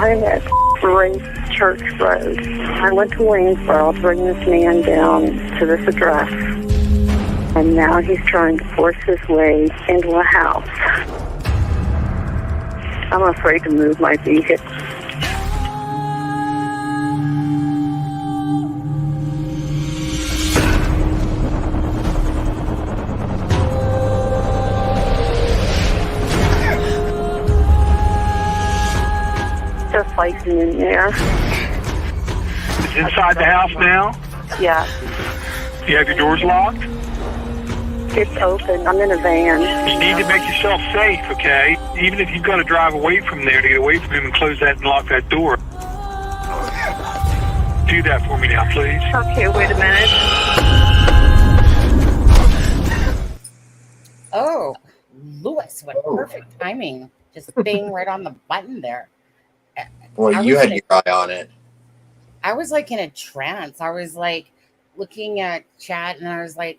I'm at Grace Church Road. I went to Waynesboro to bring this man down to this address. And now he's trying to force his way into a house. I'm afraid to move my vehicle. Just slicing in there. It's inside the house now? Yeah. You have your doors locked? It's open. I'm in a van. You need to make yourself safe, okay? Even if you've got to drive away from there to get away from him and close that and lock that door. Do that for me now, please. Okay, wait a minute. Oh, Lewis, what perfect timing. Just bang right on the button there. Well, you had your eye on it. I was like in a trance. I was like looking at chat and I was like,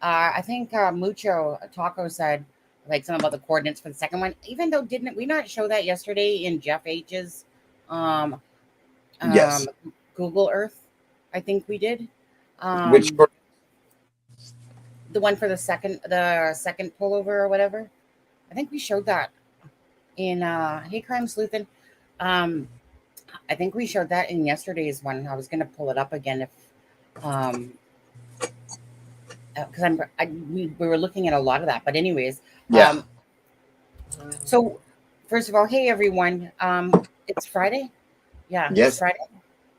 I think Mucho Taco said like something about the coordinates for the second one, even though didn't we not show that yesterday in Jeff H's Yes. Google Earth? I think we did. Which the one for the second pullover or whatever. I think we showed that in Hey Crime Sleuthin'. I think we showed that in yesterday's one. I was gonna pull it up again if because we were looking at a lot of that. But anyways, yeah. So first of all, hey everyone, it's Friday. Yeah. Yes. It's Friday.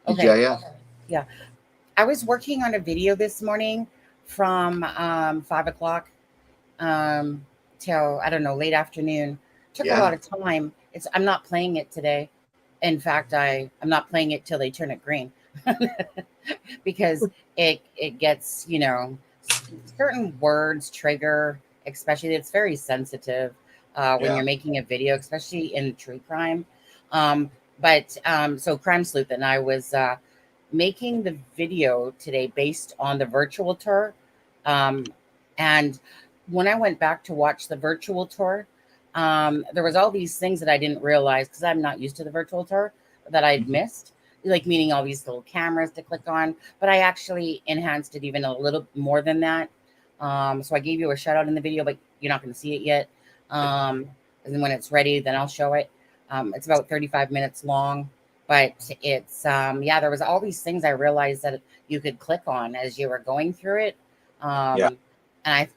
Okay. Yeah. I was working on a video this morning from 5 o'clock till I don't know, late afternoon. Took a lot of time. I'm not playing it today. In fact, I'm not playing it till they turn it green because it gets, certain words trigger, especially it's very sensitive when you're making a video, especially in true crime. So Crime Sleuth and I was making the video today based on the virtual tour. And when I went back to watch the virtual tour, there was all these things that I didn't realize because I'm not used to the virtual tour that I'd missed, like meaning all these little cameras to click on, but I actually enhanced it even a little more than that. So I gave you a shout out in the video, but you're not going to see it yet. And then when it's ready, then I'll show it. It's about 35 minutes long, but it's, there was all these things I realized that you could click on as you were going through it. But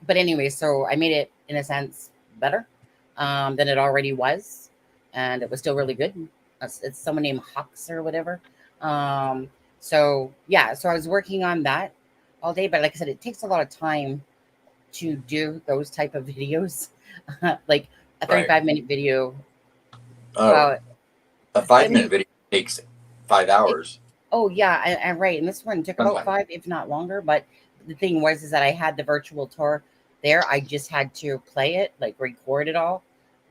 anyway, so I made it in a sense better than it already was, and it was still really good. It's someone named Hux or whatever. So I was working on that all day, but like I said, it takes a lot of time to do those type of videos. Like a 35-minute video. A 5-minute video takes 5 hours. And right. And this one took about 5, if not longer. But the thing is that I had the virtual tour there. I just had to play it, like record it all.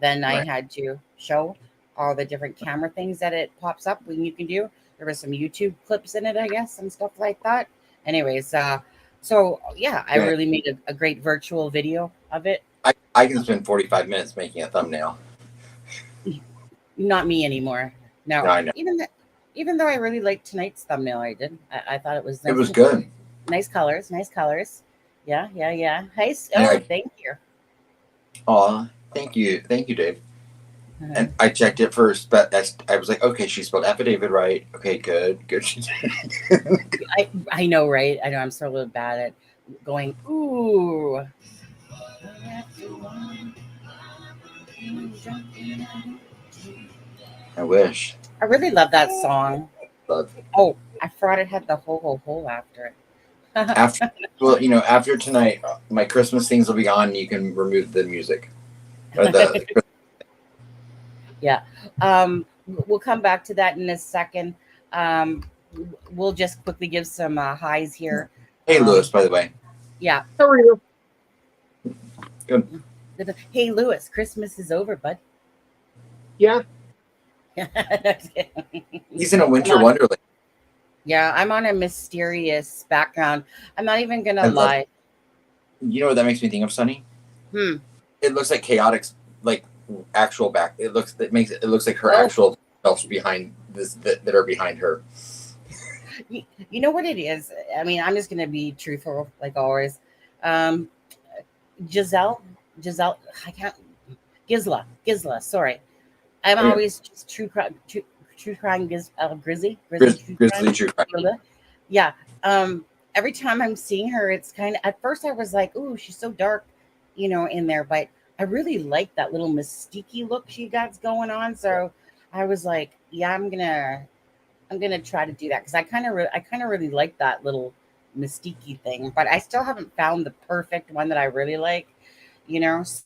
Then I had to show all the different camera things that it pops up when you can do. There was some YouTube clips in it, I guess, and stuff like that. Anyways, I really made a great virtual video of it. I can spend 45 minutes making a thumbnail. Not me anymore. No, I know. Even though I really liked tonight's thumbnail, I did. I thought it was nice. It was good. Nice colors. Yeah. Hey, thank you. Oh, thank you, Dave. And I checked it first, but I was like, okay, she spelled affidavit right. Okay, good. I know, right? I know I'm so a little bad at going, ooh. I wish. I really love that song. Love. Oh, I forgot it had the ho after it. After tonight, my Christmas things will be on. And you can remove the music. We'll come back to that in a second. We'll just quickly give some highs here. Hey, Lewis, by the way. Yeah. How are you? Good. Hey, Lewis, Christmas is over, bud. Yeah. He's in a winter wonderland. Yeah, I'm on a mysterious background. I'm not even gonna lie. You know what that makes me think of, Sunny? It looks like chaotic, like actual back. It looks like her actual bookshelves behind this that are behind her. You know what it is? I mean, I'm just gonna be truthful like always. Um, Giselle, I can't. Gisla. Sorry, I'm Oh, yeah. always just true crime grizzly true crime. Grizzly True Crime. Yeah. Every time I'm seeing her, it's kind of at first I was like, "Ooh, she's so dark," in there. But I really like that little mystique look she got going on. So I was like, "Yeah, I'm gonna try to do that because I kind of really like that little mystique thing. But I still haven't found the perfect one that I really like."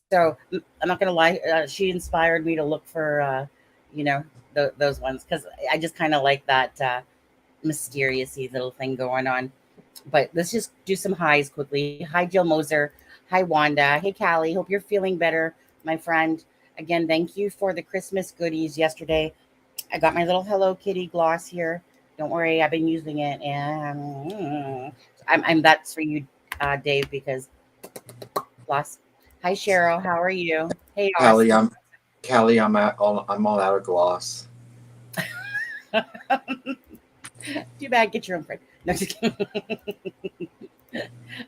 So I'm not gonna lie, she inspired me to look for those ones because I just kind of like that mysterious little thing going on. But let's just do some highs quickly. Hi, Jill Moser. Hi, Wanda. Hey, Callie. Hope you're feeling better, my friend. Again, thank you for the Christmas goodies yesterday. I got my little Hello Kitty gloss here. Don't worry, I've been using it, and I'm that's for you, Dave, because gloss. Hi, Cheryl. How are you? Hey, Callie, Austin. I'm all out of gloss. Too bad. Get your own friend. No, just kidding.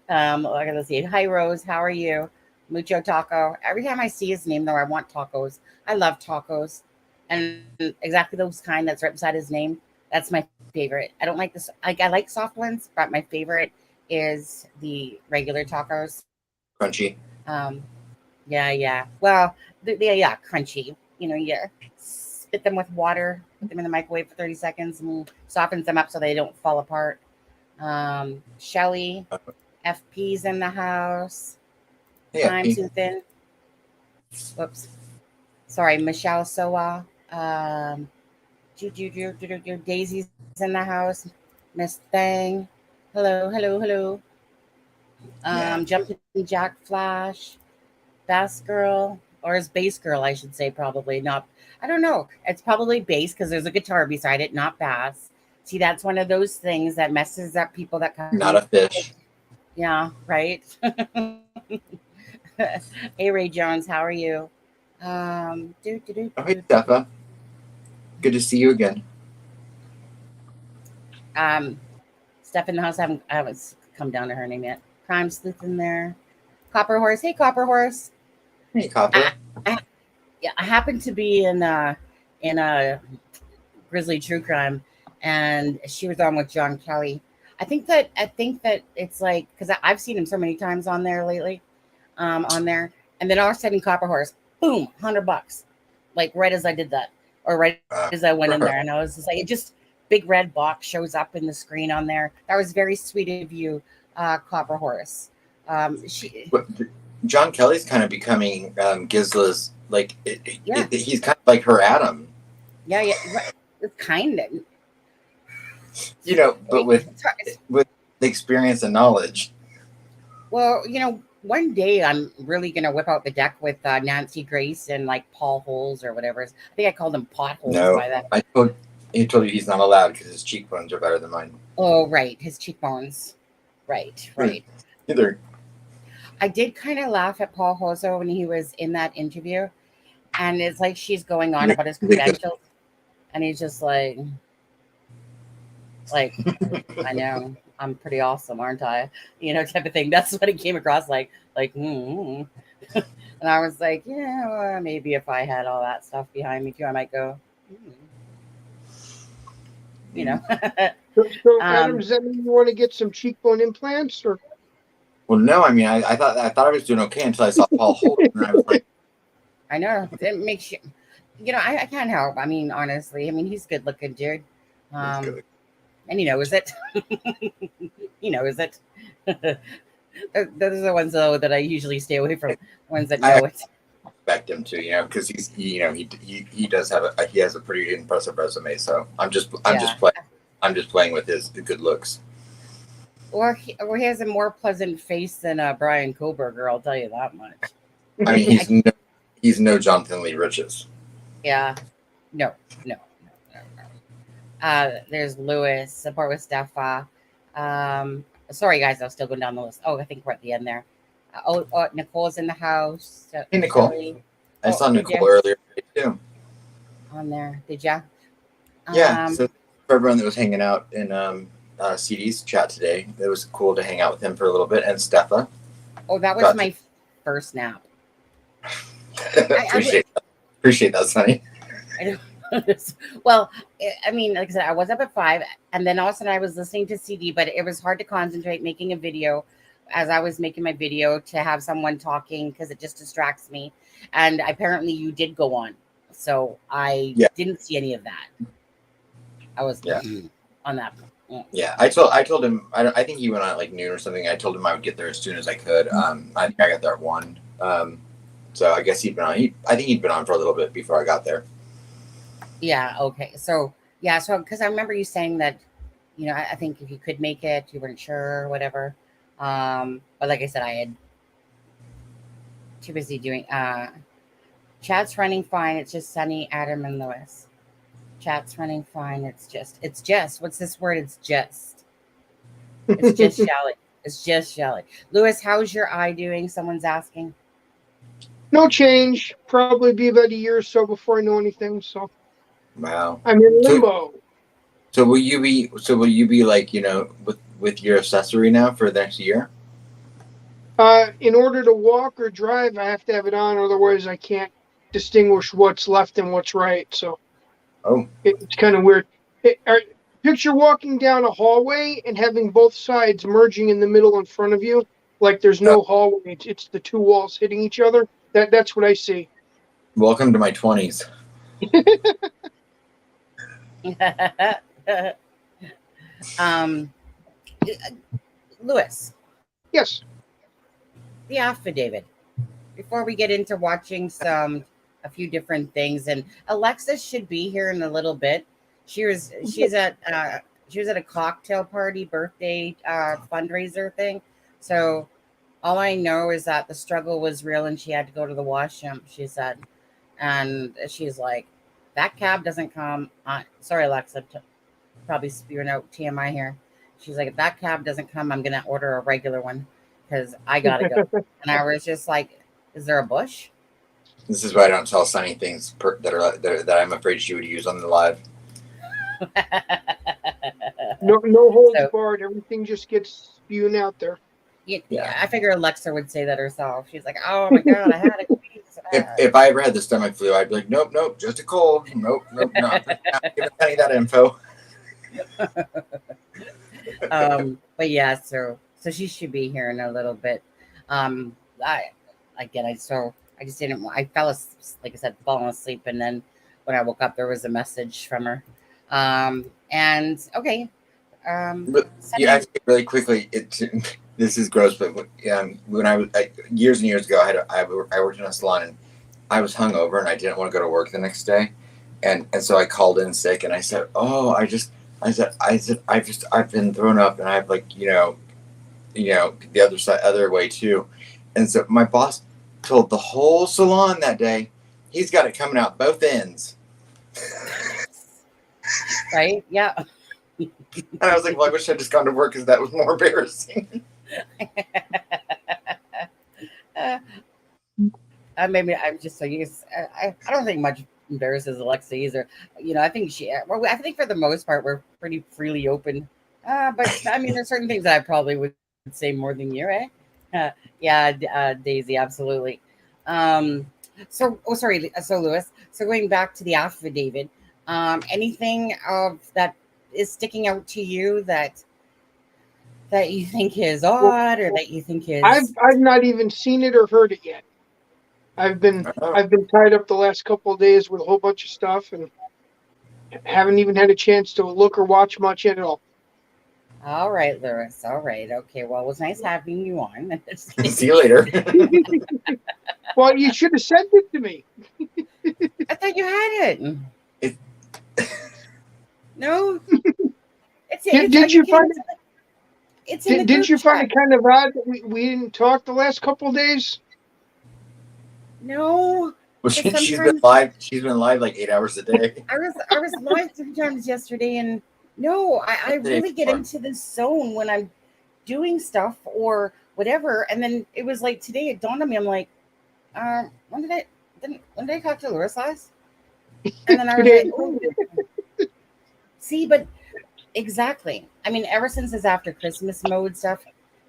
Okay, let's see. Hi, Rose. How are you? Mucho Taco. Every time I see his name, though, I want tacos. I love tacos, and exactly those kind that's right beside his name. That's my favorite. I don't like this. I like soft ones, but my favorite is the regular tacos. Crunchy. Um, yeah. Well, yeah, crunchy. You spit them with water, put them in the microwave for 30 seconds, and softens them up so they don't fall apart. Shelly, FP's in the house. Hey, I'm FP. Suthin. Whoops. Sorry, Michelle Soa. Daisy's in the house. Miss Thang. Hello. Jumping Jack Flash. Bass Girl. Or is Bass Girl, I should say, probably. Not, I don't know. It's probably bass because there's a guitar beside it, not bass. See, that's one of those things that messes up people that come. Not a fish. Yeah, right. Hey, Ray Jones, how are you? Oh, hey, Steffa. Good to see you again. Steph in the house. I haven't come down to her name yet. Crime Sleuth in there. Copper Horse. Hey, Copper Horse. Hey, Copper. I happen to be in a Grizzly True Crime, and she was on with John Kelly. I think that it's like because I've seen him so many times on there lately, on there, and then all of a sudden Copper Horse, boom, $100, like right as I did that, or right as I went in there, and I was just like, it just big red box shows up in the screen on there. That was very sweet of you, Copper Horse. John Kelly's kind of becoming Gisla's like he's kind of like her Adam. Yeah, right. It's kind of but with the experience and knowledge. Well, one day I'm really gonna whip out the deck with Nancy Grace and like Paul Holes or whatever. I think I called him potholes by that. He told you he's not allowed because his cheekbones are better than mine. Oh, right, his cheekbones. Right. Either. I did kind of laugh at Paul Hoso when he was in that interview, and it's like she's going on about his credentials, and he's just like, I know I'm pretty awesome, aren't I? Type of thing. That's what it came across like. And I was like, well, maybe if I had all that stuff behind me too, I might go. So Adam, does that mean you want to get some cheekbone implants, or? Well, no. I mean, I thought I was doing okay until I saw Paul Holt, and I was like, I know it makes you. I can't help. I mean, honestly, he's good looking, dude. And he knows it. He knows it. Those are the ones though that I usually stay away from. Ones that know it. Expect him to, because he's, he does have he has a pretty impressive resume. So I'm just playing with his good looks. Or he has a more pleasant face than Bryan Kohberger. I'll tell you that much. I mean, he's no Jonathan Lee Riches. Yeah, no. There's Lewis. Support with Steffa. Sorry guys, I was still going down the list. Oh, I think we're at the end there. Nicole's in the house. Hey, Nicole. I saw Nicole earlier too. On there, did ya? Yeah. So for everyone that was hanging out in CD's chat today, it was cool to hang out with him for a little bit. And Stefa. Oh, that was my first nap. Appreciate that, Sonny. I know. Well, I mean, like I said, I was up at 5, and then all of a sudden I was listening to CD, but it was hard to concentrate making a video as I was making my video to have someone talking because it just distracts me. And apparently you did go on, so I didn't see any of that. I was on that. Yeah, I told him. I think he went on at like noon or something. I told him I would get there as soon as I could. I think I got there at 1. So I guess he'd been on. I think he'd been on for a little bit before I got there. Yeah. Okay. So because I remember you saying that, I think if you could make it, you weren't sure or whatever. But like I said, I had too busy doing. Chat's running fine. It's just Sunny, Adam, and Lewis. Chat's running fine. It's just. What's this word? It's just Shelly. It's just Shelly. Lewis, how's your eye doing? Someone's asking. No change. Probably be about a year or so before I know anything. So. Wow. I'm in limbo. So will you be like, with your accessory now for the next year? In order to walk or drive, I have to have it on. Otherwise, I can't distinguish what's left and what's right. So it's kind of weird. Picture walking down a hallway and having both sides merging in the middle in front of you. Like there's no hallway. It's the two walls hitting each other. That's what I see. Welcome to my 20s. Lewis. Yes. The affidavit. Before we get into watching a few different things, and Alexis should be here in a little bit. She was at a cocktail party, birthday fundraiser thing. So all I know is that the struggle was real, and she had to go to the washroom. She said, and she's like, that cab doesn't come. Sorry, Alexa, probably spewing out TMI here. She's like, if that cab doesn't come, I'm gonna order a regular one because I gotta go. And I was just like, is there a bush? This is why I don't tell Sunny things that I'm afraid she would use on the live. No holds barred. Everything just gets spewing out there. Yeah, I figure Alexa would say that herself. She's like, oh my God, I had a If I ever had the stomach flu, I'd be like, nope, just a cold. Nope, not. Give Penny that info. But yeah, so she should be here in a little bit. I just didn't. I fell asleep, like I said, falling asleep, and then when I woke up, there was a message from her. And okay. Actually, really quickly, this is gross, but when I was years and years ago, I worked in a salon and I was hungover and I didn't want to go to work the next day, and so I called in sick and I said, I've been thrown up and I've the other way too, and so my boss told the whole salon that day he's got it coming out both ends. Right? Yeah. And I was like, well, I wish I'd just gone to work because that was more embarrassing. Maybe I'm just so used. I don't think much embarrasses Alexa either. I think I think for the most part we're pretty freely open. But I mean, there's certain things that I probably would say more than you, eh? Yeah, Daisy, absolutely. So Lewis. So going back to the affidavit, anything of that is sticking out to you that you think is odd or that you think is? I've not even seen it or heard it yet. I've been tied up the last couple of days with a whole bunch of stuff and haven't even had a chance to look or watch much at all. All right, Lewis. All right. Okay. Well, it was nice having you on. See you later. Well, you should have sent it to me. I thought you had it. No. Did you find it? Did you find it kind of odd that we didn't talk the last couple of days? No. Well, she's been live. She's been live like 8 hours a day. I was live sometimes yesterday, and no, I really get into this zone when I'm doing stuff or whatever, and then it was like today it dawned on me. I'm like, when did I talk to Lewis last? And then I was like, oh. See, but exactly. I mean, ever since this after Christmas mode stuff,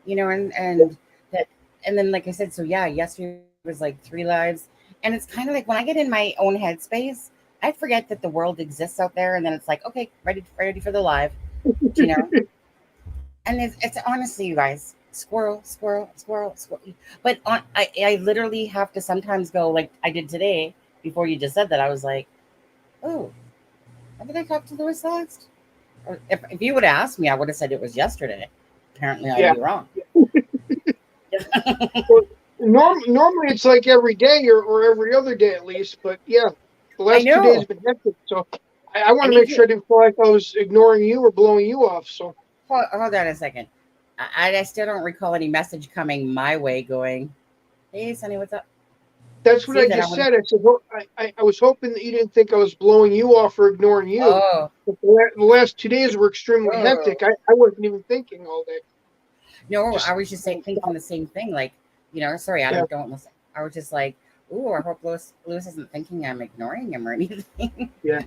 and that, and then like I said, so yeah, yesterday was like 3 lives, and it's kind of like when I get in my own headspace, I forget that the world exists out there, and then it's like, okay, ready for the live, you know. And it's honestly, you guys, squirrel, squirrel, squirrel, squirrel. But I literally have to sometimes go like I did today. Before you just said that, I was like, oh, when did I talk to Lewis last? Or if you would have asked me, I would have said it was yesterday. Apparently, I'd be wrong. Well, normally it's like every day or every other day at least. But yeah, the last 2 days have been hectic. So I want to make sure I didn't feel like I was ignoring you or blowing you off. So hold on a second. I still don't recall any message coming my way going, hey, Sonny, what's up? That's what I just said. I said, I was hoping that you didn't think I was blowing you off or ignoring you. Oh. But the last 2 days were extremely hectic. I wasn't even thinking all day. No, I was just thinking the same thing. Like, sorry, Adam, don't listen. I was just like, ooh, I hope Lewis isn't thinking I'm ignoring him or anything. Yeah.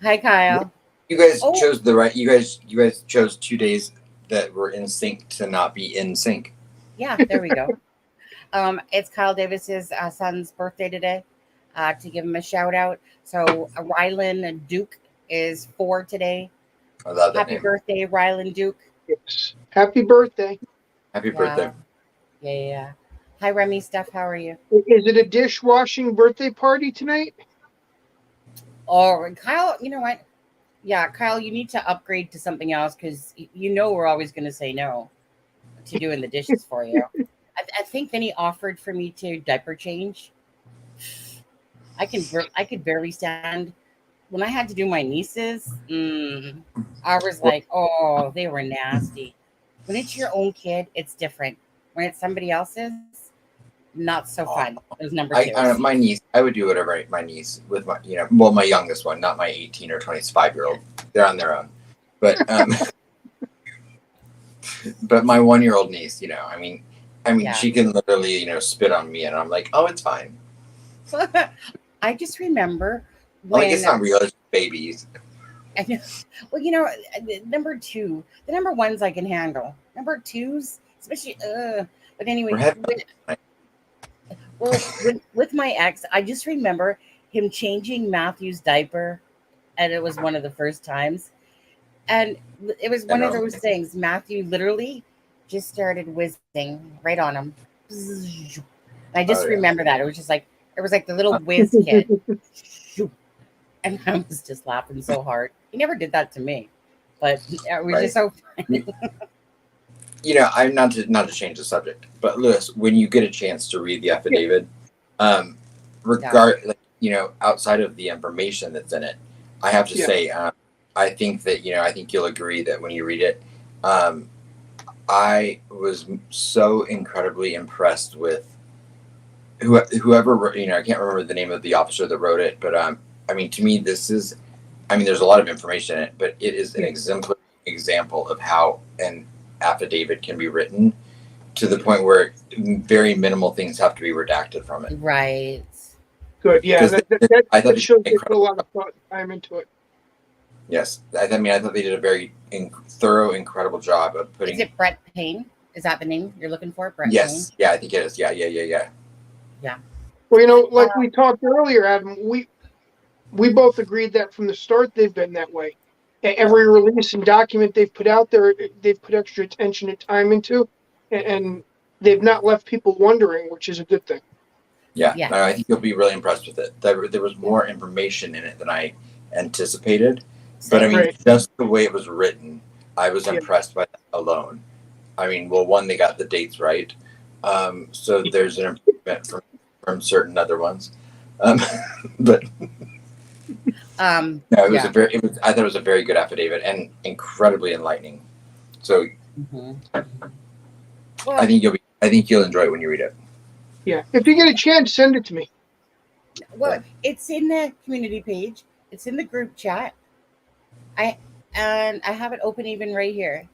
Hi, Kyle. You guys chose the right. You guys chose 2 days that were in sync to not be in sync. Yeah, there we go. It's Kyle Davis's son's birthday today. To give him a shout out. So Rylan Duke is 4 today. I love that Happy name. birthday, Rylan Duke. Yes. Happy birthday. Happy birthday. Yeah. Hi, Remy Steph. How are you? Is it a dishwashing birthday party tonight? Oh, Kyle, you know what? Yeah, Kyle, you need to upgrade to something else because we're always going to say no to doing the dishes for you. I think then he offered for me to diaper change. I could barely stand. When I had to do my nieces, I was like, oh, they were nasty. When it's your own kid, it's different. When it's somebody else's, not so fun. Those number twos. My niece, I would do whatever my niece with my, my youngest one, not my 18 or 25-year-old. They're on their own. But but my 1-year-old niece, I mean, she can literally, spit on me, and I'm like, oh, it's fine. I just remember when it's not real, it's babies. I know. Well, number 2, the number 1s I can handle. Number 2s, especially. But anyway, with my ex, I just remember him changing Matthew's diaper, and it was one of the first times, and it was one of those things. Matthew literally just started whizzing right on him. And I just remember that it was like the little whiz kid. And I was just laughing so hard. He never did that to me, but it was just so funny. I'm not to change the subject, but Lewis, when you get a chance to read the affidavit, outside of the information that's in it, I have to say, I think that I think you'll agree that when you read it, I was so incredibly impressed with whoever I can't remember the name of the officer that wrote it, but to me, this is, there's a lot of information in it, but it is an exemplary example of how an affidavit can be written to the point where very minimal things have to be redacted from it. Right. Good. Yeah. That shows they put a lot of thought and time into it. Yes. I thought they did a very thorough, incredible job of putting. Is it Brett Payne? Is that the name you're looking for? Brett Yes. Payne? Yeah, I think it is. Yeah. Yeah. Well, like we talked earlier, Adam, we both agreed that from the start they've been that way. Every release and document they've put out there, they've put extra attention and time into, and they've not left people wondering, which is a good thing. Yeah. I think you'll be really impressed with it. There was more information in it than I anticipated, but just the way it was written, I was impressed by that alone. One, they got the dates right, so there's an improvement from certain other ones, but. I thought it was a very good affidavit and incredibly enlightening. So, well, I think you'll enjoy it when you read it. Yeah, if you get a chance, send it to me. Well, it's in the community page. It's in the group chat. I have it open even right here.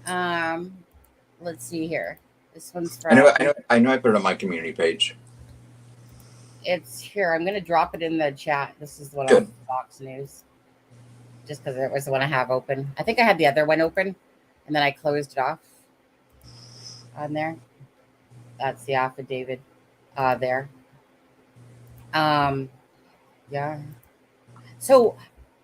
Let's see here. This one's from. I know. I put it on my community page. It's here. I'm going to drop it in the chat. This is what on Fox News. just because it was the one I have open. I think I had the other one open, and then I closed it off on there. That's the affidavit there. Yeah. So,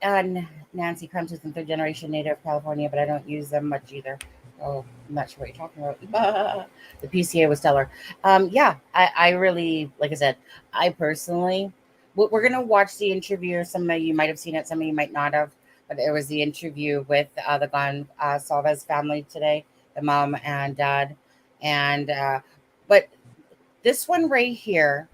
Nancy Crunch is in third generation native California, but I don't use them much either. Oh, I'm not sure what you're talking about. The PCA was stellar. Yeah, I really, like I said, I personally, we're going to watch the interview. Some of you might have seen it, some of you might not have, but it was the interview with the Gonsalves family today, the mom and dad. And, but this one right here,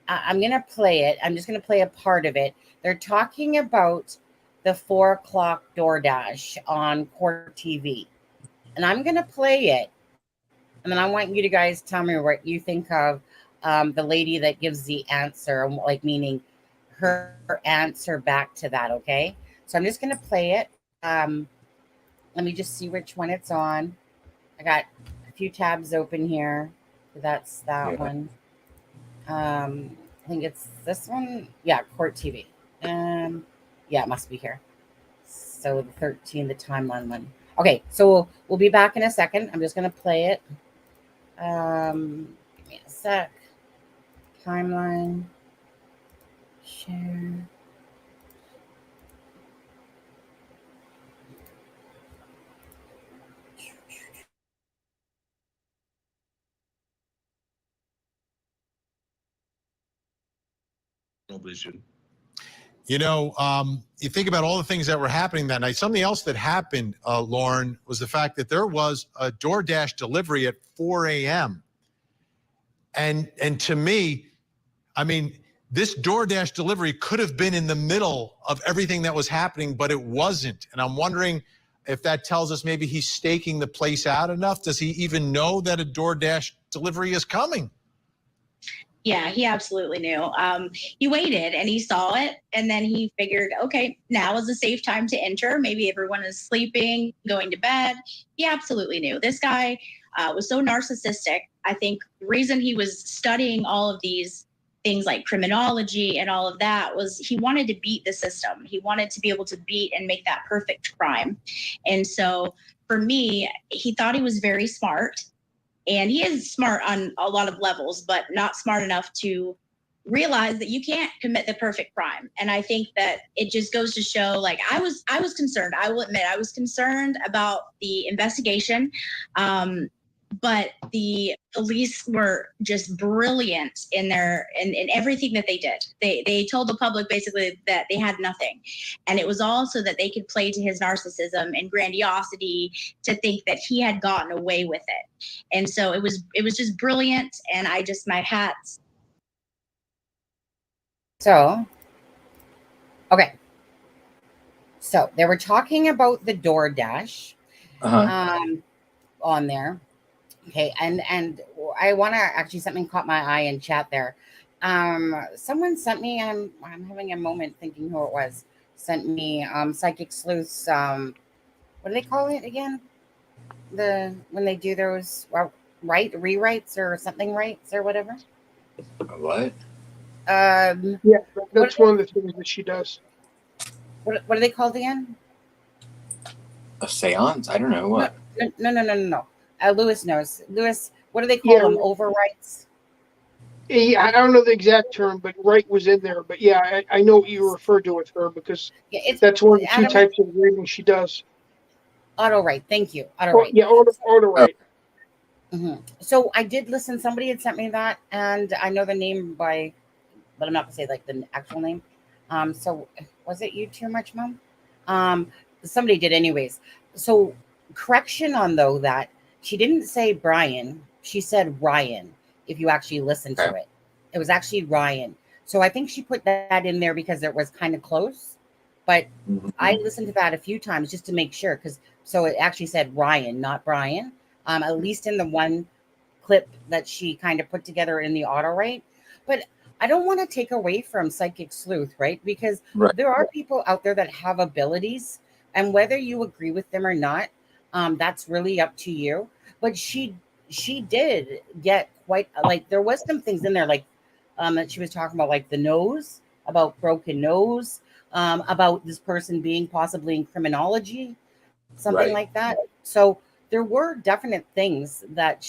I'm going to play it. I'm just going to play a part of it. They're talking about the 4 o'clock DoorDash on Court TV. And I'm going to play it. And then I want you to guys tell me what you think of the lady that gives the answer, like meaning her answer back to that, okay? So I'm just going to play it. Let me just see which one it's on. I got a few tabs open here. That's that one. I think it's this one. Yeah, Court TV. Yeah, it must be here. So the 13, the timeline one. Okay, so we'll be back in a second. I'm just going to play it. Give me a sec. Timeline. Share. Nobody should. You know, you think about all the things that were happening that night. Something else that happened, Lauren, was the fact that there was a DoorDash delivery at 4 a.m. And to me, I mean, this DoorDash delivery could have been in the middle of everything that was happening, but it wasn't. And I'm wondering if that tells us maybe he's staking the place out enough. Does he even know that a DoorDash delivery is coming? Yeah, he absolutely knew. He waited and he saw it, and then he figured, okay, now is a safe time to enter. Maybe everyone is sleeping, going to bed. He absolutely knew. This guy was so narcissistic. I think the reason he was studying all of these things like criminology and all of that was he wanted to beat the system. He wanted to be able to beat and make that perfect crime. And so for me, he thought he was very smart. And he is smart on a lot of levels, but not smart enough to realize that you can't commit the perfect crime. And I think that it just goes to show, like, I was concerned. I will admit I was concerned about the investigation. But the police were just brilliant in everything that they did. They told the public basically that they had nothing. And it was also that they could play to his narcissism and grandiosity to think that he had gotten away with it. And so it was just brilliant. And my hats. So, okay. So they were talking about the DoorDash on there. Okay, and I want to actually, something caught my eye in chat there. Someone sent me, I'm having a moment thinking who it was, sent me Psychic Sleuth's, what do they call it again? When they do those rewrites or something rights or whatever. What? Yeah, that's one of the things that she does. What are they called again? A seance? I don't know what. No. Lewis knows. Lewis, what do they call them? Overwrites? Yeah, I don't know the exact term, but right was in there. But yeah, I know what you referred to with her because that's one of the two types of reading she does. Auto write. Thank you. Auto write. Yeah, auto write. Mm-hmm. So I did listen. Somebody had sent me that, and I know the name but I'm not gonna say like the actual name. So was it you too much, Mom? Somebody did anyways. So correction on that. She didn't say Brian. She said Ryan. If you actually listen to it, it was actually Ryan. So I think she put that in there because it was kind of close. But I listened to that a few times just to make sure. So it actually said Ryan, not Brian. At least in the one clip that she kind of put together in the auto write. But I don't want to take away from Psychic Sleuth, right? Because there are people out there that have abilities, and whether you agree with them or not, that's really up to you. But she did get quite, like, there was some things in there, like that she was talking about, like the nose, about broken nose, about this person being possibly in criminology, something Right. like that. So there were definite things that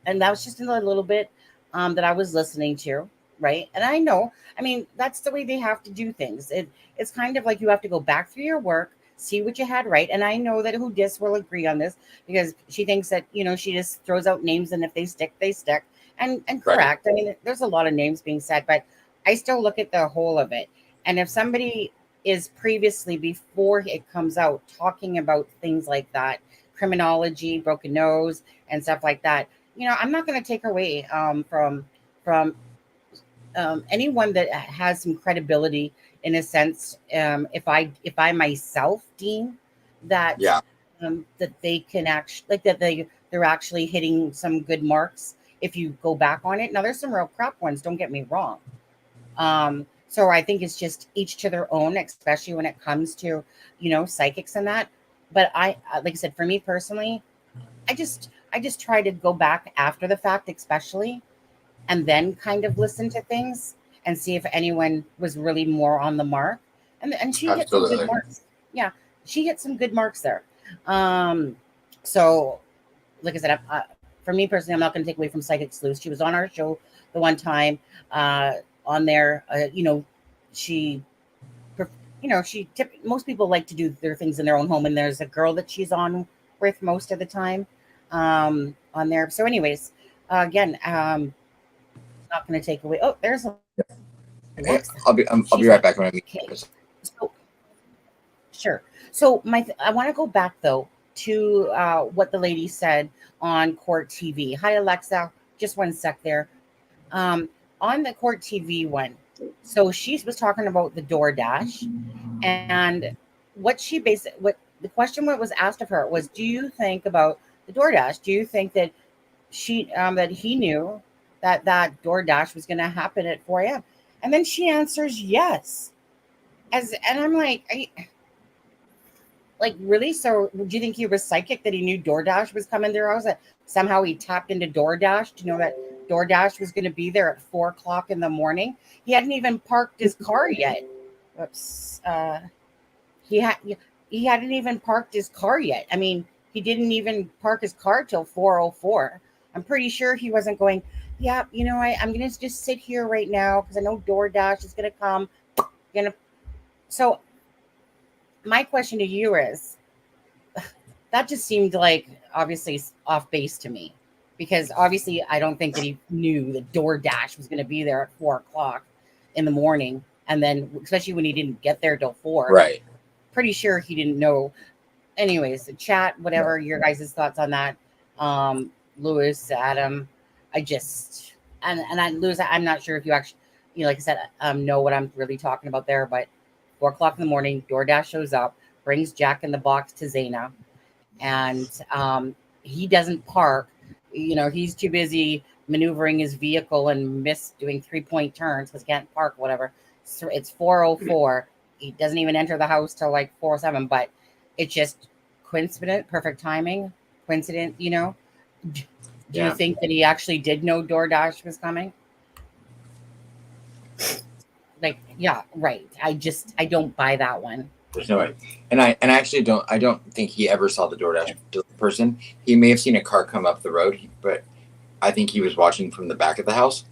and that was just a little bit that I was listening to, right? And I know, I mean, that's the way they have to do things. It's kind of like you have to go back through your work, see what you had right. And I know that who dis will agree on this because she thinks that, you know, she just throws out names and if they stick, they stick. And correct. Right. I mean, there's a lot of names being said, but I still look at the whole of it. And if somebody is previously, before it comes out, talking about things like that, criminology, broken nose, and stuff like that, you know, I'm not going to take away from anyone that has some credibility in a sense. If I myself deem that that they can actually like that they're actually hitting some good marks. If you go back on it, now there's some real crap ones. Don't get me wrong. So I think it's just each to their own, especially when it comes to, you know, psychics and that. But I, like I said, for me personally, I just try to go back after the fact, especially, and then kind of listen to things and see if anyone was really more on the mark. And she hit some good marks. Yeah, she hit some good marks there. So, like I said, for me personally, I'm not going to take away from Psychic Sleuth. She was on our show the one time on there. You know, most people like to do their things in their own home, and there's a girl that she's on with most of the time on there. So anyways, again, not going to take away. Oh, there's a. I'll be right back when I meet. Okay. So, sure. So I want to go back though to what the lady said on Court TV. Hi Alexa, just one sec there. On the Court TV one, so she was talking about the DoorDash, and what the question what was asked of her was, do you think about the DoorDash? Do you think that that he knew that DoorDash was going to happen at 4 a.m.? And then she answers yes. And I'm like, really? So do you think he was psychic that he knew DoorDash was coming there? I was like, somehow he tapped into DoorDash to know that DoorDash was going to be there at 4 o'clock in the morning. He hadn't even parked his car yet. Oops. He hadn't even parked his car yet. I mean, he didn't even park his car till 4:04. I'm pretty sure he wasn't going, yeah, you know, I'm going to just sit here right now because I know DoorDash is going to come. So my question to you is, that just seemed like obviously off base to me, because obviously I don't think that he knew that DoorDash was going to be there at 4 o'clock in the morning. And then, especially when he didn't get there till 4. Right. Pretty sure he didn't know. Anyways, chat, whatever your guys' thoughts on that. Lewis, Adam, Lewis, I'm not sure if you actually, you know, like I said, know what I'm really talking about there, but 4 o'clock in the morning, DoorDash shows up, brings Jack in the Box to Zaina, and he doesn't park. You know, he's too busy maneuvering his vehicle and doing 3-point turns because he can't park, whatever. So it's 4:04. He doesn't even enter the house till like 4:07, but it's just coincident, perfect timing, coincident, you know. Do you think that he actually did know DoorDash was coming? Like, yeah, right. I don't buy that one. There's no way. And I actually don't think he ever saw the DoorDash person. He may have seen a car come up the road, but I think he was watching from the back of the house.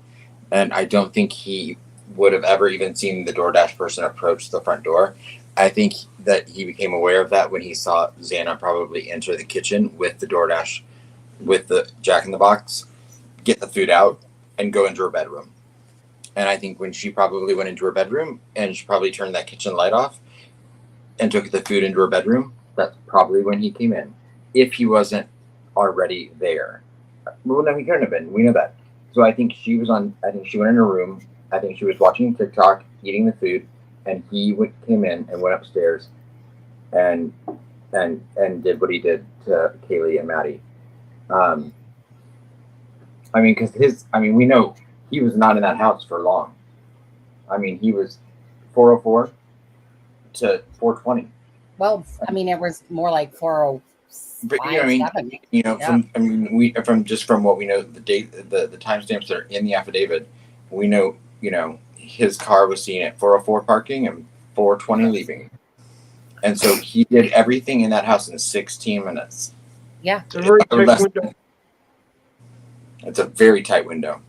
And I don't think he would have ever even seen the DoorDash person approach the front door. I think that he became aware of that when he saw Xana probably enter the kitchen with the DoorDash, with the Jack in the Box, get the food out, and go into her bedroom. And I think when she probably went into her bedroom and she probably turned that kitchen light off and took the food into her bedroom, that's probably when he came in. If he wasn't already there. Well, no, he couldn't have been. We know that. So I think she went in her room. I think she was watching TikTok, eating the food, and he came in and went upstairs and did what he did to Kaylee and Maddie. I mean, because we know he was not in that house for long. I mean, he was 4:04 to 4:20. Well, I mean, it was more like 4:05. But you know what I mean? 7. You know, yeah. from what we know, the date, the timestamps that are in the affidavit, we know, you know, his car was seen at 4:04 parking, and 4:20 leaving. And so he did everything in that house in 16 minutes. Yeah. It's a very tight window. It's a very tight window.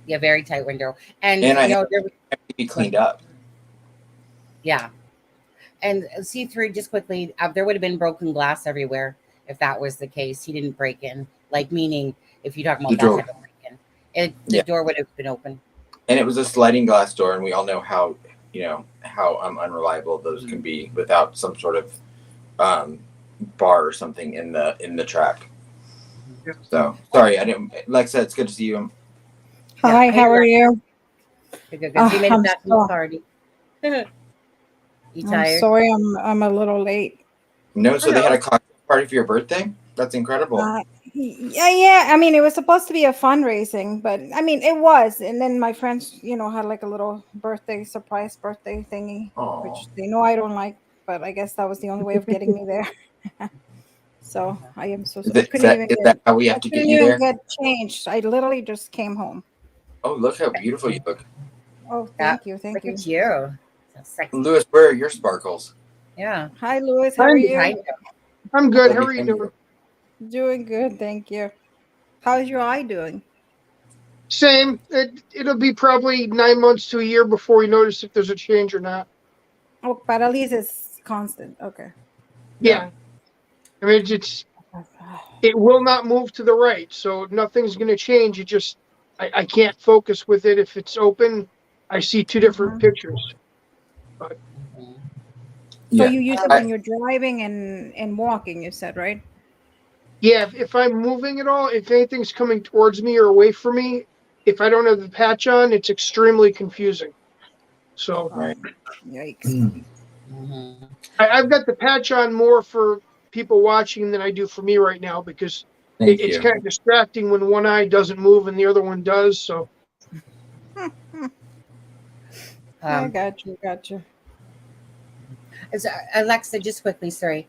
Yeah, very tight window. And I there have to be cleaned up. Yeah. And C3, just quickly, there would have been broken glass everywhere if that was the case. He didn't break in. Like, meaning, if you're talking about that type of break-in, the door would have been open. And it was a sliding glass door, and we all know how unreliable those can be without some sort of bar or something in the track. So sorry, I didn't. Like I said, it's good to see you. Hi, how are you? Good. You made it back from the party. You tired? I'm sorry, I'm a little late. No, so they had a cocktail party for your birthday? That's incredible. Yeah. I mean, it was supposed to be a fundraising, but I mean, it was. And then my friends, had like a little surprise birthday thingy, which they know I don't like, but I guess that was the only way of getting me there. So I am so sorry. Is that how we have to get you there? Get changed. I literally just came home. Oh, look how beautiful you look. Oh, thank you. Look at you. So sexy. Louis, where are your sparkles? Yeah. Hi, Louis. How are you? I'm good. How are you doing? Doing good, thank you. How's your eye doing? Same. It'll be probably 9 months to a year before we notice if there's a change or not. Oh, but at least it's constant. Okay. Yeah. I mean, it will not move to the right, so nothing's going to change. It just, I can't focus with it. If it's open, I see two different pictures. But, so you use it when you're driving and walking, you said, right? Yeah, if I'm moving at all, if anything's coming towards me or away from me, if I don't have the patch on, it's extremely confusing. So, yikes. I've got the patch on more for people watching than I do for me right now, because it's kind of distracting when one eye doesn't move and the other one does. So, I got you. Alexa, just quickly, sorry.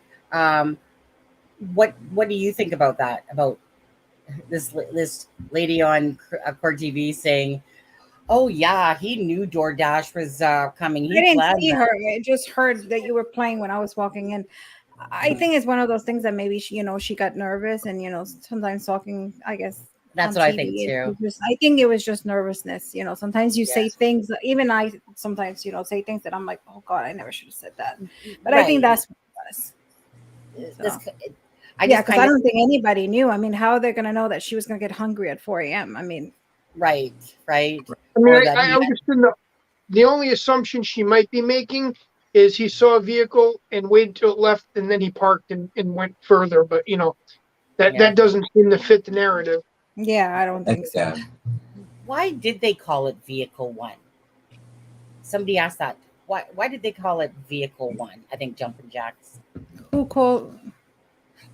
What do you think about that? About this lady on Court TV saying, "Oh yeah, he knew DoorDash was coming." I didn't see her. I just heard that you were playing when I was walking in. I think it's one of those things that maybe she got nervous, and sometimes talking. I guess that's what TV, I think too. I think it was just nervousness. Sometimes you say things. Even I sometimes say things that I'm like, "Oh God, I never should have said that." But I think that's what it was. So. Because I don't think anybody knew. I mean, how are they going to know that she was going to get hungry at 4 a.m.? I mean, right. I mean, I understand the only assumption she might be making is he saw a vehicle and waited till it left, and then he parked and went further. But that doesn't seem to fit the narrative. Yeah, I don't think so. Why did they call it Vehicle 1? Somebody asked that. Why did they call it Vehicle 1? I think Jumpin' Jacks. Who called?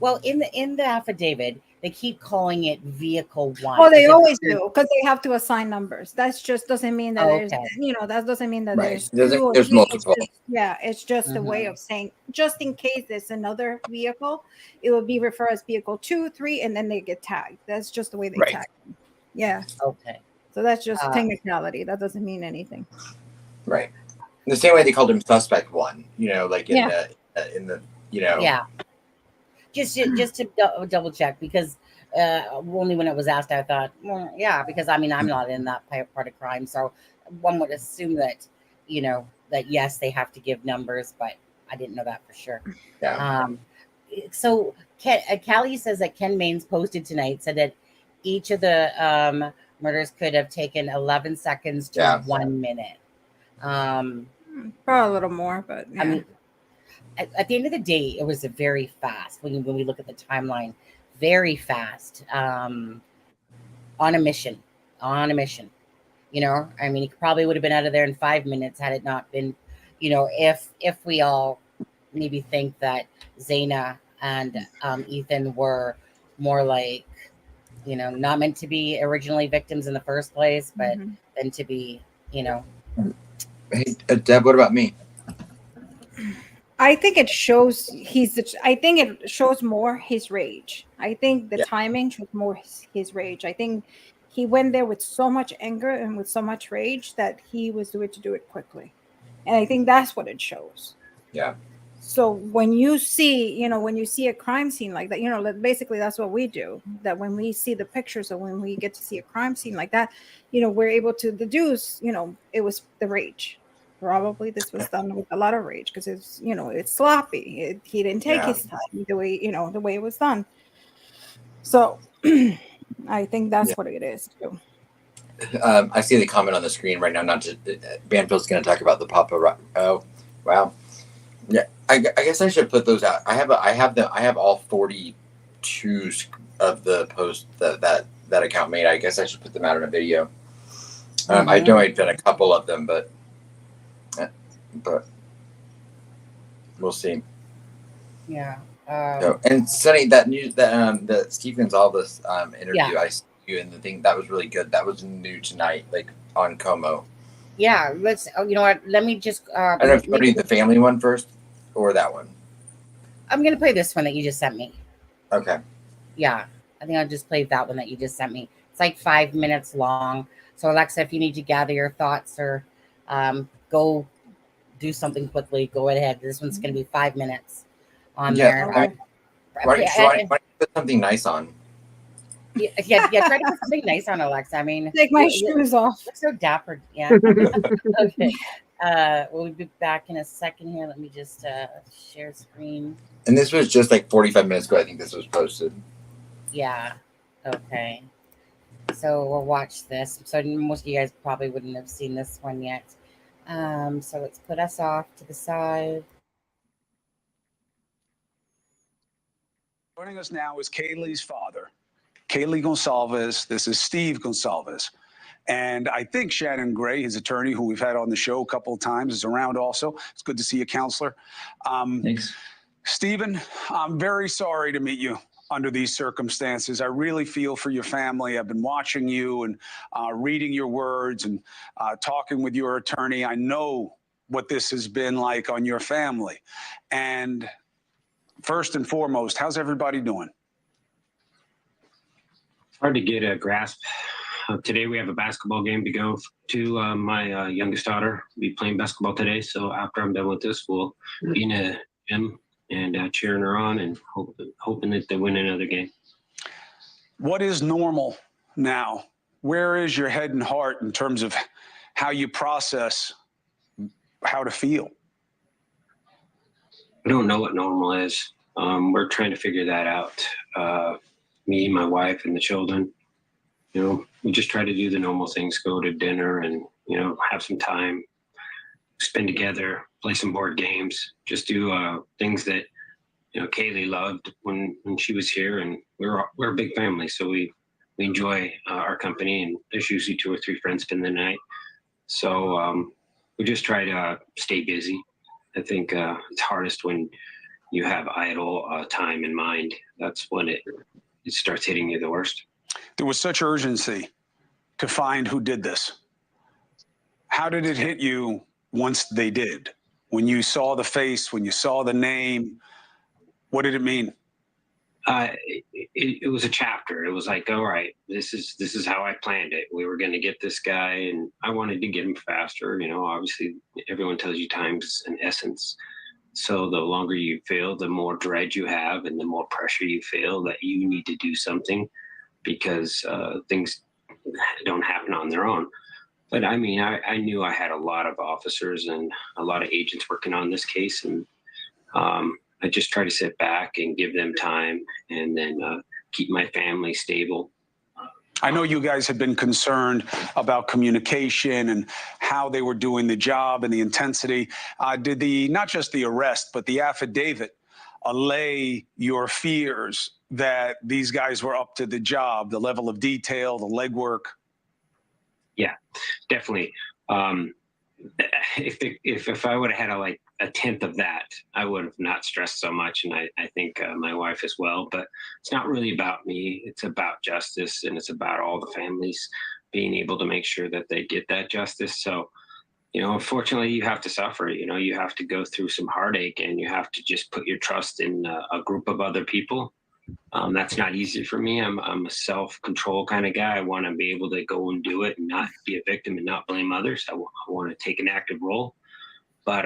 Well, in the affidavit, they keep calling it Vehicle 1. Oh, they always do, because they have to assign numbers. That just doesn't mean that there's, that doesn't mean that there's multiple. It's just a way of saying, just in case there's another vehicle, it will be referred as Vehicle 2, 3, and then they get tagged. That's just the way they tag them. Yeah. Okay. So that's just technicality. That doesn't mean anything. Right. The same way they called him Suspect 1. Like in the. Yeah. Just to double check, because only when it was asked, I thought, well, yeah, because I mean, I'm not in that part of crime, so one would assume that, that yes, they have to give numbers, but I didn't know that for sure. Yeah. So Callie says that Ken Maines posted tonight said that each of the murders could have taken 11 seconds to 1 minute. Probably a little more, but I mean. At the end of the day, it was a very fast, when we look at the timeline, very fast, on a mission. I mean, he probably would have been out of there in 5 minutes had it not been, if we all maybe think that Zaina and Ethan were more like, not meant to be originally victims in the first place, but then to be, Hey, Deb, what about me? I think it shows it shows more his rage. I think the timing shows more his rage. I think he went there with so much anger and with so much rage that he was doing to do it quickly. And I think that's what it shows. Yeah. So when you see, when you see a crime scene like that, basically that's what we do. That when we see the pictures, or when we get to see a crime scene like that, we're able to deduce, it was the rage. Probably this was done with a lot of rage, because it's sloppy. He didn't take his time the way it was done. So I think that's what it is too. I see the comment on the screen right now. Not just Banfield's going to talk about the Papa. Oh, wow. Yeah, I guess I should put those out. I have all 42 of the posts that account made. I guess I should put them out in a video. I know I've done a couple of them, but we'll see. Yeah. And Sonny, that news that Steve Gonzalez interview, I see you in the thing that was really good. That was new tonight, like on Como. Yeah, let's. You know what? Let me just. I don't know if you want to do the family one first or that one. I'm gonna play this one that you just sent me. Okay. Yeah, I think I'll just play that one that you just sent me. It's like 5 minutes long. So Alexa, if you need to gather your thoughts or go do something quickly, go ahead. This one's gonna be 5 minutes on there. Why don't you put something nice on? Yeah. Try to put something nice on, Alexa. I mean, take my shoes off. Look so dapper. Yeah. Okay. We'll be back in a second here. Let me just share screen. And this was just like 45 minutes ago. I think this was posted. Yeah. Okay. So we'll watch this. So most of you guys probably wouldn't have seen this one yet. So let's put us off to the side. Joining us now is Kaylee's father, Kaylee Gonsalves. This is Steve Gonsalves. And I think Shannon Gray, his attorney, who we've had on the show a couple of times, is around also. It's good to see you, counselor. Thanks. Stephen, I'm very sorry to meet you under these circumstances. I really feel for your family. I've been watching you and reading your words and talking with your attorney. I know what this has been like on your family. And first and foremost, how's everybody doing? It's hard to get a grasp. Today we have a basketball game to go to. My youngest daughter will be playing basketball today. So after I'm done with this, we'll be in a gym and cheering her on and hoping that they win another game. What is normal now? Where is your head and heart in terms of how you process how to feel? I don't know what normal is. We're trying to figure that out. Me, my wife, and the children. We just try to do the normal things, go to dinner and, have some time, spend together, play some board games, just do things that, Kaylee loved when she was here. And we're a big family, so we enjoy our company, and there's usually 2 or 3 friends spend the night. So we just try to stay busy. I think it's hardest when you have idle time in mind. That's when it starts hitting you the worst. There was such urgency to find who did this. How did it hit you once they did? When you saw the face, when you saw the name, what did it mean? It was a chapter. It was like, all right, this is how I planned it. We were going to get this guy, and I wanted to get him faster. Obviously, everyone tells you time's an essence. So the longer you feel, the more dread you have, and the more pressure you feel that you need to do something, because things don't happen on their own. But I mean, I knew I had a lot of officers and a lot of agents working on this case, and I just try to sit back and give them time, and then keep my family stable. I know you guys have been concerned about communication and how they were doing the job and the intensity. Did not just the arrest, but the affidavit allay your fears that these guys were up to the job, the level of detail, the legwork? Yeah, definitely. If I would have had a tenth of that, I would have not stressed so much, and I think my wife as well. But it's not really about me. It's about justice, and it's about all the families being able to make sure that they get that justice. So, unfortunately, you have to suffer. You have to go through some heartache, and you have to just put your trust in a group of other people. That's not easy for me. I'm a self-control kind of guy. I want to be able to go and do it and not be a victim and not blame others. I want to take an active role. But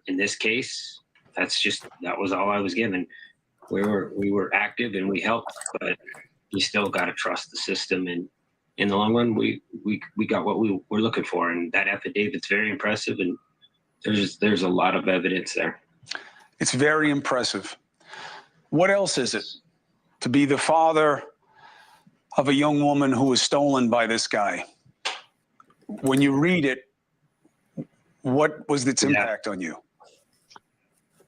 in this case, that was all I was given. We were active and we helped, but you still got to trust the system. And in the long run, we got what we were looking for. And that affidavit's very impressive. And there's a lot of evidence there. It's very impressive. What else is it to be the father of a young woman who was stolen by this guy? When you read it, what was its impact on you?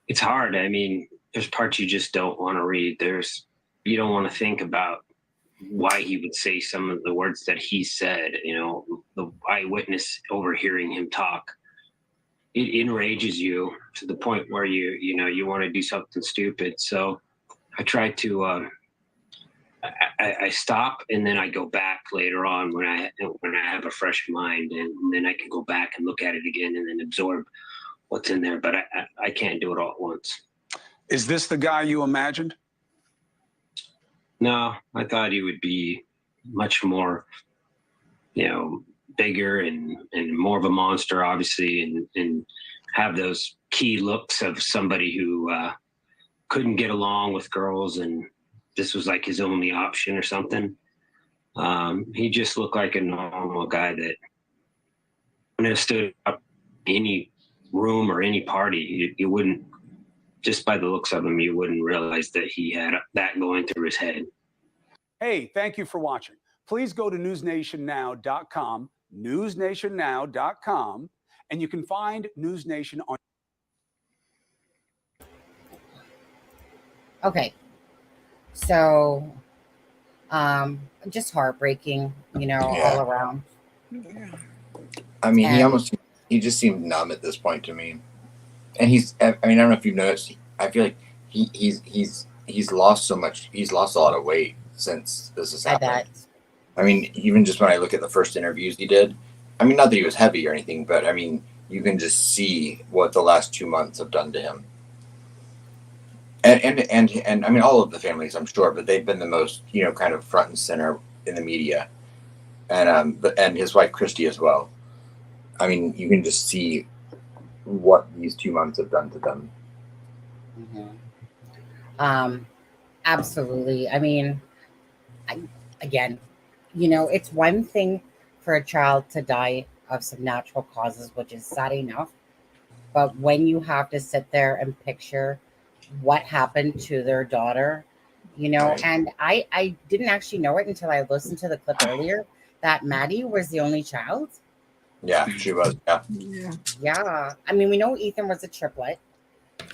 It's hard. I mean, there's parts you just don't want to read. You don't want to think about why he would say some of the words that he said. You know, the eyewitness overhearing him talk. It enrages you to the point where you want to do something stupid. So I try to I stop and then I go back later on when I have a fresh mind, and then I can go back and look at it again and then absorb what's in there. But I can't do it all at once. Is this the guy you imagined? No, I thought he would be much more, bigger and more of a monster, obviously, and have those key looks of somebody who couldn't get along with girls, and this was like his only option or something. He just looked like a normal guy that when it stood up in any room or any party, you wouldn't, just by the looks of him, you wouldn't realize that he had that going through his head. Hey, thank you for watching. Please go to newsnationnow.com, newsnationnow.com, and you can find News Nation on. Okay. So, just heartbreaking, all around. I mean, he just seemed numb at this point to me. And I don't know if you've noticed, I feel like he's lost so much. He's lost a lot of weight since this has happened. I mean, even just when I look at the first interviews he did, I mean, not that he was heavy or anything, but I mean, you can just see what the last 2 months have done to him. And I mean, all of the families, I'm sure, but they've been the most, kind of front and center in the media, and his wife Christy as well. I mean, you can just see what these 2 months have done to them. Mm-hmm. Absolutely. I mean, again, it's one thing for a child to die of some natural causes, which is sad enough, but when you have to sit there and picture what happened to their daughter, Right. and I didn't actually know it until I listened to the clip earlier that Maddie was the only child. Yeah, she was. Yeah. I mean, we know Ethan was a triplet,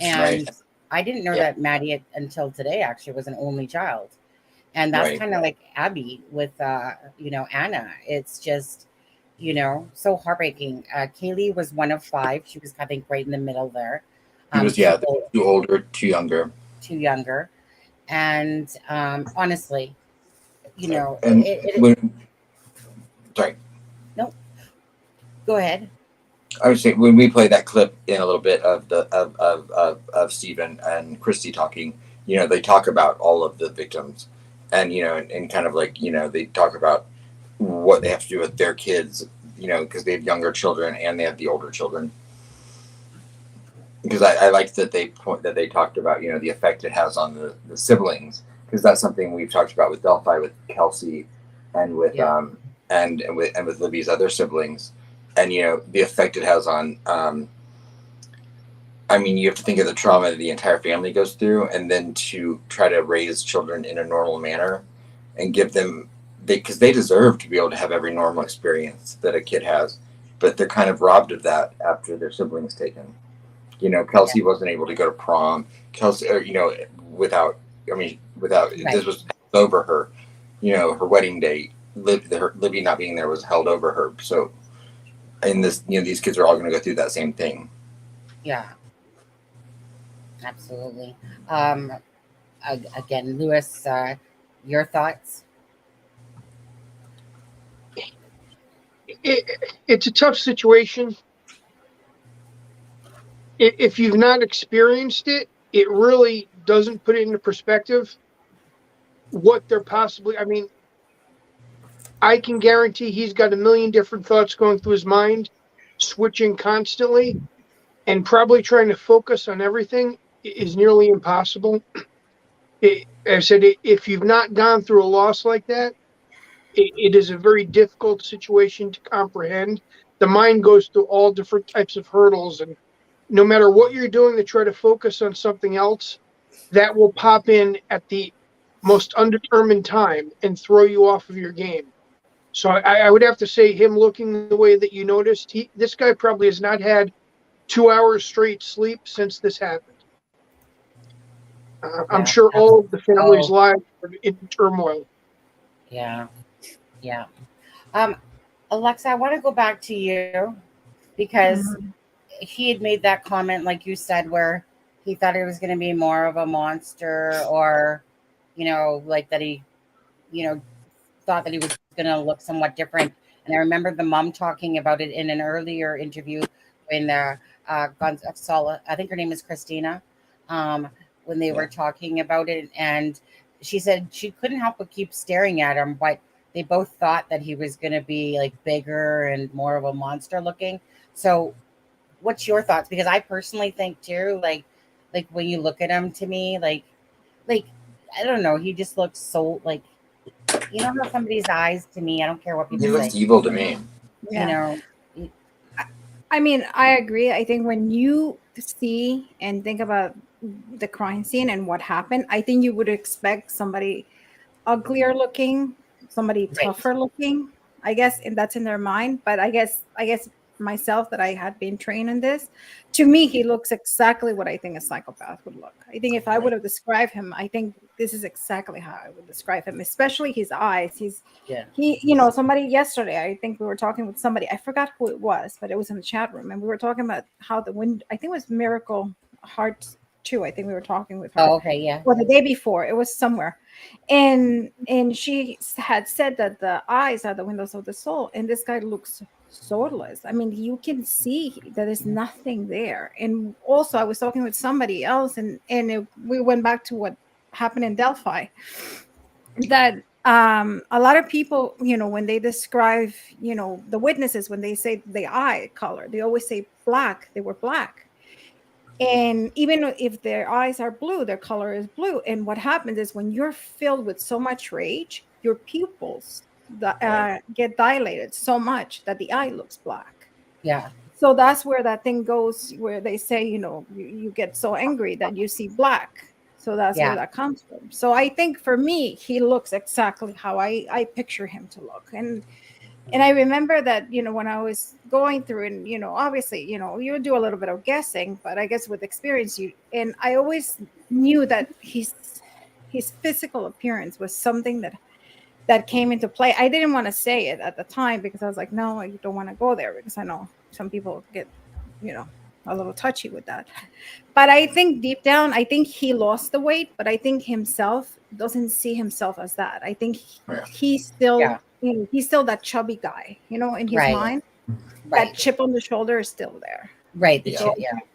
and Right. I didn't know that Maddie until today actually was an only child. And that's Right. kind of like Abby with, Anna. It's just, so heartbreaking. Kaylee was one of 5. She was, I think, right in the middle there. He was, 2 older, 2 younger. 2 younger. And honestly, Sorry. No. Go ahead. I would say when we play that clip in a little bit of of Stephen and Christy talking, they talk about all of the victims, and and kind of like they talk about what they have to do with their kids, because they have younger children and they have the older children. Because I liked that they talked about the effect it has on the siblings, because that's something we've talked about with Delphi, with Kelsey, and with and with Libby's other siblings. And, the effect it has on, I mean, you have to think of the trauma that the entire family goes through, and then to try to raise children in a normal manner and give them, because they deserve to be able to have every normal experience that a kid has, but they're kind of robbed of that after their siblings taken. Kelsey wasn't able to go to prom. Kelsey, without, Right. This was held over her, her wedding date, Libby not being there was held over her. So, in this, these kids are all going to go through that same thing. Yeah, absolutely. Again, Lewis, your thoughts? It's a tough situation. If you've not experienced it, it really doesn't put it into perspective what they're possibly. I mean, I can guarantee he's got a million different thoughts going through his mind, switching constantly. and probably trying to focus on everything is nearly impossible. I said, if you've not gone through a loss like that, it is a very difficult situation to comprehend. The mind goes through all different types of hurdles, and no matter what you're doing to try to focus on something else, that will pop in at the most undetermined time and throw you off of your game. So I would have to say, him looking the way that you noticed, this guy probably has not had 2 hours straight sleep since this happened. I'm sure all of the family's lives are in turmoil. Yeah. Yeah. Alexa, I want to go back to you because he had made that comment, like you said, where he thought it was going to be more of a monster, or, like that he, thought that he was going to look somewhat different. And I remember the mom talking about it in an earlier interview when Gonzalo, I think her name is Christina, when they were talking about it. And she said she couldn't help but keep staring at him, but they both thought that he was going to be like bigger and more of a monster looking. So what's your thoughts? Because I personally think too, like when you look at him, to me, like, I don't know, he just looks so like, how somebody's eyes, to me, I don't care what people say. He looks evil to me. Yeah. I mean, I agree. I think when you see and think about the crime scene and what happened, I think you would expect somebody uglier looking, somebody tougher looking, I guess, and that's in their mind. But I guess myself, that I had been trained in this, to me, he looks exactly what I think a psychopath would look. I think if I would have described him, I think this is exactly how I would describe him, especially his eyes. Somebody yesterday, I think we were talking with somebody, I forgot who it was, but it was in the chat room, and we were talking about how the wind, I think it was Miracle Heart 2, I think we were talking with her. Oh, okay, yeah. Or the day before, it was somewhere. And she had said that the eyes are the windows of the soul, and this guy looks soulless. I mean, you can see that there's nothing there. And also, I was talking with somebody else, and we went back to what happened in Delphi, that a lot of people, when they describe, the witnesses, when they say the eye color, they always say black. They were black. And even if their eyes are blue, their color is blue. And what happens is, when you're filled with so much rage, your pupils get dilated so much that the eye looks black. Yeah. So that's where that thing goes, where they say, you get so angry that you see black. So that's where that comes from. So I think for me, he looks exactly how I picture him to look. And I remember that, when I was going through, and, obviously, you do a little bit of guessing, but I guess with experience, and I always knew that his physical appearance was something that came into play. I didn't want to say it at the time because I was like, no, I don't want to go there, because I know some people get, a little touchy with that. But I think deep down, I think he lost the weight, but I think himself doesn't see himself as that. I think he's still, he's still that chubby guy, in his mind. That chip on the shoulder is still there. Right.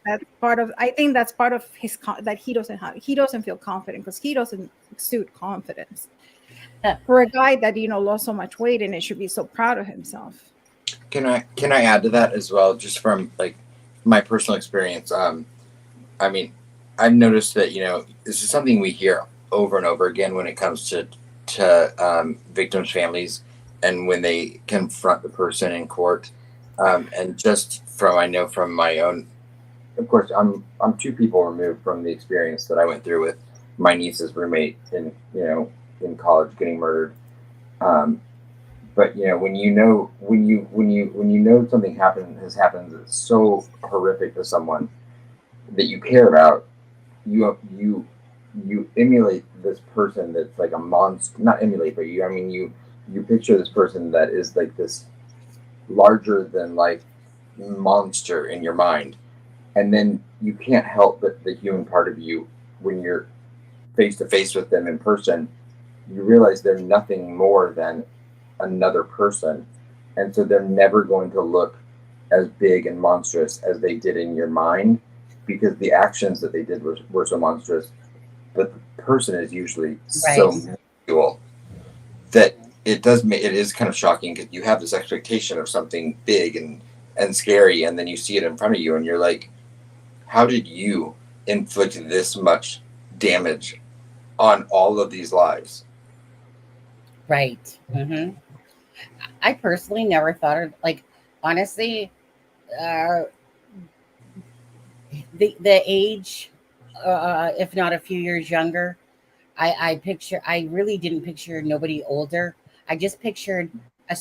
That's part of, I think that's part of his, that he doesn't have. He doesn't feel confident because he doesn't exude confidence. For a guy that, lost so much weight, and it should be so proud of himself. Can I add to that as well, just from like my personal experience? I mean, I've noticed that, this is something we hear over and over again when it comes to victims' families, and when they confront the person in court. And just I know from my own, of course, I'm 2 people removed from the experience that I went through with my niece's roommate in college getting murdered. But when you know something has happened that's so horrific to someone that you care about, you emulate this person that's like a monster. Not emulate, but you picture this person that is like this larger than life monster in your mind, and then you can't help but the human part of you, when you're face to face with them in person, you realize they're nothing more than another person, and so they're never going to look as big and monstrous as they did in your mind, because the actions that they did were so monstrous, but the person is usually so minuscule that it is kind of shocking, because you have this expectation of something big and scary, and then you see it in front of you and you're like, how did you inflict this much damage on all of these lives? Right. I personally never thought of, like, honestly, the age, if not a few years younger, I really didn't picture nobody older. I just pictured a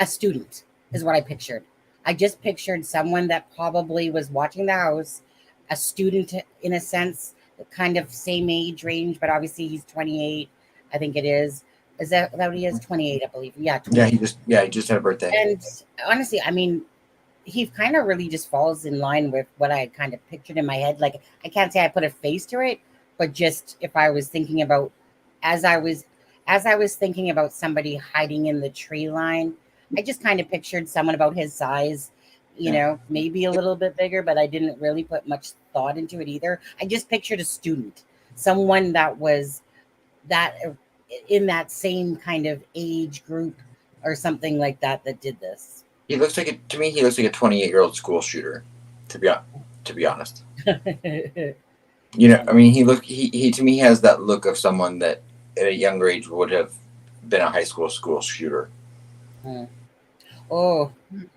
student is what I pictured. I just pictured someone that probably was watching the house, a student in a sense, kind of same age range, but obviously he's 28, I think it is. Is that what he is? 28, I believe. Yeah, 28. Yeah, he just had a birthday. And honestly, I mean, he kind of really just falls in line with what I kind of pictured in my head. Like, I can't say I put a face to it, but just if I was thinking about, as I was thinking about somebody hiding in the tree line, I just kind of pictured someone about his size, you know, maybe a little bit bigger, but I didn't really put much thought into it either. I just pictured a student, someone that was that in that same kind of age group or something like that did this. He looks like to me he looks like a 28-year-old school shooter, to be honest. You know, I mean, he to me has that look of someone that at a younger age would have been a high school shooter. Oh. And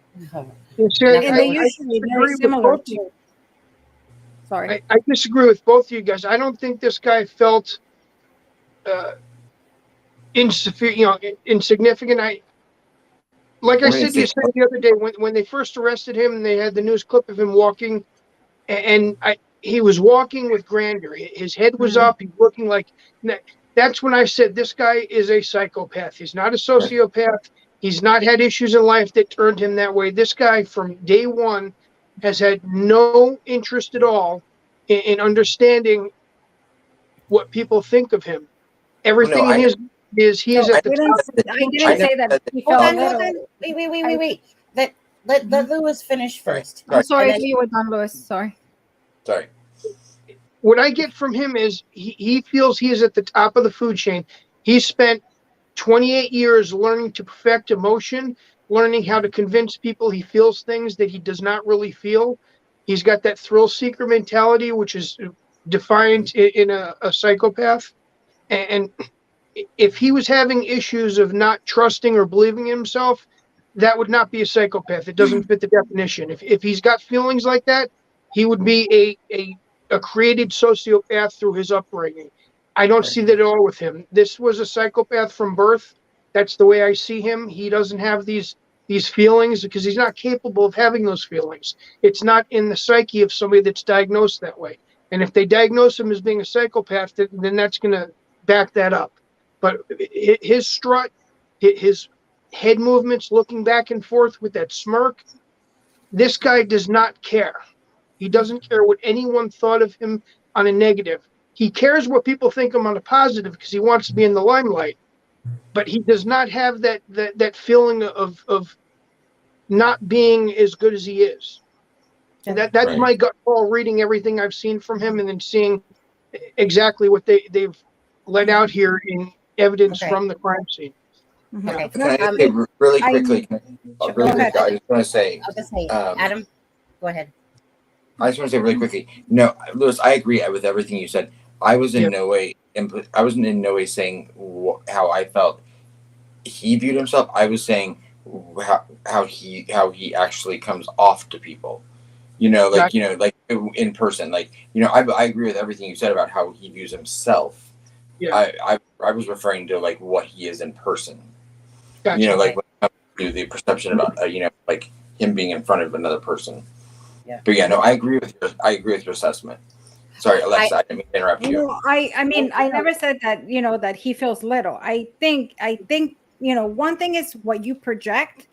they usually very similar too. Sorry. I disagree with both of you guys. I don't think this guy felt insignificant. Like I said to you the other day, when they first arrested him and they had the news clip of him walking, and he was walking with grandeur. His head was up. He's looking like. That's when I said this guy is a psychopath. He's not a sociopath. He's not had issues in life that turned him that way. This guy, from day one, has had no interest at all in understanding what people think of him. Everything in his is he is at the top. I didn't say that he felt little. Wait. Let Lewis finish first. I'm sorry if you were done, Lewis. Sorry. What I get from him is he feels he is at the top of the food chain. He spent 28 years learning to perfect emotion, learning how to convince people he feels things that he does not really feel. He's got that thrill seeker mentality, which is defined in a psychopath. And if he was having issues of not trusting or believing in himself, that would not be a psychopath. It doesn't fit the definition. If he's got feelings like that, he would be a created sociopath through his upbringing. I don't see that at all with him. This was a psychopath from birth. That's the way I see him. He doesn't have these feelings because he's not capable of having those feelings. It's not in the psyche of somebody that's diagnosed that way. And if they diagnose him as being a psychopath, then that's going to back that up. But his strut, his head movements, looking back and forth with that smirk, this guy does not care. He doesn't care what anyone thought of him on a negative. He cares what people think of him on a positive because he wants to be in the limelight. But he does not have that feeling of not being as good as he is. And that's my gut call, reading everything I've seen from him and then seeing exactly what they've let out here in evidence from the crime scene. Okay. Can I say really quickly? I just want to say, Adam, go ahead. I just want to say really quickly. No, Lewis, I agree with everything you said. I was in no way. I wasn't in no way saying how I felt he viewed himself. I was saying how he actually comes off to people. You know, like in person. Like, you know, I agree with everything you said about how he views himself. Yeah. I was referring to like what he is in person. Gotcha. You know, like when it comes to the perception about you know, like him being in front of another person. Yeah. But yeah, no, I agree with your assessment. Sorry, Alexa, I didn't mean to interrupt you. No, I mean, I never said that, you know, that he feels little. I think, you know, one thing is what you project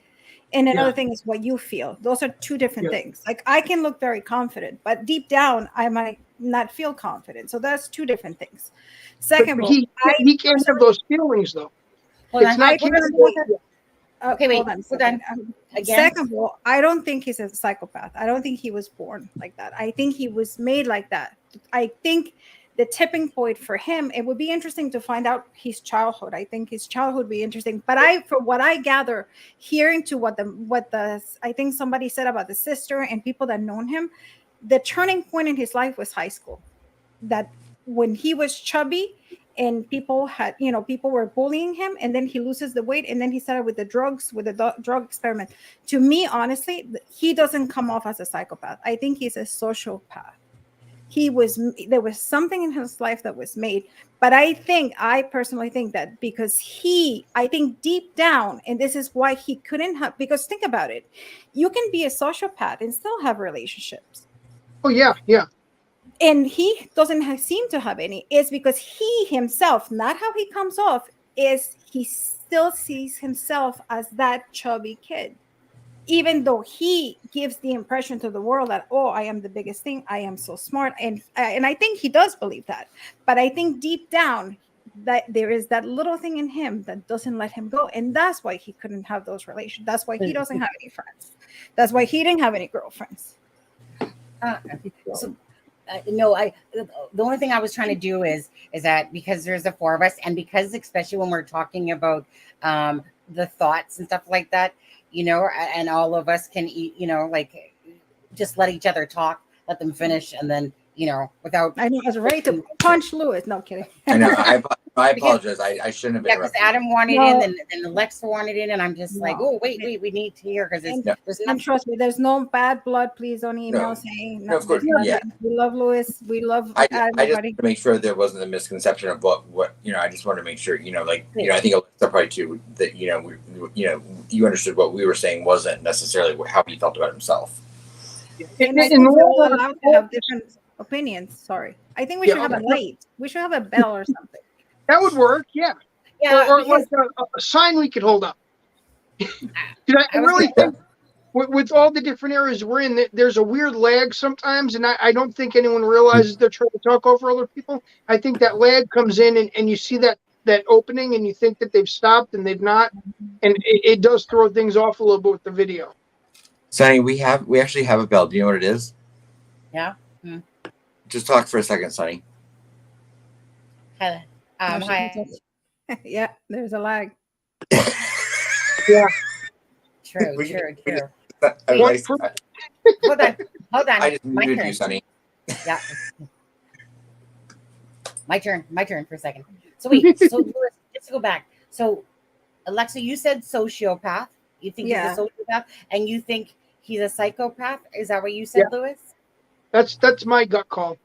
and another thing is what you feel. Those are two different things. Like, I can look very confident, but deep down, I might not feel confident. So that's two different things. Second of all, he can't have those feelings, though. It's not okay, wait, hold on. Second of all, I don't think he's a psychopath. I don't think he was born like that. I think he was made like that. I think the tipping point for him, it would be interesting to find out his childhood. I think his childhood would be interesting. But from what I gather, hearing to what the I think somebody said about the sister and people that known him, the turning point in his life was high school. That when he was chubby and people were bullying him, and then he loses the weight, and then he started with the drugs, with the drug experiment. To me, honestly, he doesn't come off as a psychopath. I think he's a sociopath. There was something in his life that was made, but I personally think that because I think deep down, and this is why he couldn't have, because think about it, you can be a sociopath and still have relationships. Oh yeah. And he doesn't seem to have any. It's because he himself, not how he comes off, is he still sees himself as that chubby kid. Even though he gives the impression to the world that, oh, I am the biggest thing, I am so smart. And I think he does believe that. But I think deep down that there is that little thing in him that doesn't let him go. And that's why he couldn't have those relations. That's why he doesn't have any friends. That's why he didn't have any girlfriends. The only thing I was trying to do is that because there's the four of us, and because especially when we're talking about the thoughts and stuff like that, and all of us can like just let each other talk, let them finish, and then without. I was ready to punch Lewis. No, I'm kidding. I know. I apologize. I shouldn't have. Yeah, because Adam wanted in, and Alexa wanted in, and I'm just like, oh wait, we need to hear because and trust me, there's no bad blood. Please don't email saying. No, of course, yeah. We love Lewis. We love. I just wanted to make sure there wasn't a misconception of what I just wanted to make sure I think Alexa probably too that you understood what we were saying wasn't necessarily how he felt about himself. And we're all allowed to have different opinions. Sorry, I think we should have a light. We should have a bell or something. That would work, yeah. Or like a sign we could hold up. I really think with all the different areas we're in, there's a weird lag sometimes, and I don't think anyone realizes they're trying to talk over other people. I think that lag comes in, and you see that opening, and you think that they've stopped, and they've not, and it does throw things off a little bit with the video. Sonny, we actually have a bell. Do you know what it is? Yeah. Just talk for a second, Sonny. Hi. Yeah, there's a lag. Yeah. True. Hold on. I just muted you, Sonny. Yeah. My turn for a second. So wait, so Lewis, just to go back. So Alexa, you said sociopath. You think he's a sociopath, and you think he's a psychopath? Is that what you said, Lewis? That's my gut call.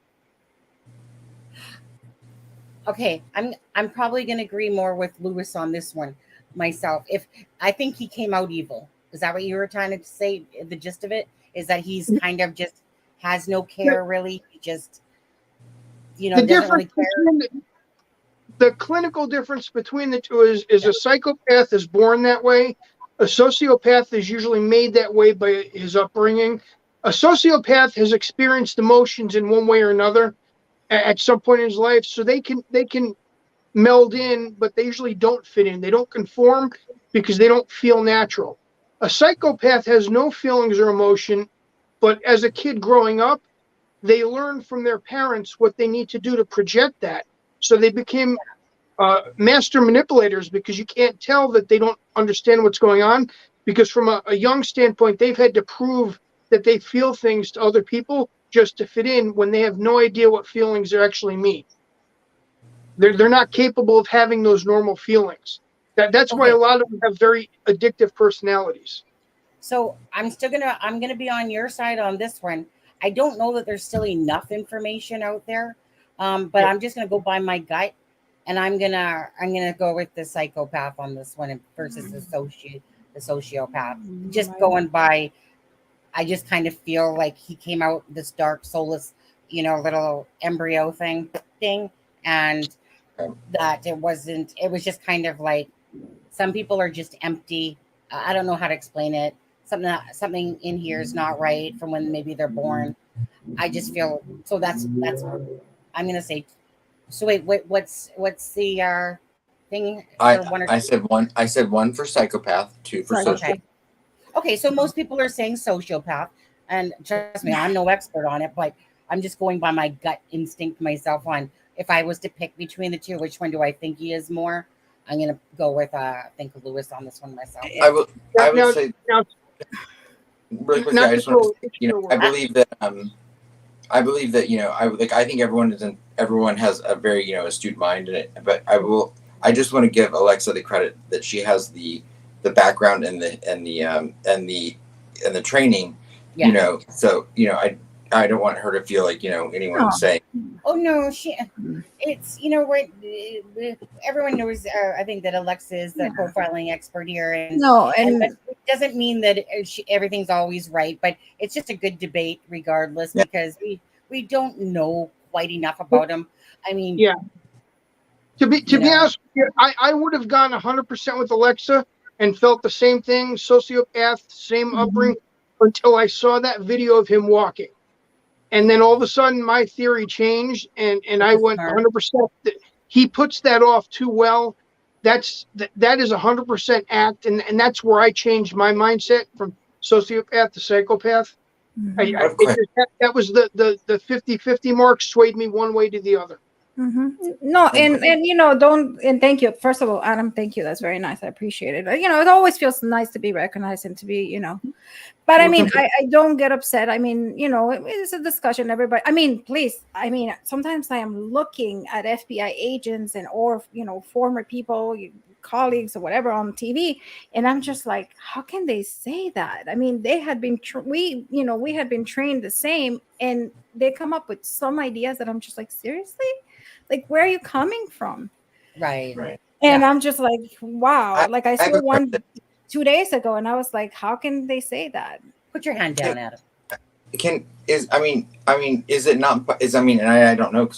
Okay, I'm probably going to agree more with Lewis on this one myself. If I think he came out evil. Is that what you were trying to say? The gist of it is that he's kind of just has no care, really. He just, doesn't really care. The clinical difference between the two is a psychopath is born that way. A sociopath is usually made that way by his upbringing. A sociopath has experienced emotions in one way or another at some point in his life, so they can meld in, but they usually don't fit in. They don't conform because they don't feel natural. A psychopath has no feelings or emotion, but as a kid growing up, they learn from their parents what they need to do to project that. So they became master manipulators because you can't tell that they don't understand what's going on, because from a young standpoint, they've had to prove that they feel things to other people just to fit in when they have no idea what feelings they actually mean. They're not capable of having those normal feelings. That's why a lot of them have very addictive personalities. So I'm gonna be on your side on this one. I don't know that there's still enough information out there, but I'm just gonna go by my gut, and I'm gonna go with the psychopath on this one versus the sociopath. Just going by. I just kind of feel like he came out this dark, soulless, little embryo thing, and that it was just kind of like some people are just empty. I don't know how to explain it. Something in here is not right from when maybe they're born. I just feel so. That's I'm gonna say. So wait, what's the thing? I said one for psychopath, two for sociopath. Okay, so most people are saying sociopath, and trust me, I'm no expert on it, but I'm just going by my gut instinct myself on if I was to pick between the two, which one do I think he is more? I'm gonna go with think Lewis on this one myself. I would say really quickly. I believe that I believe that, I think everyone has a very, astute mind in it, but I just want to give Alexa the credit that she has the background and the training, so, I don't want her to feel like, anyone saying, oh no, it's, what everyone knows. I think that Alexa is the profiling expert here, and it doesn't mean that everything's always right, but it's just a good debate regardless, because we don't know quite enough about them. I mean, to be honest, I would have gone 100% with Alexa and felt the same thing, sociopath, same upbringing, until I saw that video of him walking. And then all of a sudden my theory changed, and I went 100%. He puts that off too well. That is 100% act, and that's where I changed my mindset from sociopath to psychopath. That was the 50-50 mark, swayed me one way to the other. No, and thank you. First of all, Adam, thank you. That's very nice. I appreciate it. It always feels nice to be recognized and to be, but I mean, I don't get upset. I mean, it's a discussion. Everybody, I mean, please. I mean, sometimes I am looking at FBI agents or former people, colleagues or whatever on TV, and I'm just like, how can they say that? I mean, they had been we had been trained the same, and they come up with some ideas that I'm just like, seriously? Like, where are you coming from? Right. And I'm just like, wow. Like, I saw one 2 days ago, and I was like, how can they say that? Put your hand down, Adam. I don't know,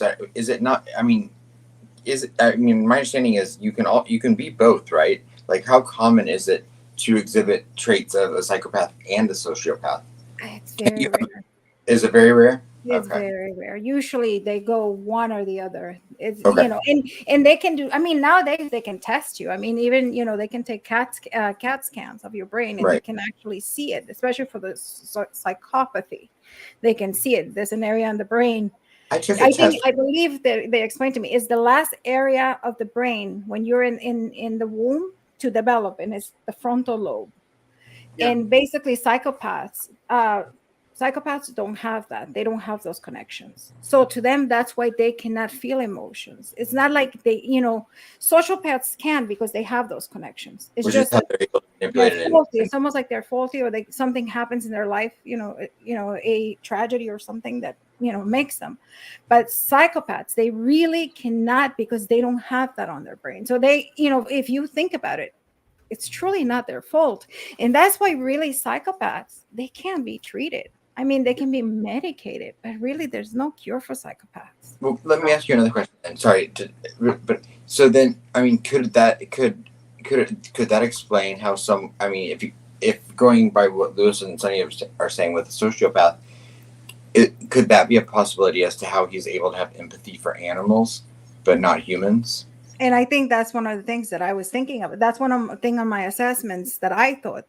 my understanding is you can be both, right? Like, how common is it to exhibit traits of a psychopath and a sociopath? It's very rare. Is it very rare? It's very rare. Usually they go one or the other. It's and they can do. I mean, nowadays they can test you. I mean, even they can take CAT scans of your brain, and they can actually see it. Especially for the psychopathy, they can see it. There's an area in the brain. I believe that they explained to me is the last area of the brain when you're in the womb to develop, and it's the frontal lobe. Yeah. And basically, psychopaths don't have that. They don't have those connections. So to them, that's why they cannot feel emotions. It's not like sociopaths can, because they have those connections. It's just that they're faulty. It's almost like they're faulty, or something happens in their life, a tragedy or something that, makes them. But psychopaths, they really cannot, because they don't have that on their brain. So they, if you think about it, it's truly not their fault. And that's why really psychopaths, they can be treated. I mean, they can be medicated, but really there's no cure for psychopaths. Well, let me ask you another question. And sorry, but so then, I mean, could that explain how if going by what Lewis and Sonny are saying with the sociopath, could that be a possibility as to how he's able to have empathy for animals, but not humans? And I think that's one of the things that I was thinking of. That's one thing on my assessments that I thought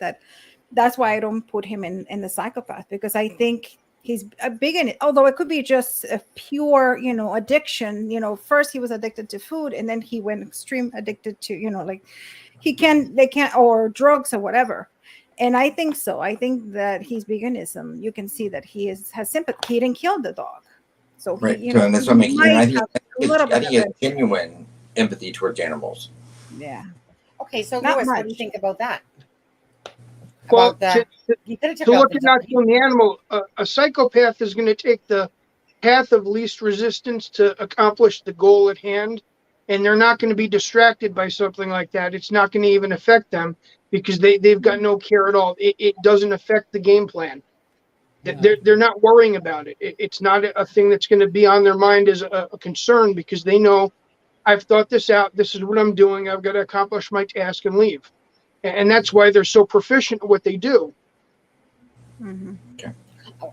that's why I don't put him in the psychopath, because I think he's big in it. Although it could be just a pure, addiction. First he was addicted to food, and then he went extreme addicted to, they can't, or drugs or whatever. And I think so. I think that he's veganism. You can see that he has sympathy. He didn't kill the dog. So right. And that's what I think he has genuine empathy towards animals. Yeah. Okay, so Lewis, what do you think about that? Well, to look at not killing the animal, a psychopath is going to take the path of least resistance to accomplish the goal at hand, and they're not going to be distracted by something like that. It's not going to even affect them, because they've got no care at all. It doesn't affect the game plan. They're not worrying about it. It's not a thing that's going to be on their mind as a concern, because they know, I've thought this out. This is what I'm doing. I've got to accomplish my task and leave. And that's why they're so proficient at what they do. Mm-hmm. Okay.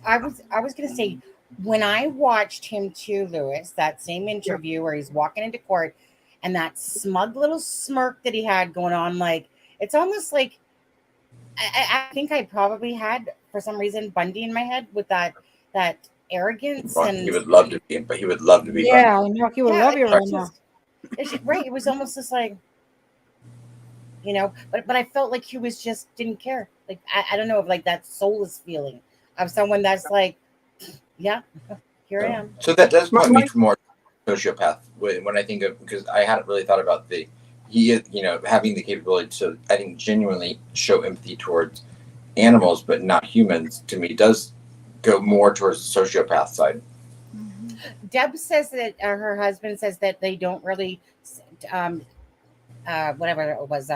I was going to say, when I watched him too, Lewis, that same interview where he's walking into court, and that smug little smirk that he had going on, like, it's almost like, I think I probably had, for some reason, Bundy in my head with that arrogance. Well, and he would love to be, but he would love to be. Yeah, Bundy. I know he would love you right now. Right. It was almost just like, but I felt like he was just didn't care. Like, I don't know, of like that soulless feeling of someone that's like, yeah, here I am. So that does point me to more sociopath when I think of, because I hadn't really thought about having the capability to, I think, genuinely show empathy towards animals, but not humans, to me does go more towards the sociopath side. Deb says that her husband says that they don't really, whatever it was,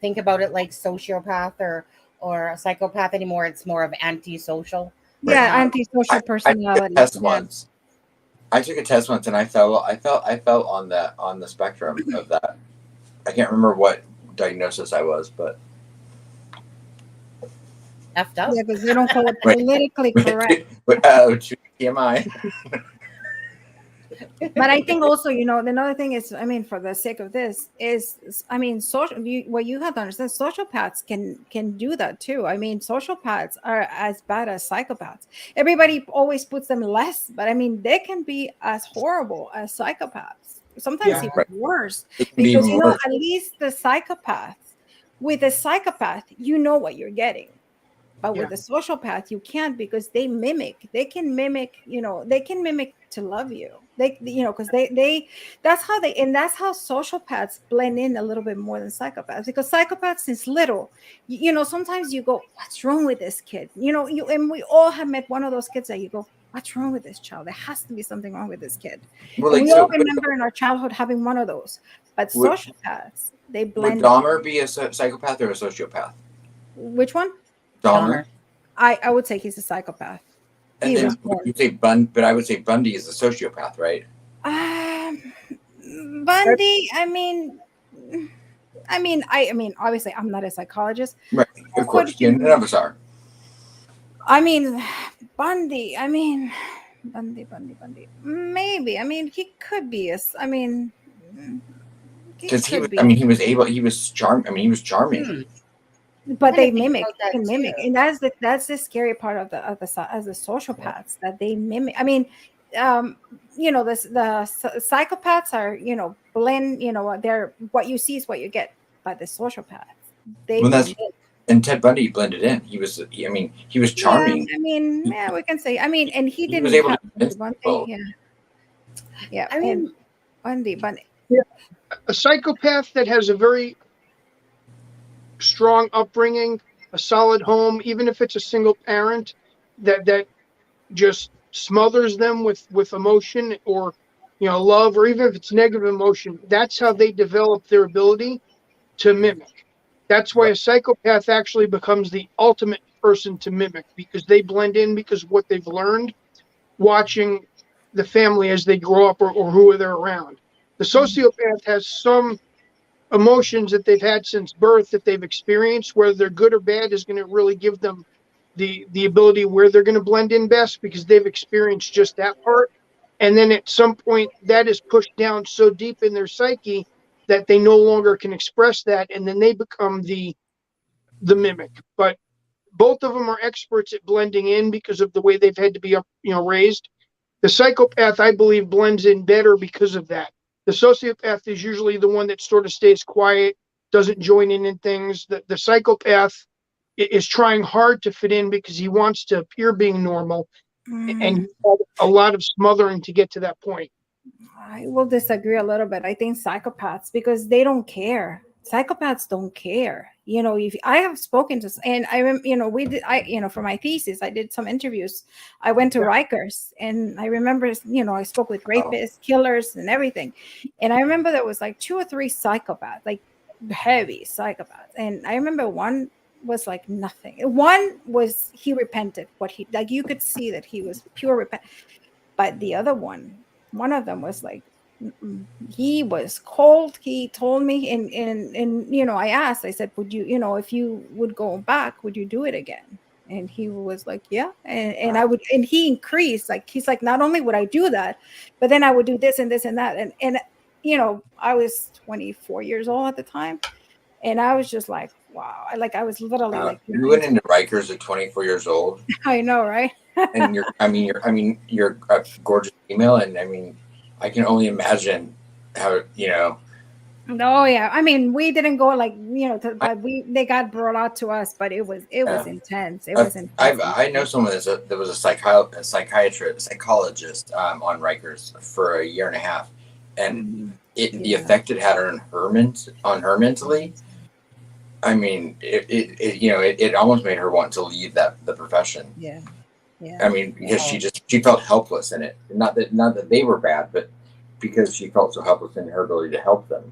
think about it like sociopath or a psychopath anymore. It's more of antisocial. Yeah, antisocial personality. I took a test once, and I fell on the spectrum of that. I can't remember what diagnosis I was, but effed up. Yeah, because they don't call it politically correct. But TMI. But I think also, another thing is, for the sake of this is, what you have to understand, sociopaths can do that too. Sociopaths are as bad as psychopaths. Everybody always puts them less, but they can be as horrible as psychopaths. Sometimes even worse, because at least with a psychopath, you know what you're getting. But with a sociopath, you can't, because they can mimic to love you. Because that's how sociopaths blend in a little bit more than psychopaths, because psychopaths since little, sometimes you go, what's wrong with this kid? And we all have met one of those kids that you go, what's wrong with this child? There has to be something wrong with this kid. Well, we all remember in our childhood having one of those, but sociopaths, they blend. Would Dahmer be a psychopath or a sociopath? Which one? Dahmer. I would say he's a psychopath. And then you say but I would say Bundy is a sociopath, right? Bundy, obviously I'm not a psychologist. Right, of course. None of us are. Bundy, Bundy. Maybe. He could be because he was charming. But they mimic, and that's the scary part of the sociopaths, that they mimic. The psychopaths are blend. They're what you see is what you get. But the sociopaths, and Ted Bundy blended in. He was charming. Yeah, we can say. And he didn't was able have to Bundy. Yeah. Bundy. Yeah, a psychopath that has a very strong upbringing, a solid home, even if it's a single parent, that just smothers them with emotion or love, or even if it's negative emotion. That's how they develop their ability to mimic. That's why a psychopath actually becomes the ultimate person to mimic, because they blend in because of what they've learned watching the family as they grow up, or who they're around. The sociopath has some emotions that they've had since birth that they've experienced, whether they're good or bad, is going to really give them the ability where they're going to blend in best, because they've experienced just that part. And then at some point that is pushed down so deep in their psyche that they no longer can express that, and then they become the mimic. But both of them are experts at blending in because of the way they've had to be raised. The psychopath, I believe, blends in better because of that. The sociopath is usually the one that sort of stays quiet, doesn't join in things. The psychopath is trying hard to fit in because he wants to appear being normal, and a lot of smothering to get to that point. I will disagree a little bit. I think psychopaths, because they don't care. Psychopaths don't care. If I have spoken to, and for my thesis, I did some interviews. I went to Rikers, and I remember, I spoke with rapists, killers, and everything. And I remember there was like 2 or 3 psychopaths, like heavy psychopaths. And I remember one was like nothing. One was, he repented. You could see that he was pure repent. But the other one of them was like, he was cold. He told me, and I asked, I said, would you, if you would go back, would you do it again? And he was like, yeah. And I would, and he increased, like, he's like, not only would I do that, but then I would do this and this and that. And I was 24 years old at the time. And I was just like, wow. I was literally like, you went into Rikers at 24 years old. I know, right? And you're a gorgeous female. And I can only imagine how, No, yeah. I mean, we didn't go like, but they got brought out to us, but it was intense. It was intense. I know someone that was a psychologist on Rikers for a year and a half, and the effect it had on her mentally. I mean, it almost made her want to leave the profession. Yeah. I mean, because she felt helpless in it. Not that they were bad, but because she felt so helpless in her ability to help them.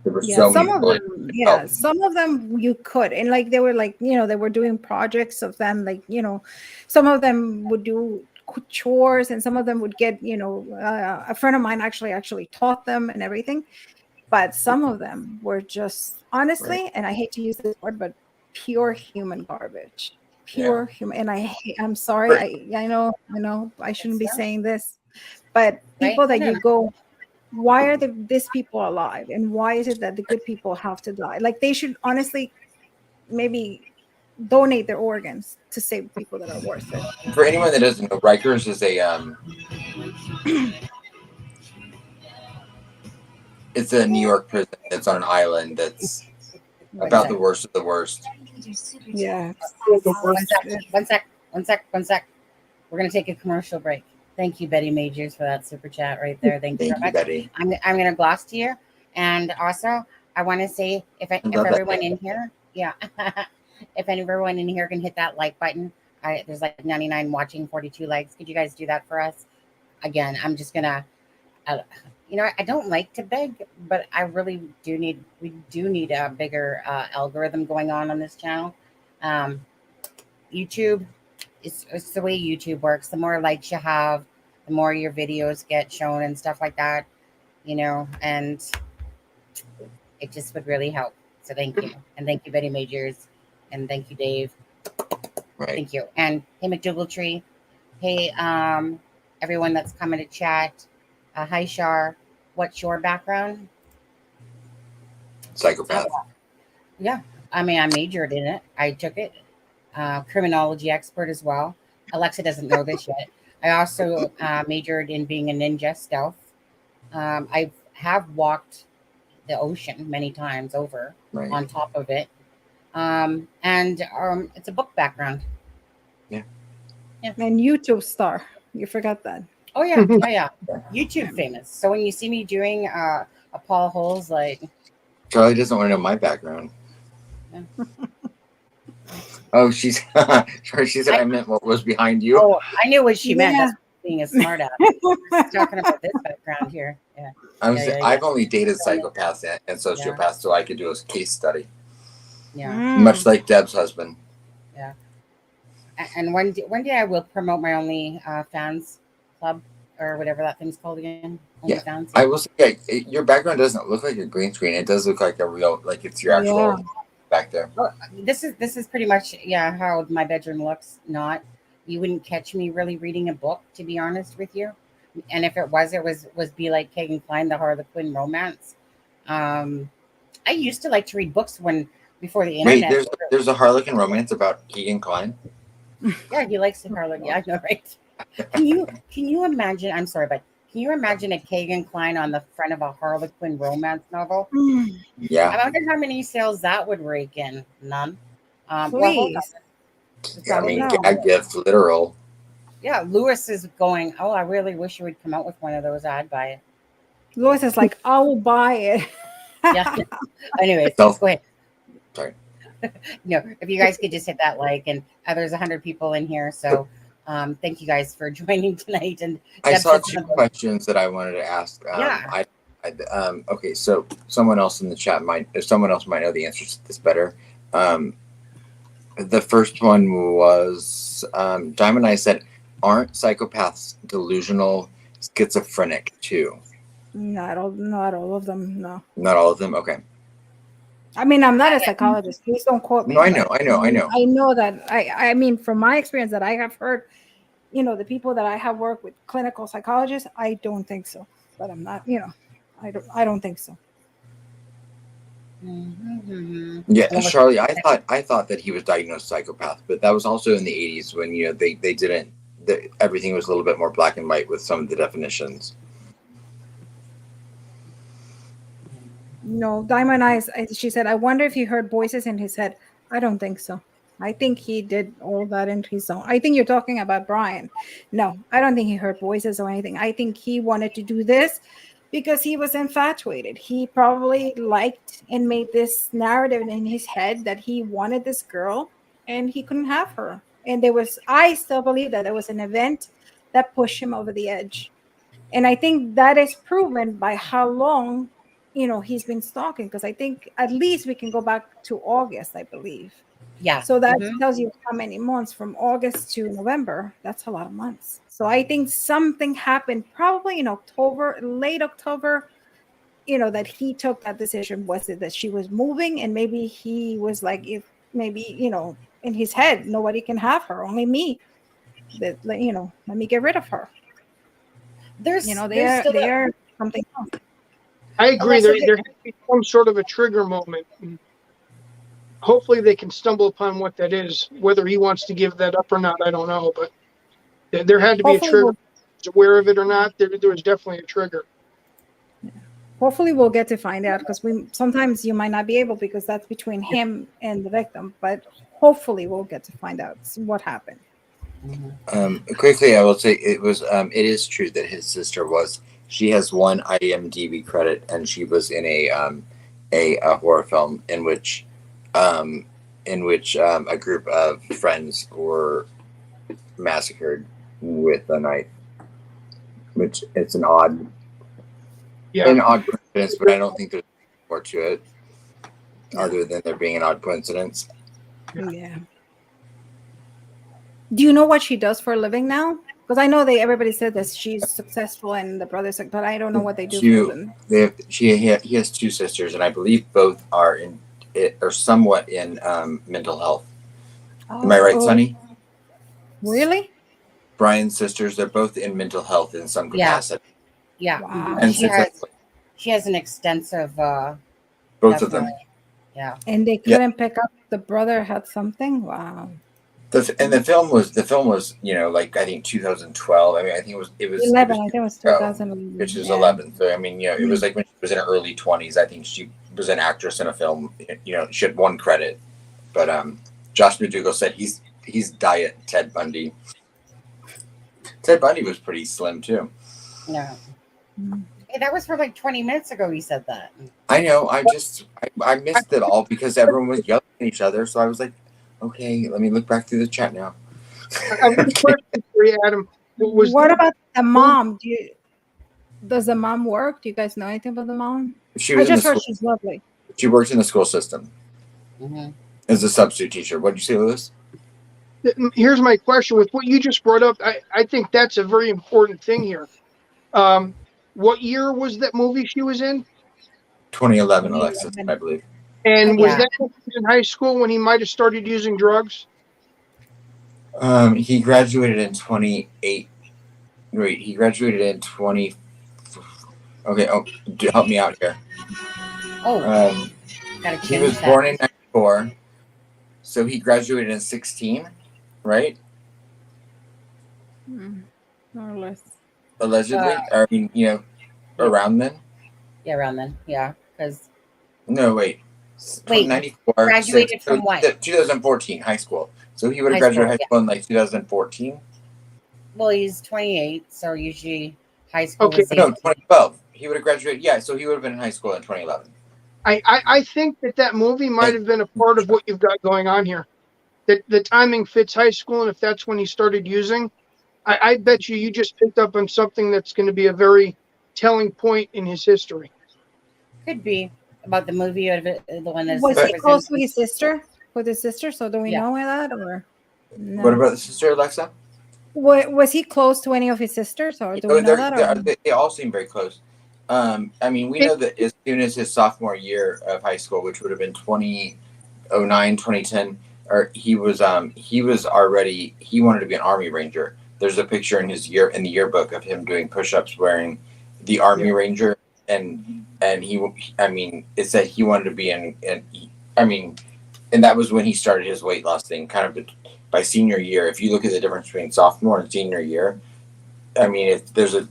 There were so many some of them you could, and like they were like, they were doing projects of them, like, some of them would do chores, and some of them would get, a friend of mine actually taught them and everything. But some of them were just, honestly, and I hate to use this word, but pure human garbage. Pure human. And I'm sorry, I know I shouldn't be saying this, but people that you go, why are these people alive, and why is it that the good people have to die? Like, they should honestly maybe donate their organs to save people that are worth it. For anyone that doesn't know, Rikers is it's a New York prison that's on an island that's about the worst of the worst. Yeah. One sec. We're gonna take a commercial break. Thank you, Betty Majors, for that super chat right there. Thank you so much, Betty. I'm going to gloss to you. And also, I want to say, if everyone in here, if everyone in here can hit that like button, there's like 99 watching, 42 likes. Could you guys do that for us? Again, I'm just going to, I don't like to beg, but I really we do need a bigger algorithm going on this channel. YouTube, it's the way YouTube works. The more likes you have, the more your videos get shown and stuff like that, and it just would really help. So thank you. And thank you, Betty Majors. And thank you, Dave. Right. Thank you. And hey, McDougal Tree. Hey, everyone that's coming to chat. Hi, Shar. What's your background? Psychopath. Yeah. I mean, I majored in it. I took it. Criminology expert as well. Alexa doesn't know this yet. I also majored in being a ninja stealth. I have walked the ocean many times over on top of it. And it's a book background. Yeah. And YouTube star. You forgot that. Oh, yeah. Yeah. YouTube famous. So when you see me doing a Paul Holes, like... Charlie doesn't want to know my background. Yeah. Oh, she said I meant what was behind you. Oh, I knew what she meant. That's being a smart ass. Talking about this background here. Yeah. I've only dated psychopaths and sociopaths, so I could do a case study. Yeah. Much like Deb's husband. Yeah. And one day I will promote my only fans club or whatever that thing's called again. Only fans. I will say, your background doesn't look like a green screen. It does look like a real, like it's your actual. Back there. Well, this is pretty much how my bedroom looks. You wouldn't catch me really reading a book, to be honest with you. And if it was Be Like Kegan Kline, the Harlequin romance. I used to like to read books before the internet. Wait, there's a Harlequin romance about Kegan Kline. Yeah, he likes the Harlequin. Yeah, I know, right? Can you imagine? I'm sorry, but can you imagine a Kegan Kline on the front of a Harlequin romance novel? Yeah. I wonder how many sales that would rake in. None. Please. I mean, gag gift, literal. Yeah, Lewis is going, I really wish you would come out with one of those. I'd buy it. Lewis is like, I will buy it. Yeah. Anyways, go ahead. Sorry. If you guys could just hit that like, and there's 100 people in here, so thank you guys for joining tonight. And I saw two questions that I wanted to ask. Okay, so someone else in the chat might know the answers to this better. The first one was Diamond Eye said, "Aren't psychopaths delusional, schizophrenic too?" Not all of them. No. Not all of them. Okay. I mean, I'm not a psychologist. Please don't quote me. No, I know. I know that. I mean, from my experience that I have heard, the people that I have worked with, clinical psychologists, I don't think so. But I'm not. I don't think so. Mm-hmm. Yeah, Charlie, I thought that he was diagnosed psychopath, but that was also in the 80s when they didn't. Everything was a little bit more black and white with some of the definitions. No, Diamond Eyes. She said, I wonder if he heard voices in his head. I don't think so. I think he did all that in his own. I think you're talking about Bryan. No, I don't think he heard voices or anything. I think he wanted to do this because he was infatuated. He probably liked and made this narrative in his head that he wanted this girl and he couldn't have her. And I still believe that there was an event that pushed him over the edge. And I think that is proven by how long, he's been stalking. Because I think at least we can go back to August, I believe. Yeah. So that tells you how many months from August to November. That's a lot of months. So I think something happened probably in October, late October, that he took that decision. Was it that she was moving and maybe he was like, if maybe, in his head, nobody can have her, only me. That, let me get rid of her. There's something else. I agree. There has to be some sort of a trigger moment. Hopefully they can stumble upon what that is. Whether he wants to give that up or not, I don't know. But there had to be a trigger. He's aware of it or not, there was definitely a trigger. Hopefully we'll get to find out, because sometimes you might not be able, because that's between him and the victim. But hopefully we'll get to find out what happened. Quickly, I will say it is true that his sister she has one IMDb credit, and she was in a horror film in which a group of friends were massacred with a knife, which it's an odd coincidence, but I don't think there's more to it other than there being an odd coincidence. Yeah. Do you know what she does for a living now? Because I know everybody said that she's successful and the brothers, but I don't know what they do for a living. He has two sisters, and I believe both are somewhat in mental health. Am I right, Sonny? Really? Bryan's sisters, they're both in mental health in some capacity. Yeah. Wow. And she has an extensive both of them. Yeah. And they couldn't pick up the brother had something? Wow. The film was I think 2012. I mean, I think it was 11. I think it was 2011. Which is 11. So I mean, it was like when she was in her early 20s. I think she was an actress in a film. She had one credit, but Josh McDougall said he's diet Ted Bundy. Ted Bundy was pretty slim too. Yeah. Hey, that was for like 20 minutes ago. He said that. I know. I missed it all because everyone was yelling at each other. So I was like, okay, let me look back through the chat now. I have a question for you, Adam. What about the mom? Does the mom work? Do you guys know anything about the mom? I just heard she's lovely. She works in the school system as a substitute teacher. What did you say, Lewis? Here's my question. With what you just brought up, I think that's a very important thing here. What year was that movie she was in? 2011, Alexis, I believe. And was that in high school when he might have started using drugs? He graduated in 28. Wait, he graduated in 20. Okay, help me out here. He was born in 94, so he graduated in 16, right? More or less. Allegedly, I mean, around then. Yeah, around then. Yeah, because. No, wait. 94. Graduated from what? 2014, high school. So he would have graduated high school in like 2014. Well, he's 28, so usually high school. Okay, no, 2012. He would have graduated. Yeah, so he would have been in high school in 2011. I think that movie might have been a part of what you've got going on here. That the timing fits high school, and if that's when he started using, I bet you just picked up on something that's going to be a very telling point in his history. Could be about the movie or the one that's. Was he close to his sister? With his sister? So do we know that or? No? What about the sister, Alexa? Was he close to any of his sisters, or do we know that? They all seem very close. I mean, we know that as soon as his sophomore year of high school, which would have been 2009, 2010, or he was already, he wanted to be an Army Ranger. There's a picture in the yearbook of him doing push-ups wearing the Army Ranger, and it said he wanted to be and that was when he started his weight loss thing, kind of by senior year. If you look at the difference between sophomore and senior year, I mean, there's a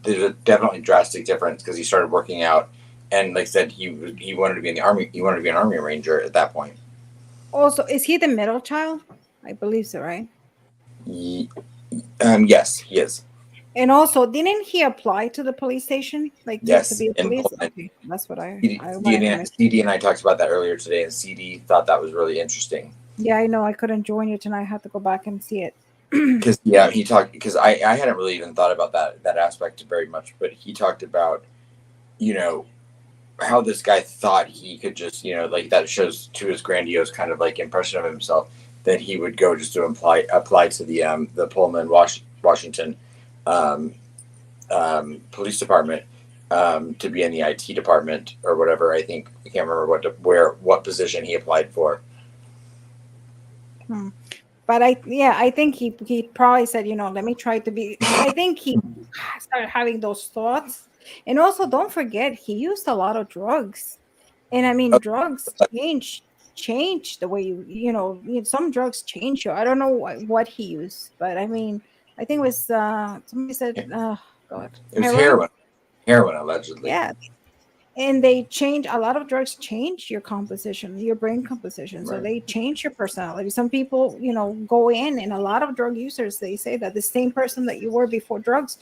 definitely drastic difference because he started working out and like I said, he wanted to be in the Army. He wanted to be an Army Ranger at that point. Also, is he the middle child? I believe so, right? Yes, he is. And also, didn't he apply to the police station? Like yes, to be a police? Okay, that's what CD and I talked about that earlier today, and CD thought that was really interesting. Yeah, I know. I couldn't join you tonight. I had to go back and see it. Because he talked, because I hadn't really even thought about that aspect very much, but he talked about, how this guy thought he could just, like that shows to his grandiose kind of like impression of himself that he would go just to apply to the Pullman, Washington police department to be in the IT department or whatever. I can't remember what position he applied for. But I think he probably said, let me try to be. I think he started having those thoughts. And also, don't forget, he used a lot of drugs. And I mean, drugs change the way some drugs change you. I don't know what he used, but I mean, I think it was somebody said, God, it was heroin allegedly. Yeah. And they change, a lot of drugs change your composition, your brain composition. So they change your personality. Some people, go in, and a lot of drug users, they say that the same person that you were before drugs,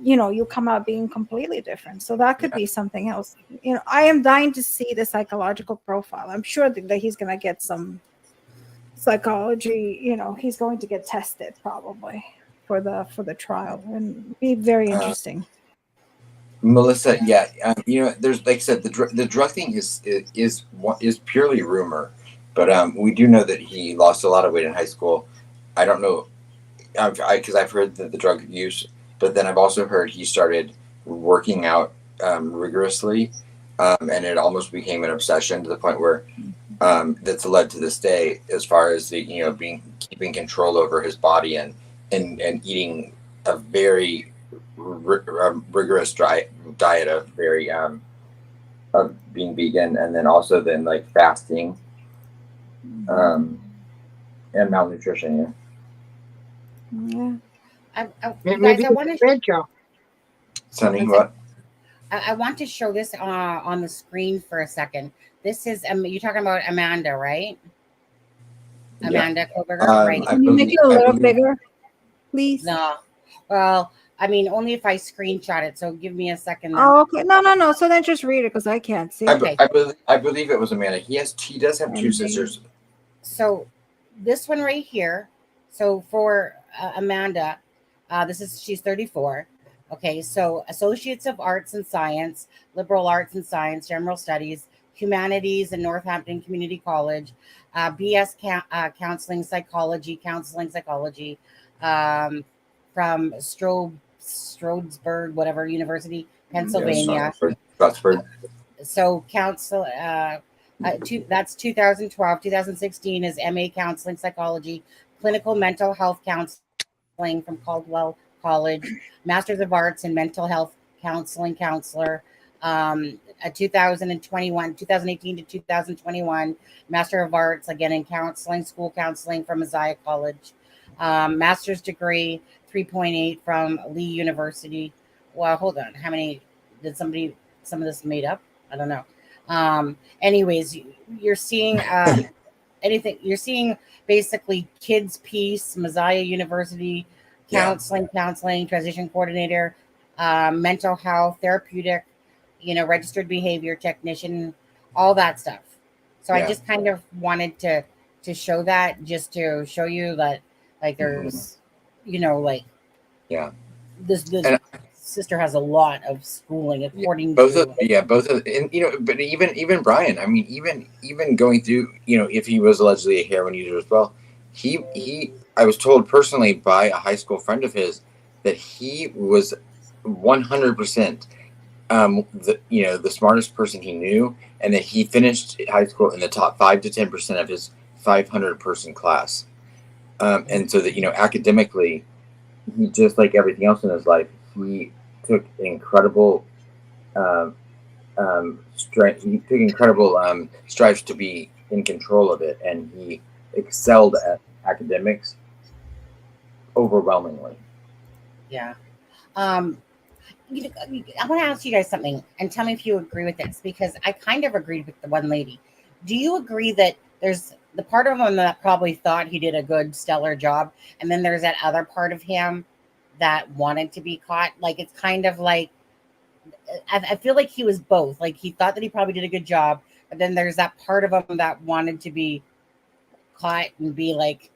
you come out being completely different. So that could be something else. I am dying to see the psychological profile. I'm sure that he's going to get some psychology, he's going to get tested probably for the trial, and be very interesting. Melissa, there's, like I said, the drug thing is purely rumor, but we do know that he lost a lot of weight in high school. I don't know, because I've heard the drug use, but then I've also heard he started working out rigorously, and it almost became an obsession to the point where that's led to this day, as far as the keeping control over his body and eating a very rigorous diet of very of being vegan, and then also like fasting and malnutrition. I want to Sonny, what? I want to show this on the screen for a second. This is you're talking about Amanda, right? Amanda Kohberger, right? Can you make it a little bigger, please? No, well, I mean, only if I screenshot it. So give me a second. Oh, okay. No. So then just read it, because I can't see. Okay. I believe it was Amanda. He does have two sisters. So this one right here. So for Amanda, she's 34. Okay. So Associates of Arts and Science, Liberal Arts and Science, General Studies, Humanities in Northampton Community College, BS Counseling Psychology, from Stroudsburg, whatever university, Pennsylvania. So counsel, that's 2012. 2016 is MA Counseling Psychology, Clinical Mental Health Counseling from Caldwell College, Masters of Arts in Mental Health Counseling Counselor. 2018 to 2021, Master of Arts again in Counseling, School Counseling from Messiah College. Master's degree 3.8 from Lee University. Well, hold on. How many did some of this made up? I don't know. Anyways, you're seeing anything. You're seeing basically Kids Peace, Messiah University, counseling, transition coordinator, mental health, therapeutic, registered behavior technician, all that stuff. So I just kind of wanted to show that, just to show you that, like, there's, this sister has a lot of schooling, according both of and but even Bryan, I mean, even going through, if he was allegedly a heroin user as well, I was told personally by a high school friend of his that he was 100% the smartest person he knew, and that he finished high school in the top 5 to 10% of his 500 person class. And so that, academically, he, just like everything else in his life, he took incredible strides to be in control of it, and he excelled at academics overwhelmingly. Yeah. I want to ask you guys something and tell me if you agree with this, because I kind of agreed with the one lady. Do you agree that there's the part of him that probably thought he did a good, stellar job, and then there's that other part of him that wanted to be caught? Like, it's kind of like, I feel like he was both. Like, he thought that he probably did a good job, but then there's that part of him that wanted to be caught and be like,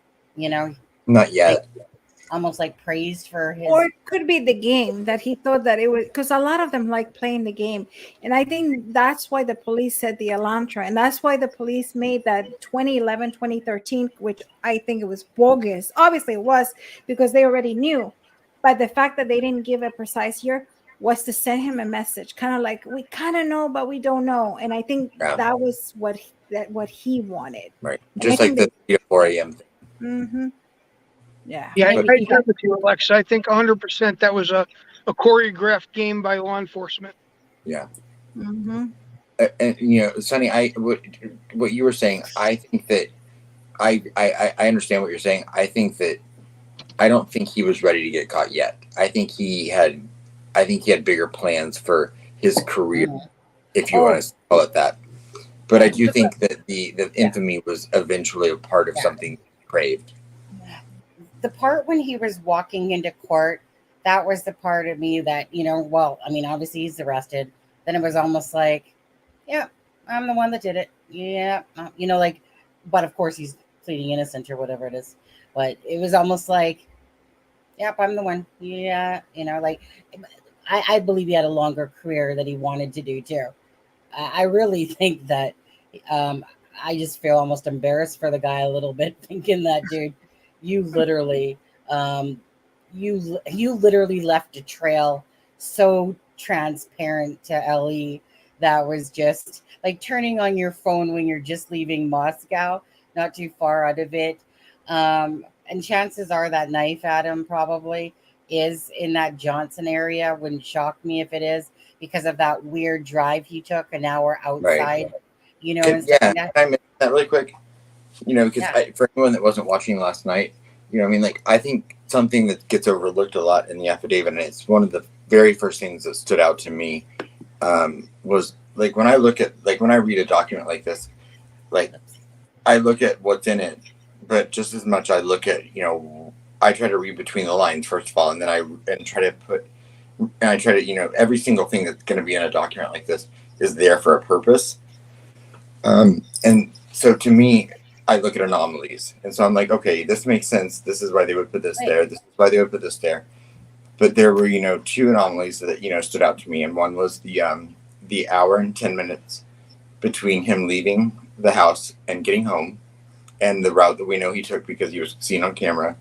not yet. Like, almost like praised for his. Or it could be the game that he thought that it was, because a lot of them like playing the game. And I think that's why the police said the Elantra. And that's why the police made that 2011, 2013, which I think it was bogus. Obviously it was, because they already knew. But the fact that they didn't give a precise year was to send him a message, kind of like, we kind of know, but we don't know. And I think that was what he wanted. Right. Just like the 3 to 4 a.m. thing. Mm-hmm. Yeah. Yeah, I agree with you, Alexa. I think 100% that was a choreographed game by law enforcement. Yeah. Mm-hmm. And Sonny, what you were saying, I think that I understand what you're saying. I don't think he was ready to get caught yet. I think he had bigger plans for his career, if you want to call it that. But I do think that the infamy was eventually a part of something craved. The part when he was walking into court, that was the part of me that, obviously he's arrested. Then it was almost like, yeah, I'm the one that did it. Yeah. But of course he's pleading innocent or whatever it is. But it was almost like, yep, I'm the one. Yeah. I believe he had a longer career that he wanted to do too. I really think that I just feel almost embarrassed for the guy a little bit, thinking that, dude, you literally left a trail so transparent to Ellie that was just like turning on your phone when you're just leaving Moscow, not too far out of it. And chances are that knife, Adam, probably is in that Johnson area. Wouldn't shock me if it is, because of that weird drive he took an hour outside. Right. And stuff like that. Can I mention that really quick? Because for anyone that wasn't watching last night, I think something that gets overlooked a lot in the affidavit, and it's one of the very first things that stood out to me, was like when I read a document like this, like I look at what's in it, but just as much I look at, I try to read between the lines first of all, and then I try to every single thing that's going to be in a document like this is there for a purpose. And so to me, I look at anomalies, and so I'm like, okay, this makes sense. This is why they would put this there. This is why they would put this there. But there were, 2 anomalies that, stood out to me. And one was the hour and 10 minutes between him leaving the house and getting home, and the route that we know he took because he was seen on camera,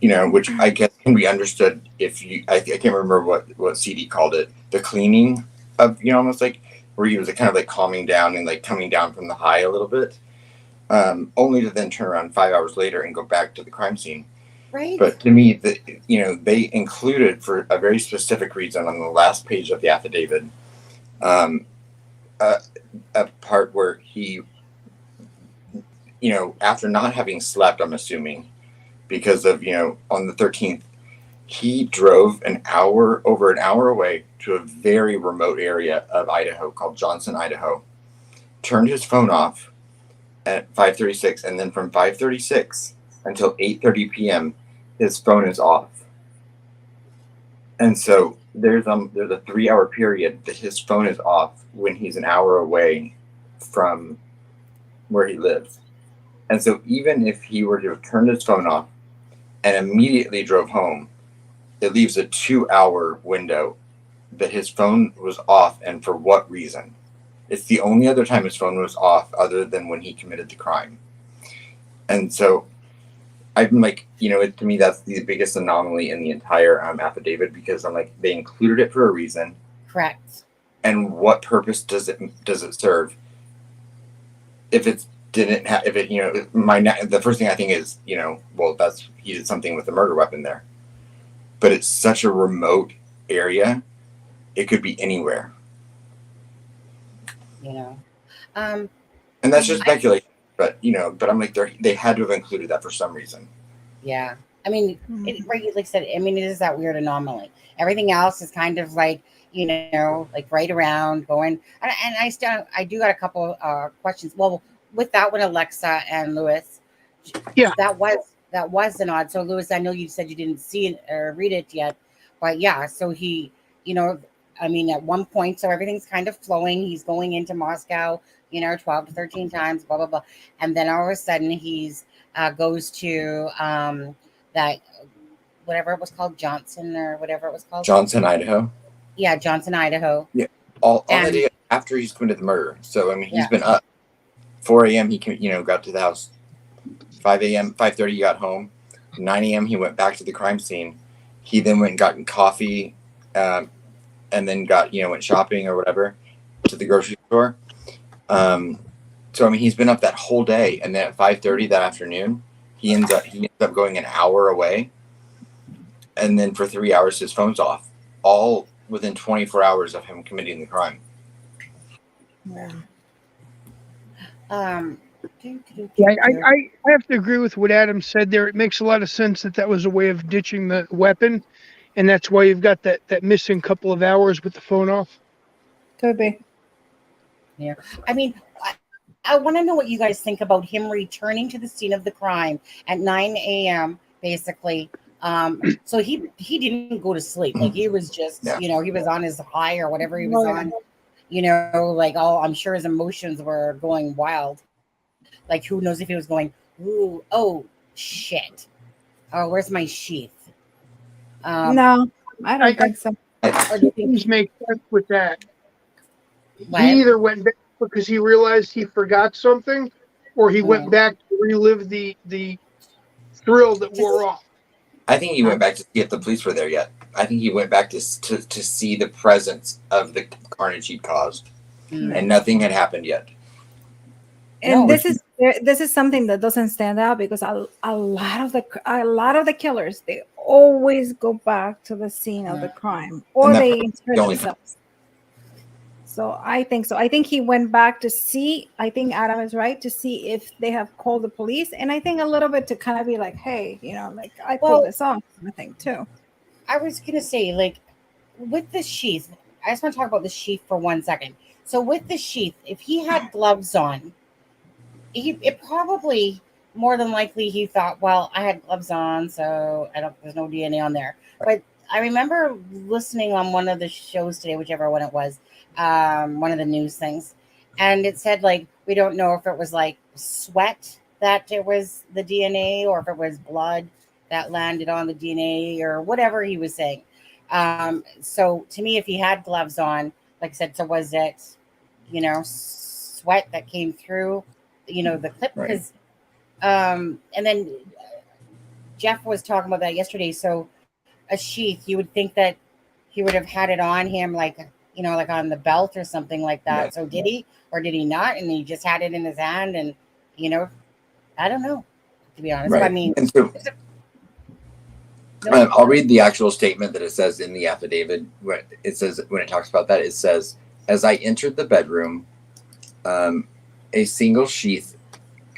which I guess can be understood if I can't remember what CD called it, the cleaning of, almost like where he was kind of like calming down and like coming down from the high a little bit. Only to then turn around 5 hours later and go back to the crime scene. Right. But to me, they included, for a very specific reason, on the last page of the affidavit, a part where he, after not having slept, I'm assuming, because of, on the 13th, he drove over an hour away to a very remote area of Idaho called Johnson, Idaho, turned his phone off at 5:36, and then from 5:36 until 8:30 p.m. his phone is off. And so there's a 3-hour period that his phone is off when he's an hour away from where he lives. And so even if he were to have turned his phone off and immediately drove home, it leaves a 2-hour window that his phone was off, and for what reason? It's the only other time his phone was off other than when he committed the crime. And so I'm like, to me, that's the biggest anomaly in the entire affidavit, because I'm like, they included it for a reason. Correct. And what purpose does it serve? If it didn't have, the first thing I think is, he did something with a murder weapon there. But it's such a remote area, it could be anywhere. And that's just speculation, but I'm like, they had to have included that for some reason. Yeah. I mean, right, like I said, I mean, it is that weird anomaly. Everything else is kind of like, like right around going. And I do got a couple questions. Well, with that one, Alexa and Lewis, Yeah, that was an odd. So Lewis, I know you said you didn't see it or read it yet, but yeah. So he, I mean, at one point, so everything's kind of flowing. He's going into Moscow, 12 to 13 times, blah blah blah, and then all of a sudden he's goes to that whatever it was called, Johnson or whatever it was called. Johnson, Idaho. Yeah, Johnson, Idaho. Yeah, all the day after he's committed the murder. So I mean, he's been up. 4 a.m. He got to the house. 5 a.m. 5:30 he got home. 9 a.m. he went back to the crime scene. He then went and got coffee, and then went shopping or whatever to the grocery store. So I mean, he's been up that whole day, and then at 5:30 that afternoon, he ends up going an hour away, and then for 3 hours his phone's off, all within 24 hours of him committing the crime. Yeah. I have to agree with what Adam said there. It makes a lot of sense that was a way of ditching the weapon, and that's why you've got that missing couple of hours with the phone off. Could be. Yeah. I mean, I want to know what you guys think about him returning to the scene of the crime at 9 a.m. basically. So he didn't go to sleep. Like he was just, he was on his high or whatever he was on. Like I'm sure his emotions were going wild. Like who knows if he was going, ooh, oh shit. Oh, where's my sheath? No, I don't think so. Things make sense with that. What? He either went back because he realized he forgot something, or he went back to relive the thrill that wore off. I think he went back to see if the police were there yet. I think he went back to see the presence of the carnage he'd caused, and nothing had happened yet. And this is something that doesn't stand out because a lot of the killers, they always go back to the scene of the crime, or they insert themselves. So I think so. I think he went back to see. I think Adam is right, to see if they have called the police, and I think a little bit to kind of be like, hey, like I pulled this off. I think too. I was gonna say, like, with the sheath, I just want to talk about the sheath for 1 second. So with the sheath, if he had gloves on, it probably more than likely he thought, well, I had gloves on, so there's no DNA on there. But I remember listening on one of the shows today, whichever one it was, one of the news things, and it said like we don't know if it was like sweat that it was the DNA or if it was blood that landed on the DNA or whatever he was saying. So to me, if he had gloves on, like I said, so was it, sweat that came through, the clip? Because, and then Jeff was talking about that yesterday. So a sheath, you would think that he would have had it on him, like, like on the belt or something like that. Yeah. So did he, or did he not? And he just had it in his hand and, I don't know, to be honest. Right. I mean, and so, I'll read the actual statement that it says in the affidavit. It says, when it talks about that, it says, as I entered the bedroom, a single sheath,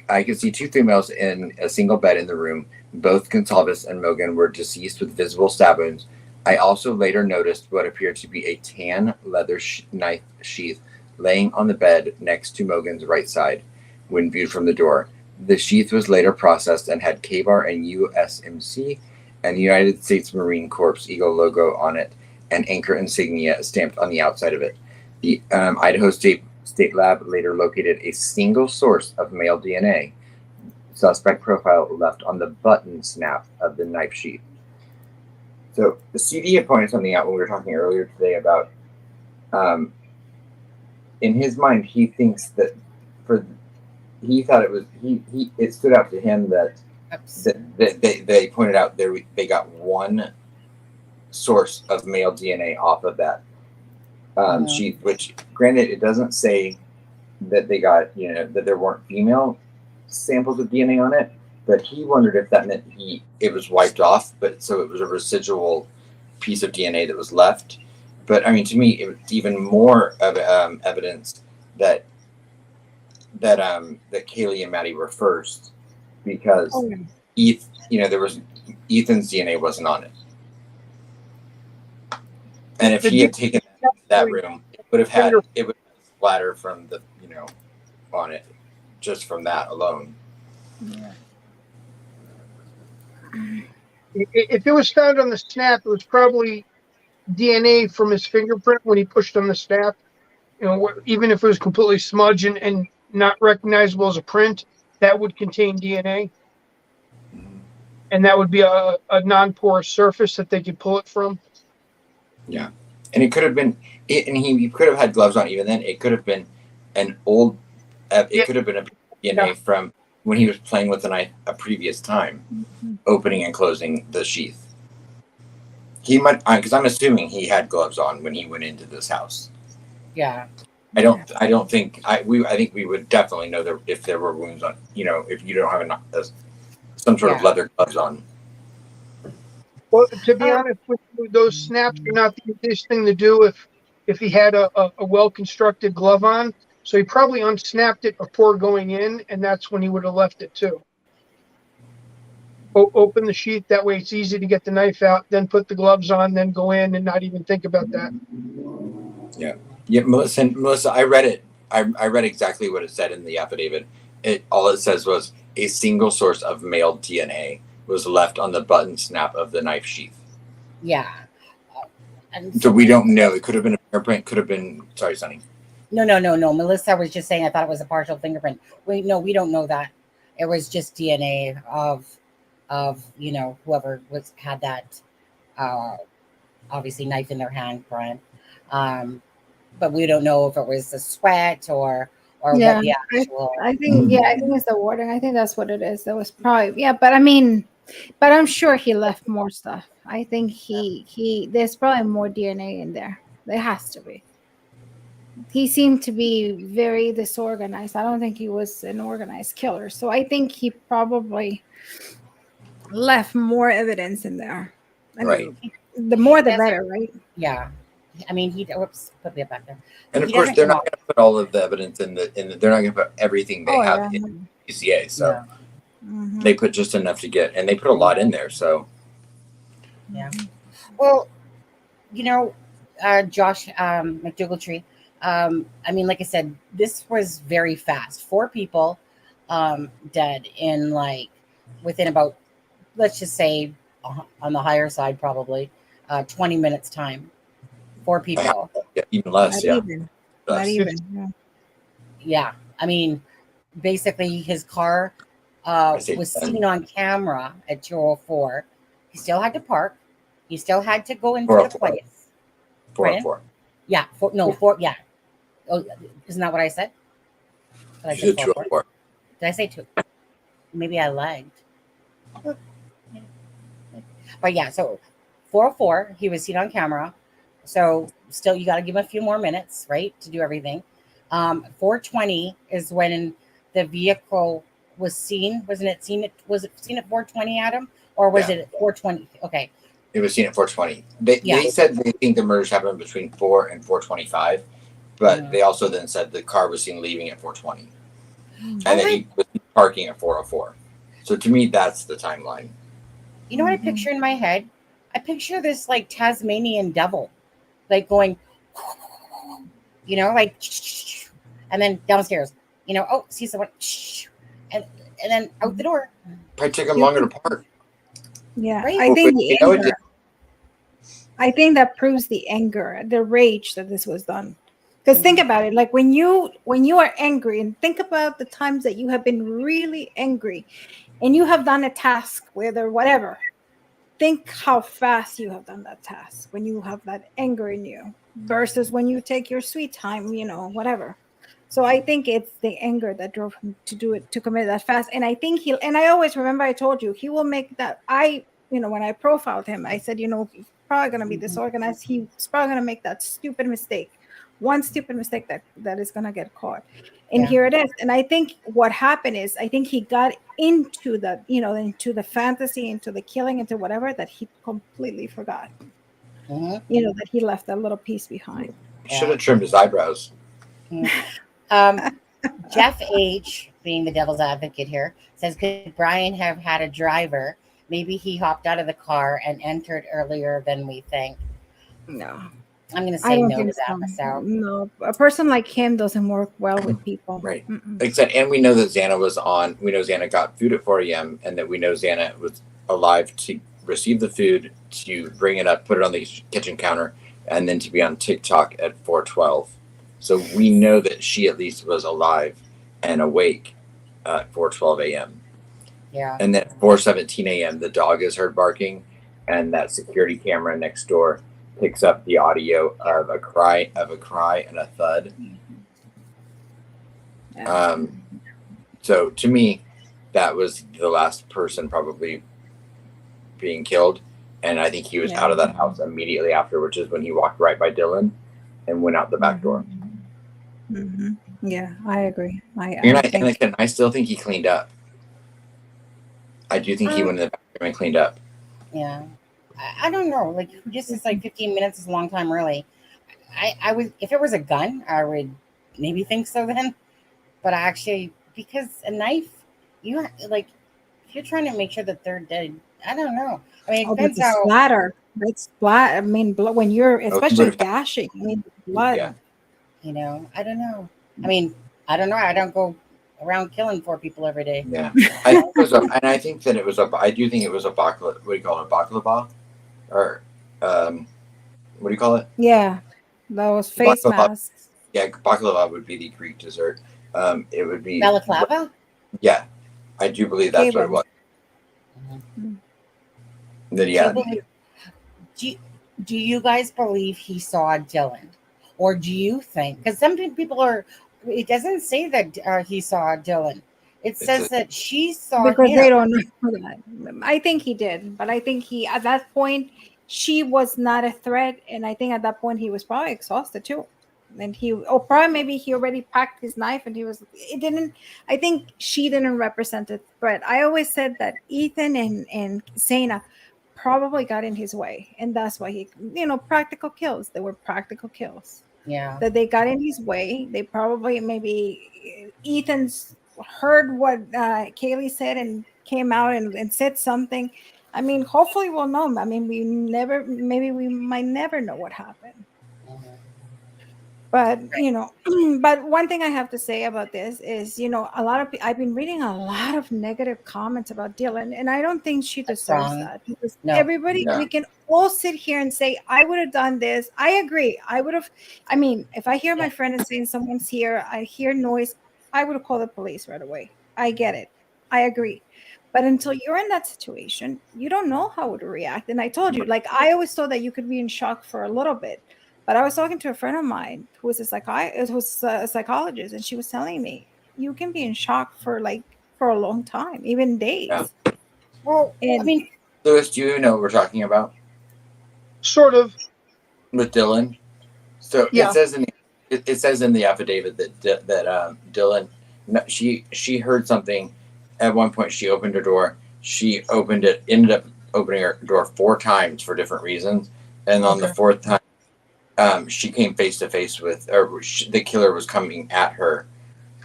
I could see two females in a single bed in the room. Both Gonsalves and Mogan were deceased with visible stab wounds. I also later noticed what appeared to be a tan leather knife sheath laying on the bed next to Mogan's right side when viewed from the door. The sheath was later processed and had KBAR and USMC and the United States Marine Corps Eagle logo on it and anchor insignia stamped on the outside of it. The Idaho State Lab later located a single source of male DNA. Suspect profile left on the button snap of the knife sheath. So the CD had pointed something out when we were talking earlier today about, in his mind, he thinks that he thought it was it stood out to him that they pointed out they got one source of male DNA off of that sheath, which granted it doesn't say that they got that there weren't female samples of DNA on it, but he wondered if that meant it was wiped off, but so it was a residual piece of DNA that was left. But I mean, to me, it was even more of evidence that Kaylee and Maddie were first, because there was Ethan's DNA wasn't on it. And if he had taken that room, it would have splatter from the, on it, just from that alone. Yeah. If it was found on the snap, it was probably DNA from his fingerprint when he pushed on the snap. Even if it was completely smudged and not recognizable as a print, that would contain DNA. And that would be a non-porous surface that they could pull it from. Yeah. And it could have been, and he could have had gloves on even then. It could have been an old, could have been a DNA from when he was playing with the knife a previous time, opening and closing the sheath. He might, because I'm assuming he had gloves on when he went into this house. Yeah. I don't think, I think we would definitely know if there were wounds on, if you don't have some sort of leather gloves on. Well, to be honest with you, those snaps are not the easiest thing to do if he had a well-constructed glove on. So he probably unsnapped it before going in, and that's when he would have left it too. Open the sheath, that way it's easy to get the knife out, then put the gloves on, then go in and not even think about that. Yeah. Yeah, Melissa, I read it. I read exactly what it said in the affidavit. All it says was a single source of male DNA was left on the button snap of the knife sheath. Yeah. So we don't know. It could have been a fingerprint. Could have been. Sorry, Sonny. No. Melissa was just saying I thought it was a partial fingerprint. We don't know that. It was just DNA of whoever had that obviously knife in their hand, Bryan. But we don't know if it was the sweat or what the actual. I think it's the wording. I think that's what it is. That was probably but I'm sure he left more stuff. I think he there's probably more DNA in there. There has to be. He seemed to be very disorganized. I don't think he was an organized killer. So I think he probably left more evidence in there. Right. The more the better, right? Yeah. I mean, put me back there. And of course, they're not going to put all of the evidence in the. They're not going to put everything they have in PCA. So they put just enough to get, and they put a lot in there. So yeah. Well, Josh McDougall-Tree. I mean, like I said, this was very fast. 4 people dead in within about, let's just say, on the higher side, probably 20 minutes time. 4 people. Yeah, even less. Not even. Yeah. I mean, basically, his car was seen on camera at 2:04. He still had to park. He still had to go into the place. 4:04. Yeah. 4. Yeah. Oh, isn't that what I said? Did I say 2:04? Did I say 2? Maybe I lagged. But yeah, so 4:04, he was seen on camera. So still, you got to give him a few more minutes, right, to do everything. 4:20 is when the vehicle was seen. Wasn't it seen? Was it seen at 4:20, Adam, or was it at 4:20? Okay. It was seen at 4:20. They said they think the murders happened between 4 and 4:25, but they also then said the car was seen leaving at 4:20, and then he was parking at 4:04. So to me, that's the timeline. You know what I picture in my head? I picture this Tasmanian devil, going, and then downstairs, see someone, and then out the door. Probably took him longer to park. Yeah, right? I think the anger. I think that proves the anger, the rage that this was done. Because think about it, when you are angry, and think about the times that you have been really angry, and you have done a task, whatever. Think how fast you have done that task when you have that anger in you versus when you take your sweet time, whatever. So I think it's the anger that drove him to commit that fast. And I think and I always remember I told you, he will make that. When I profiled him, I said, he's probably going to be disorganized. He's probably going to make that stupid mistake. One stupid mistake that is going to get caught. And here it is. And I think what happened is, I think he got into the, into the fantasy, into the killing, into whatever, that he completely forgot. That he left that little piece behind. Should have trimmed his eyebrows. Jeff H., being the devil's advocate here, says, could Bryan have had a driver maybe he hopped out of the car and entered earlier than we think. No. I'm going to I say don't no to think that so. myself. No, a person like him doesn't work well with people. Right. Mm-mm. Like I said, and we know that Xana was on. We know Xana got food at 4 a.m. and that we know Xana was alive to receive the food, to bring it up, put it on the kitchen counter, and then to be on TikTok at 4:12. So we know that she at least was alive and awake at 4:12 a.m. Yeah. And then at 4:17 a.m. the dog is heard barking, and that security camera next door picks up the audio of a cry and a thud. So to me, that was the last person probably being killed, and I think he was out of that house immediately after, which is when he walked right by Dylan and went out the back door. Mm-hmm. Yeah, I agree. I still think he cleaned up. I do think he went in the bathroom and cleaned up. Yeah. I don't know. Like, just it's like 15 minutes is a long time, really. I would, if it was a gun, I would maybe think so then. But actually, because a knife, you like, if you're trying to make sure that they're dead, I don't know. I mean, it depends how. Splatter. It's splat. I mean, when you're especially gashing, I mean, blood. Yeah. You know, I don't know. I mean, I don't know. I don't go around killing 4 people every day. Yeah, I think it was I think that it was I do think it was a baklava. What do you call it? Baklava, or what do you call it? Yeah, those face masks. Yeah, baklava would be the Greek dessert. It would be balaclava. Yeah, I do believe that's what it was. Then yeah. Do you guys believe he saw Dylan, or do you think? Because some people are. It doesn't say that he saw Dylan. It says that she saw because him. They don't know that. I think he did, but I think he at that point she was not a threat, and I think at that point he was probably exhausted too. And probably maybe he already packed his knife, and I think she didn't represent a threat. I always said that Ethan and Xana probably got in his way, and that's why he, practical kills. They were practical kills. Yeah. That they got in his way. They probably, maybe Ethan's heard what Kaylee said and came out and said something. I mean, hopefully we'll know. I mean, we might never know what happened. But, but one thing I have to say about this is, I've been reading a lot of negative comments about Dylan, and I don't think she deserves that. Because we can all sit here and say, I would have done this. I agree. If I hear my friend is saying someone's here, I hear noise, I would have called the police right away. I get it. I agree. But until you're in that situation, you don't know how to react. And I told you, I always thought that you could be in shock for a little bit. But I was talking to a friend of mine who was a psychologist, and she was telling me you can be in shock for a long time, even days. Yeah. Well, Lewis, do you know what we're talking about? Sort of. With Dylan. So it says in the affidavit that Dylan, she heard something. At one point, she opened her door. She ended up opening her door 4 times for different reasons, and on the 4th time, she came face to face with, the killer was coming at her,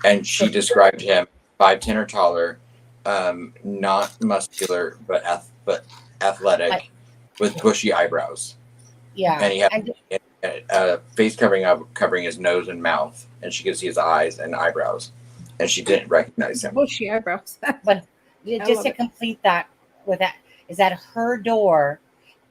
and she described him 5'10" or taller, not muscular but athletic, with bushy eyebrows. Yeah, and he had a face covering his nose and mouth, and she could see his eyes and eyebrows, and she didn't recognize him. Bushy eyebrows. But just to complete that with that, is that her door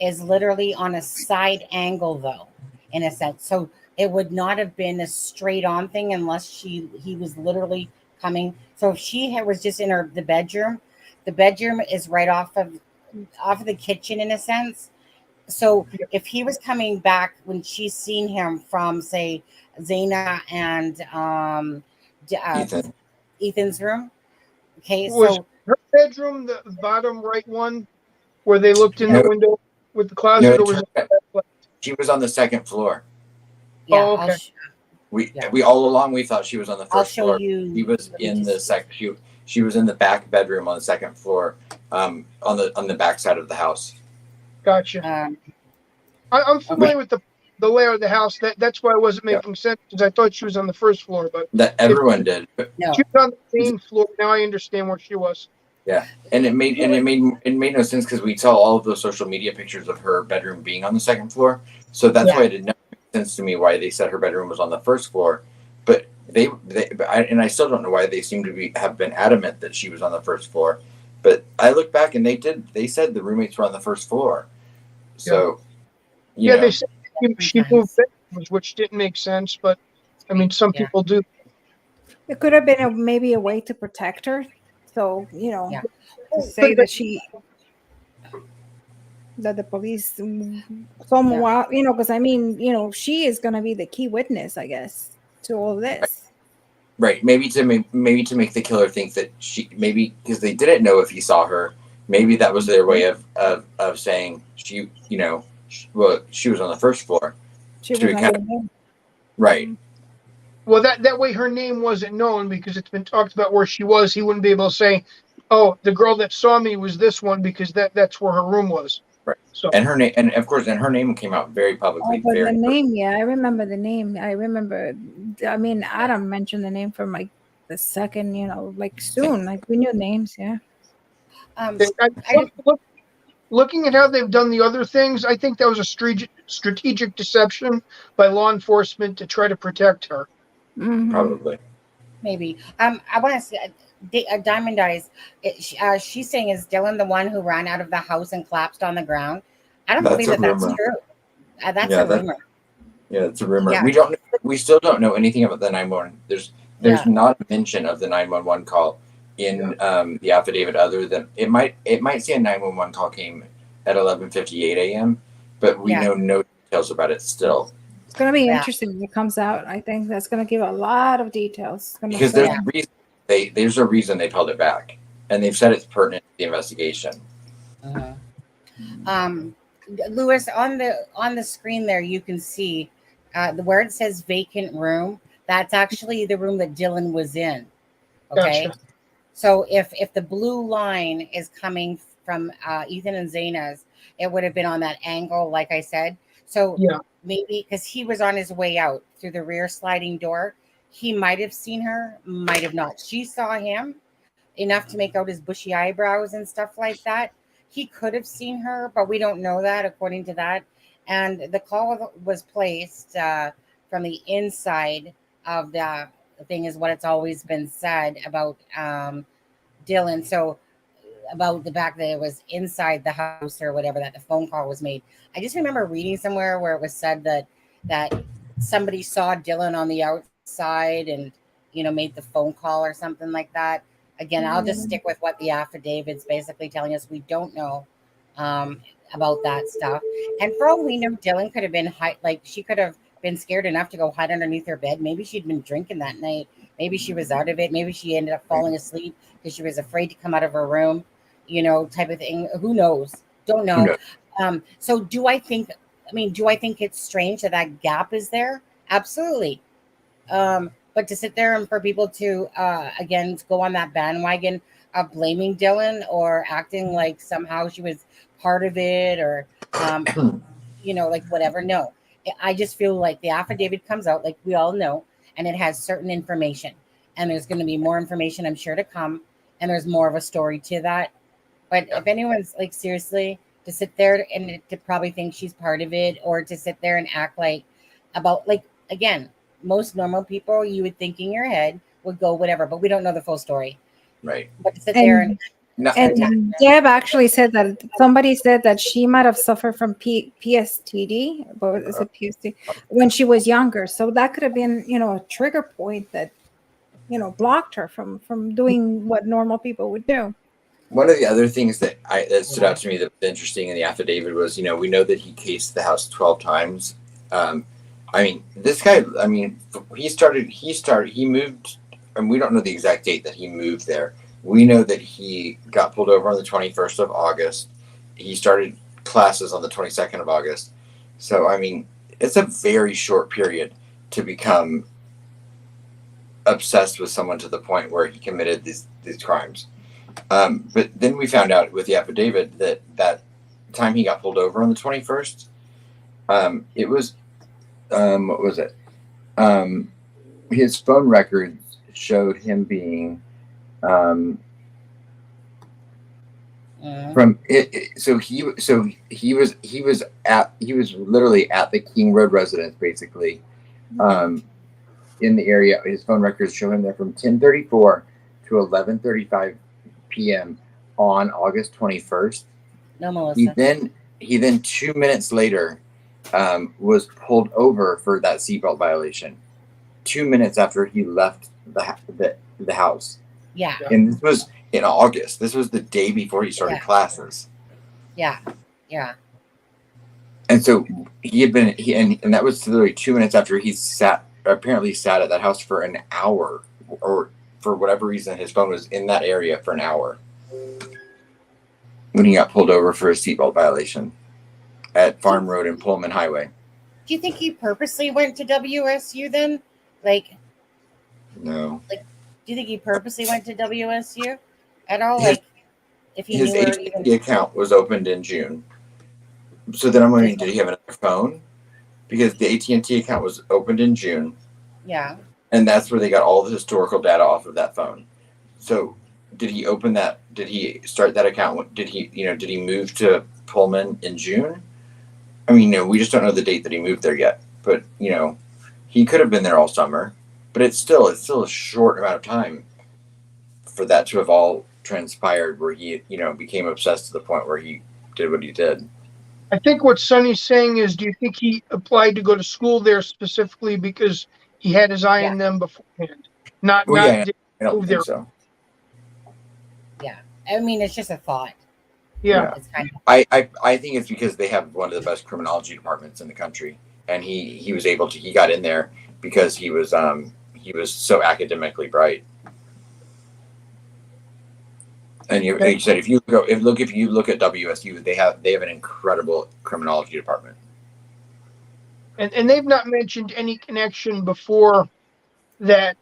is literally on a side angle, though. In a sense, so it would not have been a straight on thing unless he was literally coming. So if she was just in the bedroom is right off of the kitchen in a sense. So if he was coming back when she's seen him from, say, Xana and Ethan's room. Okay, was so her bedroom the bottom right one where they looked in the window with the closet, or was it? She was on the 2nd floor. Yeah, oh, okay. We all along we thought she was on the 1st floor. She was in the second. She was in the back bedroom on the 2nd floor, on the back side of the house. Gotcha. I'm familiar with the layout of the house. That's why it wasn't making sense, because I thought she was on the 1st floor, but that everyone did. She was on the same floor. Now I understand where she was. Yeah, and it made no sense because we saw all of those social media pictures of her bedroom being on the second floor. So that's why it did not make sense to me why they said her bedroom was on the first floor. But I still don't know why they seem to have been adamant that she was on the first floor. But I look back and they said the roommates were on the first floor. So you know. They said she moved bedrooms, which didn't make sense. But I mean, some people do. It could have been maybe a way to protect her. So, to say that the police somewhat, because I mean, she is going to be the key witness, I guess, to all this. Right. Maybe to make the killer think that maybe because they didn't know if he saw her, maybe that was their way of saying she was on the first floor. Right. Well, that way her name wasn't known because it's been talked about where she was. He wouldn't be able to say, "Oh, the girl that saw me was this one," because that's where her room was. Right. So and her name, and of course, her name came out very publicly. But the name, I remember the name. I remember. I mean, Adam mentioned the name from like the second, like soon, like we knew names. Yeah. Looking at how they've done the other things, I think that was a strategic deception by law enforcement to try to protect her. Mm-hmm. Probably. Maybe. I want to say, Diamond Eyes. She's saying, is Dylan the one who ran out of the house and collapsed on the ground? I don't believe that's true. That's a rumor. Yeah, it's a rumor. Yeah. We still don't know anything about the 911. There's not a mention of the 911 call in the affidavit, other than it might say a 911 call came at 11:58 a.m., but we know no details about it still. It's going to be interesting when it comes out. I think that's going to give a lot of details. Because there's a reason they've held it back, and they've said it's pertinent to the investigation. Lewis, on the screen there, you can see where it says vacant room. That's actually the room that Dylan was in. Okay. Gotcha. So if the blue line is coming from Ethan and Zaina's, it would have been on that angle, like I said. So maybe because he was on his way out through the rear sliding door, he might have seen her, might have not. She saw him enough to make out his bushy eyebrows and stuff like that. He could have seen her, but we don't know that according to that. And the call was placed from the inside of the thing, is what it's always been said about Dylan. So about the fact that it was inside the house or whatever, that the phone call was made. I just remember reading somewhere where it was said that somebody saw Dylan on the outside and made the phone call or something like that. Again, I'll just stick with what the affidavit's basically telling us. We don't know about that stuff. And for all we know, Dylan could have been she could have been scared enough to go hide underneath her bed. Maybe she'd been drinking that night. Maybe she was out of it. Maybe she ended up falling asleep because she was afraid to come out of her room, type of thing. Who knows? Don't know. So do I think it's strange that gap is there? Absolutely. But to sit there and for people to, again, go on that bandwagon of blaming Dylan or acting like somehow she was part of it or, like whatever. No, I just feel like the affidavit comes out, like we all know, and it has certain information. And there's going to be more information, I'm sure, to come. And there's more of a story to that. But if anyone's seriously to sit there and to probably think she's part of it, or to sit there and act again, most normal people, you would think in your head would go whatever, but we don't know the full story. Right. But to sit there and Deb actually said that somebody said that she might have suffered from PSTD, but is it PSTD, when she was younger. So that could have been, a trigger point that, blocked her from doing what normal people would do. One of the other things that stood out to me that was interesting in the affidavit was, we know that he cased the house 12 times. This guy, he moved, and we don't know the exact date that he moved there. We know that he got pulled over on the 21st of August. He started classes on the 22nd of August. So, it's a very short period to become obsessed with someone to the point where he committed these crimes. But then we found out with the affidavit that time he got pulled over on the 21st, it was, what was it? His phone records showed him being, From it, so he was literally at the King Road residence, basically, in the area. His phone records show him there from 10:34 to 11:35 p.m. on August 21st. No, Melissa. He then 2 minutes later was pulled over for that seatbelt violation. 2 minutes after he left the house. Yeah. And this was in August. This was the day before he started classes. Yeah. Yeah. And so and that was literally 2 minutes after he apparently sat at that house for an hour, or for whatever reason his phone was in that area for an hour when he got pulled over for a seatbelt violation at Farm Road and Pullman Highway. Do you think he purposely went to WSU then? Like, no. Like, do you think he purposely went to WSU at all? If he his knew AT&T account was opened in June. So then I'm wondering, did he have another phone? Because the AT&T account was opened in June. Yeah. And that's where they got all the historical data off of that phone. So did he open that? Did he start that account? Did he move to Pullman in June? I mean, no, we just don't know the date that he moved there yet. But, he could have been there all summer. But it's still a short amount of time for that to have all transpired, where he, became obsessed to the point where he did what he did. I think what Sonny's saying is, do you think he applied to go to school there specifically because he had his eye on them beforehand? I don't think so. Yeah. I mean, it's just a thought. Yeah. It's kind of... I think it's because they have one of the best criminology departments in the country. And he was able to, he got in there because he was so academically bright. And like you said, if you look at WSU, they have an incredible criminology department. And they've not mentioned any connection before that,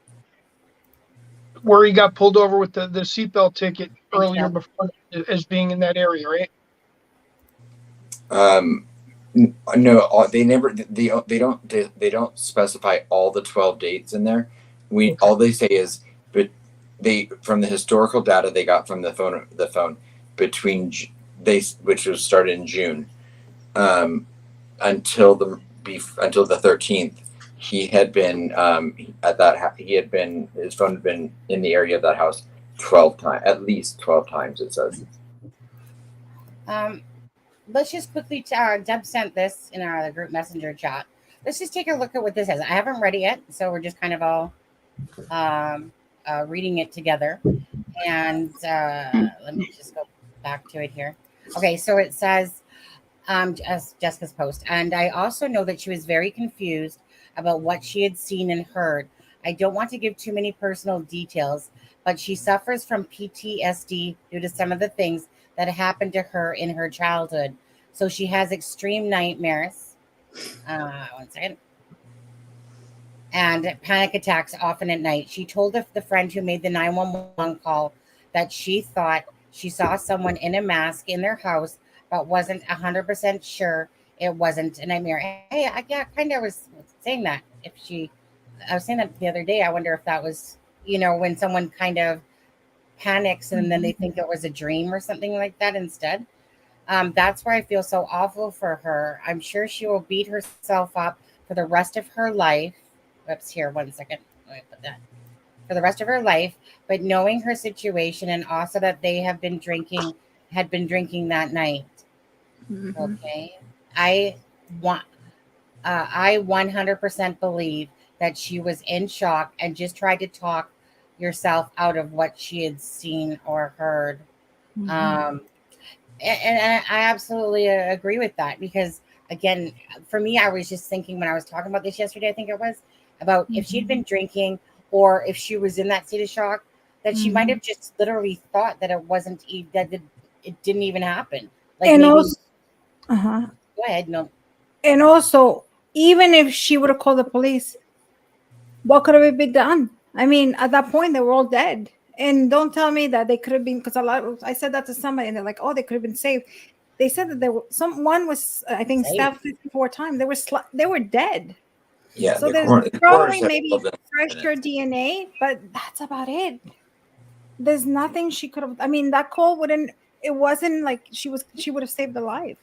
where he got pulled over with the seatbelt ticket earlier before, as being in that area, right? No, they never. They don't specify all the 12 dates in there. All they say is, but they, from the historical data they got from the phone between which was started in June, until the 13th, he had been his phone had been in the area of that house 12 times, at least 12 times, it says. Let's just quickly, Deb sent this in our group messenger chat. Let's just take a look at what this says. I haven't read it yet, so we're just kind of all reading it together. And let me just go back to it here. Okay, so it says, as Jessica's post, and I also know that she was very confused about what she had seen and heard. I don't want to give too many personal details, but she suffers from PTSD due to some of the things that happened to her in her childhood. So she has extreme nightmares. 1 second. And panic attacks often at night. She told the friend who made the 911 call that she thought she saw someone in a mask in their house, but wasn't 100% sure it wasn't a nightmare. Hey, I kind of was saying that. I was saying that the other day. I wonder if that was, when someone kind of panics and then they think it was a dream or something like that instead. That's why I feel so awful for her. I'm sure she will beat herself up for the rest of her life. Whoops, here, 1 second. Let me put that. For the rest of her life, but knowing her situation and also that they had been drinking that night. Mm-hmm. Okay. I 100% believe that she was in shock and just tried to talk yourself out of what she had seen or heard. Mm-hmm. And I absolutely agree with that, because again, for me, I was just thinking when I was talking about this yesterday, I think it was about if she'd been drinking or if she was in that state of shock, that she might have just literally thought that it didn't even happen. Like, and maybe, also, go ahead. No. And also, even if she would have called the police, what could have been done? I mean, at that point, they were all dead. And don't tell me that they could have been, because I said that to somebody, and they're like, "Oh, they could have been saved." They said that someone was, I think, stabbed 54 times. They were dead. Yeah. So there's probably maybe fresher DNA, but that's about it. There's nothing she could have. I mean, that call wouldn't. it wasn't like she would have saved a life.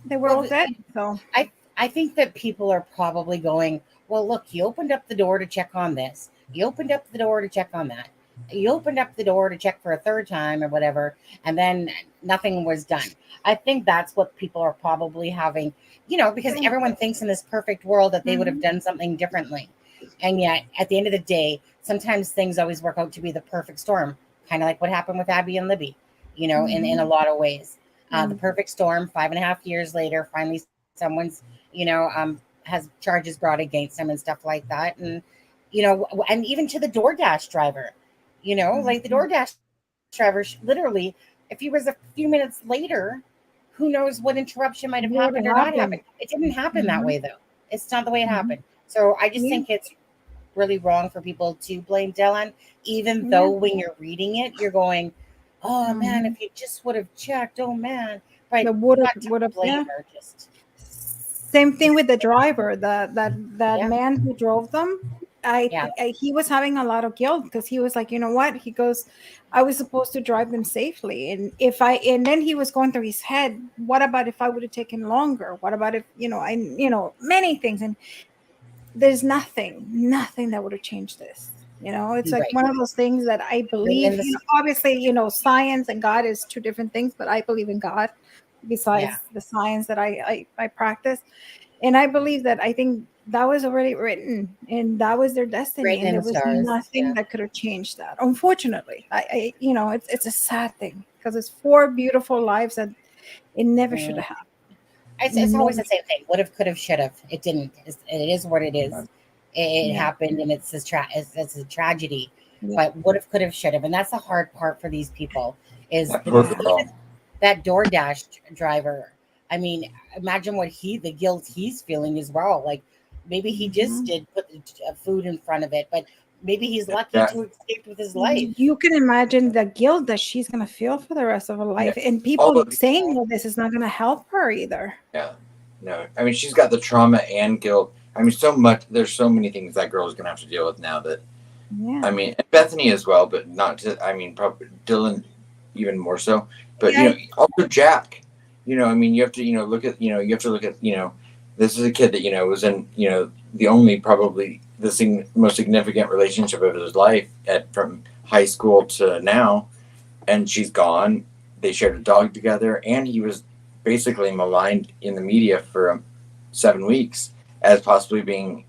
They were all dead. So I think that people are probably going, well, look, you opened up the door to check on this. You opened up the door to check on that. You opened up the door to check for a third time or whatever, and then nothing was done. I think that's what people are probably having, because everyone thinks in this perfect world that they would have done something differently. And yet, at the end of the day, sometimes things always work out to be the perfect storm, kind of like what happened with Abby and Libby, in a lot of ways. The perfect storm, 5.5 years later, finally someone's, has charges brought against them and stuff like that. And, and even to the DoorDash driver, like the DoorDash driver, literally, if he was a few minutes later, who knows what interruption might have happened or not happened. It didn't happen that way, though. It's not the way it happened. So I just think it's really wrong for people to blame Dylan, even though when you're reading it, you're going, oh man, if you just would have checked, oh man. But would have blame her. Just same thing with the driver, that man who drove them. He was having a lot of guilt because he was like, you know what? He goes, I was supposed to drive them safely, and then he was going through his head, what about if I would have taken longer? What about if many things, and there's nothing that would have changed this. It's like one of those things that I believe. Obviously, science and God is two different things, but I believe in God besides the science that I practice, and I believe that I think that was already written, and that was their destiny, and there was nothing that could have changed that. Unfortunately, it's a sad thing because it's 4 beautiful lives that it never should have happened. It's always the same thing. Would have, could have, should have. It didn't. It is what it is. It happened, and it's a tragedy. But would have, could have, should have, and that's the hard part for these people. Is that DoorDash driver? I mean, imagine what the guilt he's feeling as well. Like maybe he just did put the food in front of it, but maybe he's lucky to escape with his life. You can imagine the guilt that she's going to feel for the rest of her life. And people saying this is not going to help her either. Yeah. No. I mean, she's got the trauma and guilt. I mean, there's so many things that girl is going to have to deal with now that, I mean, Bethany as well, but probably Dylan even more so. But, also Jack, I mean, you have to, look at, this is a kid that, was in, the only probably the most significant relationship of his life from high school to now, and she's gone. They shared a dog together, and he was basically maligned in the media for 7 weeks as possibly being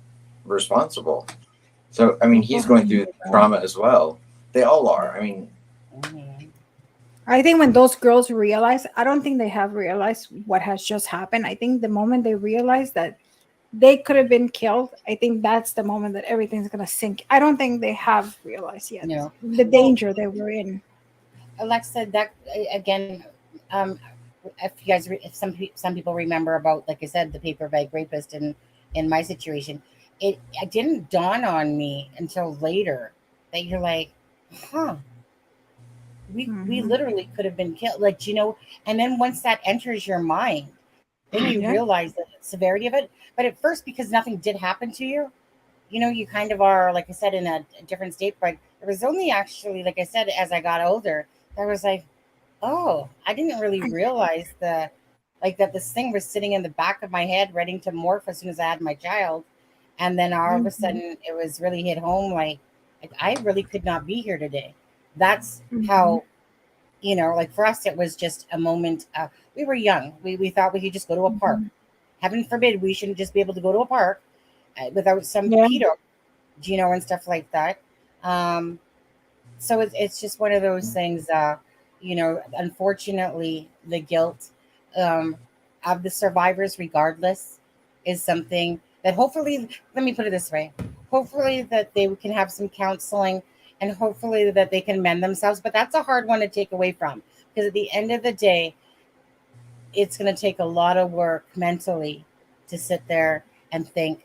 responsible. So, I mean, he's going through trauma as well. They all are. I mean, I think when those girls realize, I don't think they have realized what has just happened. I think the moment they realize that they could have been killed, I think that's the moment that everything's going to sink. I don't think they have realized yet the danger they were in. Alexa, that again, if some people remember about, like I said, the paper bag rapist in my situation, it didn't dawn on me until later that you're like, we literally could have been killed, and then once that enters your mind, then you realize the severity of it. But at first, because nothing did happen to you, you kind of are, like I said, in a different state. But it was only actually, like I said, as I got older, I was like, oh, I didn't really realize that this thing was sitting in the back of my head, ready to morph as soon as I had my child. And then all of a sudden, it was really hit home, like I really could not be here today. That's how, for us, it was just a moment. We were young. We thought we could just go to a park. Heaven forbid we shouldn't just be able to go to a park without some pedo, and stuff like that. So it's just one of those things. Unfortunately, the guilt of the survivors, regardless, is something that hopefully, let me put it this way, hopefully that they can have some counseling, and hopefully that they can mend themselves. But that's a hard one to take away from, because at the end of the day, it's going to take a lot of work mentally to sit there and think,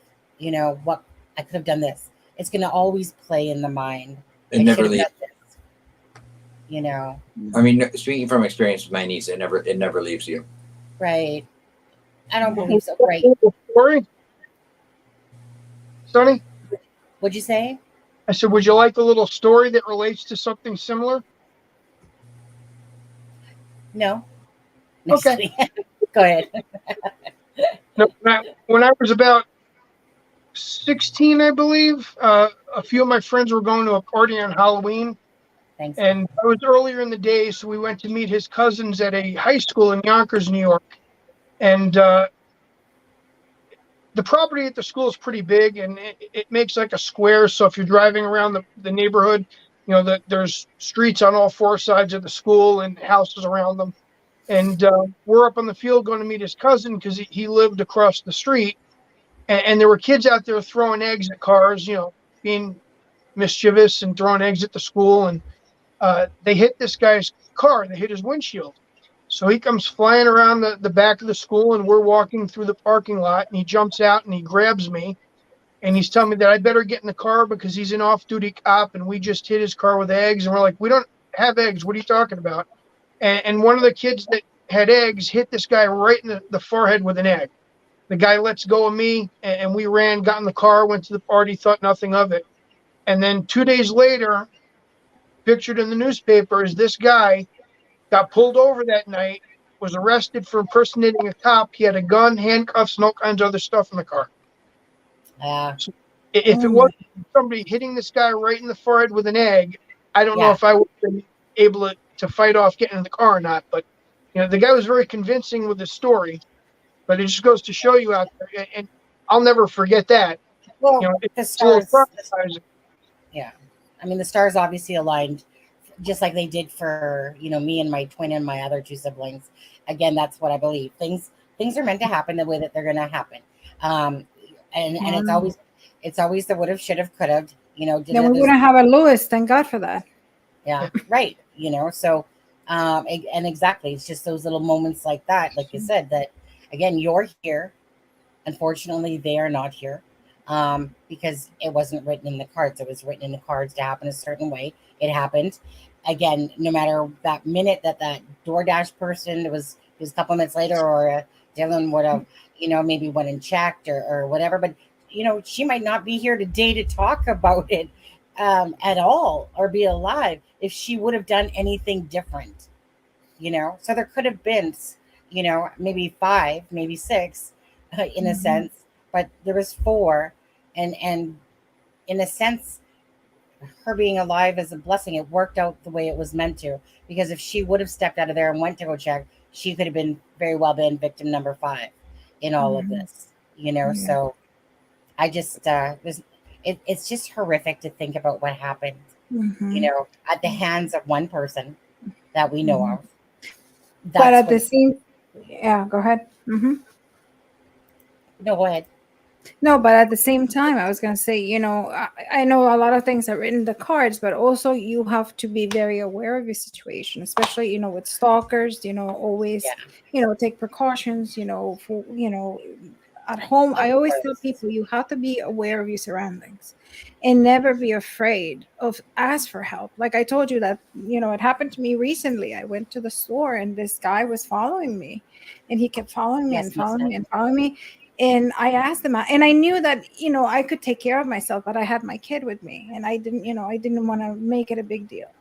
what I could have done this. It's going to always play in the mind. It never leaves. I mean, speaking from experience with my niece, it never leaves you. Right. I don't believe so. Right. Story? Sonny? What'd you say? I said, would you like a little story that relates to something similar? No. Okay. Go ahead. No, when I was about 16, I believe, a few of my friends were going to a party on Halloween. Thanks. And I was earlier in the day, so we went to meet his cousins at a high school in Yonkers, New York. And the property at the school is pretty big, and it makes like a square. So if you're driving around the neighborhood, there's streets on all four sides of the school and houses around them. And we're up on the field going to meet his cousin because he lived across the street. And there were kids out there throwing eggs at cars, being mischievous and throwing eggs at the school. And they hit this guy's car. They hit his windshield. So he comes flying around the back of the school, and we're walking through the parking lot, and he jumps out and he grabs me, and he's telling me that I better get in the car because he's an off-duty cop, and we just hit his car with eggs. And we're like, we don't have eggs. What are you talking about? And one of the kids that had eggs hit this guy right in the forehead with an egg. The guy lets go of me, and we ran, got in the car, went to the party, thought nothing of it. And then 2 days later, pictured in the newspaper is this guy got pulled over that night, was arrested for impersonating a cop. He had a gun, handcuffs, and all kinds of other stuff in the car. So if it wasn't somebody hitting this guy right in the forehead with an egg, I don't know if I would have been able to fight off getting in the car or not. But the guy was very convincing with his story. But it just goes to show you out there, and I'll never forget that. Well, the stars. Yeah, I mean the stars obviously aligned, just like they did for me and my twin and my other two siblings. Again, that's what I believe. Things are meant to happen the way that they're going to happen, and it's always the would have, should have, could have. Then we wouldn't have a Lewis. Thank God for that. Yeah, right. So, and exactly, it's just those little moments like that, like you said, that. Again, you're here. Unfortunately, they are not here because it wasn't written in the cards. It was written in the cards to happen a certain way. It happened. Again, no matter that minute that DoorDash person was a couple minutes later, or Dylan would have, maybe went and checked or whatever. But, she might not be here today to talk about it at all or be alive if she would have done anything different, So there could have been maybe 5, maybe 6 in a sense, but there was 4. And in a sense, her being alive is a blessing. It worked out the way it was meant to, because if she would have stepped out of there and went to go check, she could have been very well been victim number 5 in all of this, So I just, it's just horrific to think about what happened, at the hands of one person that we know of. But at the same Yeah, go ahead. No, go ahead. No, but at the same time, I was going to say, I know a lot of things are written in the cards, but also you have to be very aware of your situation, especially, with stalkers, always, take precautions, for, at home. I always tell people you have to be aware of your surroundings and never be afraid of ask for help. Like I told you that, it happened to me recently. I went to the store and this guy was following me. And he kept following me and following me and following me. And I asked him, and I knew that, I could take care of myself, but I had my kid with me and I didn't want to make it a big deal.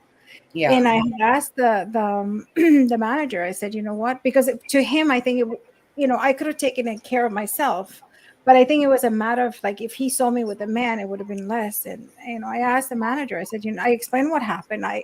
Yeah. And I asked the manager, I said, you know what? Because to him, I think I could have taken care of myself, but I think it was a matter of like, if he saw me with a man, it would have been less. And, I asked the manager, I said, I explained what happened. I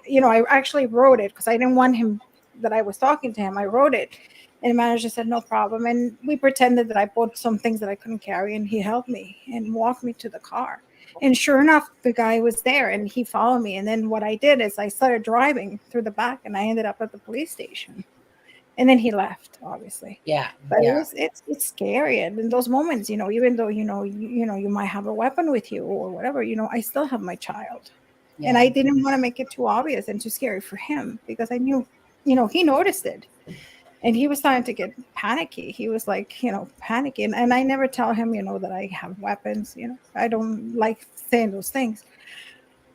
actually wrote it because I didn't want him that I was talking to him. I wrote it. And the manager said, no problem. And we pretended that I bought some things that I couldn't carry. And he helped me and walked me to the car. And sure enough, the guy was there and he followed me. And then what I did is I started driving through the back and I ended up at the police station. And then he left, obviously. Yeah. But it's scary. And in those moments, even though, you might have a weapon with you or whatever, I still have my child. Yeah. And I didn't want to make it too obvious and too scary for him because I knew, he noticed it. And he was starting to get panicky. He was like, panicking. And I never tell him, that I have weapons. I don't like saying those things.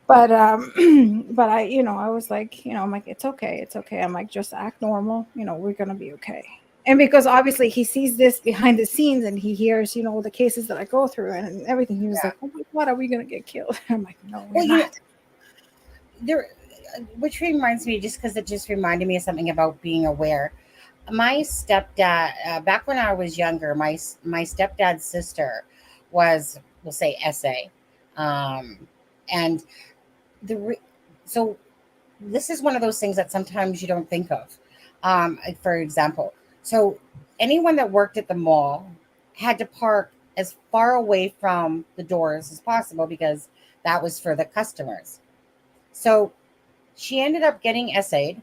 But I, I was like, I'm like, it's okay. It's okay. I'm like, just act normal. We're going to be okay. And because obviously he sees this behind the scenes and he hears, the cases that I go through and everything. He was like, oh my God, are we going to get killed? I'm like, no, we're not. which reminds me, just because it just reminded me of something about being aware. My stepdad, back when I was younger, my stepdad's sister was, we'll say, SA, and the so this is one of those things that sometimes you don't think of. For example, so anyone that worked at the mall had to park as far away from the doors as possible because that was for the customers. So she ended up getting SA'd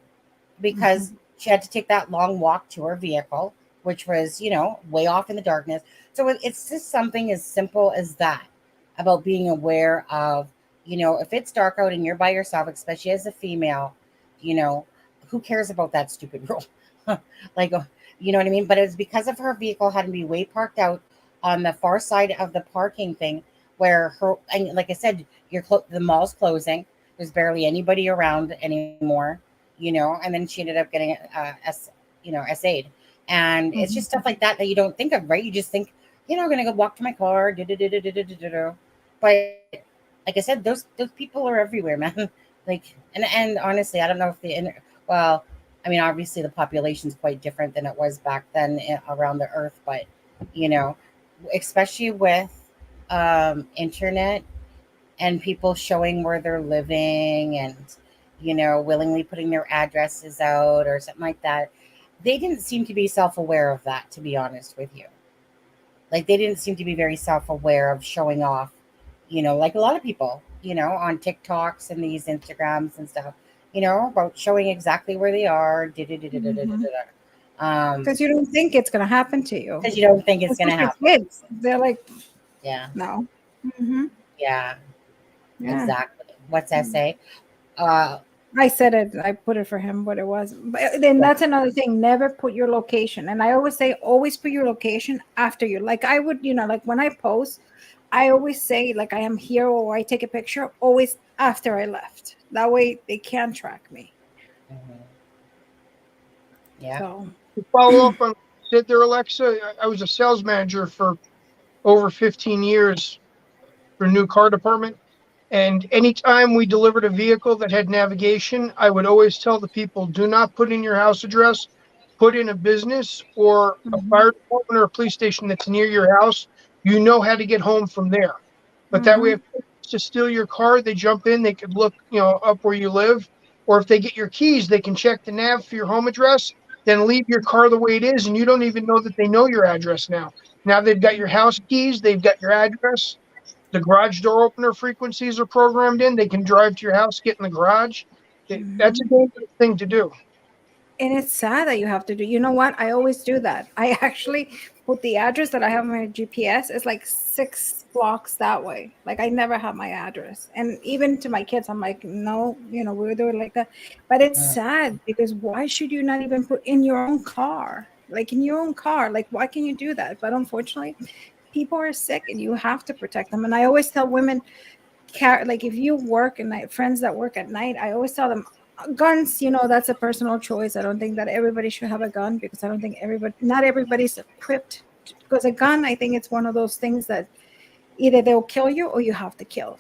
because she had to take that long walk to her vehicle, which was, way off in the darkness. So it's just something as simple as that, about being aware of, if it's dark out and you're by yourself, especially as a female, who cares about that stupid rule? Like, you know what I mean? But it's because of her vehicle had to be way parked out on the far side of the parking thing, where and like I said, the mall's closing. There's barely anybody around anymore, and then she ended up getting SA'd. And it's just stuff like that you don't think of, right? You just think, I'm going to go walk to my car. But like I said, those people are everywhere, man. Like, and honestly, I don't know if well, I mean, obviously the population is quite different than it was back then around the earth, but, especially with internet and people showing where they're living and, willingly putting their addresses out or something like that. They didn't seem to be self-aware of that, to be honest with you. Like, they didn't seem to be very self-aware of showing off, like a lot of people, on TikToks and these Instagrams and stuff, about showing exactly where they are. Because you don't think it's going to happen to you. Because you don't think it's going to happen. Kids, they're like, no. Yeah. Exactly. What's that say? I said it. I put it for him what it was. But then that's another thing. Never put your location. And I always say, always put your location after you. Like I would, like when I post, I always say like I am here, or I take a picture always after I left. That way they can track me. Yeah. So. To follow up on what you said there, Alexa, I was a sales manager for over 15 years for a new car department. And anytime we delivered a vehicle that had navigation, I would always tell the people, do not put in your house address, put in a business or a fire department or a police station that's near your house. You know how to get home from there. But that way, if they to steal your car, they jump in, they could look, up where you live. Or if they get your keys, they can check the nav for your home address, then leave your car the way it is. And you don't even know that they know your address now. Now they've got your house keys, they've got your address. The garage door opener frequencies are programmed in. They can drive to your house, get in the garage. That's a dangerous thing to do. And it's sad that you have to do. You know what? I always do that. I actually put the address that I have on my GPS. It's like 6 blocks that way. Like I never have my address. And even to my kids, I'm like, no, we'll do it like that. But it's sad because why should you not even put in your own car? Like in your own car, like why can you do that? But unfortunately, people are sick and you have to protect them. And I always tell women, like if you work at night, friends that work at night, I always tell them guns, that's a personal choice. I don't think that everybody should have a gun because I don't think not everybody's equipped. Because a gun, I think it's one of those things that either they'll kill you or you have to kill.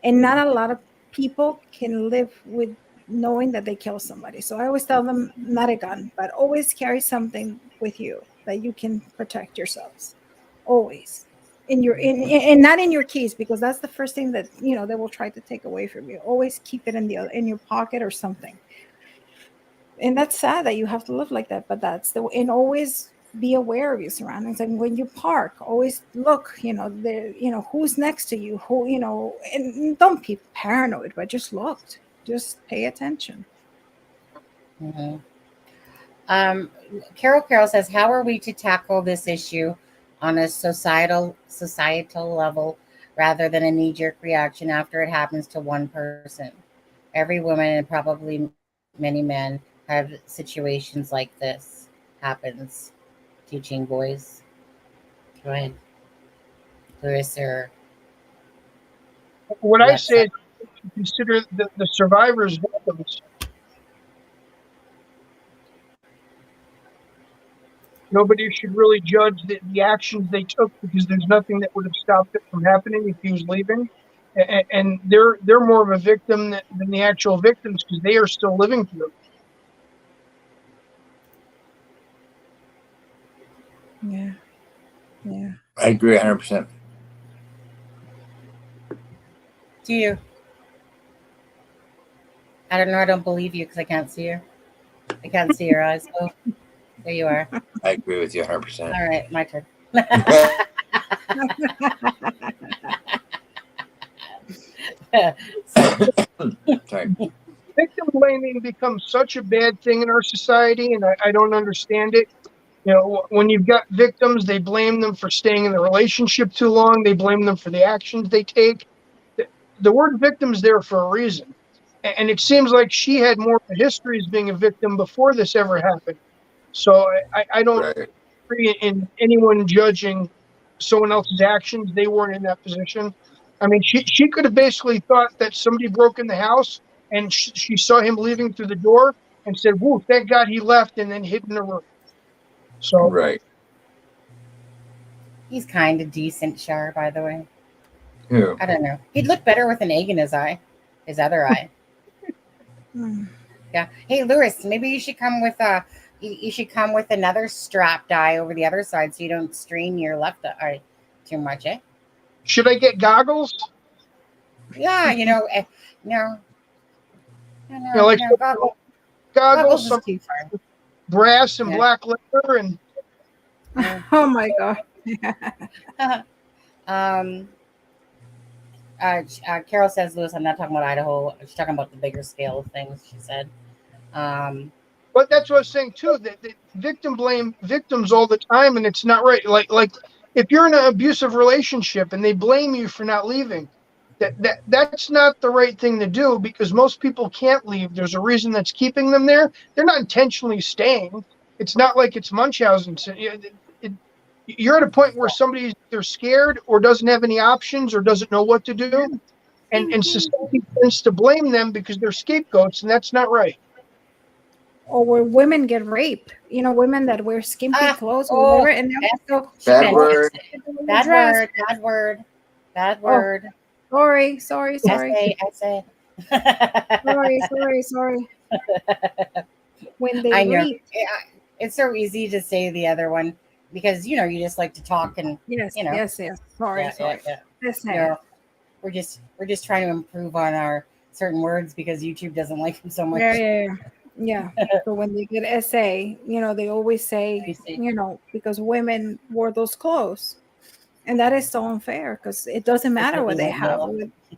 And not a lot of people can live with knowing that they kill somebody. So I always tell them not a gun, but always carry something with you that you can protect yourselves. Always and not in your keys, because that's the first thing that they will try to take away from you. Always keep it in your pocket or something. And that's sad that you have to live like that, but that's and always be aware of your surroundings. And when you park, always look, who's next to you, and don't be paranoid, but just look, just pay attention. Carol says, how are we to tackle this issue on a societal level rather than a knee-jerk reaction after it happens to one person? Every woman and probably many men have situations like this happens. Teaching boys. Go ahead. Clarissa. What I say is consider the survivors victims. Nobody should really judge the actions they took because there's nothing that would have stopped it from happening if he was leaving. and they're more of a victim than the actual victims because they are still living through it. Yeah. Yeah. I agree 100%. Do you? I don't know. I don't believe you because I can't see you. I can't see your eyes. Oh, there you are. I agree with you 100%. All right, my turn. Sorry. Victim blaming becomes such a bad thing in our society, and I don't understand it. You know, when you've got victims, they blame them for staying in the relationship too long. They blame them for the actions they take. The word victim is there for a reason. And it seems like she had more of a history as being a victim before this ever happened. So I don't agree in anyone judging someone else's actions. They weren't in that position. I mean, she could have basically thought that somebody broke in the house and she saw him leaving through the door and said, "Woo, thank God he left," and then hid in the room. So right. He's kind of decent, Shar, by the way. Who? I don't know. He'd look better with an egg in his eye, his other eye. Yeah. Hey, Lewis, maybe you should come with another strapped eye over the other side so you don't strain your left eye too much, eh? Should I get goggles? Yeah, no. Goggles, is too far. Brass and black leather, and oh my God. Carol says, Lewis, I'm not talking about Idaho. She's talking about the bigger scale of things, she said. But that's what I was saying too. That victim blame victims all the time, and it's not right. Like if you're in an abusive relationship and they blame you for not leaving, that's not the right thing to do because most people can't leave. There's a reason that's keeping them there. They're not intentionally staying. It's not like it's Munchausen. You're at a point where somebody's either scared or doesn't have any options or doesn't know what to do, and society tends to blame them because they're scapegoats, and that's not right. Or where women get raped, women that wear skimpy clothes or whatever, and bad word. Bad word. Sorry. I say. Sorry. When they rape. It's so easy to say the other one because you just like to talk and yes. Sorry. Yeah. We're just trying to improve on our certain words because YouTube doesn't like them so much. Yeah. So when they get essay, they always say, because women wore those clothes. And that is so unfair because it doesn't matter what they have.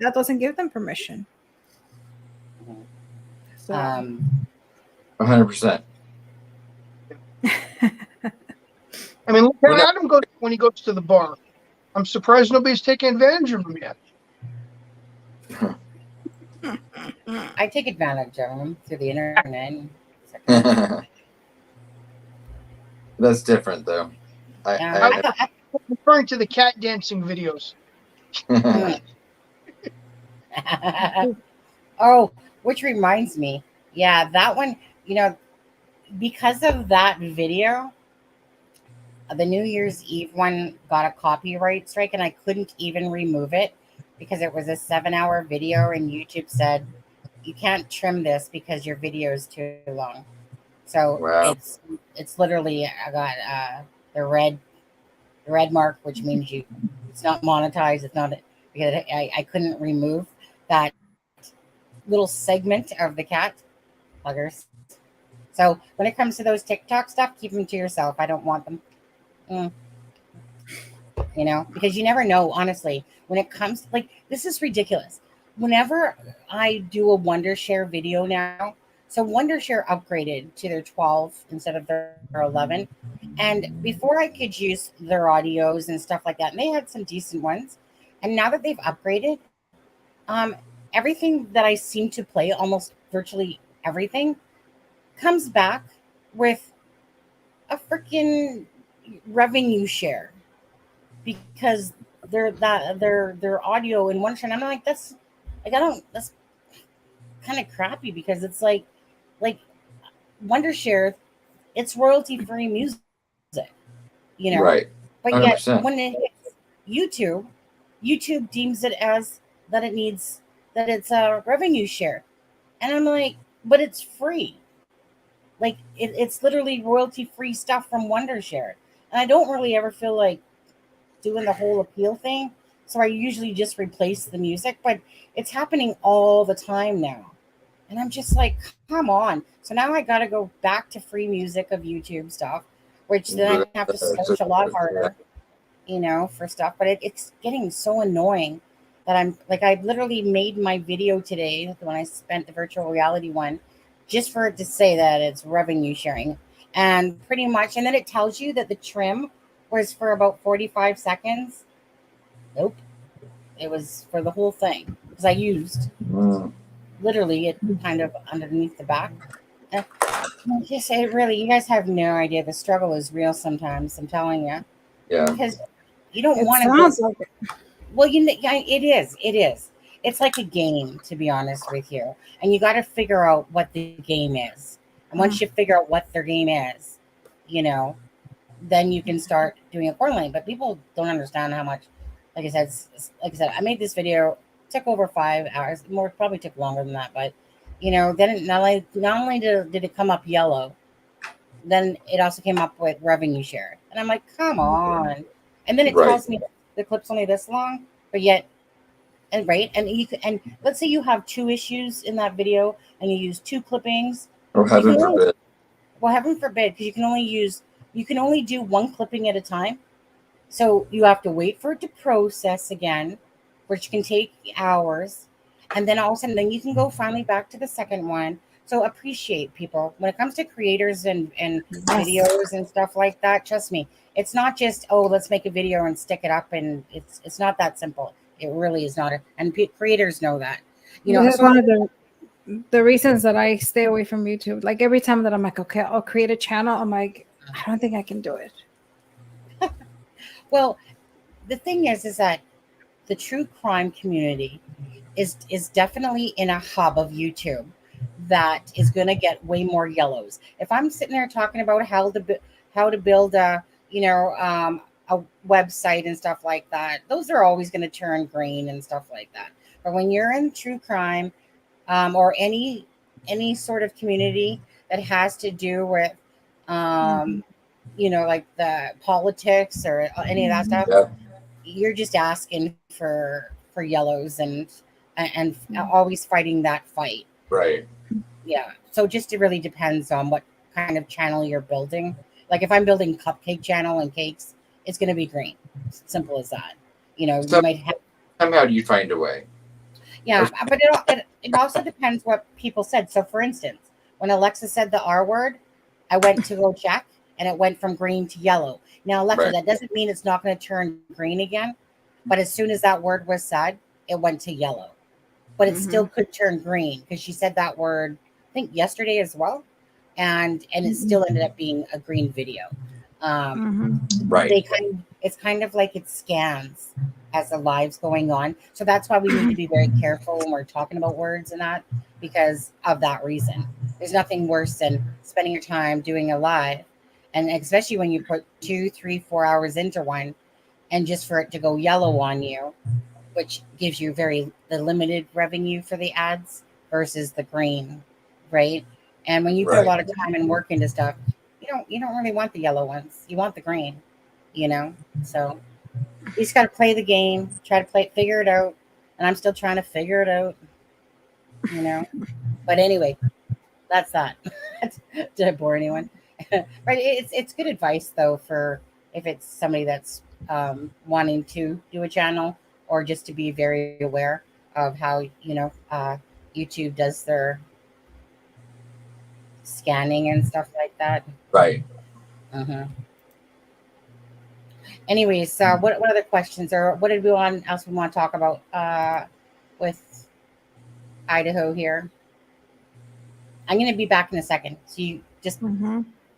That doesn't give them permission. So. 100%. I mean, look how Adam goes when he goes to the bar. I'm surprised nobody's taking advantage of him yet. I take advantage of them through the internet. That's different, though. I'm referring to the cat dancing videos. Oh, which reminds me. Yeah, that one, because of that video, the New Year's Eve one got a copyright strike and I couldn't even remove it because it was a 7-hour video and YouTube said, you can't trim this because your video is too long. So it's literally, I got the red mark, which means it's not monetized. It's not because I couldn't remove that little segment of the cat pluggers. So when it comes to those TikTok stuff, keep them to yourself. I don't want them. Because you never know, honestly, when it comes to, this is ridiculous. Whenever I do a Wondershare video now, so Wondershare upgraded to their 12 instead of their 11. And before I could use their audios and stuff like that, and they had some decent ones. And now that they've upgraded, everything that I seem to play, almost virtually everything, comes back with a freaking revenue share because their audio in Wondershare. And I'm like, that's kind of crappy because it's like Wondershare, it's royalty free music, right? But 100%. Yet when it hits YouTube deems it as that it's a revenue share. And I'm like, but it's free. Like it's literally royalty free stuff from Wondershare. And I don't really ever feel like doing the whole appeal thing. So I usually just replace the music, but it's happening all the time now. And I'm just like, come on. So now I got to go back to free music of YouTube stuff, which then I have to search a lot harder, for stuff. But it's getting so annoying that I'm like, I literally made my video today when I spent the virtual reality one just for it to say that it's revenue sharing. And pretty much, and then it tells you that the trim was for about 45 seconds. Nope. It was for the whole thing because I used literally it kind of underneath the back. Just it really, you guys have no idea. The struggle is real sometimes. I'm telling you. Yeah. Because you don't want to. Like it. Well, it is. It is. It's like a game, to be honest with you. And you got to figure out what the game is. And once you figure out what their game is, then you can start doing accordingly. But people don't understand how much. Like I said, I made this video. Took over 5 hours. More probably took longer than that, but then it not only did it come up yellow, then it also came up with revenue share, and I'm like, come on. And then it tells me the clip's only this long, but yet, and let's say you have 2 issues in that video, and you use 2 clippings. Oh, heaven forbid. Well, heaven forbid, because you can only do 1 clipping at a time, so you have to wait for it to process again, which can take hours. And then all of a sudden, then you can go finally back to the second one. So appreciate people. When it comes to creators and videos and stuff like that, trust me, it's not just, let's make a video and stick it up. And it's not that simple. It really is not. And creators know that. That's one of the reasons that I stay away from YouTube. Like every time that I'm like, okay, I'll create a channel, I'm like, I don't think I can do it. Well, the thing is that the true crime community is definitely in a hub of YouTube that is going to get way more yellows. If I'm sitting there talking about how to build a website and stuff like that, those are always going to turn green and stuff like that. But when you're in true crime or any sort of community that has to do with like the politics or any of that stuff, you're just asking for yellows and always fighting that fight. Right. Yeah. So just it really depends on what kind of channel you're building. Like if I'm building cupcake channel and cakes, it's going to be green. Simple as that. You might have. Somehow you find a way. Yeah, but it also depends what people said. So for instance, when Alexa said the R word, I went to go check and it went from green to yellow. Now, Alexa, that doesn't mean it's not going to turn green again. But as soon as that word was said, it went to yellow. But it still could turn green because she said that word, I think, yesterday as well. And it still ended up being a green video. Right. It's kind of like it scans as the live's going on. So that's why we need to be very careful when we're talking about words and that, because of that reason. There's nothing worse than spending your time doing a live, and especially when you put 2, 3, 4 hours into one, and just for it to go yellow on you, which gives you the limited revenue for the ads versus the green, right? And when you put a lot of time and work into stuff, you don't really want the yellow ones. You want the green, So you just got to play the game, try to figure it out. And I'm still trying to figure it out, But anyway, that's that. Did I bore anyone? Right. It's good advice though for if it's somebody that's wanting to do a channel, or just to be very aware of how YouTube does their scanning and stuff like that. Right. Anyways, what other questions, or what did else we want to talk about with Idaho here? I'm going to be back in a second, so you just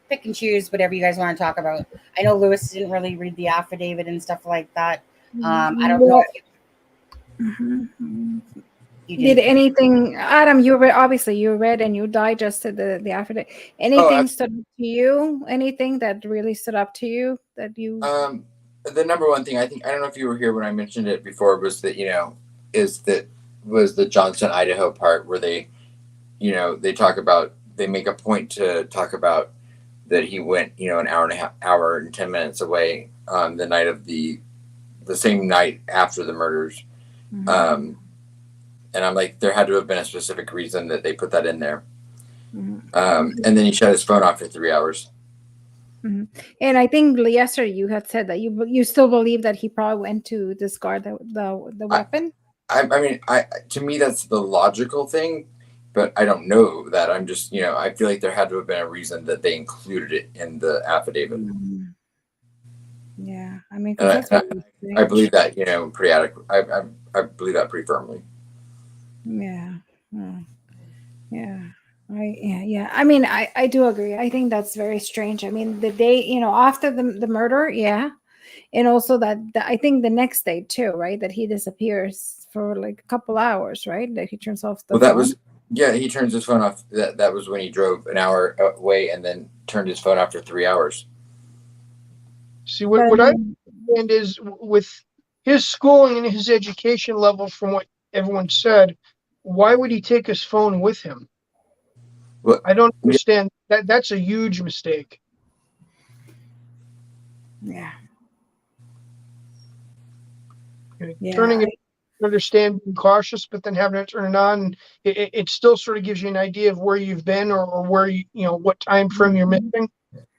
pick and choose whatever you guys want to talk about. I know Lewis didn't really read the affidavit and stuff like that. I don't know if you did anything, Adam. You read and you digested the affidavit. Anything stood up to you? Anything that really stood up to you that you? The number one thing I don't know if you were here when I mentioned it before, was that is that was the Johnston, Idaho part where they, they talk about, they make a point to talk about that he went, an hour and 10 minutes away the night of the same night after the murders. Mm-hmm. And I'm like, there had to have been a specific reason that they put that in there. Mm-hmm. And then he shut his phone off for 3 hours. Mm-hmm. And I think yesterday you had said that you still believe that he probably went to discard the weapon. I mean, to me that's the logical thing, but I don't know that. I'm just, I feel like there had to have been a reason that they included it in the affidavit. Mm-hmm. Yeah, I mean, I believe that, pretty adequate. I believe that pretty firmly. Yeah. Yeah. I mean, I do agree. I think that's very strange. I mean, the day, after the murder, yeah. And also that I think the next day too, right? That he disappears for like a couple hours, right? That he turns off the phone. He turns his phone off. That was when he drove an hour away and then turned his phone off for 3 hours. See, what I understand is with his schooling and his education level, from what everyone said, why would he take his phone with him? Well, I don't understand. That's a huge mistake. Yeah. Turning it, understand, being cautious, but then having it turn it on, it still sort of gives you an idea of where you've been or where what time frame you're missing.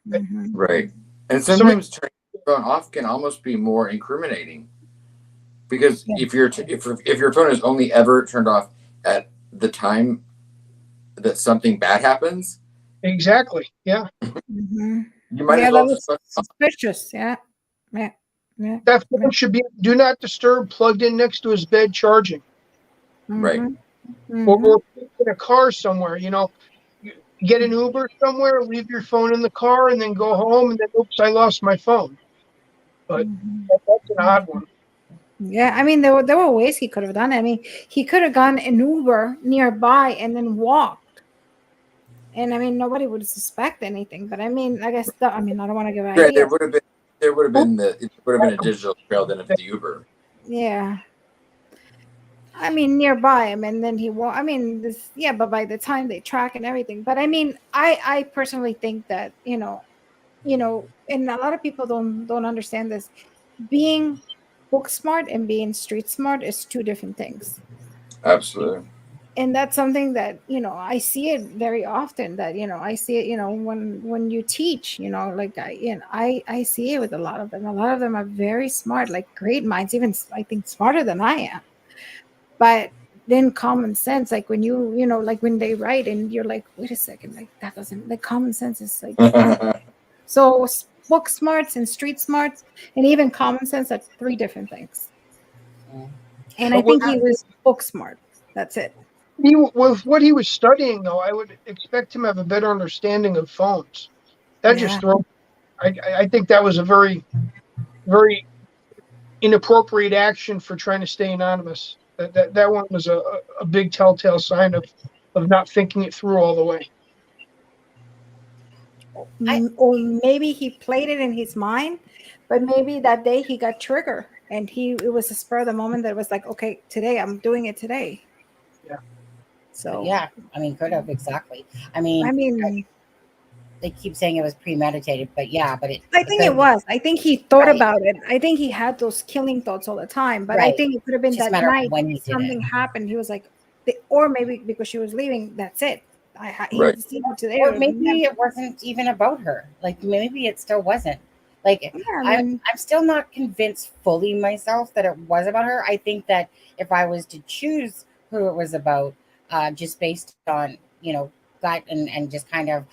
Mm-hmm. Right. And sometimes turning your phone off can almost be more incriminating, because if your phone is only ever turned off at the time that something bad happens. Exactly. Yeah. Mm-hmm. You might as well just suspicious. Yeah. That phone should be do not disturb, plugged in next to his bed, charging. Mm-hmm. Right. Mm-hmm. Or in a car somewhere, get an Uber somewhere, leave your phone in the car, and then go home, and then oops, I lost my phone. But that's an odd one. Yeah, I mean, there were ways he could have done it. I mean, he could have gone an Uber nearby and then walked. And I mean, nobody would suspect anything. But I mean, I guess I don't want to give ideas. There would have been a digital trail then of the Uber. Yeah. I mean, nearby him, and then he walked. I mean, but by the time they track and everything. But I mean, I personally think that and a lot of people don't understand this. Being book smart and being street smart is two different things. Absolutely. And that's something that I see it very often. That I see it when you teach. Like I see it with a lot of them. A lot of them are very smart, like great minds, even I think smarter than I am. But then common sense, like when like when they write and you're like, wait a second, like that doesn't, like common sense is like so book smarts and street smarts and even common sense are three different things. And I think he was book smart. That's it. With what he was studying, though, I would expect him to have a better understanding of phones. I think that was a very, very inappropriate action for trying to stay anonymous. That one was a big telltale sign of not thinking it through all the way. Or maybe he played it in his mind, but maybe that day he got triggered and it was a spur of the moment that was like, okay, today I'm doing it today. Yeah. So yeah, I mean, could have exactly. I mean, they keep saying it was premeditated, but I think it was. I think he thought about it. I think he had those killing thoughts all the time, but I think it could have been that night when something happened. He was like, or maybe because she was leaving, that's it. Today, or maybe it wasn't even about her. Like maybe it still wasn't. Like I'm still not convinced fully myself that it was about her. I think that if I was to choose who it was about, just based on gut and just kind of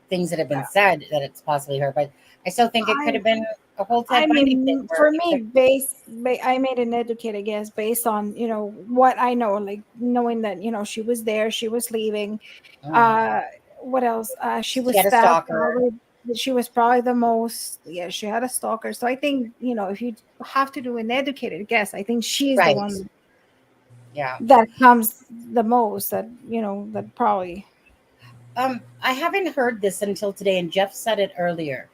things that have been said, that it's possibly her. But I still think it could have been a whole Ted Bundy thing. For me, I made an educated guess based on what I know, like knowing that she was there, she was leaving. What else? She was had a stalker. She was probably the most. Yeah, she had a stalker. So I think if you have to do an educated guess, I think she's the one. Yeah, that comes the most. That that probably. I haven't heard this until today, and Jeff said it earlier.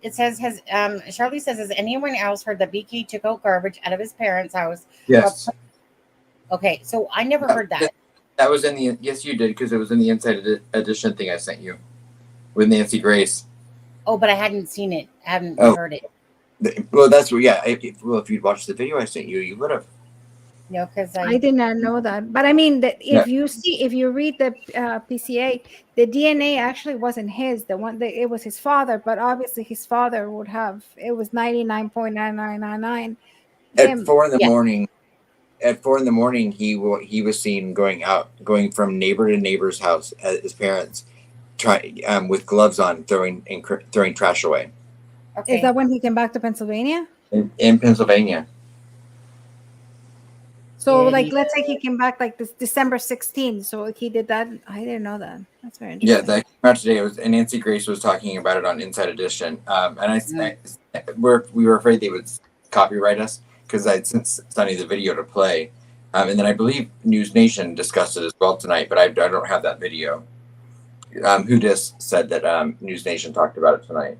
it says, Charlie says, has anyone else heard that BK took out garbage out of his parents' house? Yes. Okay, so I never heard that. That was in the, yes, you did, because it was in the Inside Edition thing I sent you with Nancy Grace. Oh, but I hadn't seen it. I haven't heard it. Well, that's what, yeah. If you'd watched the video I sent you, you would have. No, because I did not know that. But I mean, that if you read the PCA, the DNA actually wasn't his. The one that it was his father, but obviously his father would have. It was 99.9999. At 4 in the morning. At 4 in the morning, he was seen going from neighbor to neighbor's house at his parents, with gloves on, throwing trash away. Okay. Is that when he came back to Pennsylvania? In Pennsylvania. So, let's say he came back this December 16th. So he did that. I didn't know that. That's very interesting. Yeah, that came out today. And Nancy Grace was talking about it on Inside Edition. And we were afraid they would copyright us because I'd sent Sonny the video to play. And then I believe News Nation discussed it as well tonight, but I don't have that video. Who just said that News Nation talked about it tonight.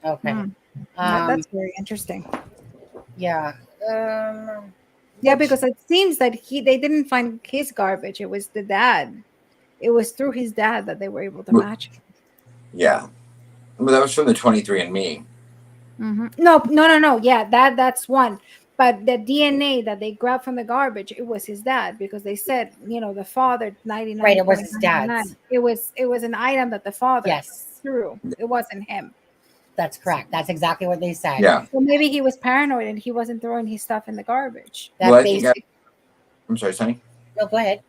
Okay. That's very interesting. Yeah. Yeah, because it seems that they didn't find his garbage. It was the dad. It was through his dad that they were able to match it. Yeah. Well, that was from the 23andMe. Mm-hmm. No. Yeah, that's one. But the DNA that they grabbed from the garbage, it was his dad, because they said, the father 99. Right, it was his dad's. It was an item that the father threw. It wasn't him. That's correct. That's exactly what they said. Yeah. So maybe he was paranoid and he wasn't throwing his stuff in the garbage. I'm sorry, Sonny. No, go ahead.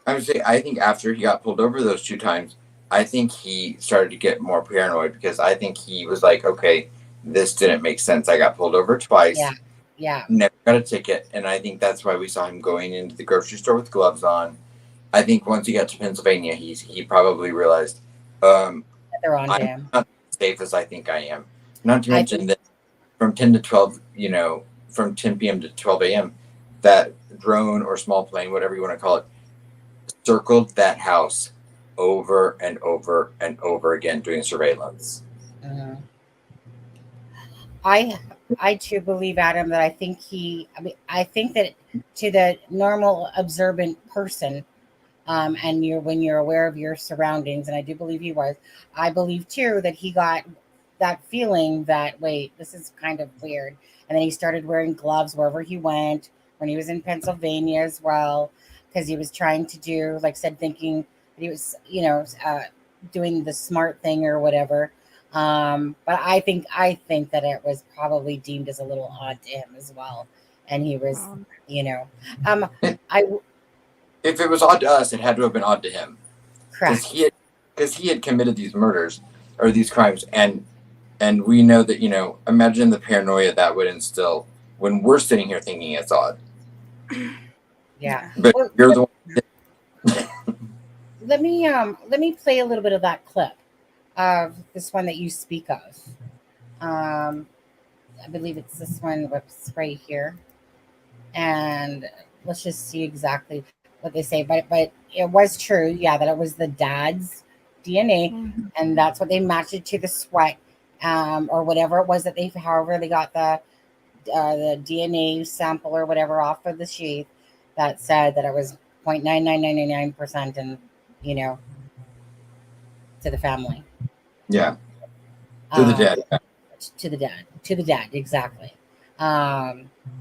I would say, I think after he got pulled over those 2 times, I think he started to get more paranoid, because I think he was like, okay, this didn't make sense. I got pulled over twice. Yeah. Never got a ticket. And I think that's why we saw him going into the grocery store with gloves on. I think once he got to Pennsylvania, he probably realized they're on I'm him. not as safe as I think I am. Not to mention that from 10 to 12, from 10 p.m. to 12 a.m., that drone or small plane, whatever you want to call it, circled that house over and over and over again doing surveillance. I too believe, Adam, that I think that to the normal observant person, and when you're aware of your surroundings, and I do believe he was, I believe too that he got that feeling that, wait, this is kind of weird. And then he started wearing gloves wherever he went, when he was in Pennsylvania as well, because he was trying to do, thinking that he was, doing the smart thing or whatever. But I think that it was probably deemed as a little odd to him as well. And he was, if it was odd to us, it had to have been odd to him. Correct. Because he had committed these murders or these crimes, and we know that, imagine the paranoia that would instill when we're sitting here thinking it's odd. Yeah. But you're the one. Let me play a little bit of that clip of this one that you speak of. I believe it's this one that's right here. And let's just see exactly what they say. But it was true, that it was the dad's DNA, and that's what they matched it to the sweat, or whatever it was that however they got the DNA sample or whatever off of the sheath that said that it was 0.9999%, and to the family. Yeah. To the dad. To the dad, exactly.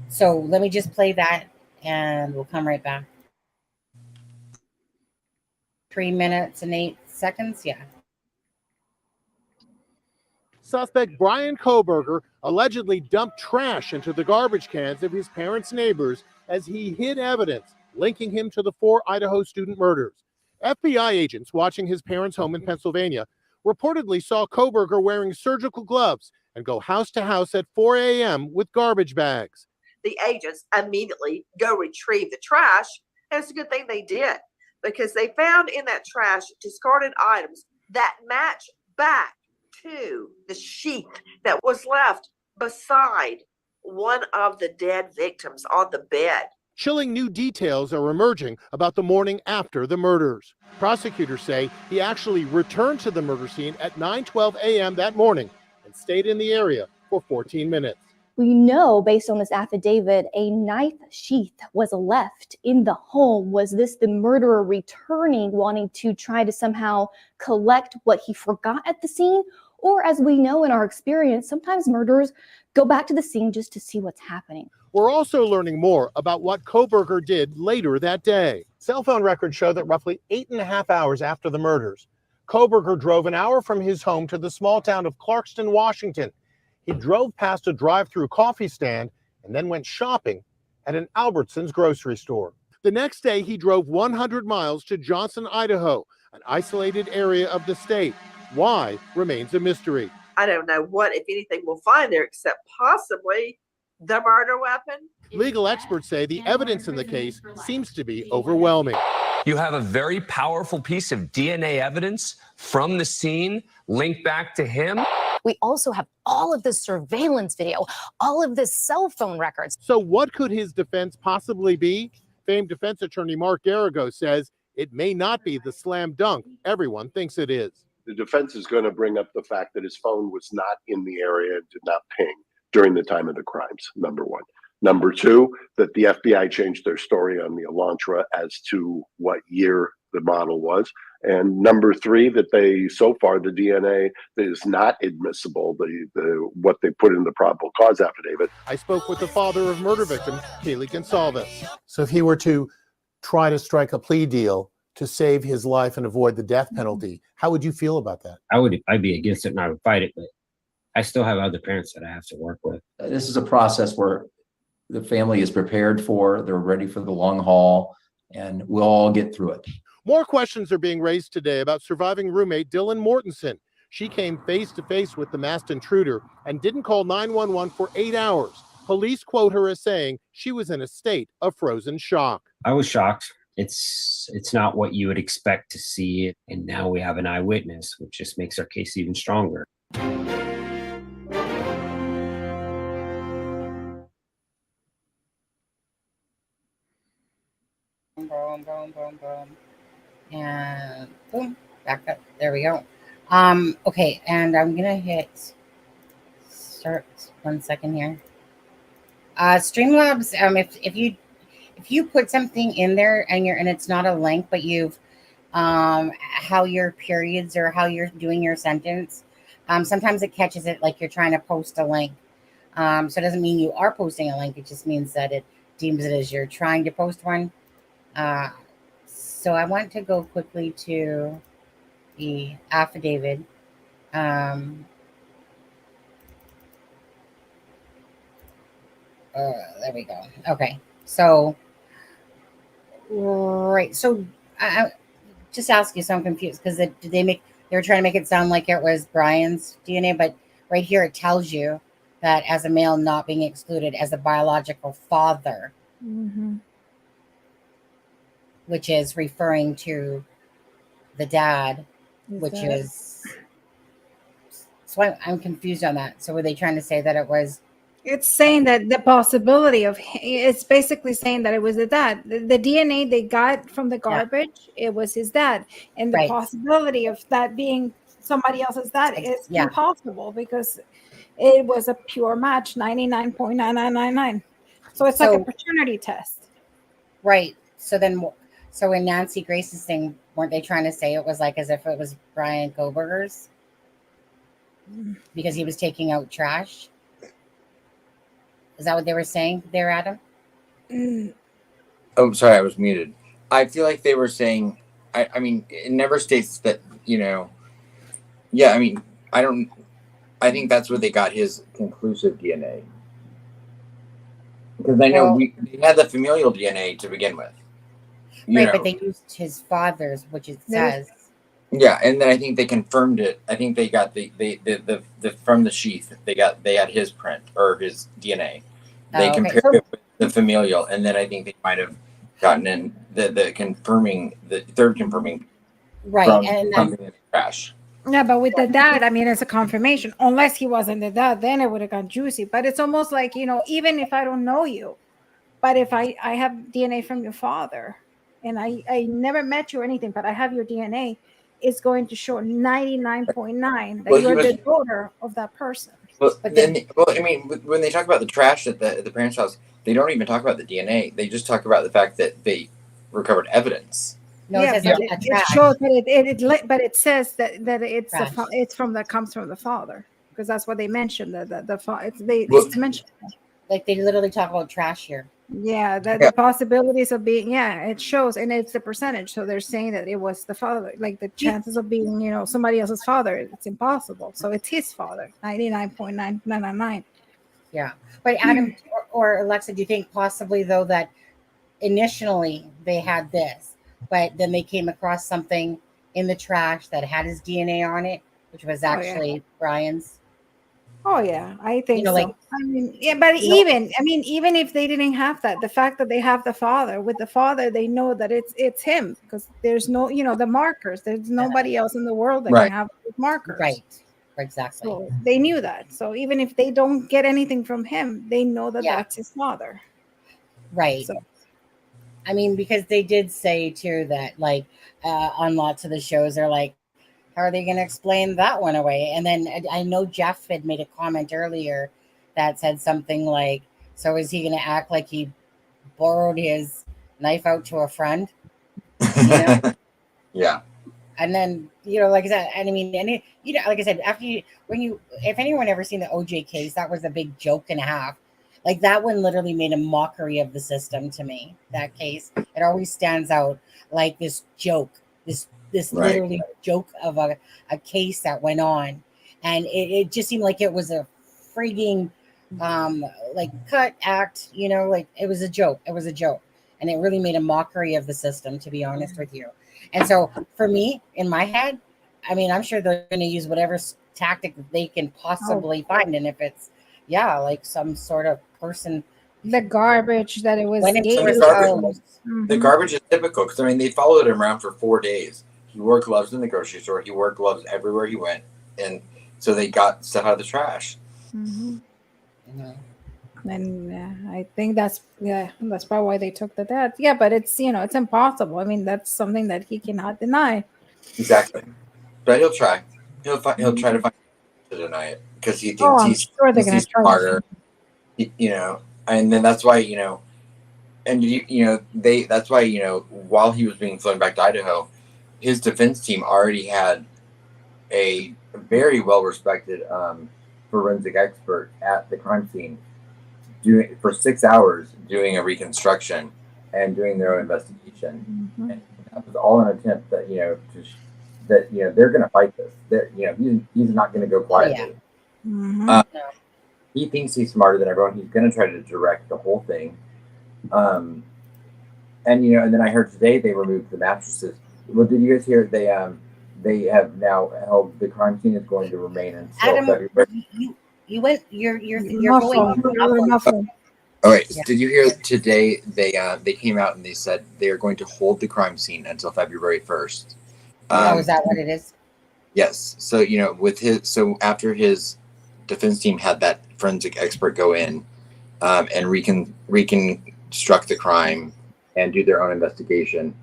So let me just play that and we'll come right back. 3 minutes and 8 seconds. Yeah. Suspect Bryan Kohberger allegedly dumped trash into the garbage cans of his parents' neighbors as he hid evidence linking him to the 4 Idaho student murders. FBI agents watching his parents' home in Pennsylvania reportedly saw Kohberger wearing surgical gloves and go house to house at 4 a.m. with garbage bags. The agents immediately go retrieve the trash, and it's a good thing they did, because they found in that trash discarded items that match back to the sheath that was left beside one of the dead victims on the bed. Chilling new details are emerging about the morning after the murders. Prosecutors say he actually returned to the murder scene at 9:12 a.m. that morning and stayed in the area for 14 minutes. We know, based on this affidavit, a knife sheath was left in the home. Was this the murderer returning, wanting to try to somehow collect what he forgot at the scene? Or, as we know in our experience, sometimes murderers go back to the scene just to see what's happening. We're also learning more about what Kohberger did later that day. Cell phone records show that roughly 8.5 hours after the murders, Kohberger drove an hour from his home to the small town of Clarkston, Washington. He drove past a drive-through coffee stand and then went shopping at an Albertsons grocery store. The next day, he drove 100 miles to Johnson, Idaho, an isolated area of the state. Why remains a mystery. I don't know what, if anything, we'll find there except possibly the murder weapon. Legal experts say the evidence in the case seems to be overwhelming. You have a very powerful piece of DNA evidence from the scene linked back to him. We also have all of this surveillance video, all of this cell phone records. So what could his defense possibly be? Famed defense attorney Mark Garrigo says it may not be the slam dunk everyone thinks it is. The defense is going to bring up the fact that his phone was not in the area and did not ping during the time of the crimes, number one. Number two, that the FBI changed their story on the Elantra as to what year the model was. And number three, that they, so far, the DNA is not admissible, what they put in the probable cause affidavit. I spoke with the father of murder victim, Kaylee Gonsalves. So if he were to try to strike a plea deal to save his life and avoid the death penalty, how would you feel about that? I'd be against it and I would fight it, but I still have other parents that I have to work with. This is a process where the family is prepared for, they're ready for the long haul, and we'll all get through it. More questions are being raised today about surviving roommate Dylan Mortensen. She came face to face with the masked intruder and didn't call 911 for 8 hours. Police quote her as saying she was in a state of frozen shock. I was shocked. It's not what you would expect to see. And now we have an eyewitness, which just makes our case even stronger. Boom, boom, boom, boom. And boom, back up. There we go. Okay, and I'm gonna hit start 1 second here. Streamlabs, if you put something in there and it's not a link, but you've how your periods or how you're doing your sentence, sometimes it catches it like you're trying to post a link. So it doesn't mean you are posting a link, it just means that it deems it as you're trying to post one. So I want to go quickly to the affidavit. There we go. Okay. So, right. So I just ask you, so I'm confused because they were trying to make it sound like it was Bryan's DNA, but right here it tells you that as a male not being excluded as a biological father. Mm-hmm. Which is referring to the dad, is. So I'm confused on that. So were they trying to say that it was? It's saying that the possibility of, it's basically saying that it was the dad. The DNA they got from the garbage, it was his dad. And the possibility of that being somebody else's dad is impossible because it was a pure match, 99.9999. So it's like a paternity test. Right. So in Nancy Grace's thing, weren't they trying to say it was like as if it was Bryan Kohberger's? Because he was taking out trash? Is that what they were saying there, Adam? Oh, sorry, I was muted. I feel like they were saying, I mean, it never states that, I think that's where they got his conclusive DNA. Because I know we had the familial DNA to begin with. But they used his father's, which it says. Yeah, and then I think they confirmed it. I think they got the from the sheath. They had his print or his DNA. They compared it with the familial, and then I think they might have gotten in the third confirming. Right, and then the crash. Yeah, but with the dad, I mean, it's a confirmation. Unless he wasn't the dad, then it would have gone juicy. But it's almost like, even if I don't know you, But if I have DNA from your father, and I never met you or anything, but I have your DNA, it's going to show 99.9 that you're the daughter of that person. Well, I mean, when they talk about the trash at the parents' house, they don't even talk about the DNA. They just talk about the fact that they recovered evidence. No, yeah, it shows that but it says that it's it's comes from the father, because that's what they mentioned. It's mentioned. Like they literally talk about trash here. Yeah, the possibilities of being, it shows, and it's the percentage. So they're saying that it was the father, like the chances of being, somebody else's father, it's impossible. So it's his father, 99.999. Yeah, but Adam or Alexa, do you think possibly though that initially they had this, but then they came across something in the trash that had his DNA on it, which was actually Bryan's? Oh yeah, I think so. I mean, yeah, but even if they didn't have that, the fact that they have the father, with the father, they know that it's him, because there's no, the markers. There's nobody else in the world that can have those markers. Right. Exactly. So they knew that. So even if they don't get anything from him, they know that that's his father. Right. So, I mean, because they did say too that like on lots of the shows, they're like, how are they going to explain that one away? And then I know Jeff had made a comment earlier that said something like, so is he going to act like he borrowed his knife out to a friend? Yeah. And then, like I said, and I mean, like I said, if anyone ever seen the OJ case, that was a big joke and a half. Like that one literally made a mockery of the system to me, that case. It always stands out like this joke, this literally joke of a case that went on, and it just seemed like it was a freaking like cut act, like it was a joke, and it really made a mockery of the system, to be honest with you. And so for me, in my head, I mean, I'm sure they're going to use whatever tactic they can possibly find, and if it's like some sort of person, the garbage that it was, the garbage is typical, because I mean they followed him around for 4 days. He wore gloves in the grocery store. He wore gloves everywhere he went. And so they got stuff out of the trash. Mm-hmm. And I think that's probably why they took the death. Yeah, but it's, it's impossible. I mean, that's something that he cannot deny. Exactly. But he'll try. He'll try to find to deny it, because he thinks he's smarter. And then that's why, that's why, while he was being flown back to Idaho, his defense team already had a very well-respected forensic expert at the crime scene doing for 6 hours, doing a reconstruction and doing their own investigation. Mm-hmm. And that was all an attempt that they're going to fight this. He's not going to go quietly. Mm-hmm. He thinks he's smarter than everyone. He's going to try to direct the whole thing. And then I heard today they removed the mattresses. Well, did you guys hear they have now held the crime scene is going to remain until February. You're muffled. All right. Yeah. Did you hear today they came out and they said they are going to hold the crime scene until February 1st. Is that what it is? Yes. So after his defense team had that forensic expert go in and reconstruct the crime and do their own investigation.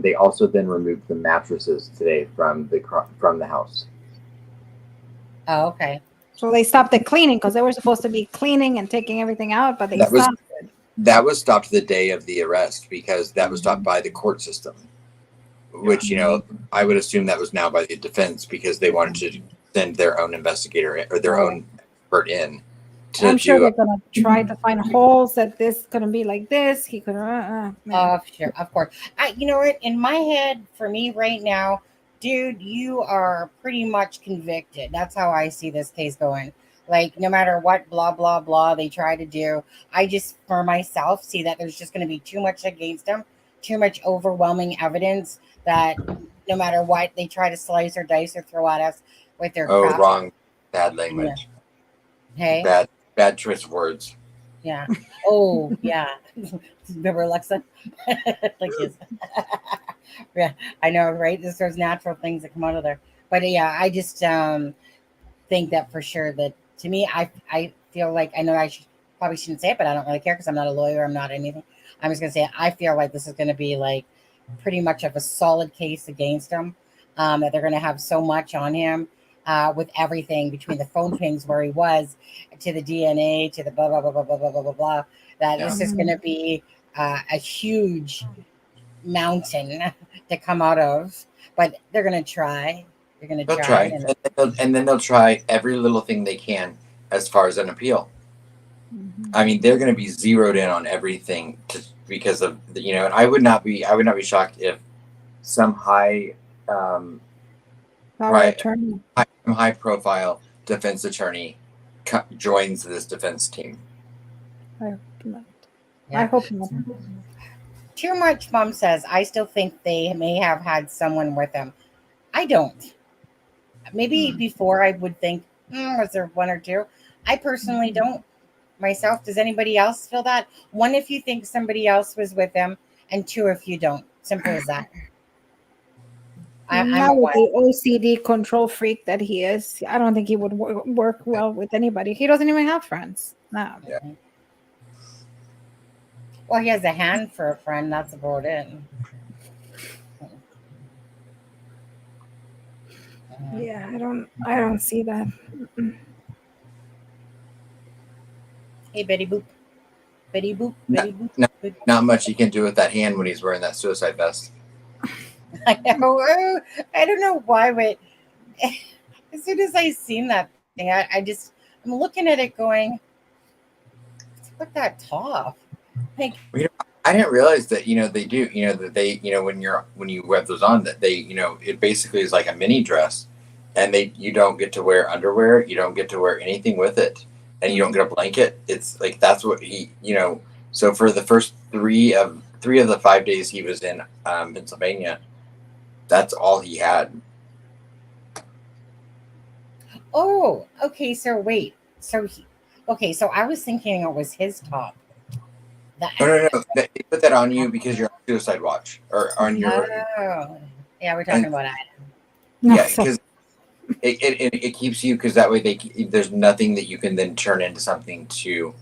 They also then removed the mattresses today from the house. Oh, okay. So they stopped the cleaning, because they were supposed to be cleaning and taking everything out, but they stopped it. That was stopped the day of the arrest, because that was stopped by the court system, which, I would assume that was now by the defense, because they wanted to send their own investigator or their own expert in. I'm sure they're going to try to find holes that this couldn't be like this. He could. Sure, of course. You know what? In my head, for me right now, dude, you are pretty much convicted. That's how I see this case going. Like, no matter what, blah, blah, blah, they try to do, I just, for myself, see that there's just going to be too much against them, too much overwhelming evidence that no matter what, they try to slice or dice or throw at us with their crap. Wrong. Bad language. Yeah. Hey? Bad choice of words. Yeah. Oh, yeah. Remember Alexa? Like his. Yeah, I know, right? There's natural things that come out of there. But yeah, I just think that for sure that, to me, I feel like, I know probably shouldn't say it, but I don't really care because I'm not a lawyer. I'm not anything. I'm just going to say I feel like this is going to be like pretty much of a solid case against him. That they're going to have so much on him with everything between the phone pings where he was to the DNA to the blah, blah, blah, blah, blah, blah, blah, blah, blah. That this is going to be a huge mountain to come out of. But they're going to try. They're going to They'll try. try. And then they'll try every little thing they can as far as an appeal. I mean, they're going to be zeroed in on everything because of the, and I would not be shocked if some high profile defense attorney joins this defense team. I hope not. I hope not. Too much, Mom says. I still think they may have had someone with them. I don't. Maybe before I would think, was there one or two? I personally don't. Myself, does anybody else feel that? One, if you think somebody else was with them, and two, if you don't. Simple as that. Not with the OCD control freak that he is. I don't think he would work well with anybody. He doesn't even have friends. No. Yeah. Well, he has a hand for a friend. That's about it. Yeah, I don't see that. Hey, Betty Boop. Betty Boop. Betty Boop. Not much you can do with that hand when he's wearing that suicide vest. I know. I don't know why, but as soon as I seen that thing, I'm looking at it going, put that top. Like, I didn't realize that, they do, that they, when you have those on, that they, it basically is like a mini dress, and you don't get to wear underwear. You don't get to wear anything with it, and you don't get a blanket. It's like, that's what he, so for the first three of the 5 days he was in Pennsylvania, that's all he had. oh, okay. So wait. So I was thinking it was his top. No. They put that on you because you're on suicide watch or on your. Oh, yeah, we're talking about Idaho. Yeah, because it keeps you, because that way there's nothing that you can then turn into something to,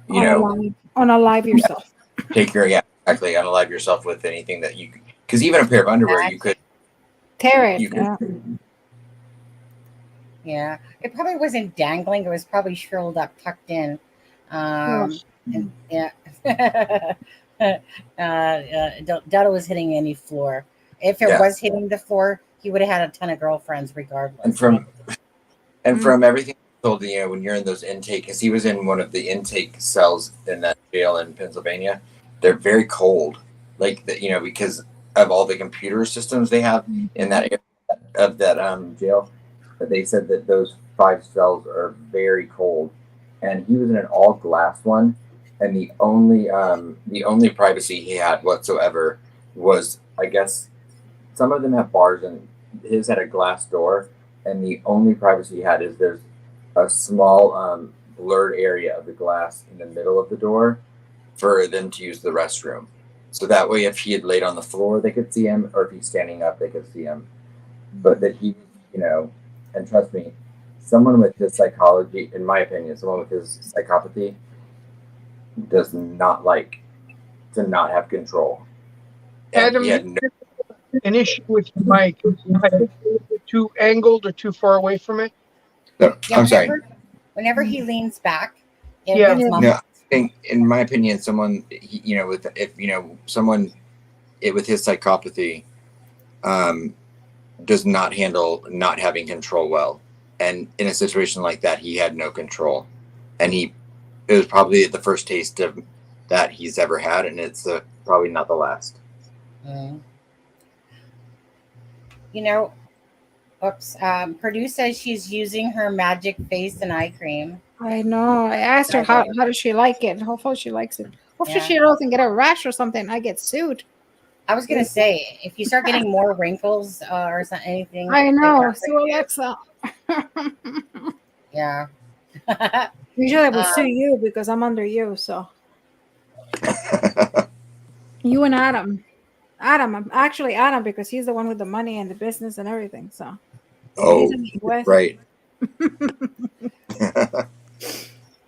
unalive yourself. Take your exactly, unalive yourself with anything that you, because even a pair of underwear you could tear it. Yeah, it probably wasn't dangling. It was probably shriveled up, tucked in. And, yeah. Dada was hitting any floor. If it was hitting the floor, he would have had a ton of girlfriends regardless. And from everything I told, when you're in those intake, because he was in one of the intake cells in that jail in Pennsylvania, they're very cold, like because of all the computer systems they have in that area of that jail. But they said that those 5 cells are very cold, and he was in an all glass one. And the only privacy he had whatsoever was, I guess, some of them have bars, and his had a glass door. And the only privacy he had is there's a small blurred area of the glass in the middle of the door for them to use the restroom. So that way, if he had laid on the floor, they could see him, or if he's standing up, they could see him. But that he, and trust me, someone with his psychology, in my opinion, someone with his psychopathy, does not like to not have control. And Adam, an issue with your mic. I think you're too angled or too far away from it. No, I'm sorry. Whenever he leans back, No, in my opinion, someone someone with his psychopathy does not handle not having control well. And in a situation like that, he had no control, and it was probably the first taste of that he's ever had, and it's probably not the last. Purdue says she's using her magic face and eye cream. I know. I asked her how does she like it. Hopefully she likes it. Hopefully she doesn't get a rash or something. I get sued. I was gonna say, if you start getting more wrinkles or anything. I know. Sue Alexa. Yeah. Usually I would sue you because I'm under you. So you and Adam. Adam because he's the one with the money and the business and everything. So right.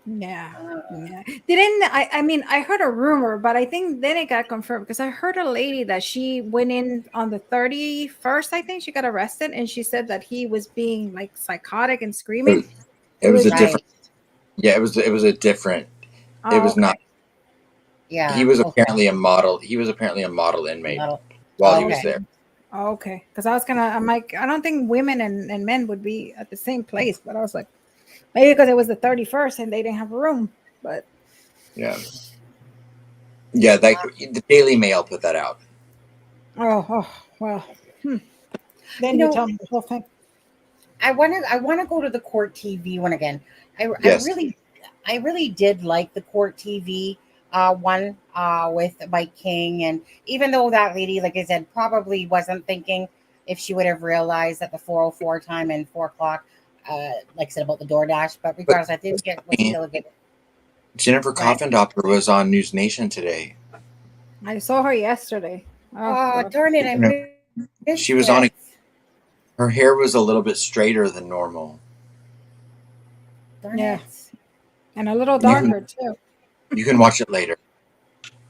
Yeah. Yeah. Didn't I mean, I heard a rumor, but I think then it got confirmed because I heard a lady that she went in on the 31st. I think she got arrested, and she said that he was being like psychotic and screaming. It was a different. Yeah, it was a different. It was not. Yeah. He was apparently a model. He was apparently a model inmate while he was there. Okay, because I'm like, I don't think women and men would be at the same place, but I was like, maybe because it was the 31st and they didn't have a room, but yeah, the Daily Mail put that out. Oh well. Then you tell me the whole thing. I want to go to the court TV one again. I really did like the court TV one with Mike King, and even though that lady, like I said, probably wasn't thinking if she would have realized at the 4:04 time and 4 o'clock, like I said about the DoorDash, but regardless, I think it was still a good. Jennifer Coffindopper was on News Nation today. I saw her yesterday. Oh darn it! I missed she was on. Her hair was a little bit straighter than normal. Darn it. And a little darker too. You can watch it later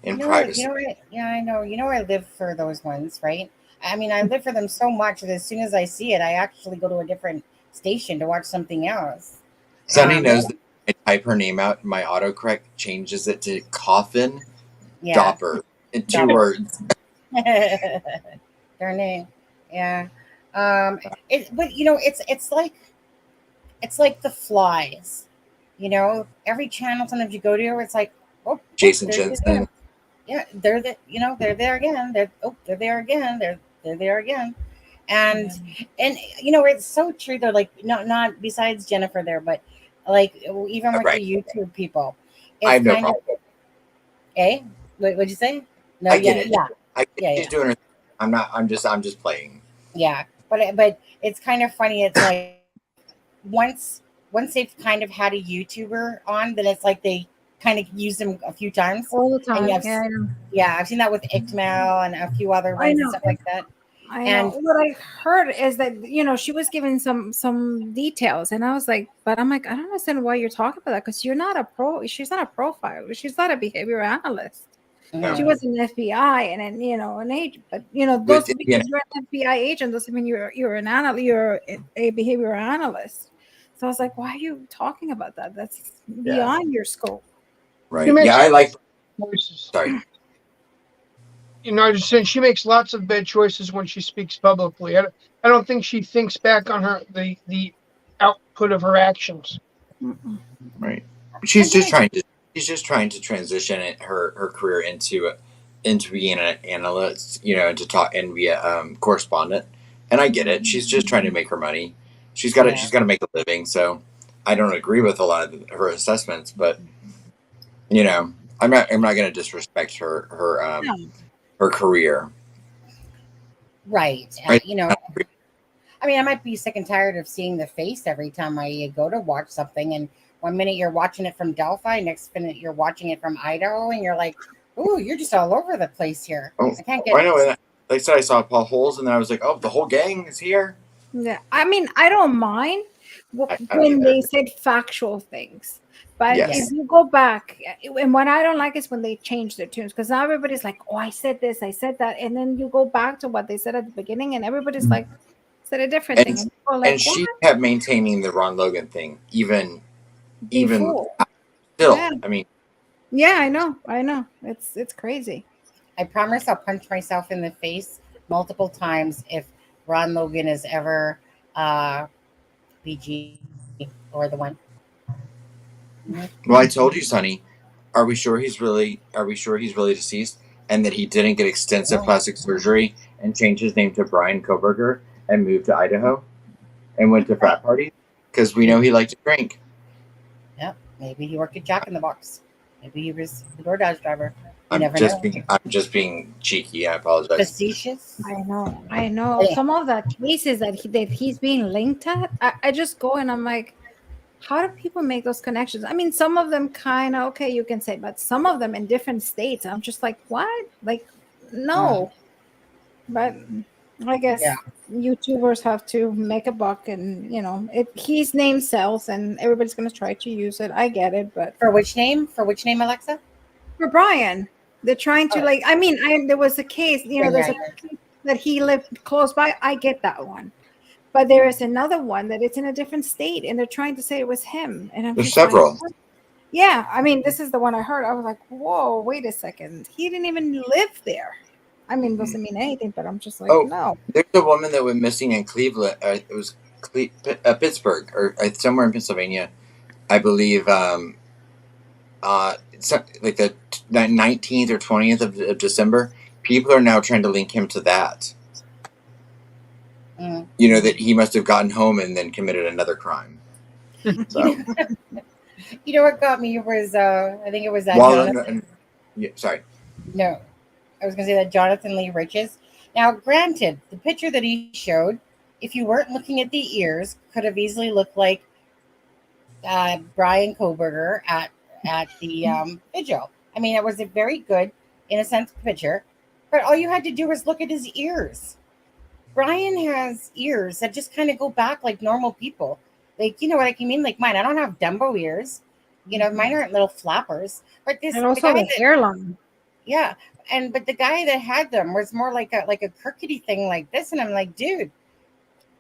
in privacy. Yeah, I know. I live for those ones, right? I mean, I live for them so much that as soon as I see it, I actually go to a different station to watch something else. Sunny knows that I type her name out, and my autocorrect changes it to Coffin Dopper in 2 words. Darn it. Yeah. But it's like the flies. Every channel sometimes you go to, it's like, oh, Jason Jensen. Yeah, they're there again. They're there again. They're there again. And it's so true though. Like not besides Jennifer there, but like even with the YouTube people, I have no problem. What'd you say? No, I get it. Yeah. She's doing her. I'm just playing. Yeah, but it's kind of funny. It's like once they've kind of had a YouTuber on, then it's like they kind of use them a few times. All the time. I've seen that with Ikmail and a few other ones and stuff like that. I know. What I heard is that she was giving some details, and I was like, but I'm like, I don't understand why you're talking about that, because she's not a profiler, she's not a behavior analyst. No. She was an FBI and then an agent, but because you're an FBI agent doesn't mean you're an analyst. You're a behavioral analyst. So I was like, why are you talking about that? That's beyond your scope. Right. Yeah, I like. Sorry. Just saying, she makes lots of bad choices when she speaks publicly. I don't think she thinks back on the output of her actions. Right. She's just trying to transition her career into being an analyst, to talk and be a correspondent. And I get it. She's just trying to make her money. She's got to make a living. So I don't agree with a lot of her assessments, but I'm not going to disrespect her career. Right. I mean, I might be sick and tired of seeing the face every time I go to watch something, and 1 minute you're watching it from Delphi, next minute you're watching it from Idaho, and you're like, "Ooh, you're just all over the place here." I can't get. I know. Like I said, I saw Paul Holes, and then I was like, "Oh, the whole gang is here." Yeah, I mean, I don't mind when they said factual things, but if you go back, and what I don't like is when they change their tunes, because now everybody's like, "Oh, I said this, I said that," and then you go back to what they said at the beginning, and everybody's like, "Said a different thing." And she kept maintaining the Ron Logan thing, even still. Yeah. I mean, yeah, I know, it's crazy. I promise I'll punch myself in the face multiple times if Ron Logan is ever BG or the one. Well, I told you, Sonny. Are we sure he's really deceased, and that he didn't get extensive plastic surgery and change his name to Bryan Kohberger and move to Idaho and went to frat parties? Because we know he liked to drink. Yep. Maybe he worked at Jack in the Box. Maybe he was the DoorDash driver. I'm just being cheeky. I apologize. Facetious. I know. Yeah. Some of the cases that he's being linked at, I just go and I'm like, how do people make those connections? I mean, some of them kind of okay, you can say, but some of them in different states, I'm just like, what? Like, no. But I guess YouTubers have to make a buck, and his name sells, and everybody's going to try to use it. I get it, but for which name? Alexa? For Bryan, they're trying to there was a case, there's a case that he lived close by. I get that one, but there is another one that it's in a different state, and they're trying to say it was him. And I'm There's just several. Like, yeah, I mean, this is the one I heard. I was like, whoa, wait a second, he didn't even live there. I mean, it doesn't mean anything, but I'm just like, no. There's a woman that went missing in Cleveland. It was Pittsburgh or somewhere in Pennsylvania, I believe. It's like the 19th or 20th of December. People are now trying to link him to that. That he must have gotten home and then committed another crime. So. You know what got me was I think it was that Jonathan. Sorry. No, I was going to say that Jonathan Lee Riches. Now, granted, the picture that he showed, if you weren't looking at the ears, could have easily looked like Bryan Kohberger at the vigil. I mean, it was a very good, in a sense, picture, but all you had to do was look at his ears. Bryan has ears that just kind of go back like normal people. Like, you know what I mean? Like mine, I don't have Dumbo ears. Mine aren't little flappers. But this and also the hairline. Yeah, but the guy that had them was more like a crookedy thing like this, and I'm like, dude,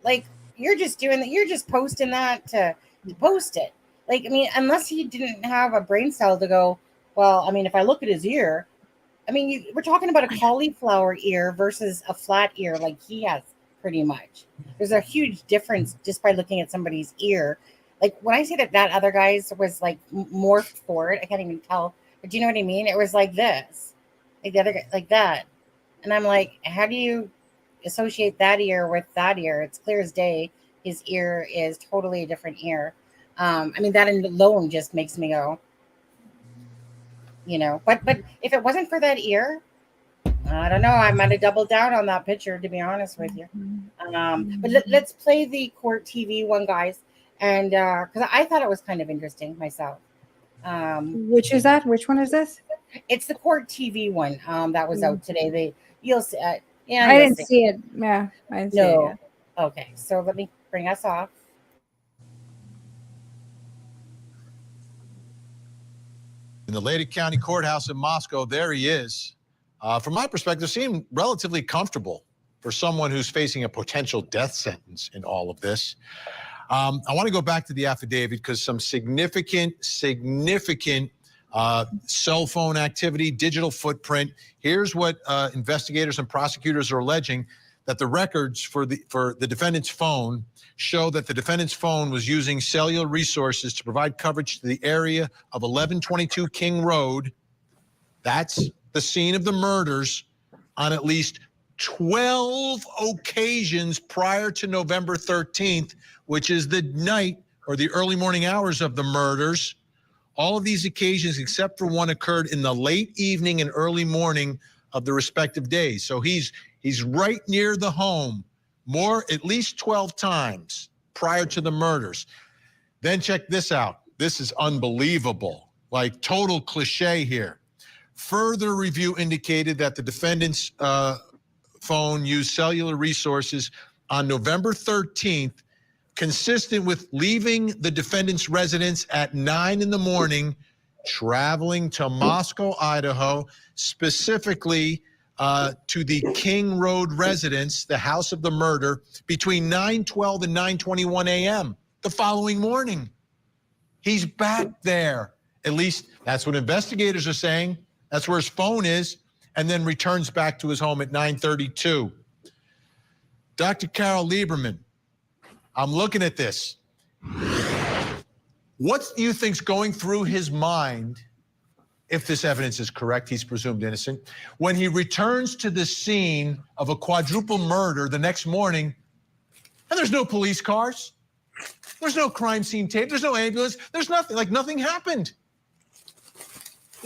like you're just doing that. You're just posting that to post it. Like, I mean, unless he didn't have a brain cell to go, well, I mean, if I look at his ear, I mean, we're talking about a cauliflower ear versus a flat ear like he has pretty much. There's a huge difference just by looking at somebody's ear. Like when I say that other guy's was like morphed forward, I can't even tell. But do you know what I mean? It was like this, like the other guy, like that. And I'm like, how do you associate that ear with that ear? It's clear as day. His ear is totally a different ear. I mean, that alone just makes me go, but if it wasn't for that ear, I don't know. I might have doubled down on that picture, to be honest with you. But let's play the court TV one, guys. And because I thought it was kind of interesting myself. Which is that? Which one is this? It's the court TV one that was out today. You'll see. I didn't see it. Yeah, I didn't see it yet. Okay, so let me bring us off. In the Lady County Courthouse in Moscow, there he is. From my perspective, seemed relatively comfortable for someone who's facing a potential death sentence in all of this. I want to go back to the affidavit because some significant cell phone activity, digital footprint. Here's what investigators and prosecutors are alleging, that the records for the defendant's phone show that the defendant's phone was using cellular resources to provide coverage to the area of 1122 King Road. That's the scene of the murders on at least 12 occasions prior to November 13th, which is the night or the early morning hours of the murders. All of these occasions, except for one, occurred in the late evening and early morning of the respective days. So he's right near the home at least 12 times prior to the murders. Then check this out. This is unbelievable, like total cliche here. Further review indicated that the defendant's phone used cellular resources on November 13th, consistent with leaving the defendant's residence at 9 a.m, traveling to Moscow, Idaho, specifically to the King Road residence, the house of the murder, between 9:12 and 9:21 a.m. the following morning. He's back there. At least that's what investigators are saying. That's where his phone is, and then returns back to his home at 9:32. Dr. Carol Lieberman, I'm looking at this. What do you think's going through his mind, if this evidence is correct, he's presumed innocent, when he returns to the scene of a quadruple murder the next morning, and there's no police cars, there's no crime scene tape, there's no ambulance, there's nothing, like nothing happened.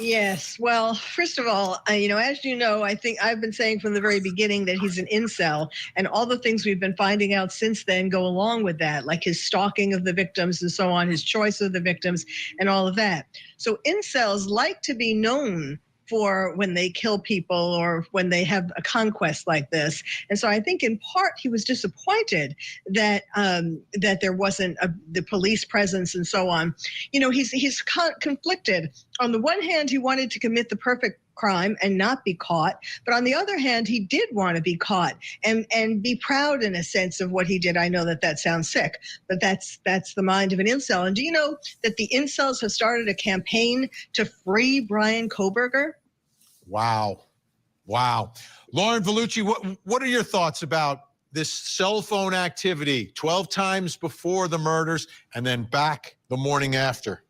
Yes. Well, first of all, as you know, I think I've been saying from the very beginning that he's an incel, and all the things we've been finding out since then go along with that, like his stalking of the victims and so on, his choice of the victims and all of that. So incels like to be known for when they kill people or when they have a conquest like this. And so I think in part he was disappointed that that there wasn't the police presence and so on. You know, he's conflicted. On the one hand, he wanted to commit the perfect crime and not be caught, but on the other hand, he did want to be caught and be proud in a sense of what he did. I know that sounds sick, but that's the mind of an incel. And do you know that the incels have started a campaign to free Bryan Kohberger? Wow. Lauren Vellucci, what are your thoughts about this cell phone activity 12 times before the murders and then back the morning after?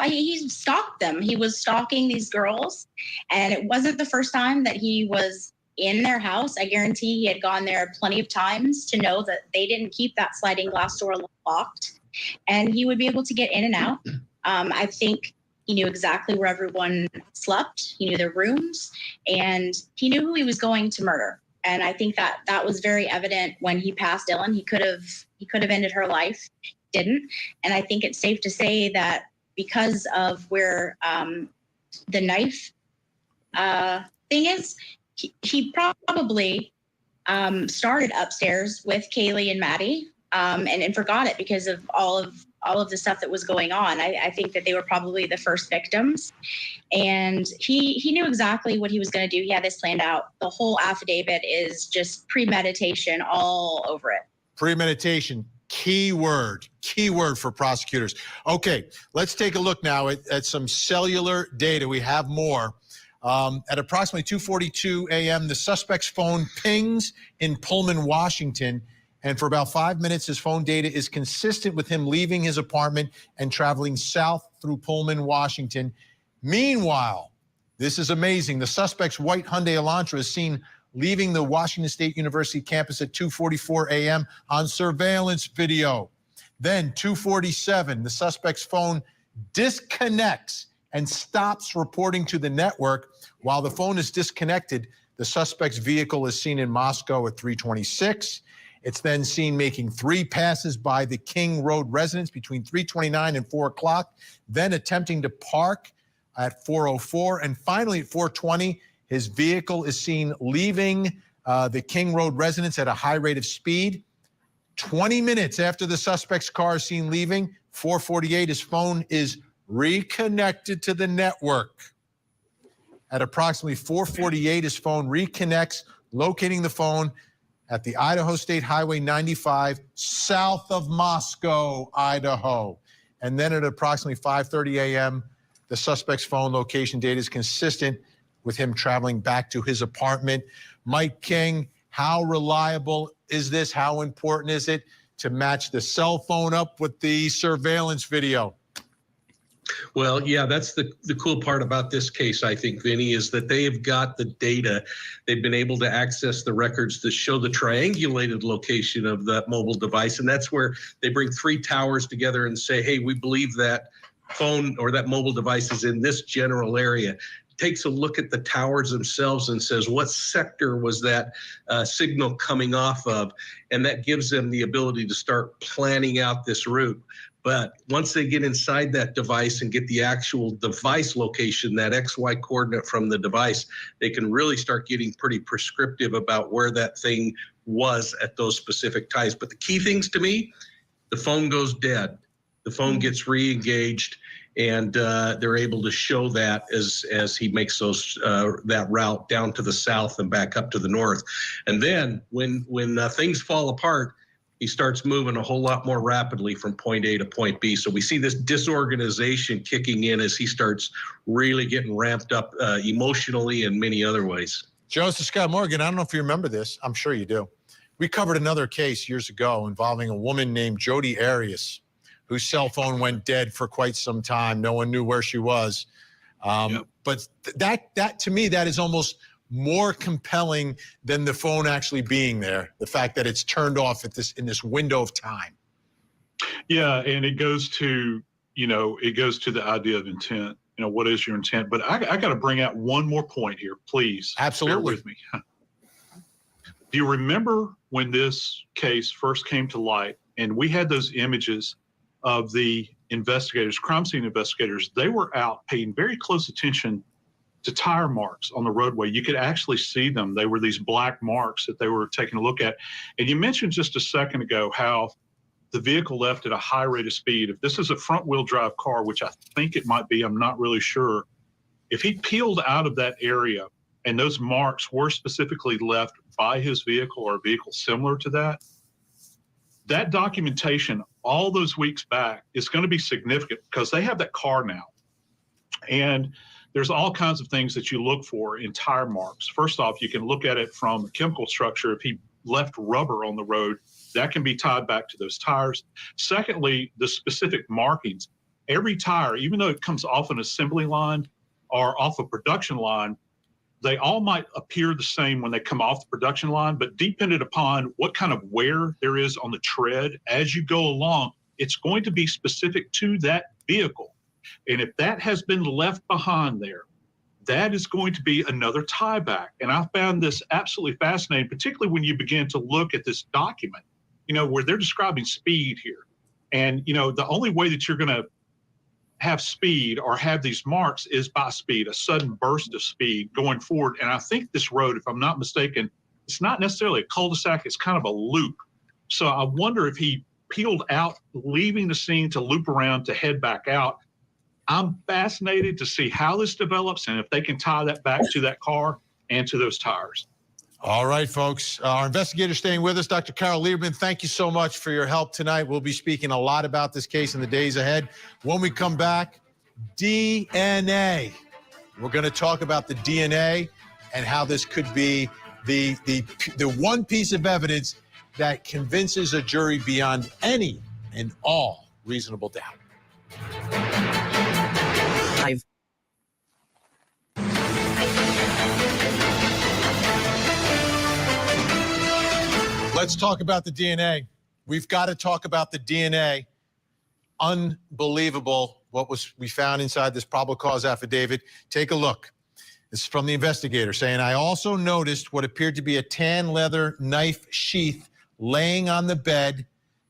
He stalked them. He was stalking these girls, and it wasn't the first time that he was in their house. I guarantee he had gone there plenty of times to know that they didn't keep that sliding glass door locked, and he would be able to get in and out. I think he knew exactly where everyone slept. He knew their rooms, and he knew who he was going to murder. And I think that was very evident when he passed Ellen. He could have ended her life, didn't. And I think it's safe to say that because of where the knife thing is, he probably started upstairs with Kaylee and Maddie and forgot it because of all of the stuff that was going on. I think that they were probably the first victims, and he knew exactly what he was going to do. He had this planned out. The whole affidavit is just premeditation all over it. Premeditation. Key word for prosecutors. Okay, let's take a look now at some cellular data. We have more. At approximately 2:42 a.m., the suspect's phone pings in Pullman, Washington, and for about 5 minutes, his phone data is consistent with him leaving his apartment and traveling south through Pullman, Washington. Meanwhile, this is amazing. The suspect's white Hyundai Elantra is seen leaving the Washington State University campus at 2:44 a.m. on surveillance video. Then 2:47, the suspect's phone disconnects and stops reporting to the network. While the phone is disconnected, the suspect's vehicle is seen in Moscow at 3:26. It's then seen making 3 passes by the King Road residence between 3:29 and 4 o'clock, then attempting to park at 4:04, and finally at 4:20, his vehicle is seen leaving the King Road residence at a high rate of speed. 20 minutes after the suspect's car is seen leaving, 4:48, his phone is reconnected to the network. At approximately 4:48, his phone reconnects, locating the phone at the Idaho State Highway 95, south of Moscow, Idaho. And then at approximately 5:30 a.m., the suspect's phone location data is consistent with him traveling back to his apartment. Mike King, how reliable is this? How important is it to match the cell phone up with the surveillance video? Well, yeah, that's the cool part about this case, I think, Vinny, is that they have got the data. They've been able to access the records to show the triangulated location of that mobile device. And that's where they bring 3 towers together and say, hey, we believe that phone or that mobile device is in this general area. Takes a look at the towers themselves and says, what sector was that signal coming off of? And that gives them the ability to start planning out this route. But once they get inside that device and get the actual device location, that XY coordinate from the device, they can really start getting pretty prescriptive about where that thing was at those specific times. But the key things to me, the phone goes dead. The phone gets re-engaged, and they're able to show that as he makes those that route down to the south and back up to the north. And then when things fall apart, he starts moving a whole lot more rapidly from point A to point B. So we see this disorganization kicking in as he starts really getting ramped up emotionally and many other ways. Joseph Scott Morgan, I don't know if you remember this. I'm sure you do. We covered another case years ago involving a woman named Jodi Arias, whose cell phone went dead for quite some time. No one knew where she was. But that to me, that is almost more compelling than the phone actually being there. The fact that it's turned off in this window of time. Yeah, and it goes to the idea of intent. What is your intent? But I got to bring out one more point here, please. Absolutely. Bear with me. Do you remember when this case first came to light and we had those images of the investigators, crime scene investigators? They were out paying very close attention to tire marks on the roadway. You could actually see them. They were these black marks that they were taking a look at. And you mentioned just a second ago how the vehicle left at a high rate of speed. If this is a front wheel drive car, which I think it might be, I'm not really sure. If he peeled out of that area and those marks were specifically left by his vehicle or a vehicle similar to that, that documentation all those weeks back is going to be significant because they have that car now. And there's all kinds of things that you look for in tire marks. First off, you can look at it from a chemical structure. If he left rubber on the road, that can be tied back to those tires. Secondly, the specific markings. Every tire, even though it comes off an assembly line or off a production line, they all might appear the same when they come off the production line, but dependent upon what kind of wear there is on the tread as you go along, it's going to be specific to that vehicle. And if that has been left behind there, that is going to be another tie back. And I found this absolutely fascinating, particularly when you begin to look at this document, where they're describing speed here. And, the only way that you're going to have speed or have these marks is by speed, a sudden burst of speed going forward. And I think this road, if I'm not mistaken, it's not necessarily a cul-de-sac, it's kind of a loop. So I wonder if he peeled out, leaving the scene to loop around to head back out. I'm fascinated to see how this develops and if they can tie that back to that car and to those tires. All right, folks. Our investigator staying with us, Dr. Carol Lieberman, thank you so much for your help tonight. We'll be speaking a lot about this case in the days ahead. When we come back, DNA. We're going to talk about the DNA and how this could be the one piece of evidence that convinces a jury beyond any and all reasonable doubt. Let's talk about the DNA. We've got to talk about the DNA. Unbelievable what we found inside this probable cause affidavit. Take a look. This is from the investigator saying, I also noticed what appeared to be a tan leather knife sheath laying on the bed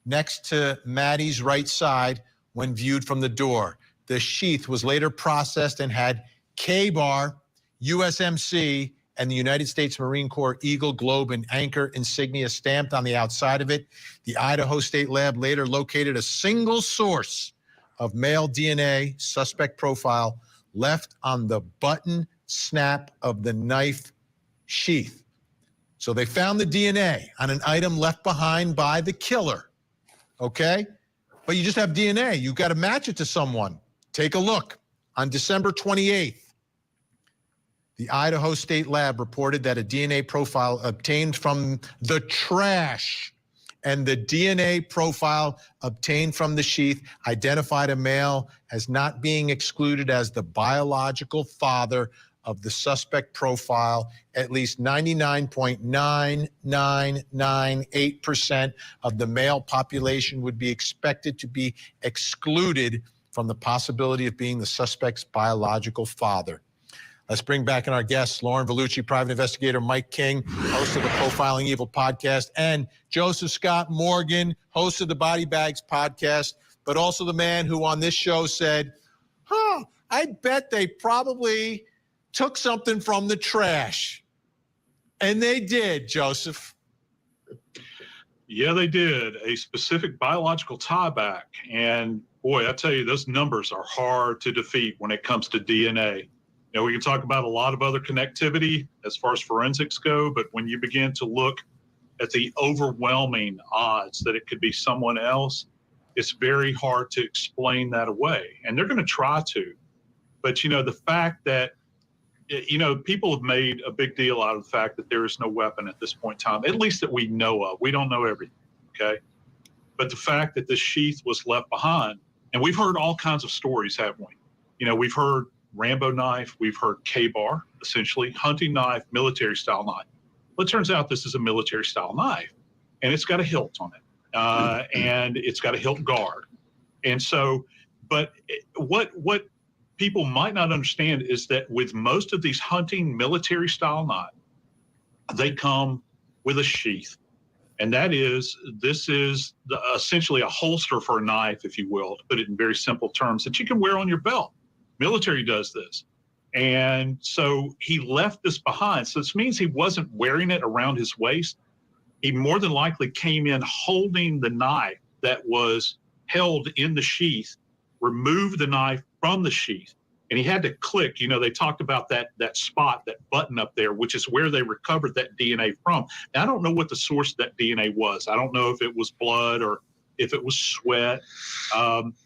next to Maddie's right side when viewed from the door. The sheath was later processed and had K-Bar, USMC, and the United States Marine Corps Eagle, Globe, and Anchor insignia stamped on the outside of it. The Idaho State Lab later located a single source of male DNA suspect profile left on the button snap of the knife sheath. So they found the DNA on an item left behind by the killer, okay? But you just have DNA. You've got to match it to someone. Take a look. On December 28th, the Idaho State Lab reported that a DNA profile obtained from the trash and the DNA profile obtained from the sheath identified a male as not being excluded as the biological father of the suspect profile. At least 99.9998% of the male population would be expected to be excluded from the possibility of being the suspect's biological father. Let's bring back in our guests, Lauren Vellucci, private investigator, Mike King, host of the Profiling Evil podcast, and Joseph Scott Morgan, host of the Body Bags podcast, but also the man who on this show said, I bet they probably took something from the trash. And they did, Joseph. Yeah, they did. A specific biological tieback. And boy, I tell you, those numbers are hard to defeat when it comes to DNA. We can talk about a lot of other connectivity as far as forensics go, but when you begin to look at the overwhelming odds that it could be someone else, it's very hard to explain that away. And they're going to try to. But, the fact that, people have made a big deal out of the fact that there is no weapon at this point in time, at least that we know of. We don't know everything, okay? But the fact that this sheath was left behind, and we've heard all kinds of stories, haven't we? We've heard Rambo knife, we've heard K-Bar, essentially, hunting knife, military-style knife. Well, it turns out this is a military-style knife, and it's got a hilt on it, and it's got a hilt guard. And so, but what people might not understand is that with most of these hunting military-style knives, they come with a sheath. And this is essentially a holster for a knife, if you will, to put it in very simple terms, that you can wear on your belt. Military does this. And so he left this behind. So this means he wasn't wearing it around his waist. He more than likely came in holding the knife that was held in the sheath, removed the knife from the sheath, and he had to click. You know, they talked about that spot, that button up there, which is where they recovered that DNA from. Now, I don't know what the source of that DNA was. I don't know if it was blood or if it was sweat.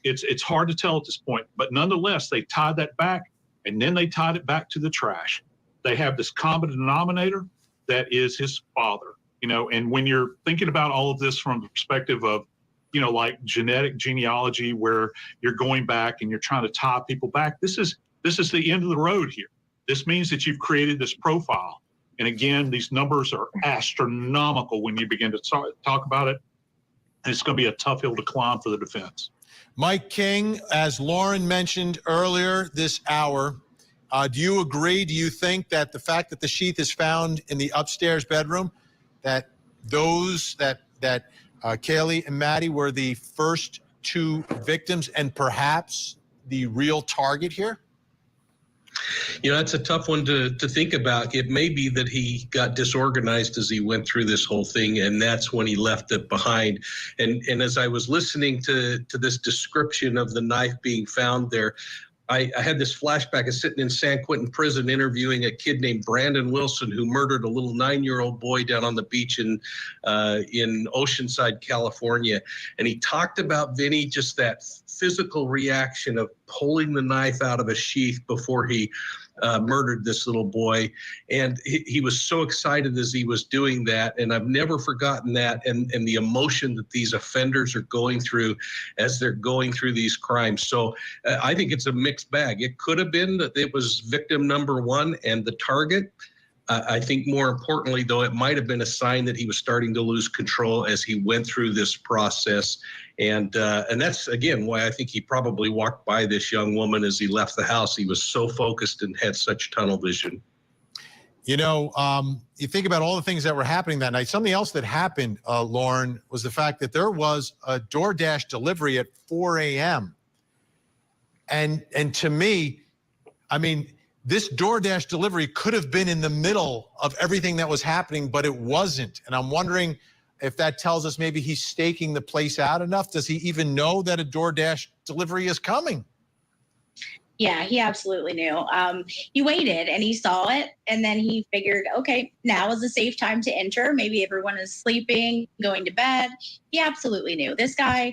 It's hard to tell at this point, but nonetheless, they tied that back, and then they tied it back to the trash. They have this common denominator that is his father. You know, and when you're thinking about all of this from the perspective of, you know, like genetic genealogy, where you're going back and you're trying to tie people back, this is the end of the road here. This means that you've created this profile. And again, these numbers are astronomical when you begin to talk about it. And it's going to be a tough hill to climb for the defense. Mike King, as Lauren mentioned earlier this hour, do you agree? Do you think that the fact that the sheath is found in the upstairs bedroom, that Kaylee and Maddie were the first two victims and perhaps the real target here? You know, that's a tough one to think about. It may be that he got disorganized as he went through this whole thing, and that's when he left it behind. And as I was listening to this description of the knife being found there, I had this flashback of sitting in San Quentin prison interviewing a kid named Brandon Wilson, who murdered a little 9-year-old boy down on the beach in Oceanside, California. And he talked about, Vinny, just that physical reaction of pulling the knife out of a sheath before he murdered this little boy. And he was so excited as he was doing that. And I've never forgotten that and the emotion that these offenders are going through as they're going through these crimes. So I think it's a mixed bag. It could have been that it was victim number one and the target. I think more importantly, though, it might have been a sign that he was starting to lose control as he went through this process. And that's, again, why I think he probably walked by this young woman as he left the house. He was so focused and had such tunnel vision. You know, you think about all the things that were happening that night. Something else that happened, Lauren, was the fact that there was a DoorDash delivery at 4 a.m. And to me, I mean, this DoorDash delivery could have been in the middle of everything that was happening, but it wasn't. And I'm wondering if that tells us maybe he's staking the place out enough. Does he even know that a DoorDash delivery is coming? Yeah, he absolutely knew. He waited and he saw it, and then he figured, okay, now is a safe time to enter. Maybe everyone is sleeping, going to bed. He absolutely knew. This guy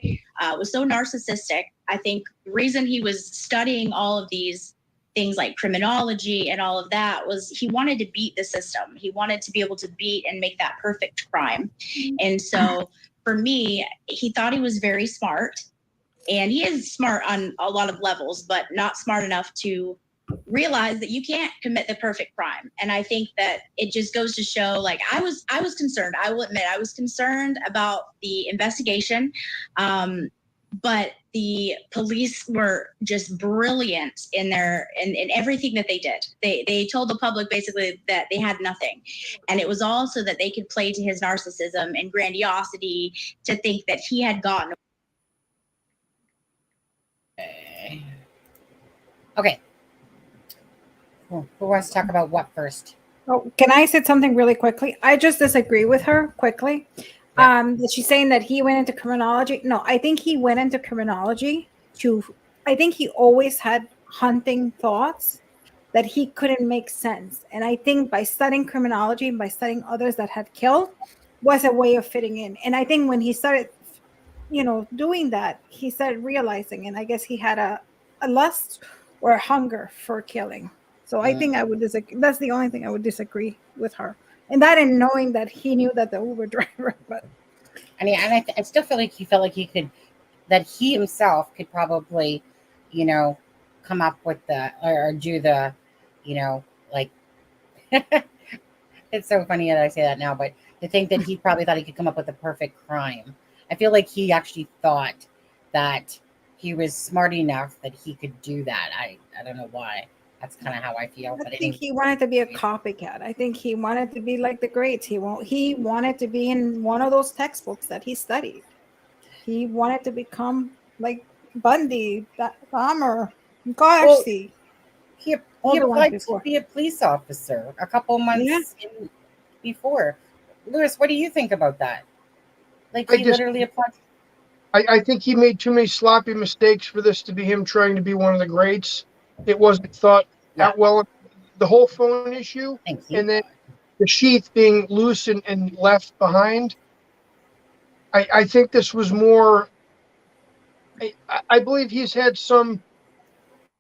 was so narcissistic. I think the reason he was studying all of these things like criminology and all of that was he wanted to beat the system. He wanted to be able to beat and make that perfect crime. And so for me, he thought he was very smart, and he is smart on a lot of levels, but not smart enough to realize that you can't commit the perfect crime. And I think that it just goes to show, like, I was concerned. I will admit I was concerned about the investigation. But the police were just brilliant in everything that they did. They told the public basically that they had nothing. And it was also that they could play to his narcissism and grandiosity to think that he had gotten. Okay. Who wants to talk about what first? Oh, can I say something really quickly? I just disagree with her quickly. That she's saying that he went into criminology. No, I think he went into criminology I think he always had hunting thoughts that he couldn't make sense. And I think by studying criminology and by studying others that had killed was a way of fitting in. And I think when he started, doing that, he started realizing, and I guess he had a lust or a hunger for killing. So I think I would disagree. That's the only thing I would disagree with her. And that, and knowing that he knew that the Uber driver, but I mean, and I still feel like he felt like that he himself could probably, come up with or do the, like, it's so funny that I say that now, but to think that he probably thought he could come up with the perfect crime. I feel like he actually thought that he was smart enough that he could do that. I don't know why. That's kind of how I feel. I think he wanted to be a copycat. I think he wanted to be like the greats. He wanted to be in one of those textbooks that he studied. He wanted to become like Bundy, Dahmer, Garci. He the ones applied to before. be a police officer a couple months before. Lewis, what do you think about that? Like he literally applied. I think he made too many sloppy mistakes for this to be him trying to be one of the greats. It wasn't thought out well. The whole phone issue, and then the sheath being loose and left behind. I think this was more. I believe he's had some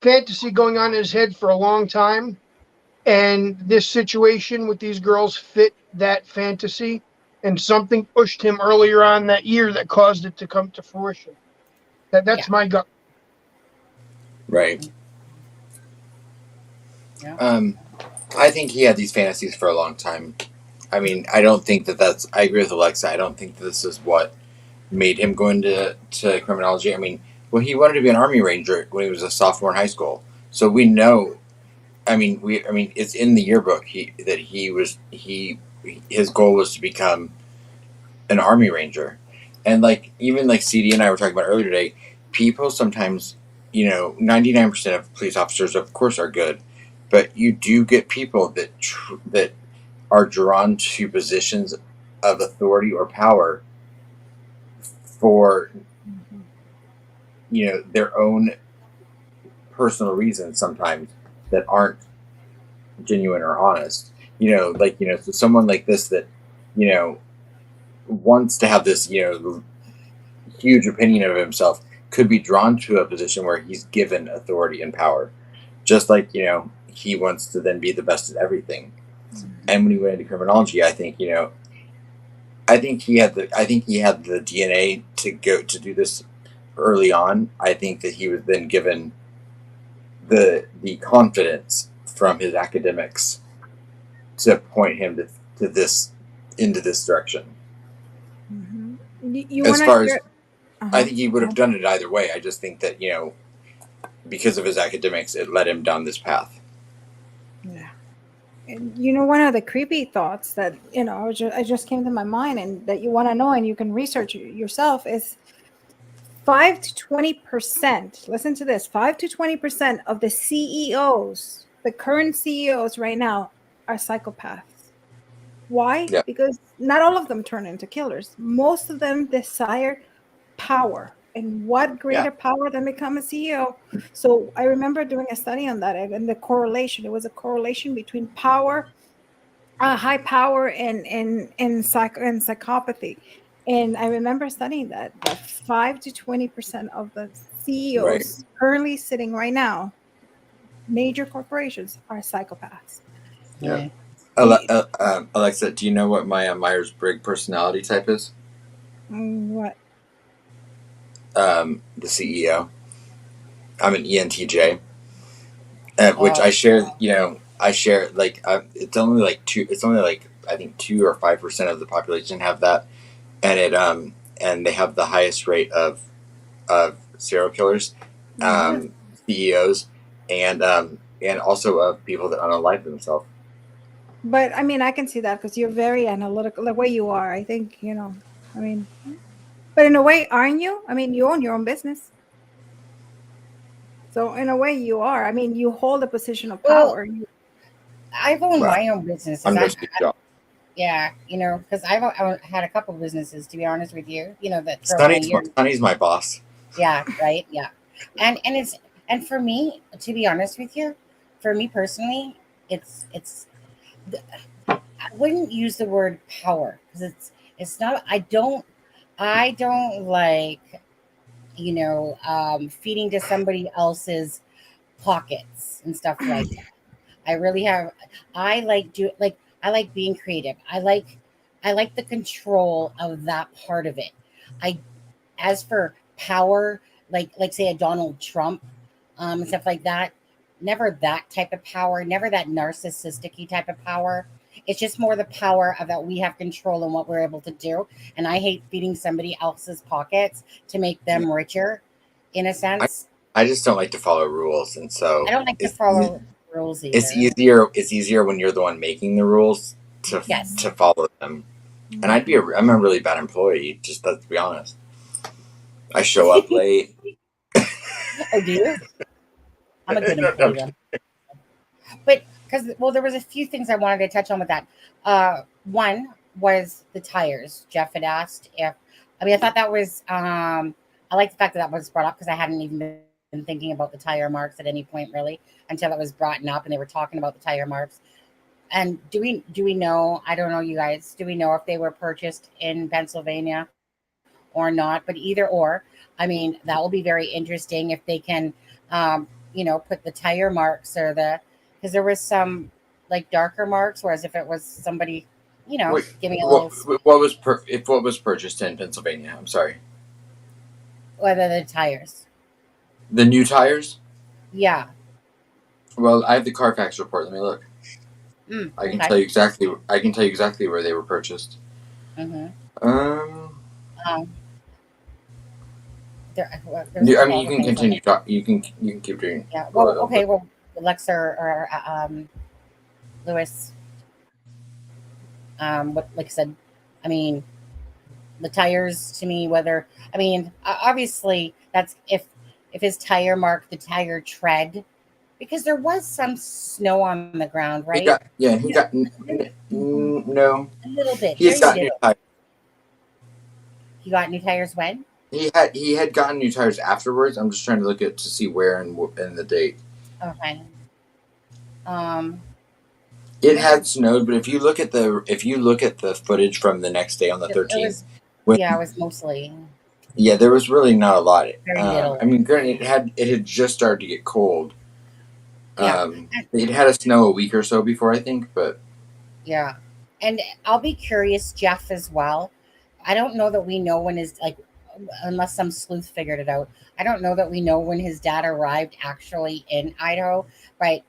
fantasy going on in his head for a long time, and this situation with these girls fit that fantasy, and something pushed him earlier on that year that caused it to come to fruition. That's my gut. Right. Yeah. I think he had these fantasies for a long time. I mean, I don't think that's. I agree with Alexa. I don't think this is what made him go into criminology. I mean, well, he wanted to be an Army Ranger when he was a sophomore in high school. So we know. I mean, it's in the yearbook. His goal was to become an Army Ranger, and even CD and I were talking about earlier today. People sometimes, 99% of police officers, of course, are good, but you do get people that are drawn to positions of authority or power for their own personal reasons sometimes that aren't genuine or honest. So someone like this that wants to have this huge opinion of himself could be drawn to a position where he's given authority and power, just like he wants to then be the best at everything. And when he went into criminology, I think he had the DNA to do this early on. I think that he was then given the confidence from his academics to point him into this direction. I think he would have done it either way. I just think that because of his academics, it led him down this path. Yeah. And one of the creepy thoughts that I just came to my mind, and that you want to know, and you can research yourself, is 5 to 20%. Listen to this: 5 to 20% of the CEOs, the current CEOs right now, are psychopaths. Why? Yeah. Because not all of them turn into killers. Most of them desire power. And what greater power than become a CEO? So I remember doing a study on that, and the correlation. It was a correlation between power, high power, and psychopathy. And I remember studying that 5 to 20% of the CEOs currently sitting right now, major corporations, are psychopaths. Yeah. Alexa, do you know what my Myers-Briggs personality type is? What? The CEO. I'm an ENTJ, which I share. It's only like I think 2 or 5% of the population have that, and and they have the highest rate of serial killers, CEOs, and also of people that unalive themselves. But I mean, I can see that because you're very analytical, the way you are. I think but in a way, aren't you? I mean, you own your own business. So in a way you are. I mean, you hold a position of power. I've owned my own businesses. Yeah, because I've had a couple of businesses, to be honest with you. That Sonny's my boss. Yeah, right. Yeah. And for me, to be honest with you, for me personally, I wouldn't use the word power, because it's not. I don't like feeding to somebody else's pockets and stuff like that. I like being creative. I like the control of that part of it. As for power, like say a Donald Trump, and stuff like that, never that type of power, never that narcissistic-y type of power. It's just more the power of that we have control in what we're able to do. And I hate feeding somebody else's pockets to make them richer, in a sense. I just don't like to follow rules, and so I don't like to follow rules either. It's easier when you're the one making the rules to follow them. And I'm a really bad employee, just let's be honest. I show up late. Oh, do you? I'm a good employee. But because there was a few things I wanted to touch on with that. One was the tires. Jeff had asked if. I mean, I thought that was. I like the fact that was brought up because I hadn't even been thinking about the tire marks at any point really until it was brought up and they were talking about the tire marks. And do we know? I don't know, you guys. Do we know if they were purchased in Pennsylvania or not? But either or, I mean, that will be very interesting if they can, put the tire marks or because there was some like darker marks, whereas if it was somebody, giving a little. What was purchased in Pennsylvania? I'm sorry. Whether the tires. The new tires? Yeah. Well, I have the Carfax report. Let me look. I can tell you exactly. I can tell you exactly where they were purchased. Mm-hmm. You can continue talking. You can keep doing. Yeah. Well, okay. Well, Alexa or Lewis. What, like I said, I mean, the tires to me. Obviously, that's if his tire marked the tire tread. Because there was some snow on the ground, right? He got no. A little bit. He got new tires. He got new tires when? He had gotten new tires afterwards. I'm just trying to look to see where and the date. Okay. It had snowed, but if you look at the footage from the next day on the 13th, it was mostly. Yeah, there was really not a lot. Very little. I mean, granted, it had just started to get cold. It had a snow a week or so before, I think, but yeah. And I'll be curious, Jeff, as well. I don't know that we know when unless some sleuth figured it out. I don't know that we know when his dad arrived actually in Idaho, but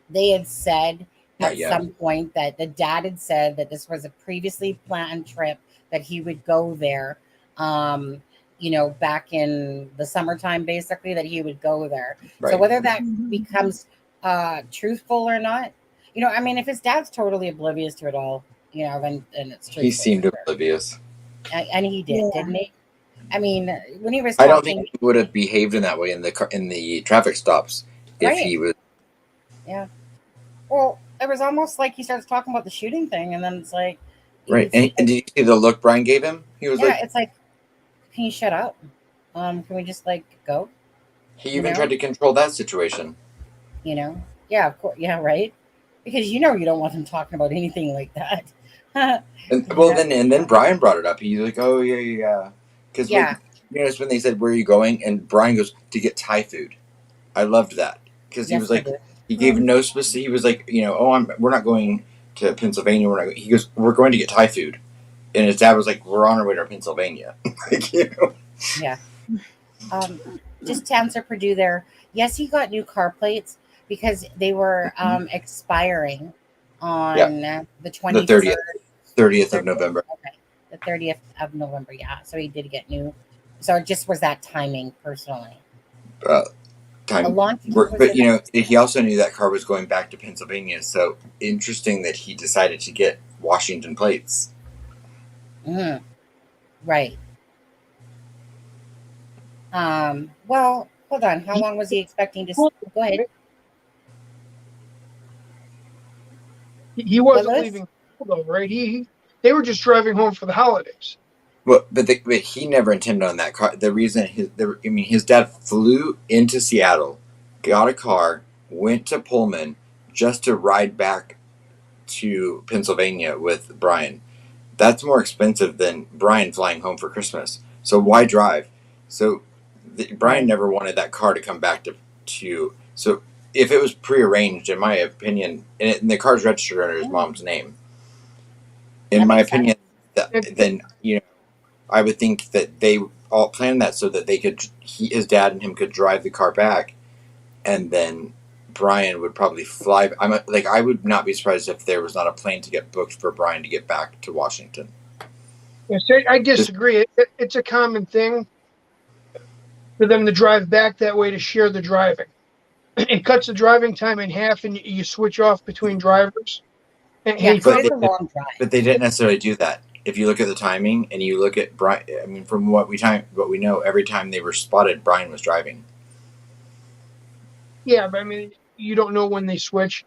they had said at some point that the dad had said that this was a previously planned trip that he would go there. Back in the summertime, basically, that he would go there. Right. So whether that becomes truthful or not, if his dad's totally oblivious to it all, then it's truthful. He seemed oblivious. And he did, didn't he? I mean, when he was I don't think he would have behaved in that way in the traffic stops if he was. Yeah. Well, it was almost like he starts talking about the shooting thing, and then it's like. Right. And did you see the look Bryan gave him? He was it's like, can you shut up? Can we just go? He even tried to control that situation. Yeah, of course. Yeah, right. Because you don't want him talking about anything like that. Then Bryan brought it up. He's like, "Oh yeah." Because when they said, "Where are you going?" and Bryan goes, "To get Thai food." I loved that because he was like, he gave no specific. He was like, we're not going to Pennsylvania. He goes, "We're going to get Thai food." And his dad was like, "We're on our way to Pennsylvania." Yeah. Just to answer Purdue there. Yes, he got new car plates because they were expiring on the 30th of November. Okay. The 30th of November, yeah. So he did get new. So it just was that timing personally. But he also knew that car was going back to Pennsylvania. So interesting that he decided to get Washington plates. Mm-hmm. Right. Well, hold on. How long was he expecting to go ahead? He wasn't leaving though, right? They were just driving home for the holidays. Well, but he never intended on that car. The reason his dad flew into Seattle, got a car, went to Pullman just to ride back to Pennsylvania with Bryan. That's more expensive than Bryan flying home for Christmas. So why drive? So Bryan never wanted that car to come back to. So if it was prearranged, in my opinion, and the car's registered under his mom's name, in my opinion, then I would think that they all planned that so that his dad and him could drive the car back, and then Bryan would probably fly. I would not be surprised if there was not a plane to get booked for Bryan to get back to Washington. Yes, I disagree. It's a common thing for them to drive back that way to share the driving. It cuts the driving time in half, and you switch off between drivers. But they didn't necessarily do that. If you look at the timing and you look at Bryan, from what we know, every time they were spotted, Bryan was driving. Yeah, but you don't know when they switch.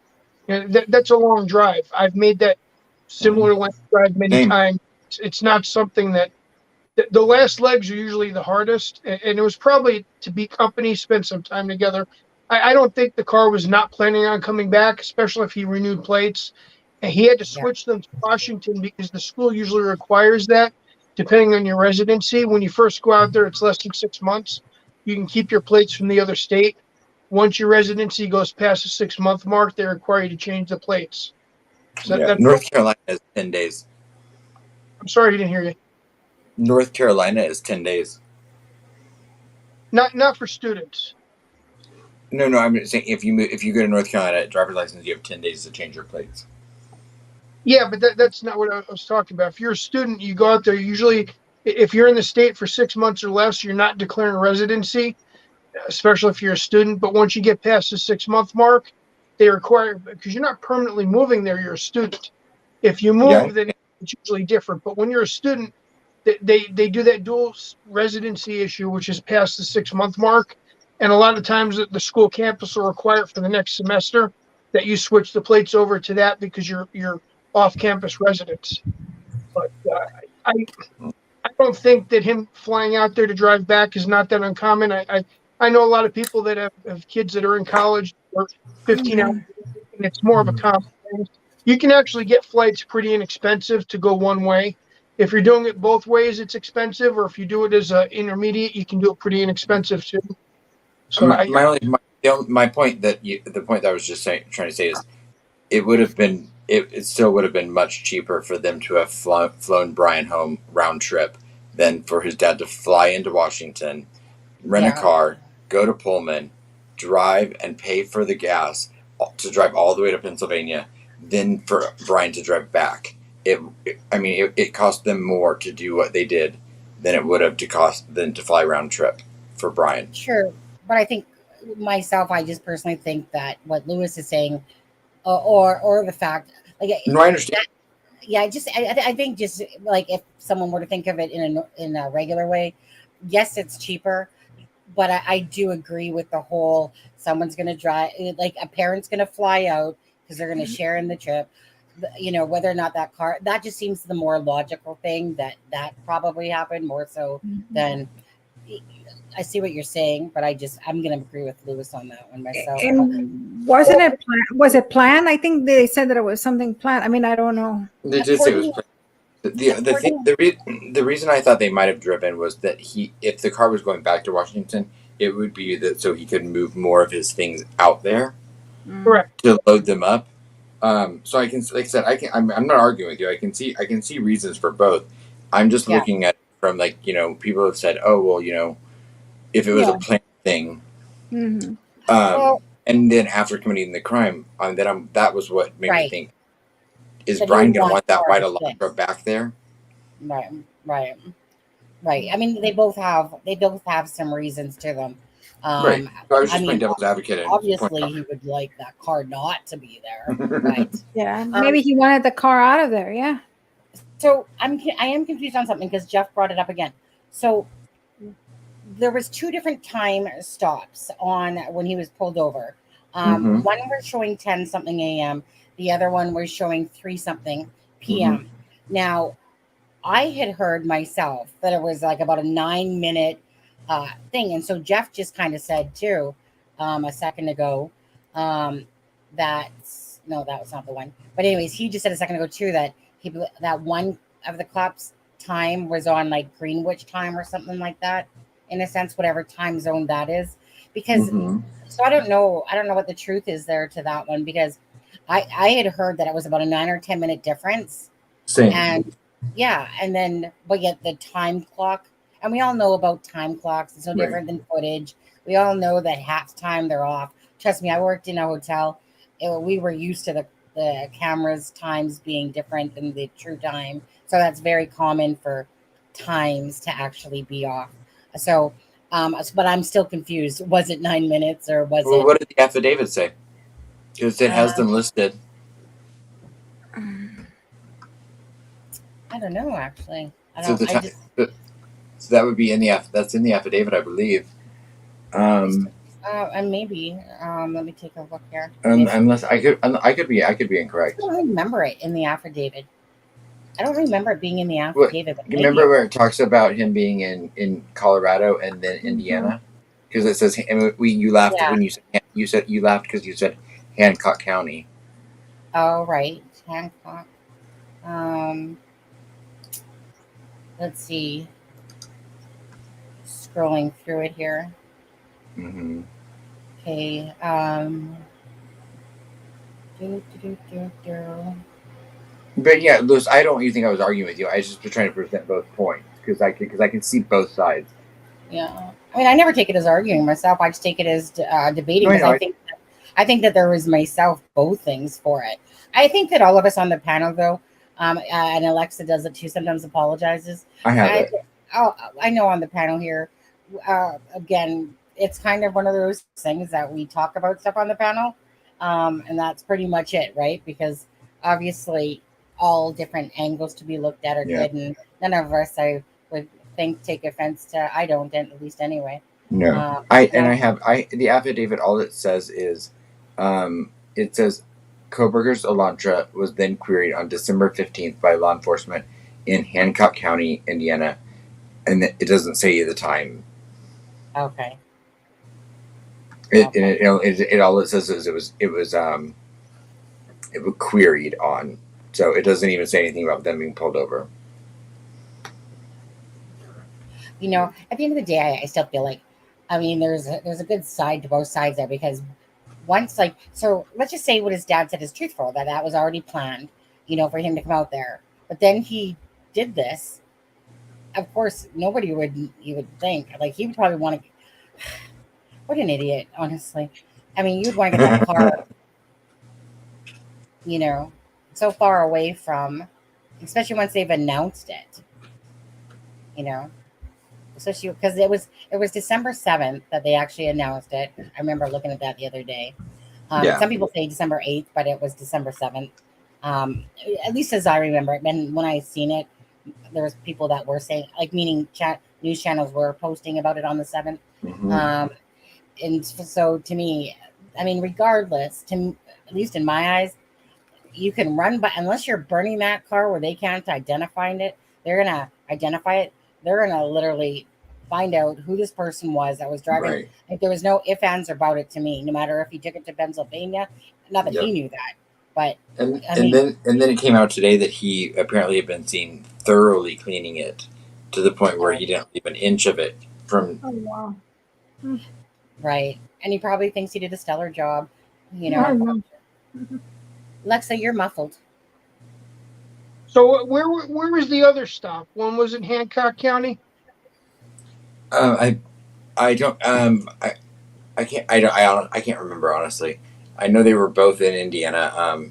And that's a long drive. I've made that similar length drive many times. It's not something that the last legs are usually the hardest, and it was probably to be company, spend some time together. I don't think the car was not planning on coming back, especially if he renewed plates. And he had to switch them to Washington because the school usually requires that, depending on your residency. When you first go out there, it's less than 6 months. You can keep your plates from the other state. Once your residency goes past the 6-month mark, they require you to change the plates. So North Carolina is 10 days. I'm sorry, I didn't hear you. North Carolina is 10 days. Not for students. No, I'm saying if you go to North Carolina, driver's license, you have 10 days to change your plates. Yeah, but that's not what I was talking about. If you're a student, you go out there. Usually, if you're in the state for 6 months or less, you're not declaring residency, especially if you're a student. But once you get past the 6-month mark, they require, because you're not permanently moving there, you're a student. If you move, then it's usually different. But when you're a student, they do that dual residency issue, which is past the 6-month mark. And a lot of times the school campus will require for the next semester that you switch the plates over to that because you're off-campus residents. But I don't think that him flying out there to drive back is not that uncommon. I know a lot of people that have kids that are in college or 15 hours, and it's more of a common thing. You can actually get flights pretty inexpensive to go one way. If you're doing it both ways, it's expensive, or if you do it as an intermediate, you can do it pretty inexpensive too. So my point that I was just trying to say is it still would have been much cheaper for them to have flown Bryan home round trip than for his dad to fly into Washington, rent a car, go to Pullman, drive and pay for the gas to drive all the way to Pennsylvania, then for Bryan to drive back. It cost them more to do what they did than it would have to fly round trip for Bryan. Sure, but I think I just personally think that what Lewis is saying, or the fact, like, no, I understand. I think just like if someone were to think of it in a regular way, yes, it's cheaper, but I do agree with the whole someone's going to drive, like a parent's going to fly out because they're going to share in the trip. Whether or not that car, that just seems the more logical thing that probably happened more so than. I see what you're saying, but I'm going to agree with Lewis on that one myself. And was it planned? I think they said that it was something planned. I mean, I don't know. They did say it was planned. The reason I thought they might have driven was that if the car was going back to Washington, it would be that so he could move more of his things out there, correct, to load them up. So I can, like I said, I'm not arguing with you. I can see reasons for both. I'm just looking at it from people have said, oh well, if it was a planned thing, and then after committing the crime, that was what made me think: is Bryan going to want that white Elantra back there? Right. I mean, they both have some reasons to them. Right. So I was just playing devil's advocate. Obviously, he would like that car not to be there, right? Yeah, maybe he wanted the car out of there. Yeah. So I am confused on something because Jeff brought it up again. So there was 2 different time stops on when he was pulled over. One was showing 10 something a.m. The other one was showing 3 something p.m. Now, I had heard myself that it was like about a 9-minute thing, and so Jeff just kind of said too a second ago that was not the one. But anyways, he just said a second ago too that that one of the cops' time was on like Greenwich time or something like that. In a sense, whatever time zone that is, because so I don't know what the truth is there to that one, because I had heard that it was about a 9 or 10 minute difference. Same. And but yet the time clock, and we all know about time clocks. It's no different than footage. We all know that half the time they're off. Trust me, I worked in a hotel. We were used to the cameras times being different than the true time. So that's very common for times to actually be off. So, but I'm still confused. Was it 9 minutes or was it? What did the affidavit say? Because it has them listed. I don't know, actually. So that would be that's in the affidavit, I believe. And maybe. Let me take a look here. Unless I could be incorrect. I don't remember it in the affidavit. I don't remember it being in the What, affidavit. But remember where it talks about him being in Colorado and then Indiana? Because it says you laughed when you said you laughed because you said Hancock County. Oh right, Hancock. Let's see. Scrolling through it here. Mm-hmm. Okay. But yeah, Lewis, I don't even think I was arguing with you. I was just trying to present both points because I can see both sides. Yeah, I mean, I never take it as arguing myself. I just take it as debating because I think that there was myself both things for it. I think that all of us on the panel, though, and Alexa does it too, sometimes apologizes. I have it. I know on the panel here, again, it's kind of one of those things that we talk about stuff on the panel, and that's pretty much it, right? Because obviously, all different angles to be looked at are good, and none of us, I would think, take offense to. I don't, at least anyway. No, the affidavit. All it says is, it says, Kohberger's Elantra was then queried on December 15th by law enforcement in Hancock County, Indiana, and it doesn't say the time. Okay. It all it says is it was queried on, so it doesn't even say anything about them being pulled over. You know, at the end of the day, I still feel like, I mean, there's a good side to both sides there because once, like, so let's just say what his dad said is truthful, that was already planned, you know, for him to come out there. But then he did this. Of course, nobody would, you would think, like, he would probably want to, what an idiot, honestly. I mean, you'd want to get that car, you know, so far away from, especially once they've announced it, you know. Especially because it was December 7th that they actually announced it. I remember looking at that the other day. Some people say December 8th, but it was December 7th. At least as I remember it. And when I seen it, there was people that were saying, like, meaning news channels were posting about it on the 7th. Mm-hmm. And so to me, I mean, regardless, at least in my eyes, you can run, but unless you're burning that car where they can't identify it, they're gonna identify it. They're gonna literally find out who this person was that was driving. Right. Like, there was no ifs, ands, or about it to me. No matter if he took it to Pennsylvania, not that he knew that, but and then it came out today that he apparently had been seen thoroughly cleaning it to the point where he didn't leave an inch of it from. Oh wow. Right, and he probably thinks he did a stellar job. You know, Lexa, you're muffled. So where was the other stop? One was in Hancock County. I don't I can't remember, honestly. I know they were both in Indiana.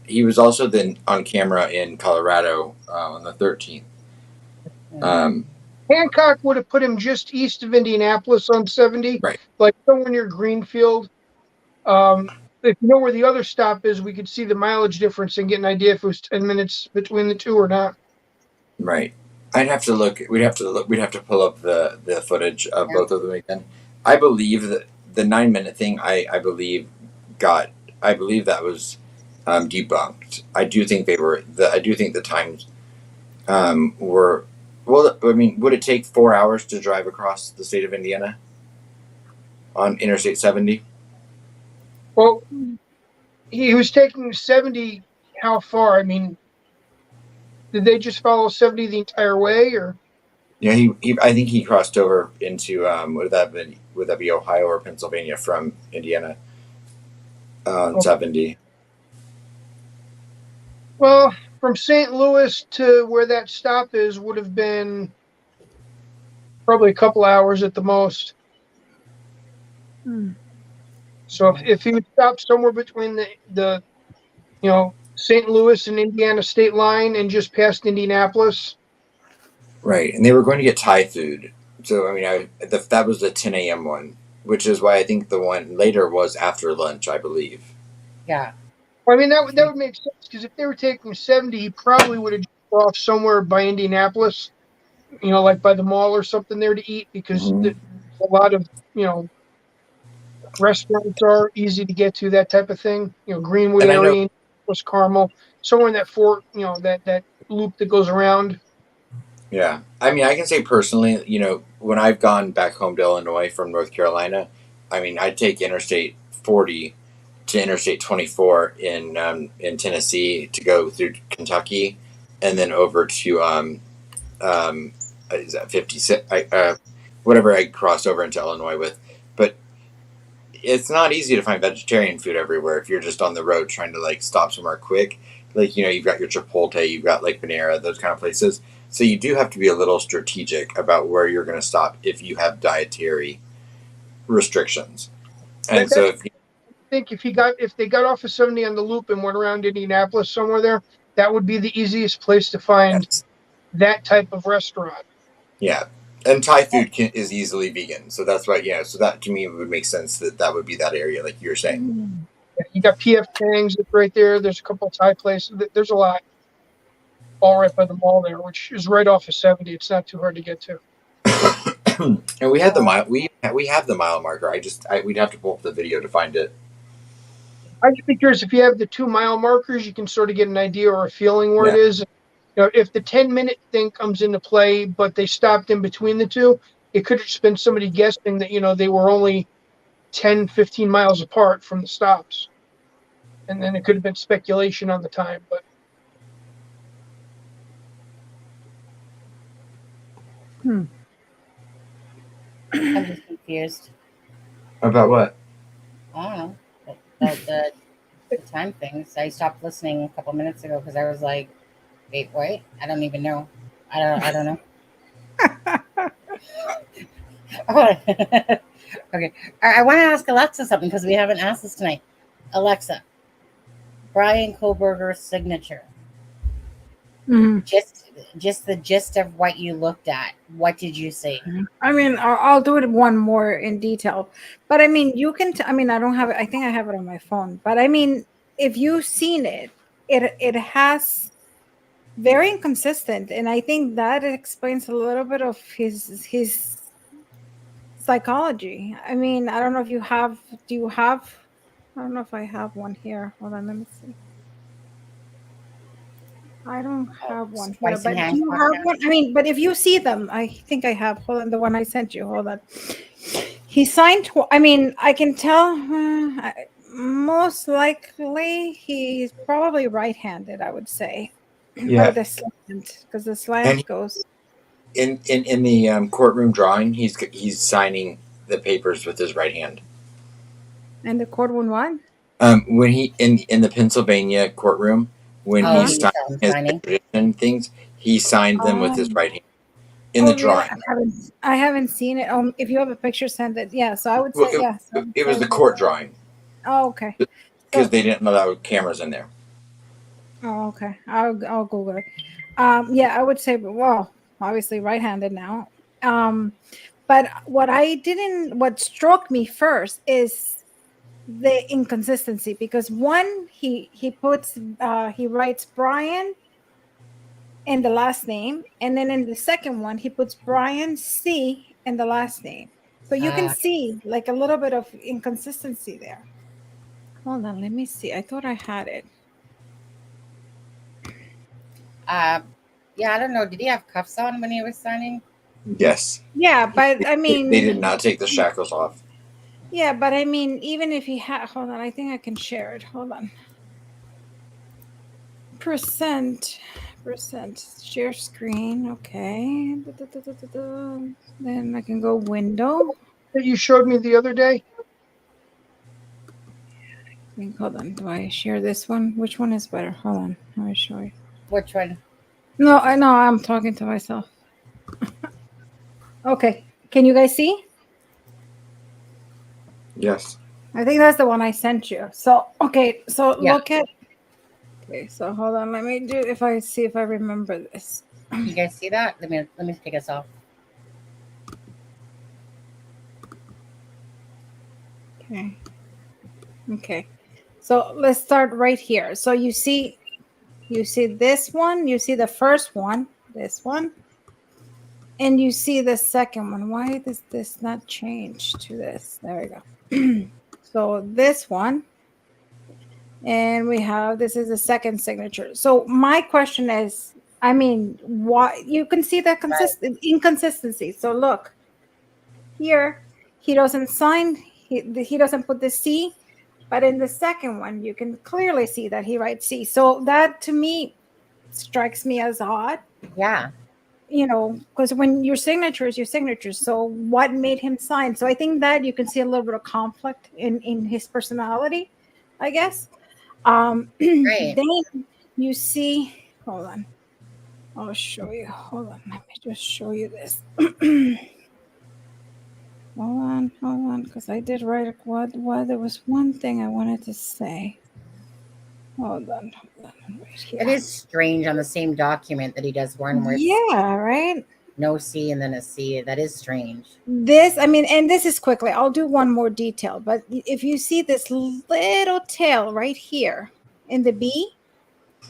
He was also then on camera in Colorado on the 13th. Hancock would have put him just east of Indianapolis on 70, right? Like somewhere near Greenfield. If you know where the other stop is, we could see the mileage difference and get an idea if it was 10 minutes between the two or not. Right. I'd have to look. We'd have to pull up the footage of both of them again. I believe that the 9-minute thing. I believe that was debunked. I do think the times were. Well, I mean, would it take 4 hours to drive across the state of Indiana on Interstate 70? Well, he was taking 70. How far? I mean, did they just follow 70 the entire way, or? Yeah, I think he crossed over into would that be Ohio or Pennsylvania from Indiana on 70? Well, from St. Louis to where that stop is would have been probably a couple hours at the most. So if he would stop somewhere between the St. Louis and Indiana state line and just past Indianapolis. Right, and they were going to get Thai food. So I mean, that was the 10 a.m. one, which is why I think the one later was after lunch, I believe. Yeah. Well, I mean, that would make sense because if they were taking 70, he probably would have jumped off somewhere by Indianapolis, like by the mall or something there to eat because there's a lot of, restaurants are easy to get to, that type of thing. Greenwood area, West Carmel, somewhere in that that loop that goes around. Yeah. I mean, I can say personally, when I've gone back home to Illinois from North Carolina, I mean, I take Interstate 40 to Interstate 24 in Tennessee to go through Kentucky, and then over to is that 56? Whatever I crossed over into Illinois with, but it's not easy to find vegetarian food everywhere if you're just on the road trying to like stop somewhere quick. Like, you've got your Chipotle, you've got like Panera, those kind of places. So you do have to be a little strategic about where you're going to stop if you have dietary restrictions. And so I think if they got off of 70 on the loop and went around Indianapolis somewhere there, that would be the easiest place to find that type of restaurant. Yeah. And Thai food is easily vegan. So that's why, so that to me would make sense that would be that area, like you were saying. Yeah, you got PF Chang's right there. There's a couple of Thai places. There's a lot all right by the mall there, which is right off of 70. It's not too hard to get to. And we had the mile. We have the mile marker. We'd have to pull up the video to find it. I'd just be curious if you have the 2 mile markers, you can sort of get an idea or a feeling where it is. If the 10-minute thing comes into play, but they stopped in between the two, it could have just been somebody guessing that, they were only 10, 15 miles apart from the stops. And then it could have been speculation on the time, but. I'm just confused. About what? I don't know. The time things. I stopped listening a couple minutes ago because I was like, wait, what? I don't even know. I don't know. Okay. I want to ask Alexa something because we haven't asked this tonight. Alexa, Bryan Kohberger's signature. Mm-hmm. Just the gist of what you looked at. What did you see? I mean, I'll do it one more in detail. But I mean, you can. I mean, I don't have it. I think I have it on my phone. But I mean, if you've seen it, it has very inconsistent, and I think that explains a little bit of his psychology. I mean, I don't know if you have. Do you have? I don't know if I have one here. Hold on, let me see. I don't have one here, but do you have one? I mean, but if you see them, I think I have. Hold on, the one I sent you. Hold on. He signed. I mean, I can tell. Most likely, he's probably right-handed. I would say. Yeah. By the slant, because the slant goes. In the courtroom drawing, he's signing the papers with his right hand. And the courtroom what? When he in the Pennsylvania courtroom. When he signed his extradition things, he signed them with his right hand in the drawing. I haven't seen it. If you have a picture, send it. Yeah, so I would say yes. It was the court drawing. Oh, okay. Because they didn't allow cameras in there. Oh, okay. I'll Google it. Yeah, I would say, well, obviously right-handed now. But what struck me first is the inconsistency, because one, he writes Bryan in the last name, and then in the second one he puts Bryan C in the last name, so you can see like a little bit of inconsistency there. Hold on, let me see. I thought I had it. Yeah, I don't know. Did he have cuffs on when he was signing? Yes. Yeah, but I mean, they did not take the shackles off. Yeah, but I mean, even if he had, hold on, I think I can share it. Hold on. Percent, share screen. Okay. Then I can go window. That you showed me the other day. Hold on. Do I share this one? Which one is better? Hold on. Let me show you. Which one? No, I know. I'm talking to myself. Okay. Can you guys see? Yes. I think that's the one I sent you. So, okay. So look at. Okay. So hold on. Let me do. If I remember this. You guys see that? Let me take us off. Okay. Okay. So let's start right here. So you see this one. You see the first one. This one. And you see the second one. Why does this not change to this? There we go. So this one, and we have, this is the second signature. So my question is, I mean, why you can see the inconsistency. So look here, he doesn't sign, he doesn't put the C, but in the second one, you can clearly see that he writes C. So that to me strikes me as odd. Yeah. You know, because when your signature is your signature. So what made him sign? So I think that you can see a little bit of conflict in his personality, I guess. Right. Then you see, hold on. I'll show you. Hold on. Let me just show you this. Hold on, because I did write what there was one thing I wanted to say. Hold on, right here. It is strange on the same document that he does one where yeah, right. No C and then a C. That is strange. This, I mean, and this is quickly. I'll do one more detail, but if you see this little tail right here in the B,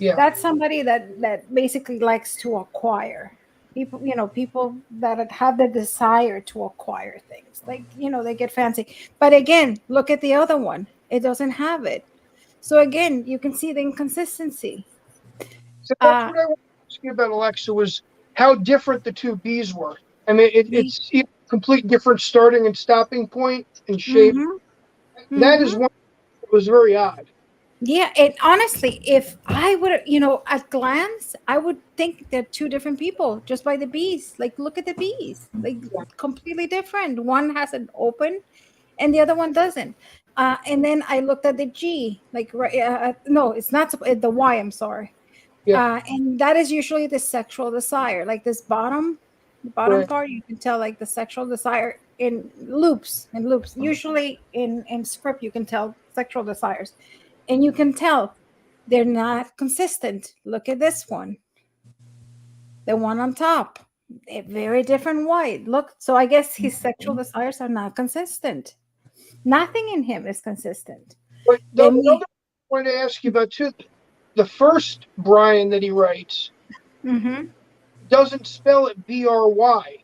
that's somebody that basically likes to acquire. People, you know, people that have the desire to acquire things, like, you know, they get fancy. But again, look at the other one; it doesn't have it. So again, you can see the inconsistency. So that's what I want to ask you about, Alexa, was how different the two Bs were. I mean, it's complete different starting and stopping point and shape. That is one that was very odd. Yeah, and honestly, if I would, you know, at glance, I would think they're two different people just by the Bs. Like, look at the Bs, like completely different. One has an open, and the other one doesn't. And then I looked at the G, like no, it's not the Y. I'm sorry. And that is usually the sexual desire, like this bottom part. You can tell like the sexual desire in loops. Usually in script, you can tell sexual desires. And you can tell they're not consistent. Look at this one. The one on top. A very different white. Look, so I guess his sexual desires are not consistent. Nothing in him is consistent. But the other one I wanted to ask you about too, the first Bryan that he writes doesn't spell it B-R-Y.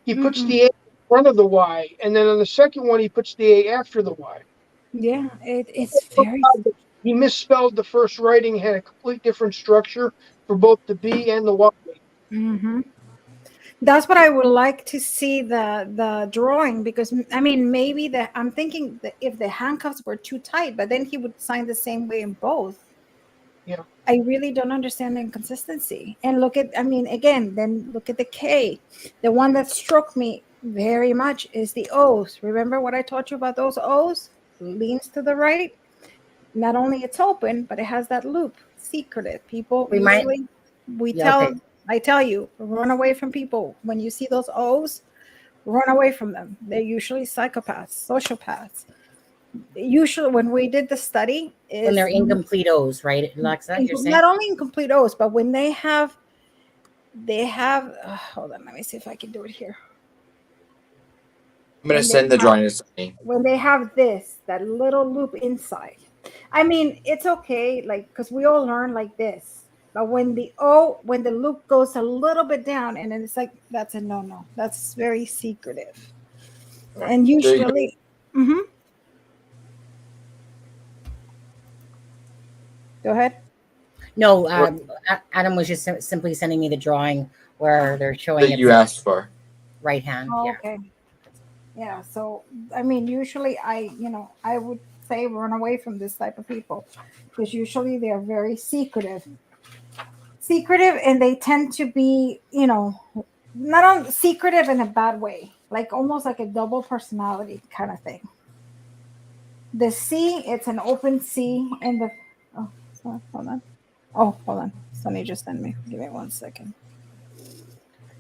He puts the A in front of the Y, and then on the second one, he puts the A after the Y. Yeah, it's very... He misspelled the first writing, had a complete different structure for both the B and the Y. That's what I would like to see the drawing, because I mean, maybe I'm thinking that if the handcuffs were too tight, but then he would sign the same way in both. Yeah, I really don't understand the inconsistency. And look at, I mean, again, then look at the K. The one that struck me very much is the O's. Remember what I taught you about those O's? Leans to the right. Not only it's open, but it has that loop. Secretive. People I tell you, run away from people. When you see those O's, run away from them. They're usually psychopaths, sociopaths. Usually, when we did the study, when they're incomplete O's, right, Alexa? You're saying not only incomplete O's, but when they have. Hold on, let me see if I can do it here. I'm gonna send the drawing to Sunny. When they have that little loop inside. I mean, it's okay, like, because we all learn like this. But when the loop goes a little bit down, and then it's like, that's a no. That's very secretive. Right. And usually, Go ahead. No, Adam was just simply sending me the drawing where they're showing that you asked for. Right hand. Oh, okay. Yeah. So, I mean, usually I would say run away from this type of people, because usually they are very secretive, and they tend to be, not only secretive in a bad way, like almost like a double personality kind of thing. The C, it's an open C, and the hold on. Sunny just sent me. Give me 1 second.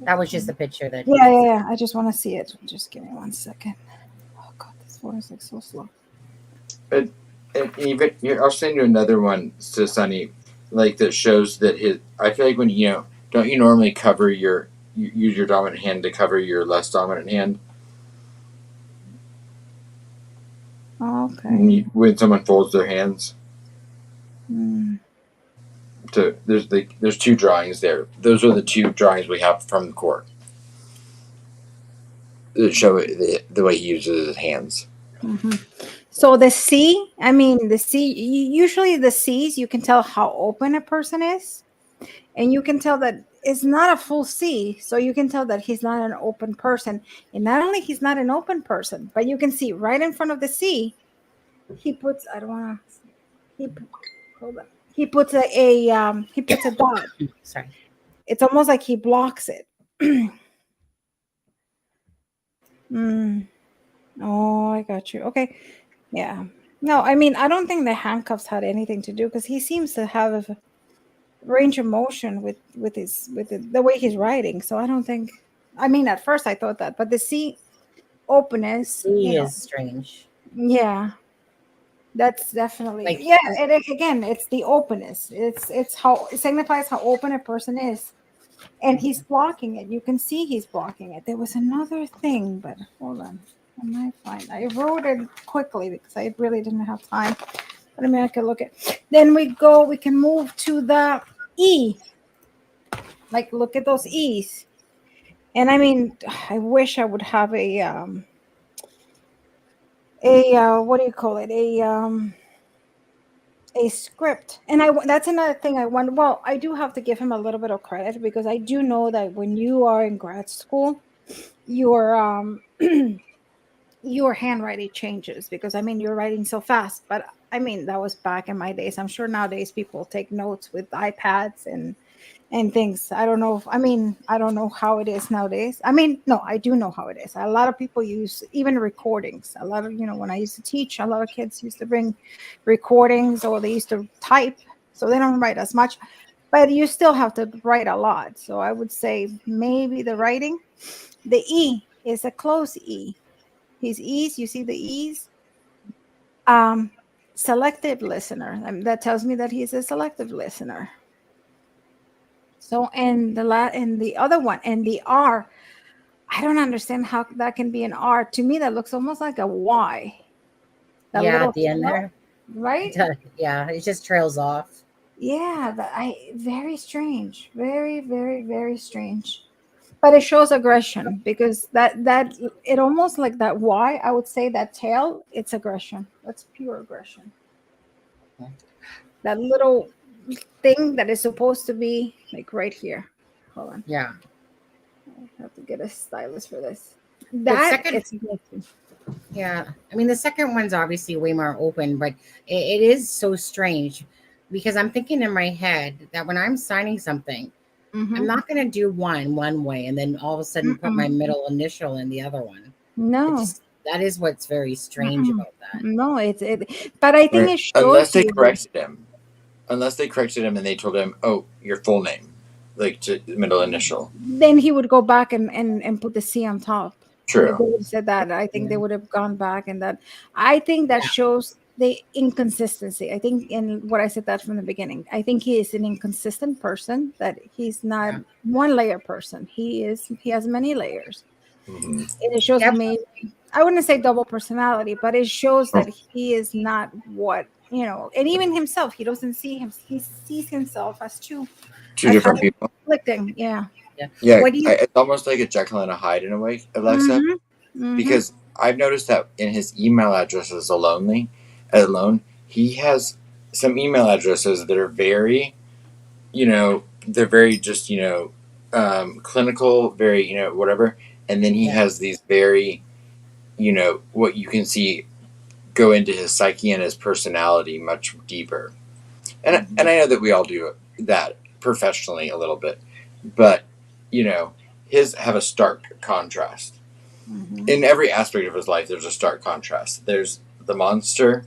That was just a picture that. Yeah. I just want to see it. Just give me 1 second. Oh God, this phone is like so slow. And even I'll send you another one to Sunny, like that shows that I feel like when don't you normally cover use your dominant hand to cover your less dominant hand? Okay. When someone folds their hands. So there's two drawings there. Those are the two drawings we have from the court that show the way he uses his hands. So the C, I mean, the C, usually the C's, you can tell how open a person is. And you can tell that it's not a full C. So you can tell that he's not an open person. And not only he's not an open person, but you can see right in front of the C, he puts, I don't want to, hold on. He puts he puts a dot. Sorry. It's almost like he blocks it. Oh, I got you. Okay. Yeah. No, I mean, I don't think the handcuffs had anything to do because he seems to have a range of motion with the way he's writing. So I don't think. I mean, at first I thought that, but the C openness C is strange. Yeah, that's definitely Like, yeah. Again, it's the openness. It's how it signifies how open a person is, and he's blocking it. You can see he's blocking it. There was another thing, but hold on. I wrote it quickly because I really didn't have time. But I mean, I can look at. Then we can move to the E. Like, look at those E's. And I mean, I wish I would have a what do you call it? A script. And that's another thing I wonder. Well, I do have to give him a little bit of credit because I do know that when you are in grad school, your your handwriting changes because I mean you're writing so fast. But I mean that was back in my days. I'm sure nowadays people take notes with iPads and things. I don't know. I don't know how it is nowadays. I mean, no, I do know how it is. A lot of people use even recordings. A lot of, when I used to teach, a lot of kids used to bring recordings or they used to type. So they don't write as much, but you still have to write a lot. So I would say maybe the writing, the E is a close E. His E's, you see the E's? Selective listener. That tells me that he's a selective listener. So, and the other one, and the R, I don't understand how that can be an R. To me, that looks almost like a Y. That yeah, little at the end there. Right? Yeah, it just trails off. Yeah, very strange. Very, very, very strange. But it shows aggression because that it almost like that Y, I would say that tail, it's aggression. That's pure aggression. That little thing that is supposed to be like right here. Hold on. Yeah. I have to get a stylus for this. Yeah. I mean, the second one's obviously way more open, but it is so strange because I'm thinking in my head that when I'm signing something, I'm not going to do one way and then all of a sudden put my middle initial in the other one. No. That is what's very strange about that. No, but I think it shows unless they corrected him. Unless they corrected him and they told him, "Oh, your full name, like to middle initial." Then he would go back and put the C on top. True. They would have said that. I think they would have gone back and that. I think that shows the inconsistency. I think in what I said that from the beginning. I think he is an inconsistent person. That he's not one layer person. He has many layers. Mm-hmm. And it shows maybe, I wouldn't say double personality, but it shows that he is not what, and even himself, he doesn't see him. He sees himself as two different people. Conflicting, yeah. Yeah, it's almost like a Jekyll and a Hyde in a way, Alexa, because I've noticed that in his email addresses alone, he has some email addresses that are very, they're very just, clinical, very, whatever. And then he has these very, what you can see go into his psyche and his personality much deeper. And I know that we all do that professionally a little bit, but his have a stark contrast. In every aspect of his life, there's a stark contrast. There's the monster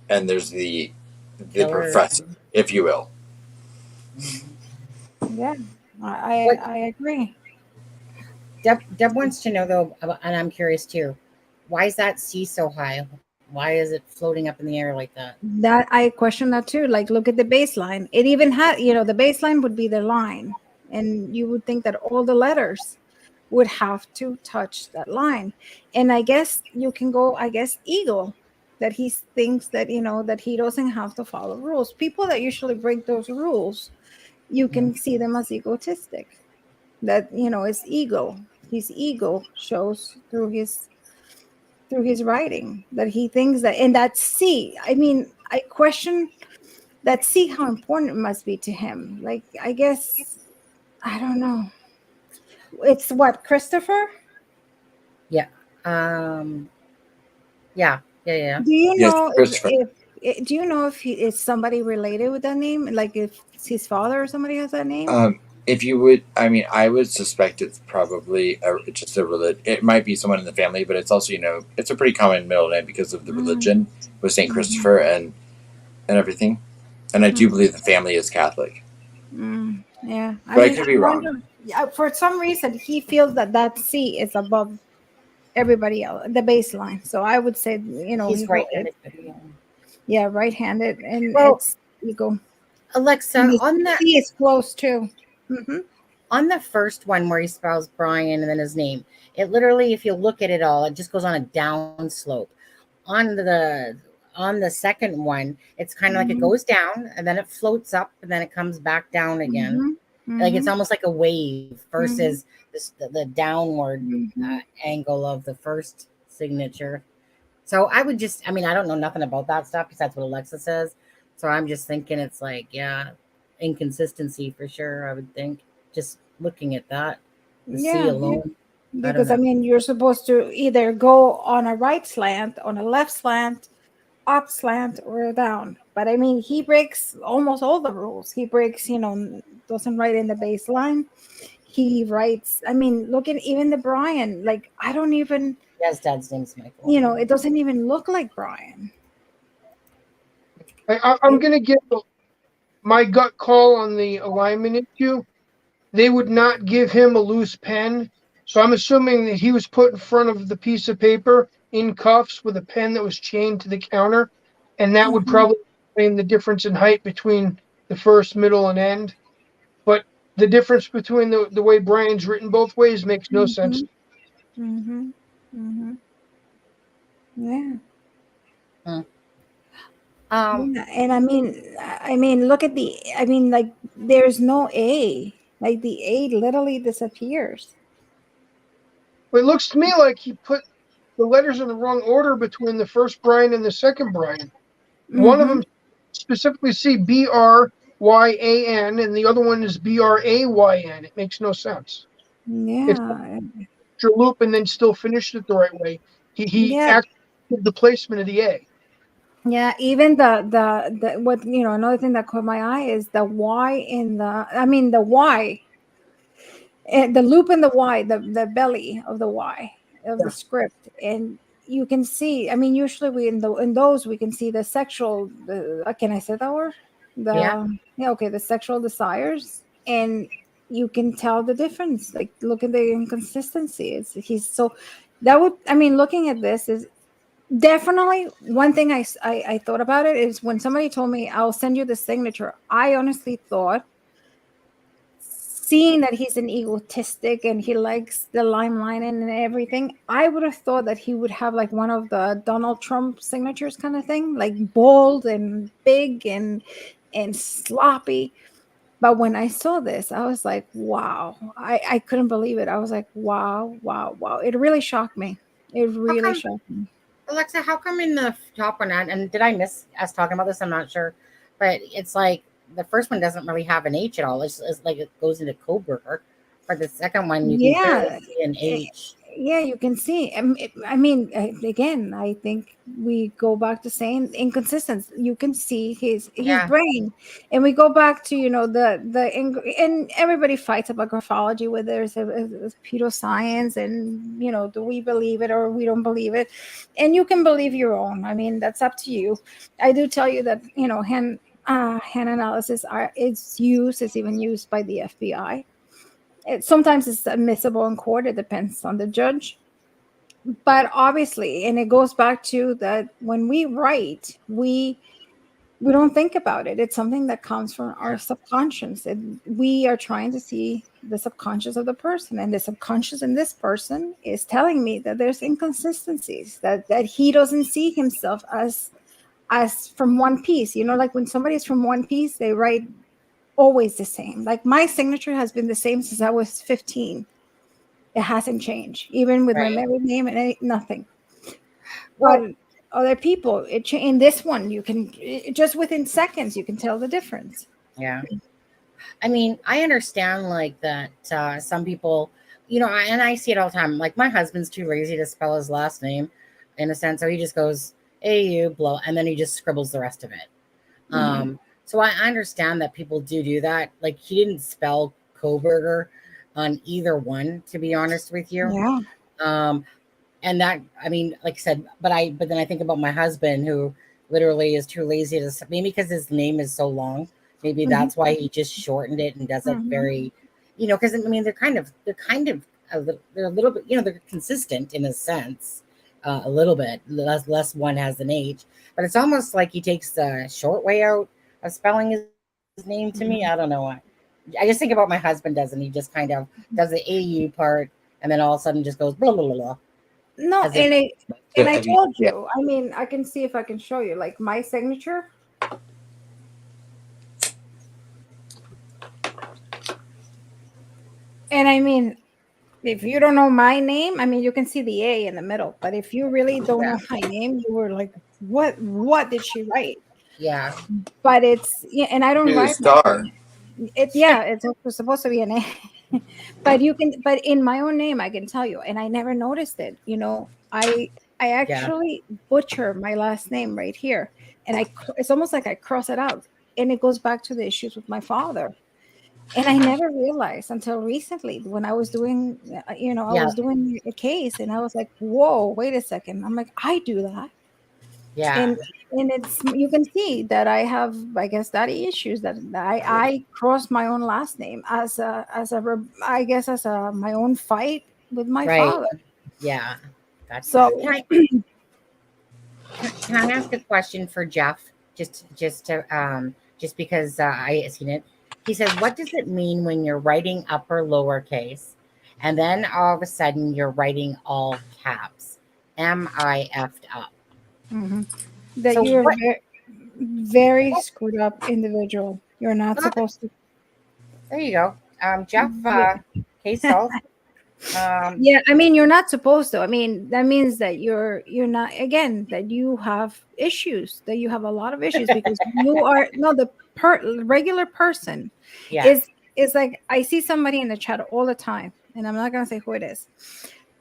and there's the professor, if you will. Yeah, I agree. Deb wants to know though, and I'm curious too, why is that C so high? Why is it floating up in the air like that? That I question that too. Like, look at the baseline. It even had, the baseline would be the line. And you would think that all the letters would have to touch that line. And I guess you can go, ego, that he thinks that, that he doesn't have to follow rules. People that usually break those rules, you can see them as egotistic. That, his ego shows through his through his writing, that he thinks that, and that C, I mean, I question that C, how important it must be to him. Like, I guess, I don't know. It's what, Christopher? Yeah. Yeah. Do you Yes, know Christopher. do you know if he is somebody related with that name? Like if it's his father or somebody has that name? If you would, I mean, I would suspect it's probably just a religion. It might be someone in the family, but it's also, it's a pretty common middle name because of the religion with Saint Christopher and everything. And I do believe the family is Catholic. Yeah, But I could be wrong. For some reason, he feels that C is above everybody else, the baseline. So I would say, he's right-handed. Yeah, right-handed, and it's ego. Alexa, on that C is close too. On the first one where he spells Bryan and then his name, it literally, if you look at it all, it just goes on a down slope. On the second one, it's kind of like it goes down and then it floats up and then it comes back down again. Like it's almost like a wave versus the downward angle of the first signature. So I would I don't know nothing about that stuff because that's what Alexa says. So I'm just thinking it's like, yeah, inconsistency for sure, I would think. Just looking at that, the C alone. Because I mean, you're supposed to either go on a right slant, on a left slant, up slant, or down. But I mean, he breaks almost all the rules. He breaks, doesn't write in the baseline. He writes, I mean, look at even the Bryan. Like, I don't even. Yes, dad's name's Michael. It doesn't even look like Bryan. I'm going to give my gut call on the alignment issue. They would not give him a loose pen. So I'm assuming that he was put in front of the piece of paper in cuffs with a pen that was chained to the counter. And that would probably explain the difference in height between the first, middle, and end. But the difference between the way Bryan's written both ways makes no sense. Yeah. And I mean, look at like there's no A. Like the A literally disappears. It looks to me like he put the letters in the wrong order between the first Bryan and the second Bryan. One of them specifically see Bryan, and the other one is Brayn. It makes no sense. Yeah. It's a loop and then still finished it the right way. He actually did the placement of the A. Yeah, even the what another thing that caught my eye is the Y in the Y, the loop in the Y, the belly of the Y of the script, and you can see. I mean, usually in those we can see the sexual. Can I say that word? The sexual desires, and you can tell the difference. Like, look at the inconsistency. Looking at this is. Definitely, one thing I thought about it is when somebody told me I'll send you the signature. I honestly thought, seeing that he's an egotistic and he likes the limelight and everything, I would have thought that he would have like one of the Donald Trump signatures kind of thing, like bold and big and sloppy. But when I saw this, I was like, wow! I couldn't believe it. I was like, wow! It really shocked me. It really shocked me. Alexa, how come in the top one, and did I miss us talking about this? I'm not sure, but it's like the first one doesn't really have an H at all. It's like it goes into Kohberger. But the second one, you can clearly see an H. Yeah, you can see. Again, I think we go back to saying inconsistency. You can see his brain, and we go back to and everybody fights about graphology, whether there's a pseudoscience, and do we believe it or we don't believe it, and you can believe your own. I mean, that's up to you. I do tell you that hand analysis it's even used by the FBI. Sometimes it's admissible in court. It depends on the judge. But obviously, and it goes back to that when we write, we don't think about it. It's something that comes from our subconscious. And we are trying to see the subconscious of the person. And the subconscious in this person is telling me that there's inconsistencies, that he doesn't see himself as from one piece. Like when somebody's from one piece, they write always the same. Like my signature has been the same since I was 15. It hasn't changed, even with my married name and nothing. But other people, in this one, you can just within seconds you can tell the difference. Yeah. I mean, I understand like that some people, you know, and I see it all the time. Like my husband's too lazy to spell his last name in a sense. So he just goes AU blow, and then he just scribbles the rest of it. So I understand that people do that. Like he didn't spell Kohberger on either one, to be honest with you. Yeah. And that, I mean, like I said, but then I think about my husband who literally is too lazy to, maybe because his name is so long. Maybe that's why he just shortened it and does it very, you know, because I mean they're a little bit, you know, they're consistent in a sense, a little bit less one has an H, but it's almost like he takes the short way out of spelling his name to me. I don't know why. I just think about my husband doesn't. He just kind of does the AU part and then all of a sudden just goes blah blah blah blah. No, and I told you. I mean, I can see if I can show you like my signature. And I mean, if you don't know my name, I mean, you can see the A in the middle. But if you really don't know my name, you were like, what did she write? Yeah. But it's, and I don't write. Star. It's also supposed to be an A. but in my own name, I can tell you. And I never noticed it. You know, I actually butcher my last name right here. And it's almost like I cross it out. And it goes back to the issues with my father. And I never realized until recently when I was doing, I was doing a case and I was like, whoa, wait a second. I'm like, I do that. Yeah. And it's, you can see that I have, I guess, daddy issues that I crossed my own last name as my own fight with my father. Yeah. That's so. Can I ask a question for Jeff? Just because I seen it. He says, what does it mean when you're writing upper lowercase and then all of a sudden you're writing all caps? M-I-F'd up. That So you're very screwed up individual. You're not supposed to. There you go. Jeff, case solved. Yeah, I mean, you're not supposed to. I mean, that means that you're not, again, that you have issues, that you have a lot of issues because you are the regular person is like, I see somebody in the chat all the time, and I'm not gonna say who it is.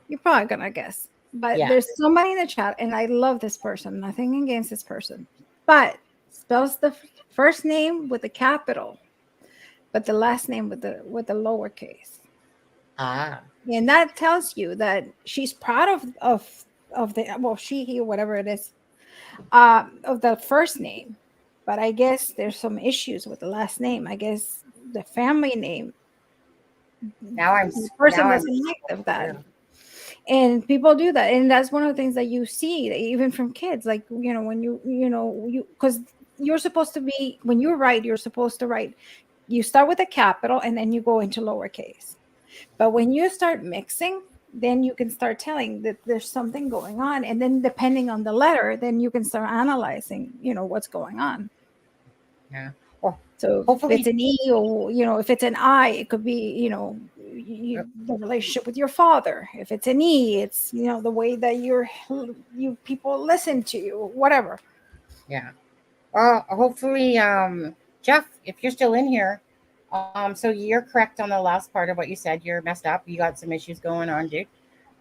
You're probably gonna guess, but there's somebody in the chat, and I love this person. Nothing against this person, but spells the first name with a capital, but the last name with the lowercase. And that tells you that she's proud of the she, he, whatever it is, of the first name. But I guess there's some issues with the last name. I guess the family name. The person doesn't like of that. Yeah. And people do that. And that's one of the things that you see, even from kids. Like, you know, when because you're supposed to be, when you write, you're supposed to write, you start with a capital and then you go into lowercase. But when you start mixing, then you can start telling that there's something going on. And then depending on the letter, then you can start analyzing, what's going on. Yeah. So hopefully, if it's an E or, if it's an I, it could be, the relationship with your father. If it's an E, it's, the way that you people listen to you, whatever. Yeah. Hopefully, Jeff, if you're still in here, so you're correct on the last part of what you said. You're messed up. You got some issues going on, dude.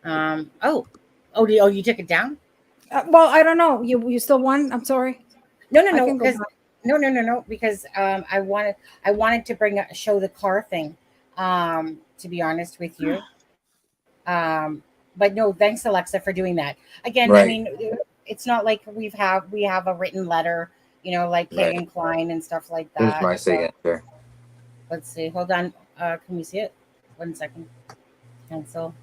You took it down? Well, I don't know. You still won? I'm sorry. No. Because I wanted to show the car thing. To be honest with you. But no, thanks, Alexa, for doing that. Again, right. I mean, it's not like we have a written letter, like King and Klein and stuff like that. Here's my signature. Let's see. Hold on. Can we see it? 1 second. Cancel.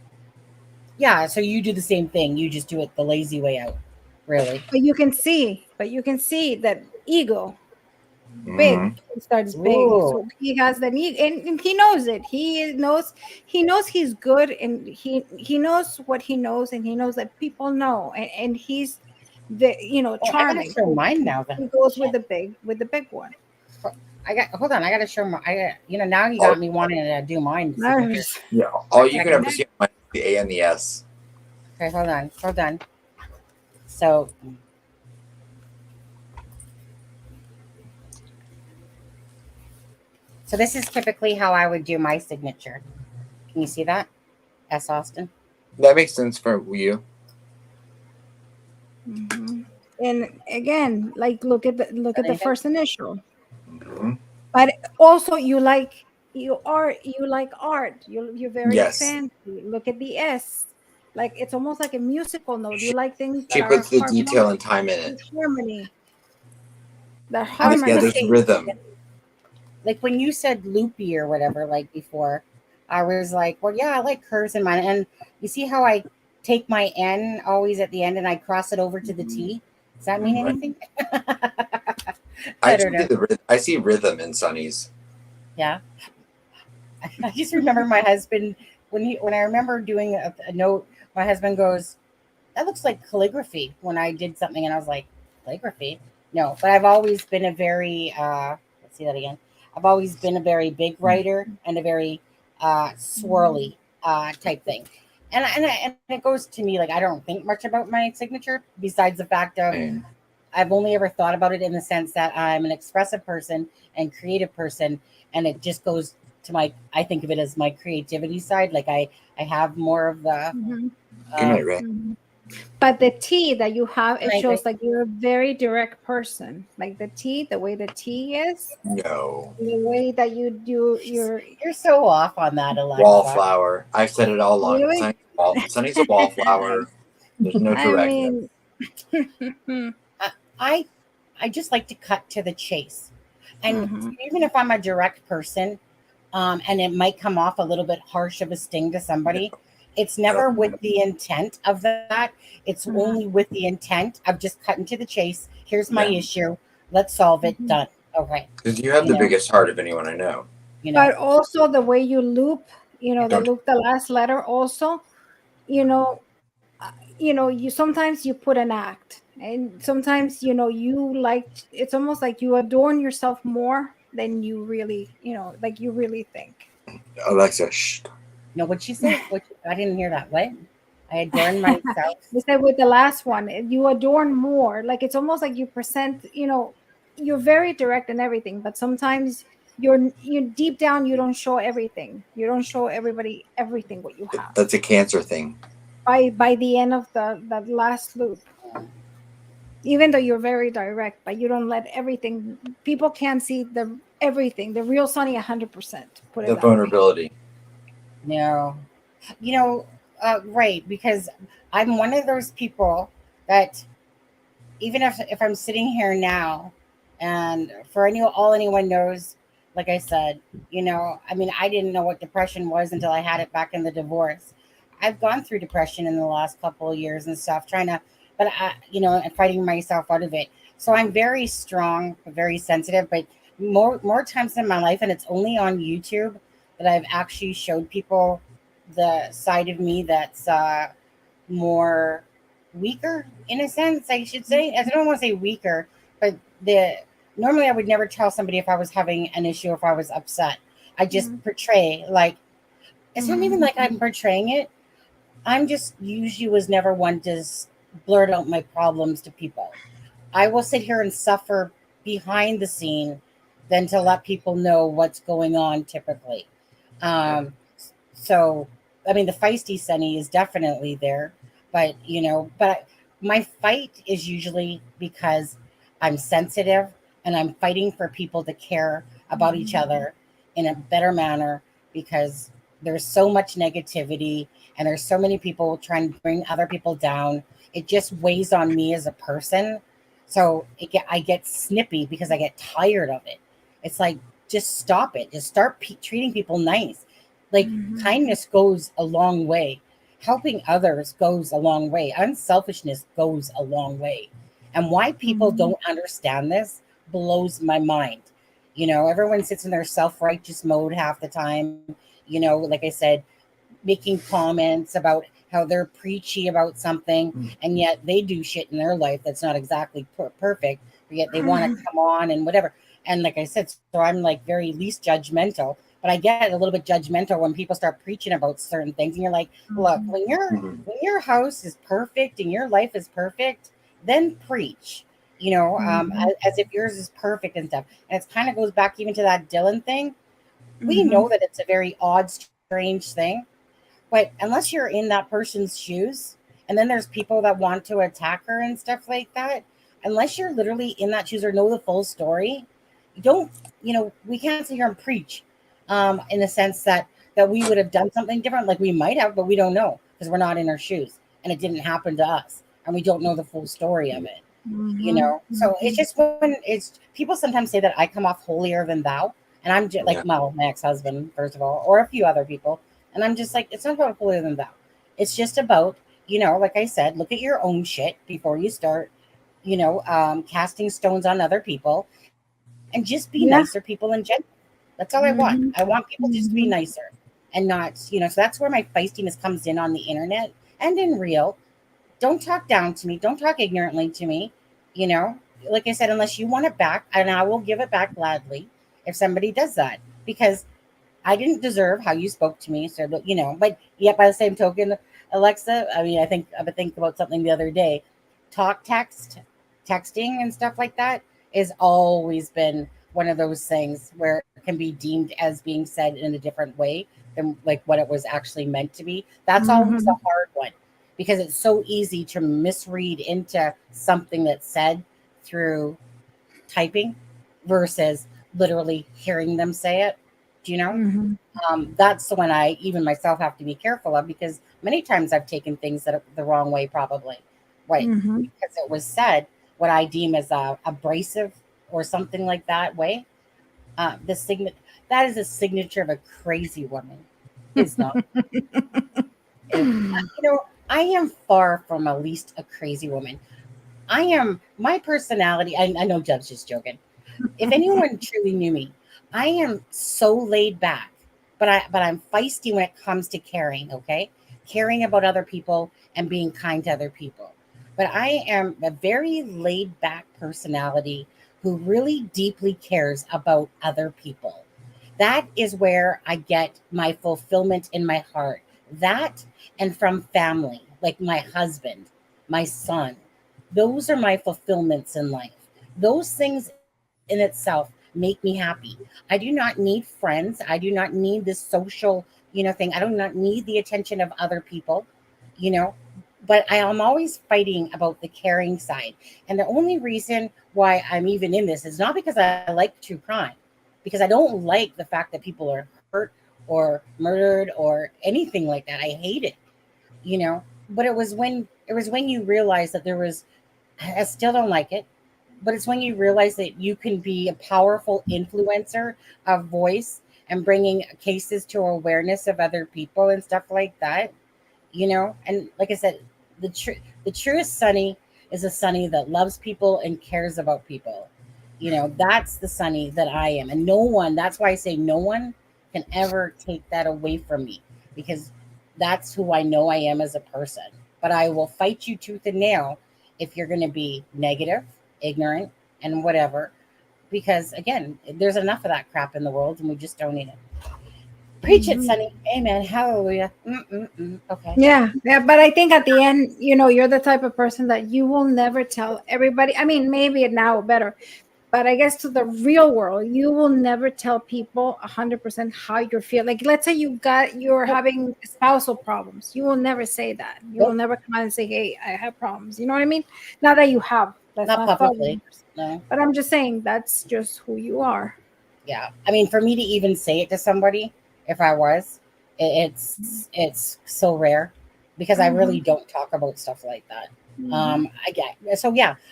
Yeah. So you do the same thing. You just do it the lazy way out. Really. But you can see that ego. Big. It starts big. So he has the need, and he knows it. He knows he's good, and he knows what he knows, and he knows that people know, and he's charming. I gotta show mine now. Then he goes with the big one. Hold on. I gotta show my. Now you got me wanting to do mine. Yeah. All you can ever see is the A and the S. Okay, hold on. So this is typically how I would do my signature. Can you see that? S. Austin. That makes sense for you. Mm-hmm. And again, like look at the first initial. Mm-hmm. But also you like art. You're very fancy. Look at the S. Like it's almost like a musical note. You like things that She puts the detail and time in it. Harmony. The harmony. harmony. Yeah, there's rhythm. Like when you said loopy or whatever, like before, I was like, well, yeah, I like curves in mine. And you see how I take my N always at the end and I cross it over to the T? Does that mean anything? I see rhythm in Sonny's. Yeah. I just remember my husband, when I remember doing a note, my husband goes, that looks like calligraphy when I did something. And I was like, calligraphy? No, but I've always been a very, let's see that again. I've always been a very big writer and a very swirly type thing. And it goes to me, like, I don't think much about my signature besides the fact of I've only ever thought about it in the sense that I'm an expressive person and creative person. And it just goes to I think of it as my creativity side. Like I have more of the. But the T that you have, it shows like you're a very direct person. Like the way the T is. No. The way that you do you're so off on that, Alexa. Wallflower. I've said it all along. Really? Sonny's a wallflower. There's no direction. I just like to cut to the chase. And even if I'm a direct person, and it might come off a little bit harsh of a sting to somebody, it's never with the intent of that. It's only with the intent of just cutting to the chase. Here's my issue. Let's solve it. Done. Okay. Because you have the biggest heart of anyone I know. But also the way you loop, the last letter also, you sometimes you put an act, and sometimes you like, it's almost like you adorn yourself more than you really like you really think. Alexa, shh. No, what'd she say? I didn't hear that. What? I adorn myself. They said with the last one, you adorn more. Like it's almost like you present, you're very direct and everything, but sometimes you deep down you don't show everything. You don't show everybody everything what you have. That's a Cancer thing. By the end of that last loop. Even though you're very direct, but you don't let everything. People can't see everything. The real Sonny 100%. The vulnerability. No, right, because I'm one of those people that even if I'm sitting here now, and for all anyone knows, like I said, I didn't know what depression was until I had it back in the divorce. I've gone through depression in the last couple of years and stuff, and fighting myself out of it. So I'm very strong, very sensitive, but more times in my life, and it's only on YouTube that I've actually showed people the side of me that's more weaker, in a sense, I should say. I don't want to say weaker, but normally I would never tell somebody if I was having an issue, if I was upset. I just portray, like, it's not even like I'm portraying it. I'm just usually was never one to blurt out my problems to people. I will sit here and suffer behind the scene than to let people know what's going on typically. So, the feisty Sonny is definitely there, but my fight is usually because I'm sensitive and I'm fighting for people to care about each other in a better manner, because there's so much negativity and there's so many people trying to bring other people down. It just weighs on me as a person. So I get snippy because I get tired of it. It's like, just stop it. Just start treating people nice. Like kindness goes a long way. Helping others goes a long way. Unselfishness goes a long way. And why people don't understand this blows my mind. Everyone sits in their self-righteous mode half the time. Like I said, making comments about how they're preachy about something, and yet they do shit in their life that's not exactly perfect, but yet they want to come on and whatever. And like I said, so I'm like very least judgmental, but I get a little bit judgmental when people start preaching about certain things. And you're like, look, when your house is perfect and your life is perfect, then preach, as if yours is perfect and stuff. And it kind of goes back even to that Dylan thing. We know that it's a very odd, strange thing, but unless you're in that person's shoes, and then there's people that want to attack her and stuff like that, unless you're literally in that shoes or know the full story, we can't sit here and preach in the sense that we would have done something different. Like we might have, but we don't know because we're not in our shoes and it didn't happen to us and we don't know the full story of it. So it's just when it's people sometimes say that I come off holier than thou, and I'm just like my ex-husband, first of all, or a few other people, and I'm just like, it's not about holier than thou. It's just about, like I said, look at your own shit before you start, casting stones on other people, and just be nicer people in general. That's all I want. I want people just to be nicer and not, so that's where my feistiness comes in on the internet and in real. Don't talk down to me. Don't talk ignorantly to me. Like I said, unless you want it back, and I will give it back gladly if somebody does that, because I didn't deserve how you spoke to me. So, but yet by the same token, Alexa, I mean, I think about something the other day. Texting and stuff like that has always been one of those things where it can be deemed as being said in a different way than like what it was actually meant to be. That's always a hard one, because it's so easy to misread into something that's said through typing versus literally hearing them say it. Do you know? That's the one I even myself have to be careful of, because many times I've taken things that are the wrong way, probably, right? Because it was said what I deem as abrasive or something like that way. That is a signature of a crazy woman. It's not. I am far from at least a crazy woman. I am my personality. I know Deb's just joking. If anyone truly knew me, I am so laid back, but I'm feisty when it comes to caring. Okay, caring about other people and being kind to other people. But I am a very laid back personality who really deeply cares about other people. That is where I get my fulfillment in my heart. That and from family, like my husband, my son. Those are my fulfillments in life. Those things in itself make me happy. I do not need friends. I do not need this social, thing. I do not need the attention of other people, but I am always fighting about the caring side. And the only reason why I'm even in this is not because I like true crime, because I don't like the fact that people are hurt or murdered or anything like that. I hate it, but it was when you realize that there was, I still don't like it, but it's when you realize that you can be a powerful influencer of voice and bringing cases to awareness of other people and stuff like that, and like I said, the truest Sunny is a Sunny that loves people and cares about people. That's the Sunny that I am, and no one, that's why I say no one can ever take that away from me, because that's who I know I am as a person. But I will fight you tooth and nail if you're going to be negative, ignorant, and whatever, because again, there's enough of that crap in the world and we just don't need it. Preach it, Sunny. Amen. Hallelujah. Okay. Yeah. But I think at the end, you're the type of person that you will never tell everybody. I mean, maybe now better, but I guess to the real world, you will never tell people 100% how you feel. Like, let's say you're having spousal problems. You will never say that. You will never come out and say, "Hey, I have problems." You know what I mean? Not that you have. That's not publicly. No. But I'm just saying that's just who you are. Yeah. I mean, for me to even say it to somebody, if I was, it's so rare, because I really don't talk about stuff like that.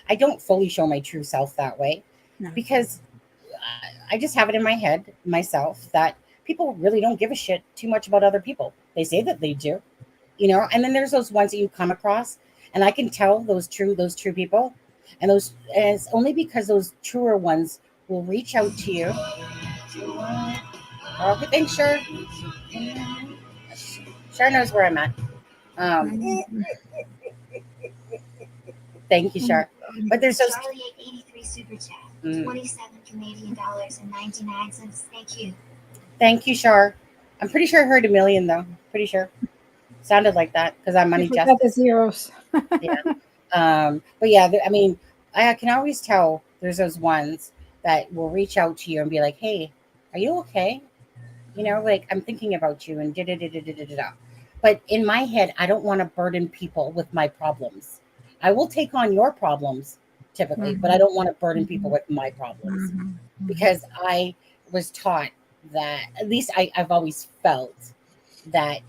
I don't fully show my true self that way, because I just have it in my head myself that people really don't give a shit too much about other people. They say that they do, and then there's those ones that you come across, and I can tell those true people, and it's only because those truer ones will reach out to you. Okay, thanks, Shar. Shar knows where I'm at. Thank you, Shar. But there's those. Charlie 883 super chat. $27 Canadian and 99 cents. Thank you. Thank you, Shar. I'm pretty sure I heard $1 million though. Pretty sure. Sounded like that because I'm money just the zeros. Yeah. But yeah, I mean, I can always tell there's those ones that will reach out to you and be like, "Hey, are you okay? You know, like I'm thinking about you," and da da da da da da da. But in my head, I don't want to burden people with my problems. I will take on your problems typically, but I don't want to burden people with my problems because I was taught that, at least I've always felt that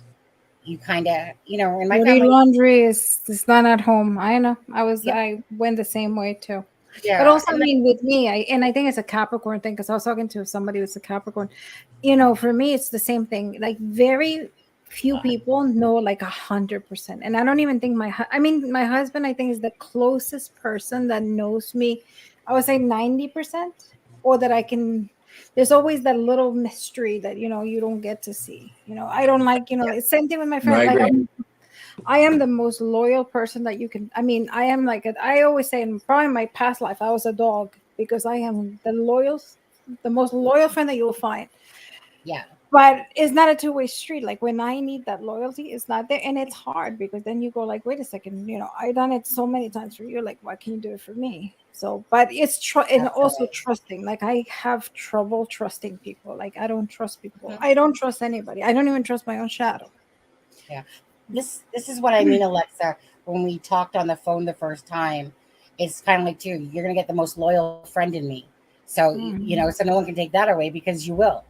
you kind of, you know, in my Dirty family. laundry is not at home. I know. I went the same way too. Yeah, But also, I and mean, with me, I think it's a Capricorn thing because I was talking to somebody who's a Capricorn. You know, for me, it's the same thing. Like very few people know like 100%, and I don't even think I mean, my husband, I think, is the closest person that knows me. I would say 90%, or that I can. There's always that little mystery that you don't get to see. I don't like. It's same thing with my No, friend. I Like agree. I am the most loyal person that you can. I mean, I am like I always say in probably my past life, I was a dog because I am the most loyal friend that you'll find. Yeah. But it's not a two-way street. Like when I need that loyalty, it's not there, and it's hard because then you go like, wait a second, I've done it so many times for you. Like, why can't you do it for me? So, but it's and also trusting. Like I have trouble trusting people. Like I don't trust people. I don't trust anybody. I don't even trust my own shadow. Yeah. This is what I mean, Alexa. When we talked on the phone the first time, it's kind of like, too, you're gonna get the most loyal friend in me. So so no one can take that away because you will.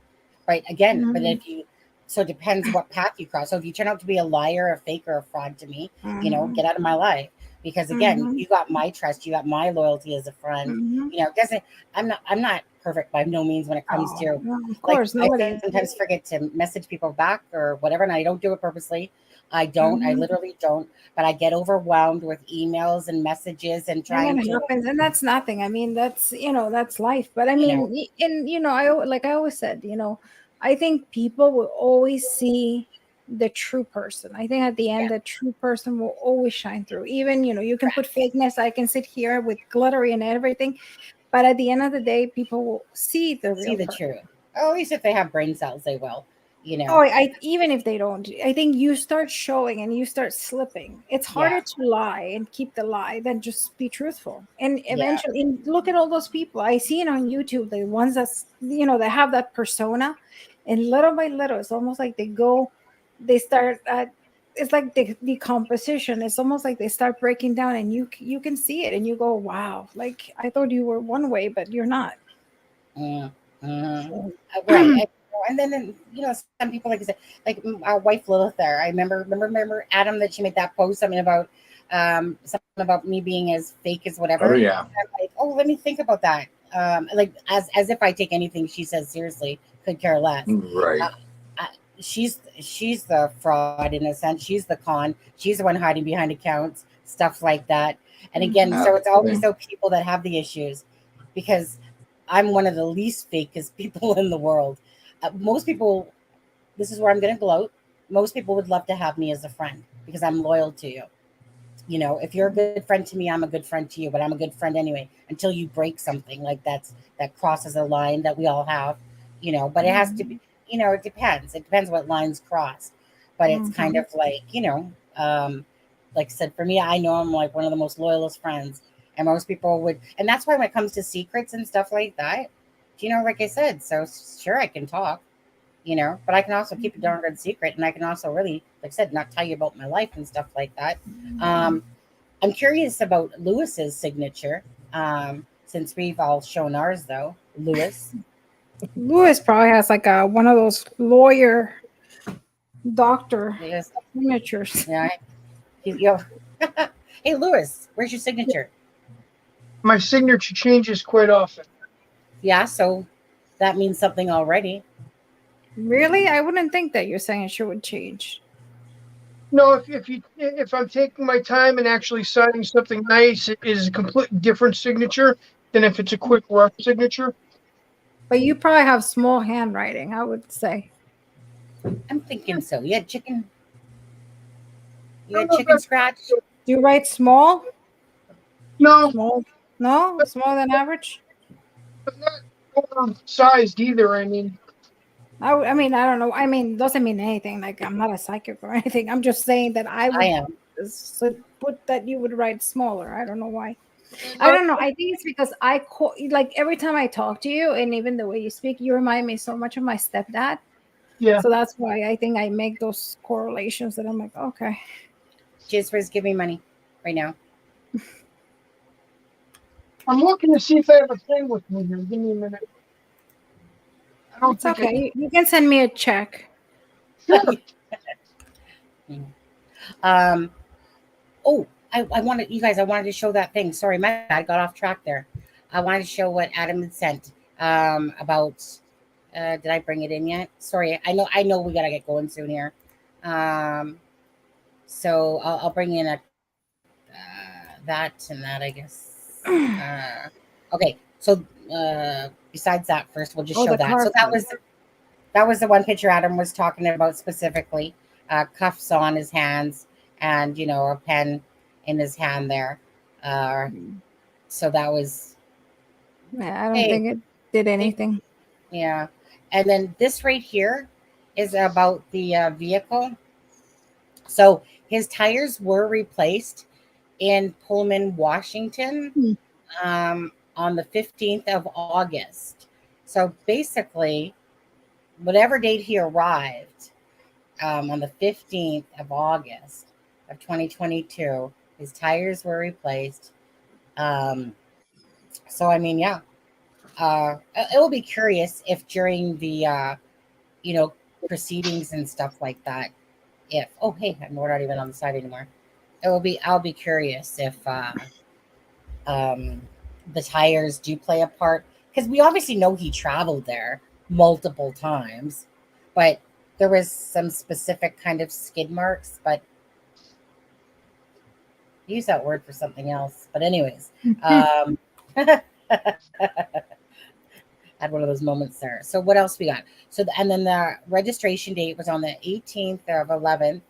Right. Again, but if you so it depends what path you cross. So if you turn out to be a liar, a fake, or a fraud to me, get out of my life. Because again, you got my trust, you got my loyalty as a friend. It doesn't I'm not perfect by no means when it comes to of course, like nobody I sometimes forget to message people back or whatever, and I don't do it purposely. I don't. I literally don't. But I get overwhelmed with emails and messages and trying and it to. happens, and that's nothing. I mean, that's life. But I mean, and I always said, I think people will always see the true person. I think at the end, the true person will always shine through. Even you can put fakeness. I can sit here with glittery and everything, but at the end of the day, people will see the real person. Truth. Oh, at least if they have brain cells, they will. Oh, even if they don't, I think you start showing and you start slipping. It's harder to lie and keep the lie than just be truthful. And eventually, and look at all those people I see it on YouTube, the ones that's they have that persona, and little by little, it's almost like they start. It's like the decomposition. It's almost like they start breaking down, and you can see it, and you go, "Wow!" Like I thought you were one way, but you're not. Right. And then some people, like I said, like our wife Lilith there. I remember Adam, that she made that post, something about me being as fake as whatever. Oh yeah. I'm like, oh, let me think about that. Like as if I take anything she says seriously. Could care less. Right. She's the fraud in a sense. She's the con. She's the one hiding behind accounts, stuff like that. And again, so it's always those people that have the issues, because I'm one of the least fakest people in the world. Most people, this is where I'm going to gloat. Most people would love to have me as a friend because I'm loyal to you. If you're a good friend to me, I'm a good friend to you, but I'm a good friend anyway, until you break something like that crosses a line that we all have, but it has to be, it depends. It depends what lines cross, but it's kind of like, like I said, for me, I know I'm like one of the most loyalist friends, and most people would, and that's why when it comes to secrets and stuff like that, like I said, so sure, I can talk, but I can also keep a darn good secret, and I can also really, like I said, not tell you about my life and stuff like that. I'm curious about Lewis's signature, since we've all shown ours, though. Lewis probably has like one of those lawyer doctor signatures. Yeah. Hey, Lewis, where's your signature? My signature changes quite often. Yeah, so that means something already. Really? I wouldn't think that your signature would change. No, if I'm taking my time and actually signing something nice, it is a completely different signature than if it's a quick rough signature. But you probably have small handwriting, I would say. I'm thinking so. You had chicken scratch? Do you write small? No. Small? No? Smaller than average? But not oversized either, I mean. I mean, I don't know. I mean, doesn't mean anything. Like, I'm not a psychic or anything. I'm just saying that I am. put that you would write smaller. I don't know why. I don't know. I think it's because like every time I talk to you, and even the way you speak, you remind me so much of my stepdad. Yeah. So that's why I think I make those correlations that I'm like, okay. Jasper's giving money right now. I'm looking to see if I have a thing with me here. Give me a minute. I don't It's think okay. You can send me a check. Sure. Oh, I wanted you guys. I wanted to show that thing. Sorry, my bad. I got off track there. I wanted to show what Adam had sent about. Did I bring it in yet? Sorry, I know we gotta get going soon here. So I'll bring in a that and that, I guess. Okay, so besides that, first we'll just show that. So that was the one picture Adam was talking about specifically. Cuffs on his hands, and a pen in his hand there. So that was. Yeah, I don't think it did anything. Yeah, and then this right here is about the vehicle. So his tires were replaced in Pullman, Washington, on the 15th of August. So basically, whatever date he arrived, on the 15th of August of 2022, his tires were replaced. So I mean, yeah, it will be curious if during the proceedings and stuff like that, if we're not even on the side anymore. I'll be curious if the tires do play a part, because we obviously know he traveled there multiple times, but there was some specific kind of skid marks, but use that word for something else. But anyways, had one of those moments there. So what else we got? So and then the registration date was on the 18th of 11th.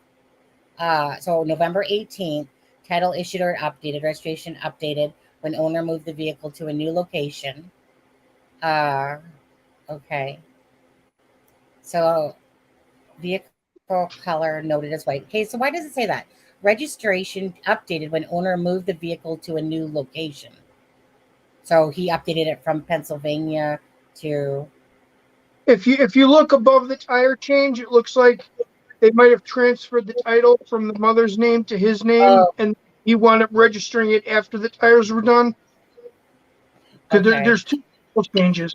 So November 18th, title issued or updated, registration updated when owner moved the vehicle to a new location. Okay. So vehicle color noted as white. Okay, so why does it say that? Registration updated when owner moved the vehicle to a new location. So he updated it from Pennsylvania to. If you look above the tire change, it looks like they might have transferred the title from the mother's name to his name, and he wound up registering it after the tires were done. Because there's two changes.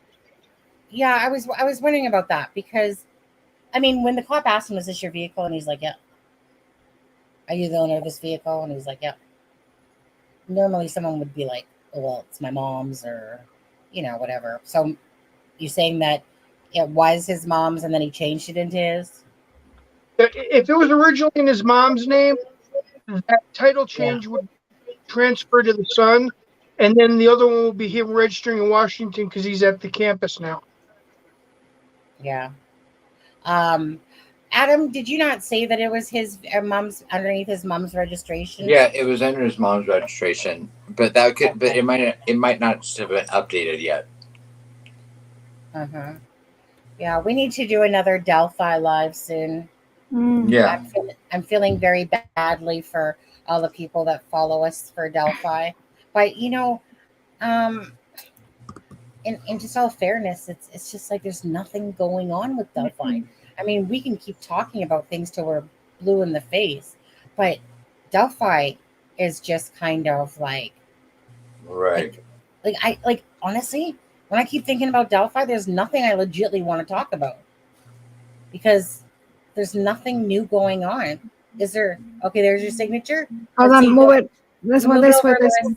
Yeah, I was wondering about that, because, I mean, when the cop asked him, "Is this your vehicle?" and he's like, "Yeah." "Are you the owner of this vehicle?" and he's like, "Yeah." Normally, someone would be like, "Oh, well, it's my mom's," or whatever. So you're saying that it was his mom's and then he changed it into his? If it was originally in his mom's name, that title change would transfer to the son, and then the other one will be him registering in Washington because he's at the campus now. Yeah. Adam, did you not say that it was his mom's, underneath his mom's registration? Yeah, it was under his mom's registration, but but it might not have been updated yet. Yeah, we need to do another Delphi live soon. Yeah. I'm feeling very badly for all the people that follow us for Delphi, but in just all fairness, it's just like there's nothing going on with Delphi. I mean, we can keep talking about things till we're blue in the face, but Delphi is just kind of like, right. Like honestly, when I keep thinking about Delphi, there's nothing I legitimately want to talk about, because there's nothing new going on. Is there? Okay, there's your signature. Hold on, move it. This one, this way, this one.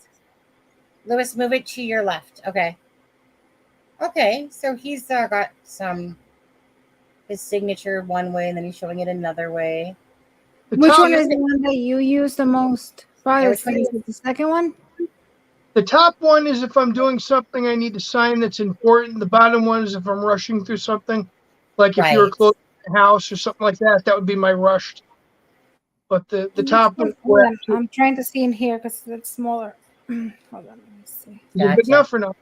Lewis, move it to your left. Okay. Okay, so he's got his signature one way, and then he's showing it another way. Which one is the one that you use the most? Probably is it the second one? The top one is if I'm doing something I need to sign that's important. The bottom one is if I'm rushing through something, like if you're closing the house or something like that. That would be my rushed. But the top one. I'm trying to see in here because it's smaller. Hold on, let me see. Is it big enough or no?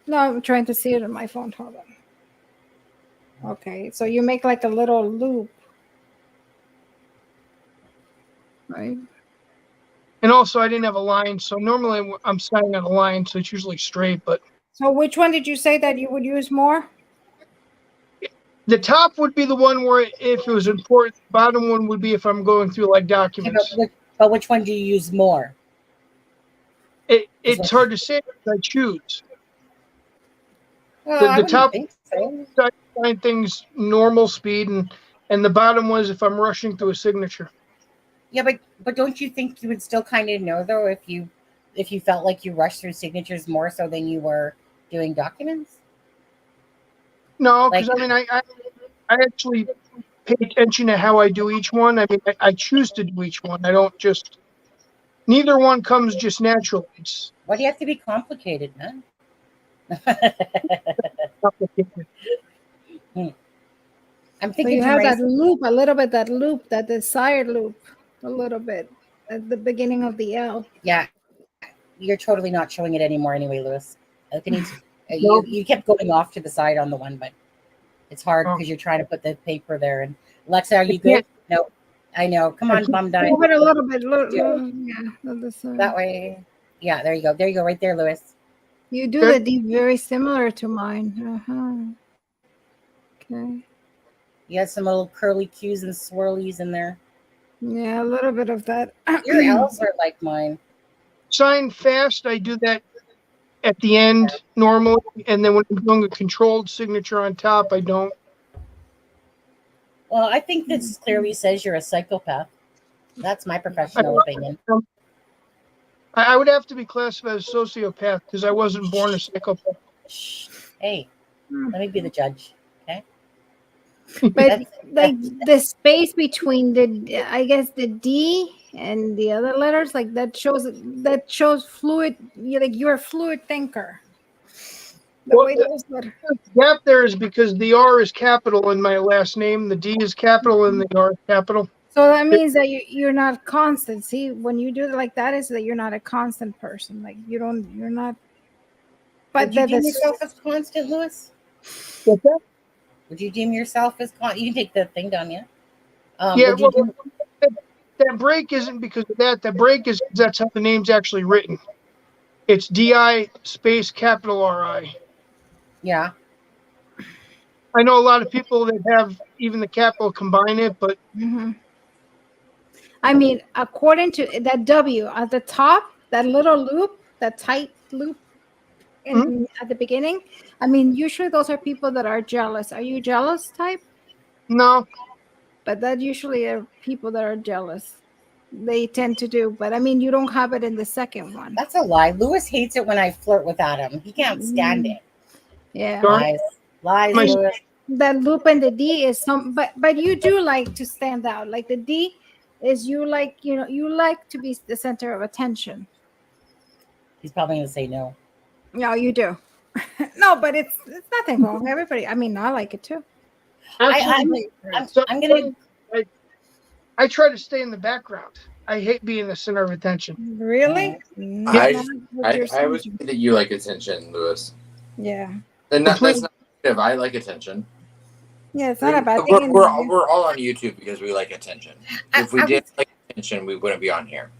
No, I'm trying to see it on my phone. Hold on. Okay, so you make like a little loop, right? And also, I didn't have a line, so normally I'm signing on a line, so it's usually straight. But So which one did you say that you would use more? the top would be the one where if it was important. The bottom one would be if I'm going through like documents. But which one do you use more? It's hard to say because I choose. Well, The I wouldn't top think so. I find things normal speed, and the bottom was if I'm rushing through a signature. Yeah, but don't you think you would still kind of know though if you felt like you rushed through signatures more so than you were doing documents? No, because I mean I actually pay attention to how I do each one. I mean I choose to do each one. I don't just. Neither one comes just naturally. Why do you have to be complicated, man? Complicated. I'm So thinking you have that loop, a little bit, that desired loop, a little bit at the beginning of the L. Yeah, you're totally not showing it anymore anyway, Lewis. You kept going off to the side on the one, but it's hard because you're trying to put the paper there. And Alexa, are you good? No, I know. Come on, bum die. Move it a little bit. That way. Yeah, there you go. There you go, right there, Lewis. You do the D very similar to mine. Okay. You had some little curly Q's and swirlies in there. Yeah, a little bit of that. Your L's are like mine. Sign fast. I do that at the end normally, and then when I'm doing a controlled signature on top, I don't. Well, I think this clearly says you're a psychopath. That's my professional opinion. I would have to be classified as a sociopath because I wasn't born a psychopath. Hey, let me be the judge, okay? But like the space between the D and the other letters, like that shows fluid. You're a fluid thinker. The gap there is because the R is capital in my last name, the D is capital, and the R is capital. So that means that you're not constant. See, when you do it like that, is that you're not a constant person. Like you're not. But would you deem yourself as constant, Lewis? What's that? Would you deem yourself as constant? You can take the thing down, yeah. That break isn't because of that. That break is that's how the name's actually written. It's DI space capital RI. Yeah. I know a lot of people that have even the capital combine it, but. I mean, according to that W at the top, that little loop, that tight loop at the beginning, I mean, usually those are people that are jealous. Are you jealous type? No. But that usually are people that are jealous. They tend to do, but I mean, you don't have it in the second one. That's a lie. Lewis hates it when I flirt with Adam. He can't stand it. Yeah. Lies, Lewis. That loop and the D is but you do like to stand out. Like the D is you like to be the center of attention. He's probably gonna say no. No, you do. No, but it's nothing wrong. Everybody, I mean, I like it too. I'm gonna. I try to stay in the background. I hate being the center of attention. Really? I would say that you like attention, Lewis. Yeah. And that's not negative. I like attention. Yeah, it's not a bad thing. We're all on YouTube because we like attention. If we didn't like attention, we wouldn't be on here.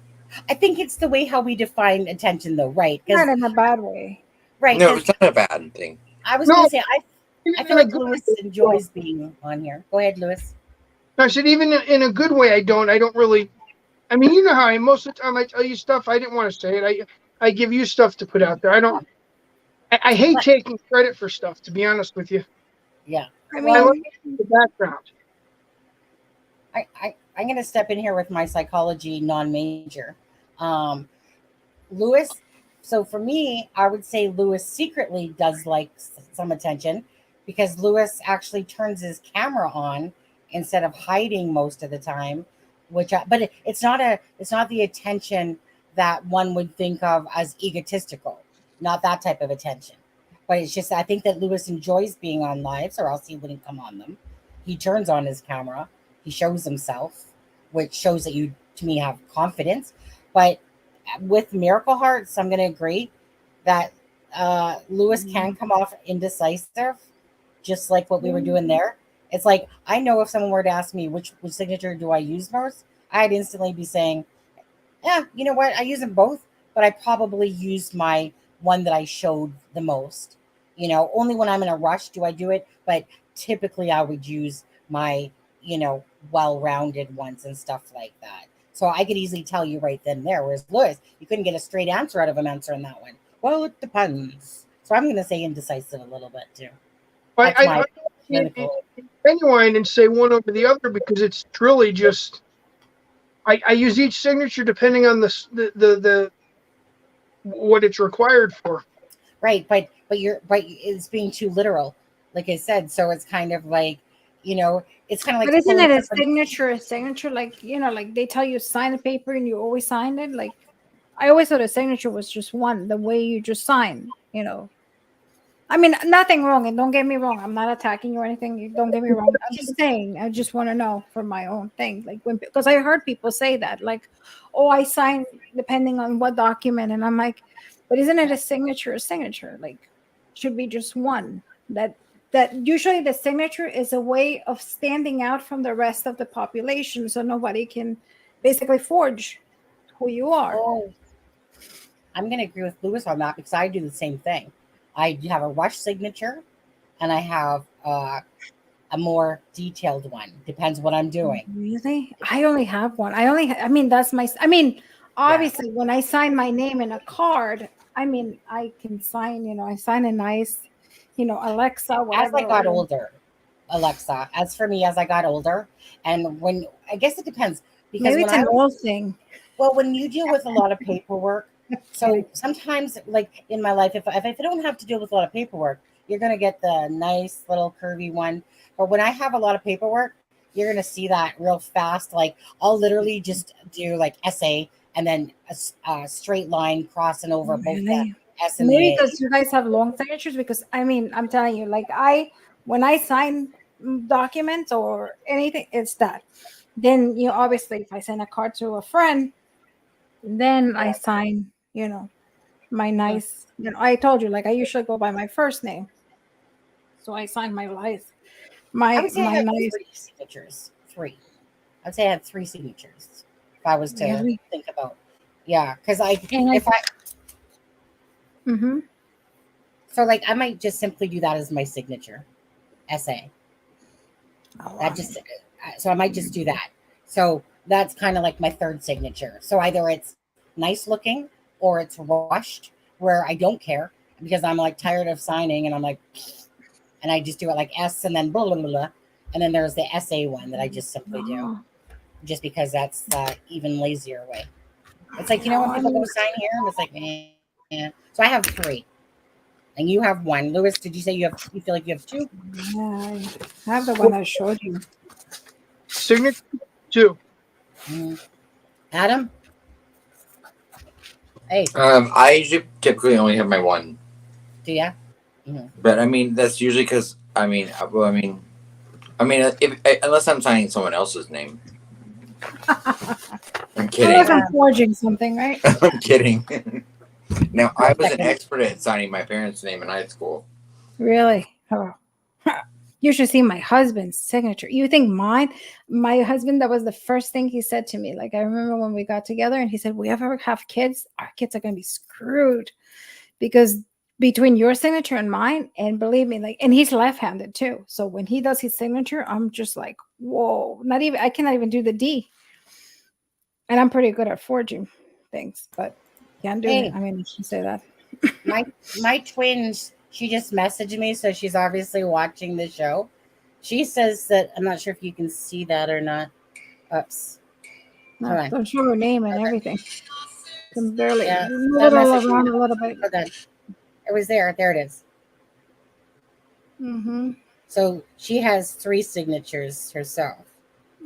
I think it's the way how we define attention, though, right? Not in a bad way. Right. No, it's not a bad thing. I was going to say, I feel like Lewis enjoys being on here. Go ahead, Lewis. I said, even in a good way, I don't really. I mean, you know how most of the time I tell you stuff I didn't want to say it. I give you stuff to put out there. I hate taking credit for stuff, to be honest with you. Yeah. I like the background. I'm going to step in here with my psychology non-major. Lewis, so for me, I would say Lewis secretly does like some attention because Lewis actually turns his camera on instead of hiding most of the time, but it's not the attention that one would think of as egotistical, not that type of attention. But it's just, I think that Lewis enjoys being on lives, or else he wouldn't come on them. He turns on his camera, he shows himself, which shows that you, to me, have confidence. But with Miracle Hearts, I'm going to agree that Lewis can come off indecisive, just like what we were doing there. It's like, I know if someone were to ask me which signature do I use most, I'd instantly be saying, Yeah, you know what? I use them both, but I probably used my one that I showed the most. Only when I'm in a rush do I do it, but typically I would use my, well-rounded ones and stuff like that. So I could easily tell you right then and there. Whereas Lewis, you couldn't get a straight answer out of him answering that one. Well, it depends. So I'm going to say indecisive a little bit too. That's my clinical. Genuine and say one over the other because it's really just. I use each signature depending on the what it's required for. Right, but it's being too literal, like I said. So it's kind of like, it's kind of like. But isn't it a signature? A signature, like like they tell you sign a paper and you always sign it. Like I always thought a signature was just one, the way you just sign. I mean, nothing wrong, and don't get me wrong. I'm not attacking you or anything. Don't get me wrong. I'm just saying. I just want to know for my own thing, like because I heard people say that, like, "Oh, I sign depending on what document," and I'm like, "But isn't it a signature? A signature, like, should be just one. That usually the signature is a way of standing out from the rest of the population, so nobody can basically forge who you are." Oh, I'm going to agree with Lewis on that because I do the same thing. I have a rush signature, and I have a more detailed one. Depends what I'm doing. Really? I only have one. That's my. Obviously, when I sign my name in a card, I can sign. I sign a nice, Alexa. Whatever. As I got older, Alexa. As for me, as I got older, and when I guess it depends because Maybe it's an old thing. Well, when you deal with a lot of paperwork. So sometimes, like in my life, if I don't have to deal with a lot of paperwork, you're going to get the nice little curvy one. But when I have a lot of paperwork, you're going to see that real fast. Like I'll literally just do like SA and then a straight line crossing over both the S and Maybe the A. because you guys have long signatures. Because I'm telling you, like when I sign documents or anything, it's that. Then obviously, if I send a card to a friend, then I sign. My nice. I told you, like I usually go by my first name, so I sign my life. I would say I have nice 3 signatures. 3. I'd say I have 3 signatures. If I was to Really? think about, yeah, because Mm-hmm. So like I might just simply do that as my signature, SA. So I might just do that. So that's kind of like my third signature. So either it's nice looking or it's rushed where I don't care because I'm like tired of signing and I'm like, and I just do it like S and then blah, blah, blah, blah. And then there's the SA one that I just simply do just because that's the even lazier way. It's like, when people go sign here and it's like, eh. So I have 3 and you have 1. Lewis, did you say you feel like you have 2? Yeah, I have the one I showed you. Signature 2. Adam? Hey. I usually typically only have my 1. Do ya? But that's usually because if unless I'm signing someone else's name. I'm kidding. Unless I'm forging something, right? I'm kidding. Now I was an expert at signing my parents' name in high school. Really? Oh. You should see my husband's signature. You think my husband, that was the first thing he said to me. Like I remember when we got together and he said, "We ever have kids, our kids are going to be screwed because between your signature and mine," and believe me, and he's left-handed too. So when he does his signature, I'm just like, whoa, I cannot even do the D. And I'm pretty good at forging things, but can't do it. I should say that. My twins, she just messaged me, so she's obviously watching the show. She says that, I'm not sure if you can see that or not. Oops. No, don't show her name and everything. Can barely that message around a little bit. Okay. It was there. There it is. Mm-hmm. So she has 3 signatures herself.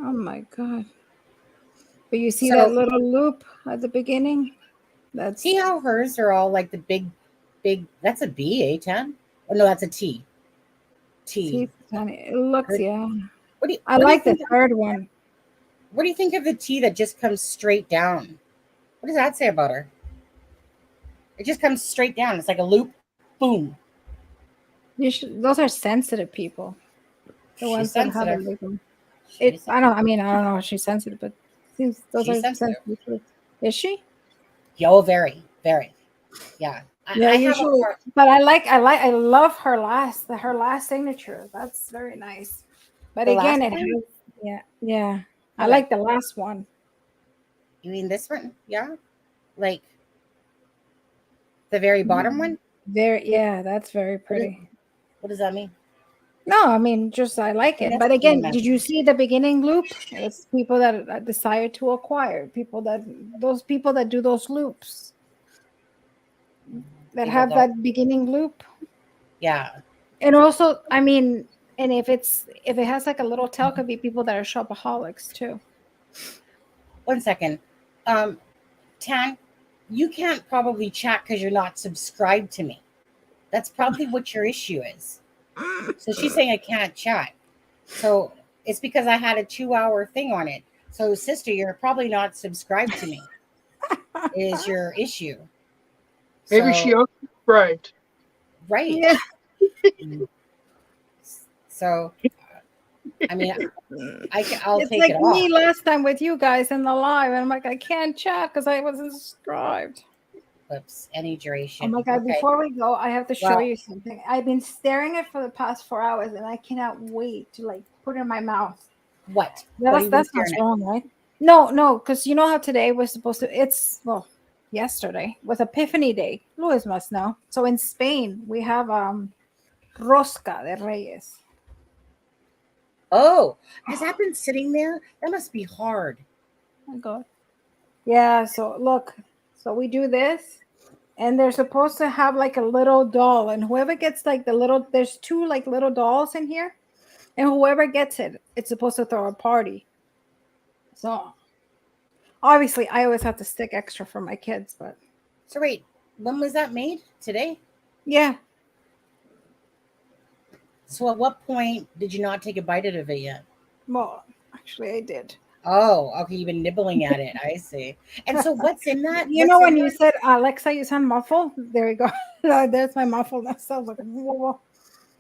Oh my God. But you see that little loop at the beginning? See how hers are all like the big, that's a B, A10? Oh, no, that's a T. T. It looks, yeah. I like the third one. What do you think of the T that just comes straight down? What does that say about her? It just comes straight down. It's like a loop. Boom. Those are sensitive people. The ones that have a loop. I don't know if she's sensitive, but seems those are sensitive. Is she? Yo, very, very. Yeah. Yeah, I have a usually, hard, but I love her last signature. That's very nice. But the again, last it one. has, yeah. I Okay. like the last one. You mean this one? Yeah. Like the very bottom one? Yeah, that's very pretty. What does that mean? No, I mean, just I like Oh, it. that's But a again, mess. did you see the beginning loop? It's people that desire to acquire, those people that do those loops that People have don't. that beginning loop. Yeah. And also, I mean, and if it has like a little tail, could be people that are shopaholics too. 1 second. Tan, you can't probably chat because you're not subscribed to me. That's probably what your issue is. So she's saying I can't chat. So it's because I had a 2-hour thing on it. So sister, you're probably not subscribed to me. Is your issue. Maybe she So, unsubscribed. right. Yeah. So I mean, I'll It's take like it me off. last time with you guys in the live, and I'm like, I can't chat because I wasn't subscribed. Clips, any Oh duration. my god! Okay. Before we go, I have to show Well, you something. I've been staring at it for the past 4 hours, and I cannot wait to like put it in my mouth. what? What have you been That's not staring at? wrong, right? No, because you know how today was supposed to. It's yesterday was Epiphany Day. Louis must know. So in Spain, we have Rosca de Reyes. Oh, has that been sitting there? That must be hard. Oh my god. Yeah. So look. So we do this, and they're supposed to have like a little doll, and whoever gets like there's 2 like little dolls in here, and whoever gets it, it's supposed to throw a party. So obviously, I always have to stick extra for my kids, but So wait, when was that made? Today? yeah. So at what point did you not take a bite out of it yet? Well, actually, I did. Oh, okay. You've been nibbling at it. I see. And so what's in that? You know when you said Alexa, you sound muffled. There you go. There's my muffled. That sounds like whoa.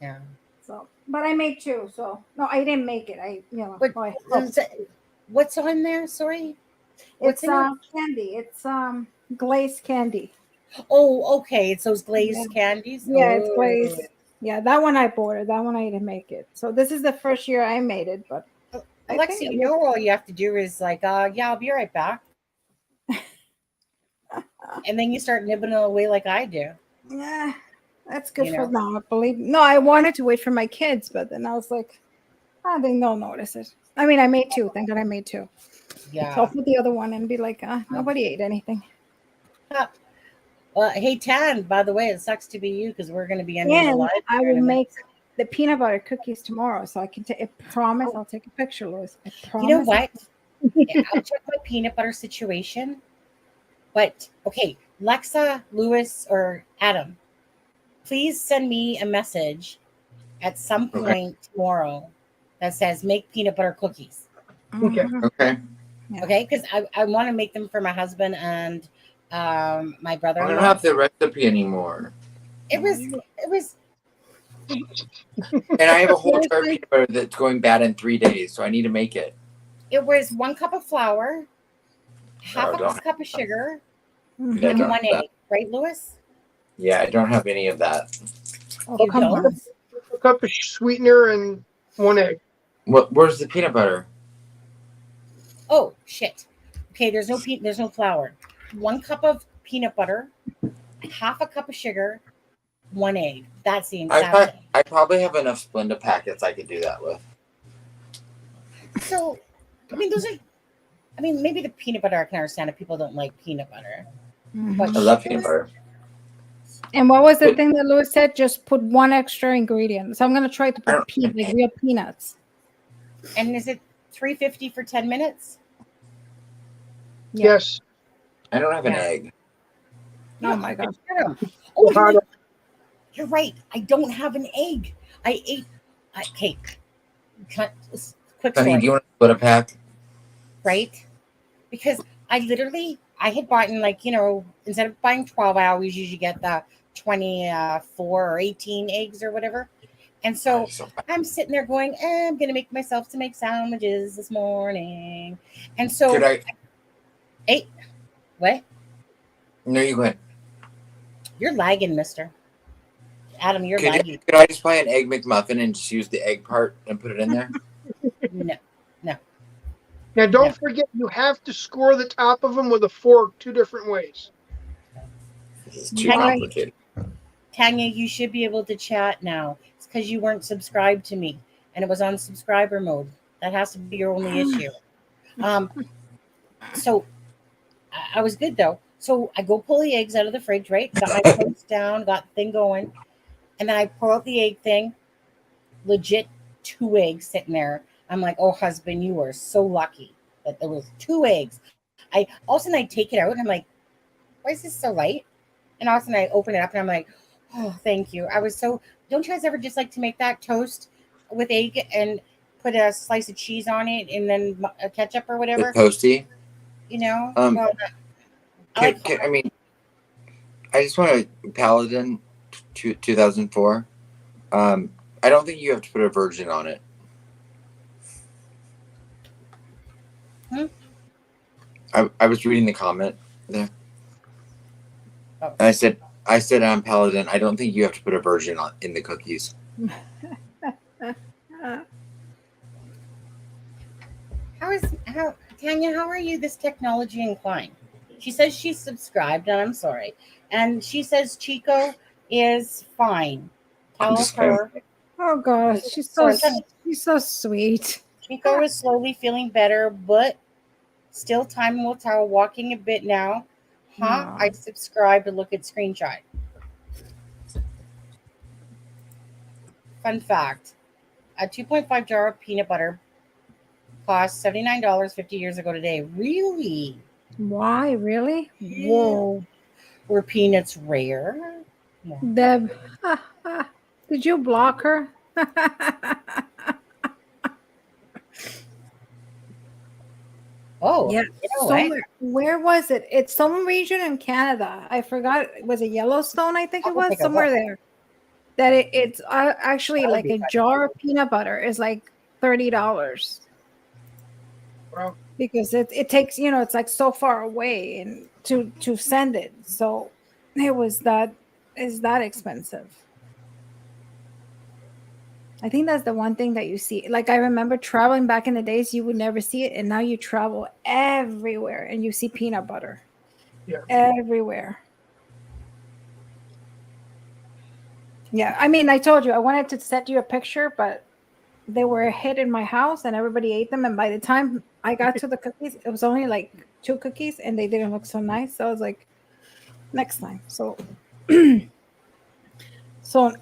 Yeah. So, but I made 2. So no, I didn't make it. What's on there? Sorry. What's It's in it? candy. It's glazed candy. Oh, okay. It's those glazed Yeah. candies. Yeah, it's Oh. glazed. Yeah, that one I bought it. That one I didn't make it. So this is the first year I made it, but I Alexa, think it you know looks- all you have to do is like, yeah, I'll be right back. And then you start nibbling away like I do. Yeah, that's good You for know? Monopoly. No, I wanted to wait for my kids, but then I was like, I think they'll notice it. I mean, I made 2. Thank God I made 2. Yeah. So I'll put the other one and be like, nobody ate anything. Well, hey Tan, by the way, it sucks to be you because we're going to be ending the And live. I here in will a minute. make the peanut butter cookies tomorrow, so I can I promise I'll take a picture, Louis. I promise. You know what? Yeah, I'll check my peanut butter situation. But okay, Lexa, Lewis, or Adam, please send me a message at some point tomorrow that says make peanut butter cookies. Okay. Okay. Okay, because I want to make them for my husband and my I brother-in-law. don't have the recipe anymore. It was And I have a whole jar of peanut butter that's going bad in 3 days, so I need to make it. It was 1 cup of flour, half don't a cup of sugar, Yeah, I and don't 1 have that. egg. Right, Lewis? Yeah, I don't have any of that. Oh, come on. A cup of sweetener and 1 egg. Where's the peanut butter? Oh shit. Okay, there's no flour. 1 cup of peanut butter, half a cup of sugar, 1 egg. That's the exact. I probably have enough Splenda packets I could do that with. So, I mean, maybe the peanut butter I can understand if people don't like peanut butter. But I love peanut butter. And what was the thing that Louis said? Just put 1 extra ingredient. So I'm gonna try to put like real peanuts. And is it $3.50 for 10 minutes? Yes. I don't have an egg. Oh my god. Oh, you're right. I don't have an egg. I ate. Okay. Quick Honey, story. do you want to split a pack? Right? Because I had bought in instead of buying 12, I always usually get the 24 or 18 eggs or whatever. And so I'm sitting there going, I'm going to make myself some egg sandwiches this morning. And so, Dude, What? No, you go ahead. You're lagging, mister. Adam, you're lagging. Could I just buy an egg McMuffin and just use the egg part and put it in there? No. Now, don't forget, you have to score the top of them with a fork 2 different ways. It's too complicated. Tanya, you should be able to chat now. It's because you weren't subscribed to me, and it was on subscriber mode. That has to be your only issue. So I was good though. So I go pull the eggs out of the fridge, right? Got my toast down, got the thing going, and then I pull out the egg thing. Legit 2 eggs sitting there. I'm like, oh, husband, you are so lucky that there was 2 eggs. All of a sudden I take it out and I'm like, why is this so light? And all of a sudden I open it up and I'm like, oh, thank you. Don't you guys ever just like to make that toast with egg and put a slice of cheese on it and then a ketchup or whatever? The toasty? You know? I just want a Paladin 2004. I don't think you have to put a virgin on it. I was reading the comment there. Oh. And I said Paladin, I don't think you have to put a virgin in the cookies. Tanya, how are you this technology inclined? She says she's subscribed, and I'm sorry. And she says Chico is fine. Tell her. Oh God, she's so sweet. Chico is slowly feeling better, but still time will tell. Walking a bit now. Huh? I subscribed to look at screenshot. Fun fact. A 2.5 jar of peanut butter cost $79 50 years ago today. Really? Why? Really? Yeah. Whoa. Were peanuts rare? Yeah. Deb, did you block her? Oh, yeah. you know Where was it? It's some region in Canada. I forgot. Was it Yellowstone? I think it was somewhere there. That it's actually like a jar of peanut butter is like $30. Wow. Because it takes, it's like so far away and to send it. So it was that expensive. I think that's the one thing that you see. Like I remember traveling back in the days, you would never see it. And now you travel everywhere and you see peanut butter. Yeah. Everywhere. Yeah. I mean, I told you I wanted to send you a picture, but they were a hit in my house and everybody ate them. And by the time I got to the cookies, it was only like 2 cookies and they didn't look so nice. So I was like, next time. So, I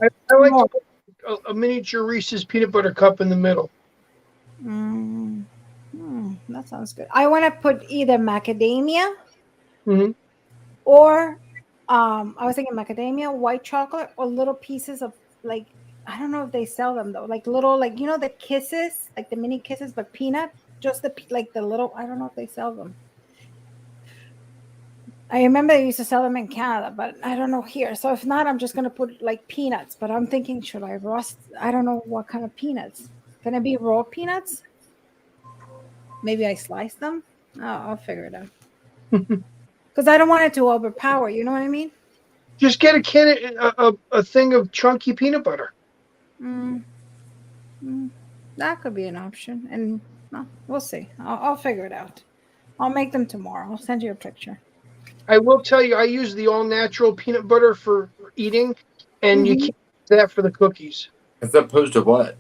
like to put a miniature Reese's peanut butter cup in the middle. That sounds good. I want to put either macadamia or I was thinking macadamia, white chocolate, or little pieces of like, I don't know if they sell them though, like little, like, the kisses, like the mini kisses, but peanut, just the little, I don't know if they sell them. I remember they used to sell them in Canada, but I don't know here. So if not, I'm just going to put like peanuts, but I'm thinking, should I roast? I don't know what kind of peanuts. Can it be raw peanuts? Maybe I slice them. Oh, I'll figure it out. Because I don't want it to overpower. You know what I mean? Just get a thing of chunky peanut butter. That could be an option. And we'll see. I'll figure it out. I'll make them tomorrow. I'll send you a picture. I will tell you, I use the all-natural peanut butter for eating, and you can't use that for the cookies. As opposed to what?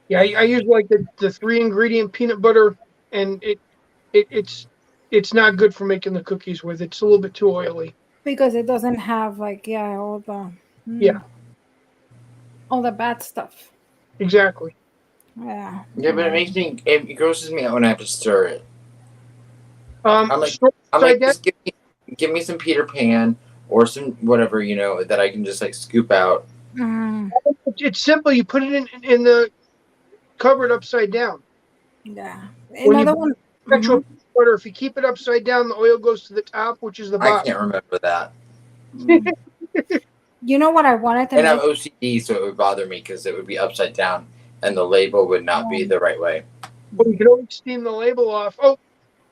Yeah, I use like the 3-ingredient peanut butter, and it's not good for making the cookies with. It's a little bit too oily. Because it doesn't have like all the all the bad stuff. Exactly. Yeah. Yeah, but it grosses me out when I have to stir it. I'm like, just give me some Peter Pan or some whatever, that I can just like scoop out. It's simple. You put it in the cupboard upside down. Yeah. Another one. Peanut butter. If you keep it upside down, the oil goes to the top, which is the bottom. I can't remember that. You know what I wanted to? And I'm OCD, so it would bother me because it would be upside down and the label would not be the right way. But you can always steam the label off. Oh,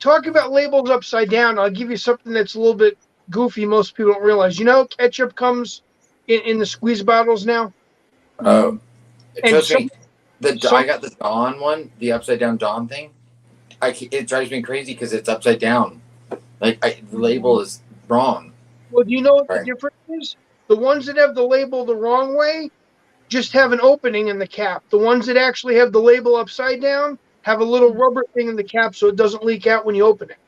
talk about labels upside down. I'll give you something that's a little bit goofy. Most people don't realize. You know, ketchup comes in the squeeze bottles now. Oh, And trust some, me. I got the Dawn one, the upside down Dawn thing. It drives me crazy because it's upside down. Like the label is wrong. well, do you know what the Right. difference is? The ones that have the label the wrong way just have an opening in the cap. The ones that actually have the label upside down have a little rubber thing in the cap so it doesn't leak out when you open it.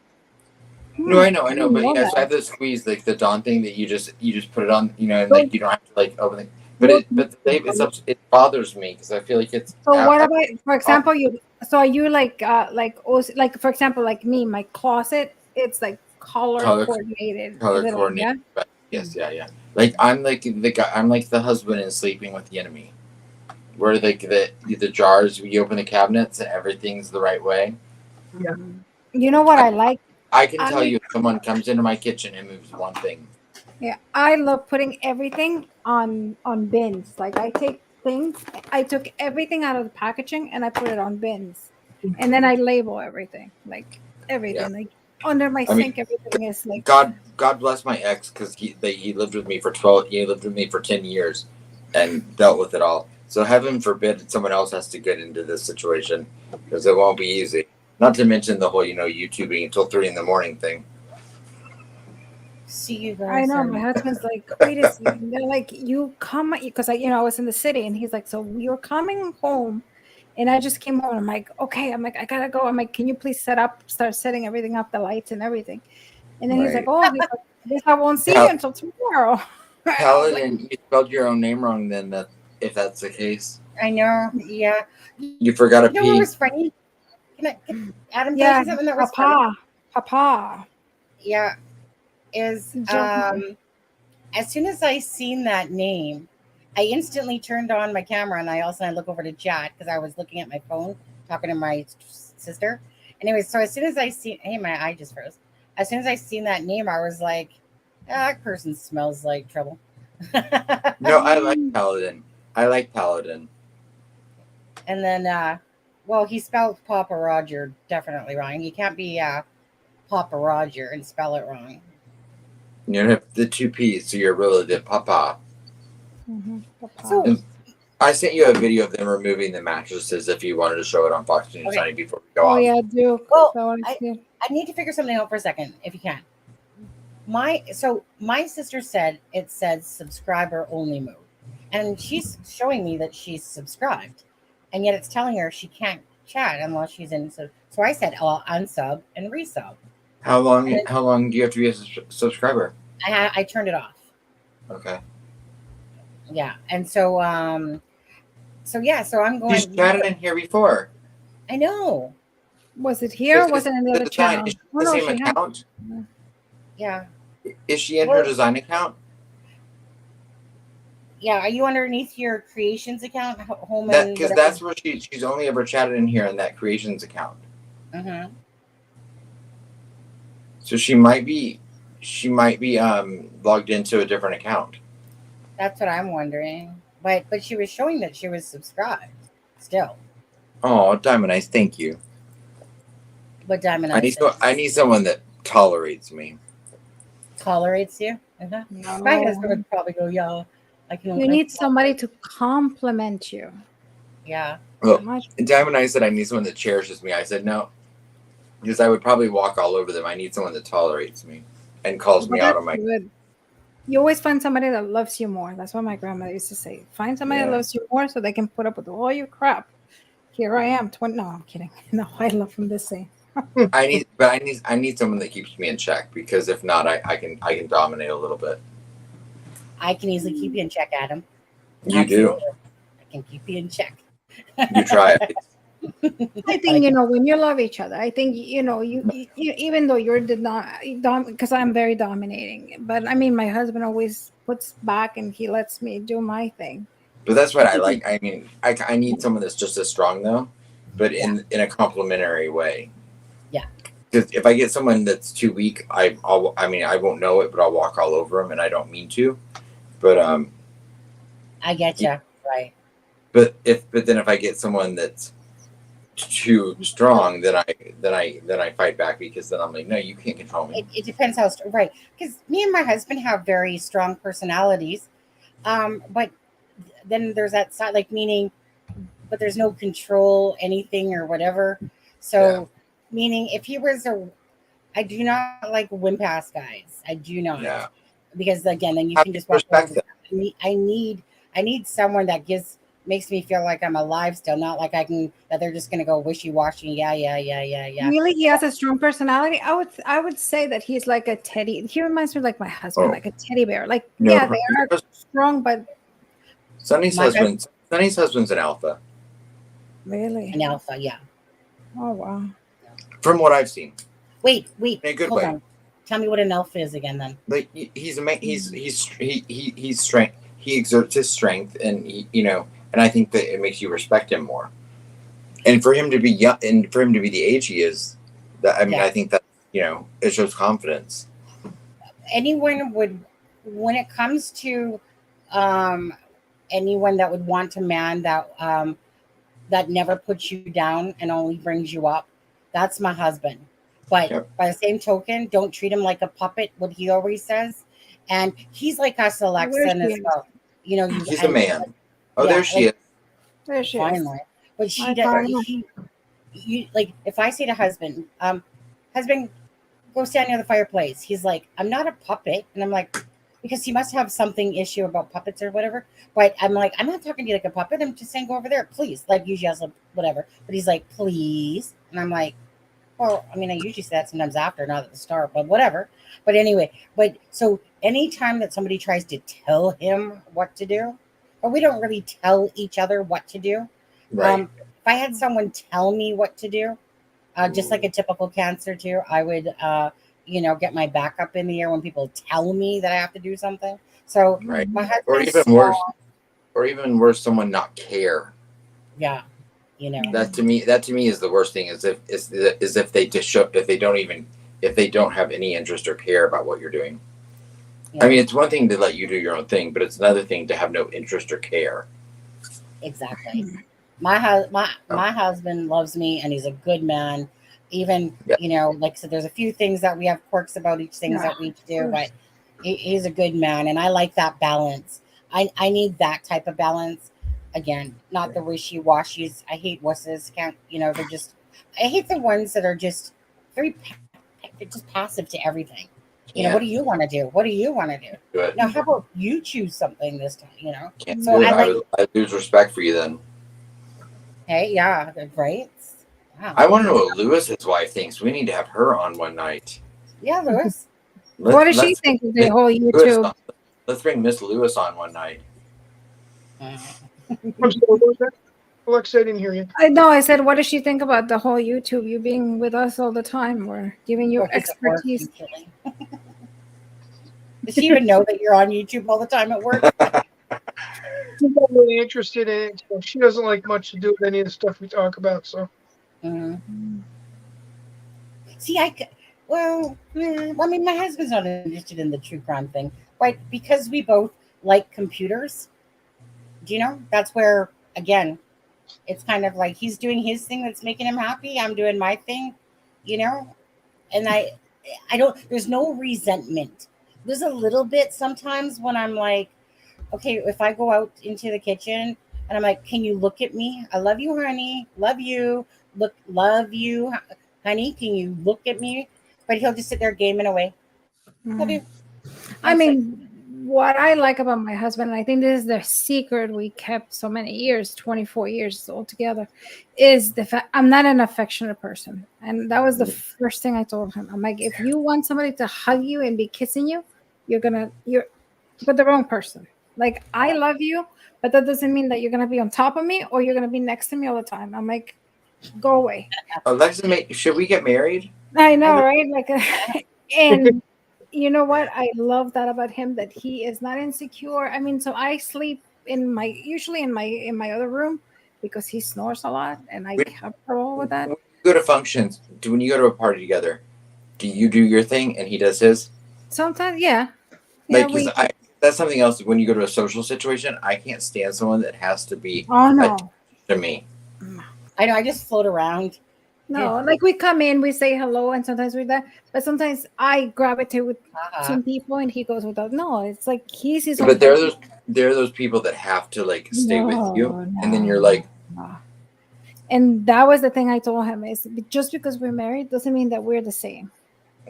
No, I know, but know yeah, so I that. have the squeeze, like the Dawn thing that you just put it on, and like you don't have to like open it. But the label, it bothers me because I feel like it's. So what about, for example, so are you like also, like for example, like me, my closet, it's like color coordinated. Color Is it like, coordinated. But yes, yeah. Like I'm like the guy. I'm like the husband in Sleeping with the Enemy, where like the jars, you open the cabinets and everything's the right way. Yeah. You know what I like? I can tell you if someone comes into my kitchen and moves one thing. Yeah, I love putting everything on bins. Like I take things, I took everything out of the packaging and I put it on bins, and then I label everything, like everything, Yeah. like under my I mean, sink, everything is like. God bless my ex because he lived with me for 10 years, and dealt with it all. So heaven forbid someone else has to get into this situation because it won't be easy. Not to mention the whole YouTubing until 3 a.m. thing. See you guys. I know my husband's like, wait a second. They're like, you come, because I was in the city, and he's like, so you're coming home, and I just came home. I'm like, okay. I'm like, I gotta go. I'm like, can you please start setting everything up, the lights and everything. And then he's like, oh, I guess I won't see you until tomorrow. Paladin, you spelled your own name wrong. Then if that's the case, I know. Yeah. you forgot a You know what P. was funny? Can Adam, can I Yeah, say something that was funny? Papa. Yeah. Is as soon as I seen that name, I instantly turned on my camera and I look over to chat because I was looking at my phone talking to my sister. Anyway, so as soon as I seen, my eye just froze. As soon as I seen that name, I was like, that person smells like trouble. No, I like Paladin. And then, he spelled Papa Roger definitely wrong. You can't be Papa Roger and spell it wrong. You don't have the 2 P's, so you're really the Papa. Mm-hmm. So I sent you a video of them removing the mattresses if you wanted to show it on Fox News Sunday before we go Oh off. yeah, I do. Well, I need to figure something out for a second, if you can. My sister said it said subscriber only mode, and she's showing me that she's subscribed, and yet it's telling her she can't chat unless she's in. So I said, "I'll unsub and resub." How long do you have to be a subscriber? I turned it off. Okay. Yeah, and so I'm going. She's chatted in here before. I know. Was it here? Or was it in the other channel? Is she the same account? Yeah. Is she in her design account? Yeah. Are you underneath your creations account? Home Because that's where she's only ever chatted in here in that creations account. Mm-hmm. So she might be logged into a different account. That's what I'm wondering. But she was showing that she was subscribed still. Oh, Diamond Eyes, thank you. But Diamond Eyes, I need someone that tolerates me. Tolerates you? Uh-huh. No. My husband would probably go, "Yeah, I can." You need somebody to compliment you. Yeah. Well, Diamond Eyes said I need someone that cherishes me. I said no, because I would probably walk all over them. I need someone that tolerates me and calls me out on my. Good. You always find somebody that loves you more. That's what my grandmother used to say. Find somebody that loves you more so they can put up with all your crap. Here I am, 20. No, I'm kidding. No, I love them the same. I need someone that keeps me in check, because if not, I can dominate a little bit. I can easily keep you in check, Adam. You do. I can keep you in check. You try it. I think when you love each other, I think you even though you're because I'm very dominating, but I mean my husband always puts back and he lets me do my thing. But that's what I like. I mean, I need someone that's just as strong though, but in a complimentary way. Yeah. Because if I get someone that's too weak, I won't know it, but I'll walk all over them, and I don't mean to. But I get you, right? But then if I get someone that's too strong, then I fight back, because then I'm like, no, you can't control me. It depends how strong, right? Because me and my husband have very strong personalities, but then there's that side, like, meaning, but there's no control anything or whatever. So meaning, if he was I do not like wimp ass guys. I do not. Yeah. Because again, then you can just walk over. I need someone that makes me feel like I'm alive still, not like that they're just gonna go wishy-washy. Yeah. Really, he has a strong personality. I would say that he's like a teddy. He reminds me like my husband, like a teddy bear. Like, No, yeah, they are strong, but Sonny's husband's an alpha. Really? An alpha, yeah. Oh wow. From what I've seen. Wait, in a good hold way. on. Tell me what an alpha is again, then. Like, he's strength. He exerts his strength, and and I think that it makes you respect him more. And for him to be young, and for him to be the age he is, I think that it shows confidence. Anyone would, when it comes to anyone that would want a man that never puts you down and only brings you up, that's my husband. But by the same token, don't treat him like a puppet, what he always says. And he's like us, Alexa, as well. He's a man. There she is. There she finally. is. But she does. Like, if I say to husband, husband, go stand near the fireplace. He's like, I'm not a puppet. And I'm like, because he must have something issue about puppets or whatever. But I'm like, I'm not talking to you like a puppet. I'm just saying, go over there, please. Like, usually I was like, whatever. But he's like, please. And I'm like, well, I mean, I usually say that sometimes after, not at the start, but whatever. But anyway, so anytime that somebody tries to tell him what to do, or we don't really tell each other what to do. Right. If I had someone tell me what to do, just like a typical Cancer too, I would, get my back up in the air when people tell me that I have to do something. So right. My husband, or even worse, someone not care. Yeah. That to me is the worst thing, is if they just show, if they don't have any interest or care about what you're doing. I mean, it's one thing to let you do your own thing, but it's another thing to have no interest or care. Exactly. My husband loves me, and he's a good man. Even like I said, there's a few things that we have quirks about each thing that we do, but he's a good man, and I like that balance. I need that type of balance. Again, not the wishy-washies. I hate wusses. They're just. I hate the ones that are just they're just passive to everything. What do you want to do? What do you want to do? Good. Now, how about you choose something this time? Can't So do it. I lose respect for you then. Hey, yeah, right. Wow. I want to know what Lewis's wife thinks. We need to have her on one night. Yeah, Lewis. What does she think of the whole YouTube? Let's bring Miss Lewis on one night. Alexa, I didn't hear you. I said, what does she think about the whole YouTube? You being with us all the time, or giving you expertise? Does she even know that you're on YouTube all the time at work? She's not really interested in it. So she doesn't like much to do with any of the stuff we talk about. So. See, I mean, my husband's not interested in the true crime thing, but because we both like computers, that's where, again, it's kind of like he's doing his thing that's making him happy. I'm doing my thing, and I don't, there's no resentment. There's a little bit sometimes when I'm like, okay, if I go out into the kitchen and I'm like, can you look at me? I love you, honey. Love you. Love you, honey. Can you look at me? But he'll just sit there gaming away. Love you. I mean, what I like about my husband, and I think this is the secret we kept so many years, 24 years altogether, is the fact I'm not an affectionate person. And that was the first thing I told him. I'm like, if you want somebody to hug you and be kissing you, you're with the wrong person. Like, I love you, but that doesn't mean that you're going to be on top of me or you're going to be next to me all the time. I'm like, go away. Alexa, should we get married? I know, right? Like, and you know what? I love that about him, that he is not insecure. I mean, so I sleep usually in my other room because he snores a lot, and I have trouble with that. When you go to functions, when you go to a party together, do you do your thing and he does his? Sometimes, yeah. That's something else. When you go to a social situation, I can't stand someone that has to be to me. I know. I just float around. No, like we come in, we say hello, and sometimes we're there. But sometimes I gravitate with some people, and he goes with us. No, it's like he's his own. But there are those people that have to like stay with you, and then you're like, And that was the thing I told him is just because we're married doesn't mean that we're the same.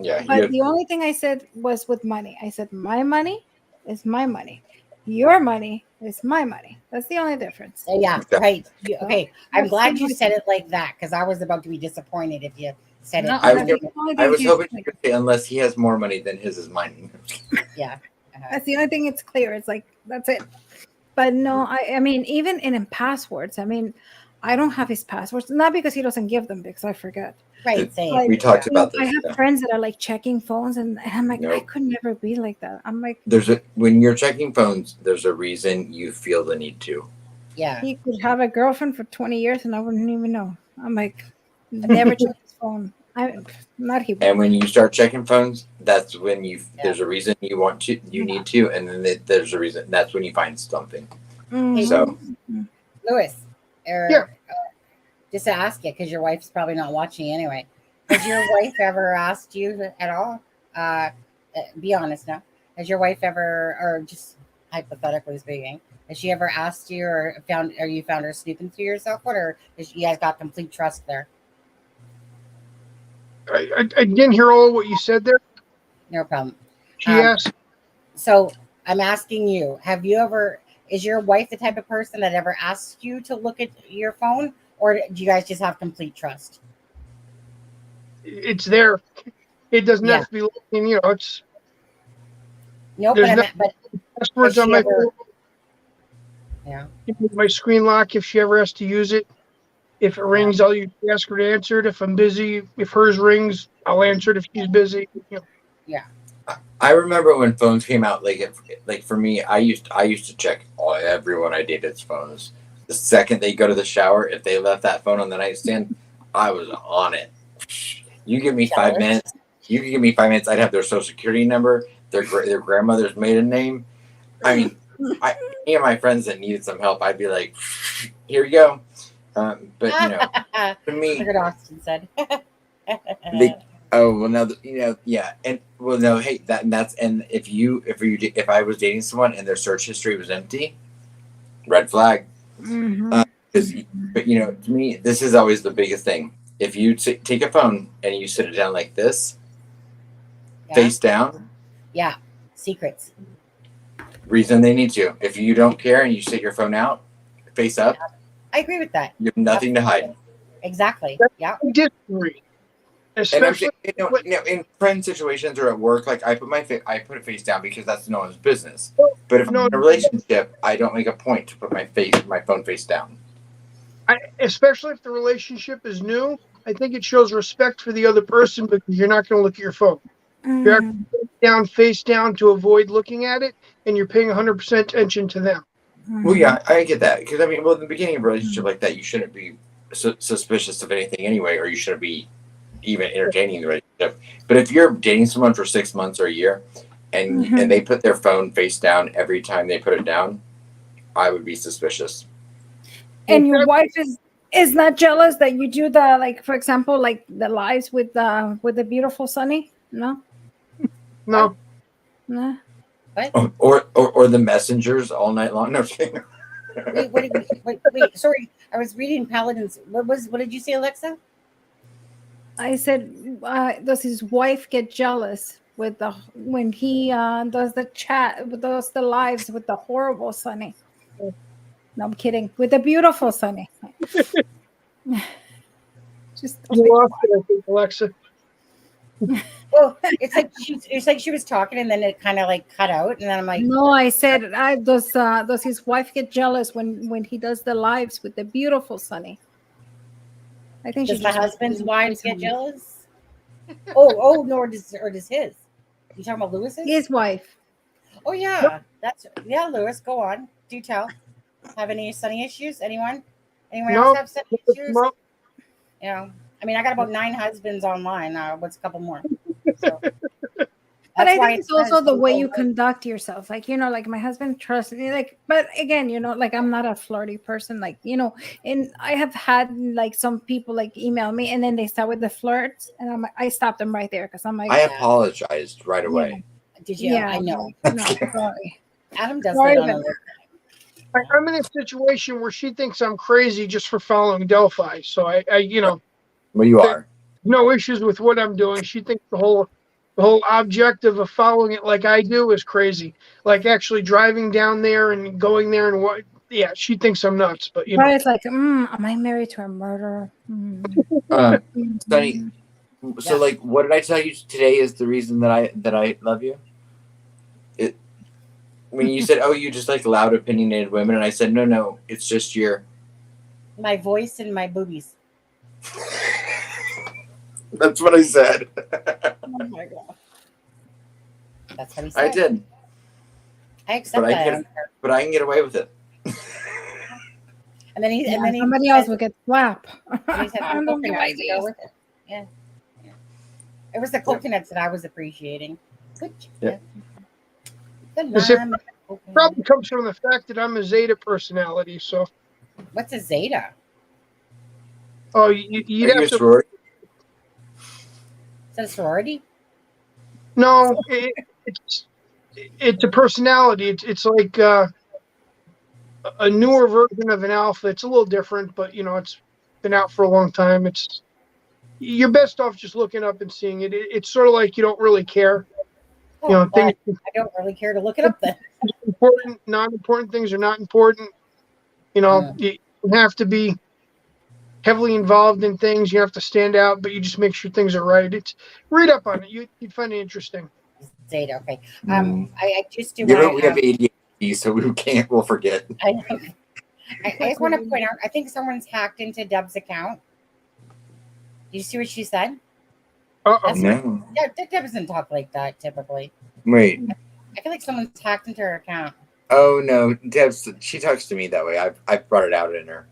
yeah. But the only thing I said was with money. I said my money is my money. Your money is my money. That's the only difference. Yeah, right. Okay, I'm glad you said it like that because I was about to be disappointed if you said it. I was hoping you could say unless he has more money than his is mine. Yeah. That's the only thing it's clear. It's like that's it. But no, I mean, even in passwords, I mean, I don't have his passwords, not because he doesn't give them, because I forget. Right. Same. Like, We talked about this. I have friends that are like checking phones, and I'm like, I could never be like that. I'm like, When you're checking phones, there's a reason you feel the need to. Yeah. He could have a girlfriend for 20 years, and I wouldn't even know. I'm like, never check his phone. Not he. And when you start checking phones, that's when there's a reason you need to, and then there's a reason. That's when you find something. So, Lewis, just to ask you, because your wife's probably not watching anyway. Has your wife ever asked you at all? Be honest now. Has your wife ever, or just hypothetically speaking, has she ever asked you or you found her snooping through your cell phone, or has you guys got complete trust there? I didn't hear all what you said there. No problem. She asked. So I'm asking you, is your wife the type of person that ever asks you to look at your phone, or do you guys just have complete trust? It's there. It doesn't have to be looking, it's. Nope, but passwords on my phone. Yeah. My screen lock, if she ever has to use it. If it rings, I'll usually ask her to answer it. If I'm busy, if hers rings, I'll answer it if she's busy. Yeah. I remember when phones came out. Like for me, I used to check everyone I dated's phones. The second they go to the shower, if they left that phone on the nightstand, I was on it. You give me 5 minutes. You can give me 5 minutes. I'd have their social security number, their grandmother's maiden name. I mean, any of my friends that needed some help, I'd be like, "Here you go." But to me, like what Austin said. If I was dating someone and their search history was empty, red flag. But to me, this is always the biggest thing. If you take a phone and you sit it down like this, face down. Yeah, secrets. Reason they need to. If you don't care and you sit your phone out, face up. I agree with that. You have nothing to hide. Exactly. Yeah. I disagree. Especially in friend situations or at work, like I put it face down because that's no one's business. But if I'm in a relationship, I don't make a point to put my phone face down. Especially if the relationship is new, I think it shows respect for the other person because you're not going to look at your phone. You're down face down to avoid looking at it, and you're paying 100% attention to them. Well, yeah, I get that because in the beginning of a relationship like that, you shouldn't be suspicious of anything anyway, or you shouldn't be even entertaining the relationship. But if you're dating someone for 6 months or a year, and they put their phone face down every time they put it down, I would be suspicious. And your wife is not jealous that you do the, like, for example, like the lives with the beautiful Sunny? No. No. No. What? Or the messengers all night long. No. Wait. Sorry, I was reading Paladins. What did you say, Alexa? I said, does his wife get jealous when he does the lives with the horrible Sunny? No, I'm kidding. With the beautiful Sunny. Just you lost it, I think, Alexa. Well, it's like she was talking and then it kind of like cut out, and then I'm like, no, I said, does his wife get jealous when he does the lives with the beautiful Sunny? I think does my husband's wives get jealous? Oh, nor does his. You talking about Lewis's? His wife. Oh yeah, Lewis, go on. Do tell. Have any Sunny issues? Anyone else have Sunny issues? No. I got about 9 husbands online. What's a couple more? So. But That's I why think it it's also says the don't way go you like- conduct yourself. Like, like my husband trusts me. Like, but again, like I'm not a flirty person. Like, and I have had like some people like email me and then they start with the flirts, and I stop them right there because I'm like, I apologized right away. Did you? yeah, I know. no, sorry. Adam does Sorry, that on but- a little. I'm in a situation where she thinks I'm crazy just for following Delphi. So I Well, you are. no issues with what I'm doing. She thinks the whole objective of following it like I do is crazy. Like actually driving down there and going there and what? Yeah, she thinks I'm nuts. But But it's like, am I married to a murderer? Sonny, so like, what did I tell you today is the reason that I love you? When you said, "Oh, you just like loud, opinionated women," and I said, "No, it's just My voice and my boobies. That's what I said. Oh my god. That's what he said. I did. I accept But that. but I can get away with it. And then he somebody else would get slapped. And he said, I don't know coconuts to go with it. Yeah. It was the coconuts that I was appreciating. Good. Yeah. Good As if- lime. Probably comes from the fact that I'm a Zeta personality. So, What's a Zeta? oh, you'd Are you have a to. sorority? Is that a sorority? No, it's a personality. It's like a newer version of an alpha. It's a little different, but it's been out for a long time. You're best off just looking up and seeing it. It's sort of like you don't really care. Oh, Things I don't really care to look it up then. important, non-important things are not important. You have to be heavily involved in things. You have to stand out, but you just make sure things are right. Read up on it. You'd find it interesting. Zeta, okay. I just do. Yeah, but we have ADHD, so we'll forget. I know. I just want to point out, I think someone's hacked into Deb's account. Did you see what she said? No. Yeah, Deb doesn't talk like that typically. Wait. I feel like someone's hacked into her account. Oh no, she talks to me that way. I've brought it out in her.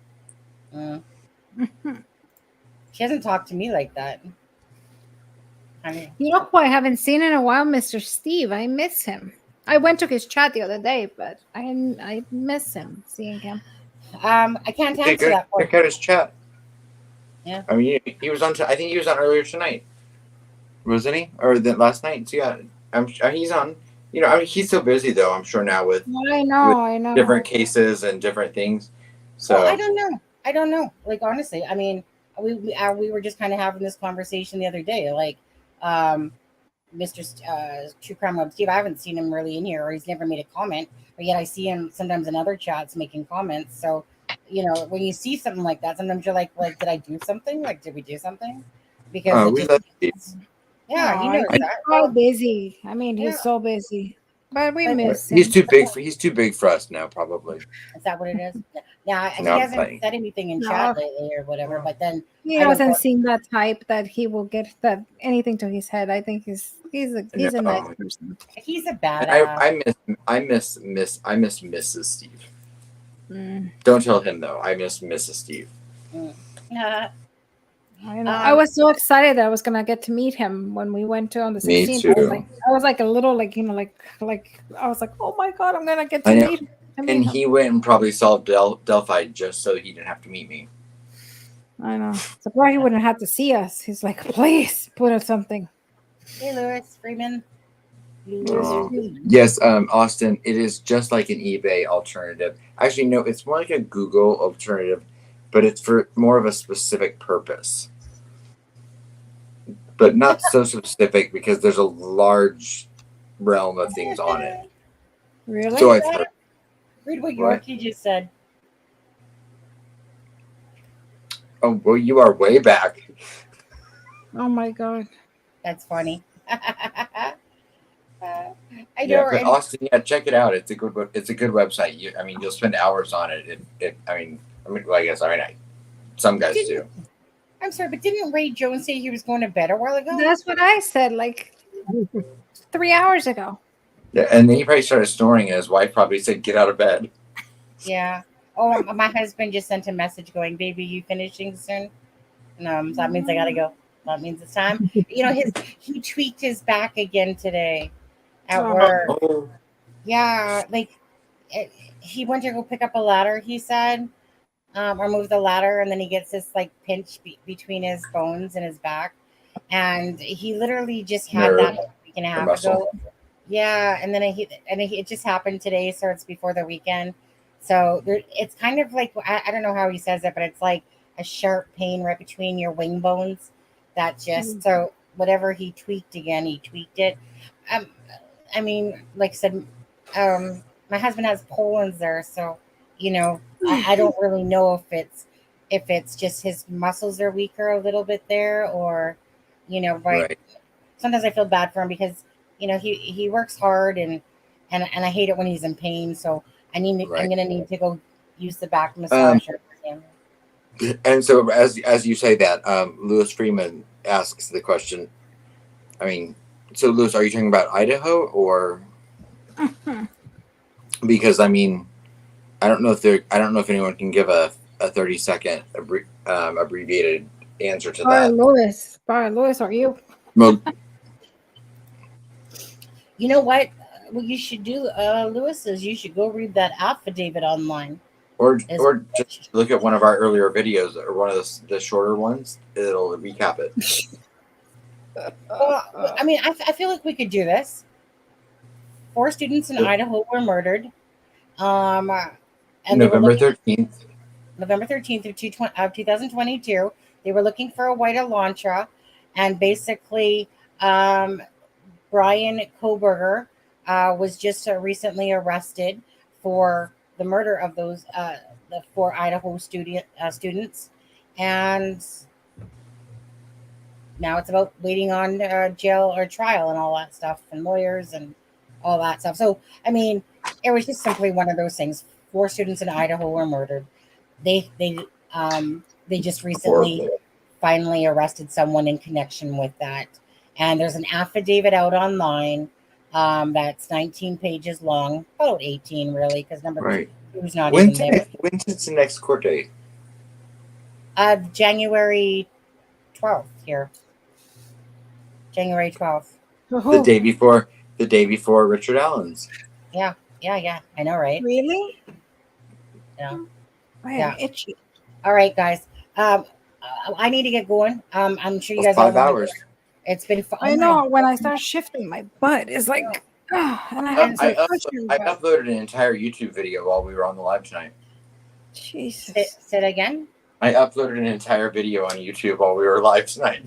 She hasn't talked to me like that. You know who I haven't seen in a while? Mr. Steve. I miss him. I went to his chat the other day, but I miss him, seeing him. I can't answer that. Check out his chat. Yeah. I mean, he was on. I think he was on earlier tonight, wasn't he? Or last night? So yeah, he's on. He's so busy though. I'm sure now with I know different cases and different things. So well, I don't know. Like honestly, I mean, we were just kind of having this conversation the other day. Like, Mr. True Crime Web Steve, I haven't seen him really in here, or he's never made a comment. But yet I see him sometimes in other chats making comments. So, when you see something like that, sometimes you're like, did I do something? Like, did we do something? Because we love Steve. Yeah, he knows he's that. so busy. I mean, he's so busy. But we miss him. He's too big for us now, probably. Is that what it is? Yeah, he No, I'm hasn't playing. said anything in No. chat lately or whatever. But then He I don't hasn't know. seen that type that he will get that anything to his head. I think he's a No. nice person. He's a And badass. I miss Mrs. Steve. Mm. Don't tell him though. I miss Mrs. Steve. Yeah. I know. I was so excited that I was gonna get to meet him when we went to on the Me 16th. too. I was like a little like I was like, oh my god, I'm gonna get to I know. meet him. And he went and probably solved Delphi just so he didn't have to meet me. I know. So why he wouldn't have to see us. He's like, please put up something. Hey, Lewis Freeman. Oh. Yes, Austin, it is just like an eBay alternative. Actually, no, it's more like a Google alternative, but it's for more of a specific purpose. But not so specific because there's a large realm of things on it. Really? So I've heard. Read what What? Yorkie just said. Oh, well, you are way back. Oh my god. That's funny. I know. Yeah, but and- Austin, yeah, check it out. It's a good website. You'll spend hours on it. Some guys do. I'm sorry, but didn't Ray Jones say he was going to bed a while ago? That's what I said like 3 hours ago. Yeah, and then he probably started snoring, and his wife probably said, "Get out of bed." Yeah. Oh, my husband just sent a message going, "Baby, you finishing soon?" So that means I gotta go. That means it's time. He tweaked his back again today at Oh. work. Oh, Yeah, he went to go pick up a ladder, he said, or move the ladder, and then he gets this like pinch between his bones and his back, and he literally just had nerve that a week and a or half muscle. ago. Yeah, and then it just happened today, so it's before the weekend. So it's kind of like I don't know how he says it, but it's like a sharp pain right between your wing bones. That just so whatever he tweaked again, he tweaked it. I mean, like I said, my husband has Poland's there, so I don't really know if it's just his muscles are weaker a little bit there, or but Right. sometimes I feel bad for him because he works hard and I hate it when he's in pain. So I'm gonna need to go use the back massager for him. And so as you say that, Lewis Freeman asks the question. I mean, so Lewis, are you talking about Idaho or? Because I mean, I don't know if anyone can give a 30-second abbreviated answer to that. Brian Lewis, are you? Well, You know what you should do, Lewis, is you should go read that affidavit online. or just look at one of our earlier videos or one of the shorter ones. It'll recap it. Well, I mean, I feel like we could do this. 4 students in Idaho were murdered. And November 13th. November 13th of 2022. They were looking for a white Elantra, and basically, Bryan Kohberger was just recently arrested for the murder of those the 4 Idaho students, and now it's about waiting on jail or trial and all that stuff, and lawyers and all that stuff. So, I mean, it was just simply one of those things. 4 students in Idaho were murdered. They just recently finally arrested someone in connection with that. And there's an affidavit out online that's 19 pages long, about 18 really, because number 2 is not even there. When's the next court date? January 12th here. January 12th. The day before Richard Allen's. Yeah. I know, right? Really? Yeah. I am itchy. All right, guys. I need to get going. I'm sure you guys. 5 hours. It's been fun. I know. When I start shifting, my butt is like, and I have I uploaded an entire YouTube video while we were on the live tonight. Jesus. Say it again. I uploaded an entire video on YouTube while we were live tonight.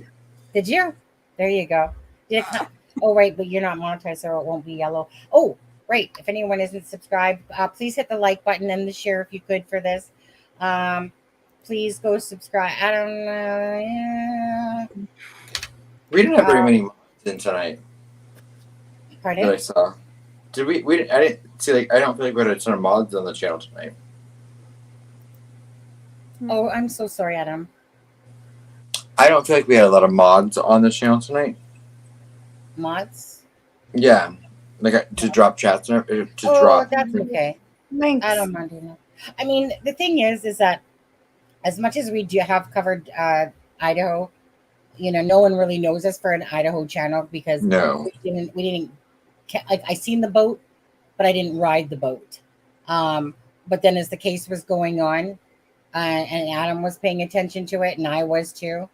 Did you? There you go. Did it come? Oh, right, but you're not monetized, so it won't be yellow. Oh, right. If anyone isn't subscribed, please hit the like button and the share if you could for this. Please go subscribe. I don't know. Yeah. We didn't have very many mods in tonight. Pardon? That I saw. Did we? I didn't see. I don't feel like we had a ton of mods on the channel tonight. Oh, I'm so sorry, Adam. I don't feel like we had a lot of mods on the channel tonight. Mods? Yeah, like to drop chats and to drop. That's okay. Thanks. I don't mind doing that. I mean, the thing is that as much as we do have covered Idaho, no one really knows us for an Idaho channel because we didn't like I seen the boat, but I didn't ride the boat. But then as the case was going on, and Adam was paying attention to it, and I was too.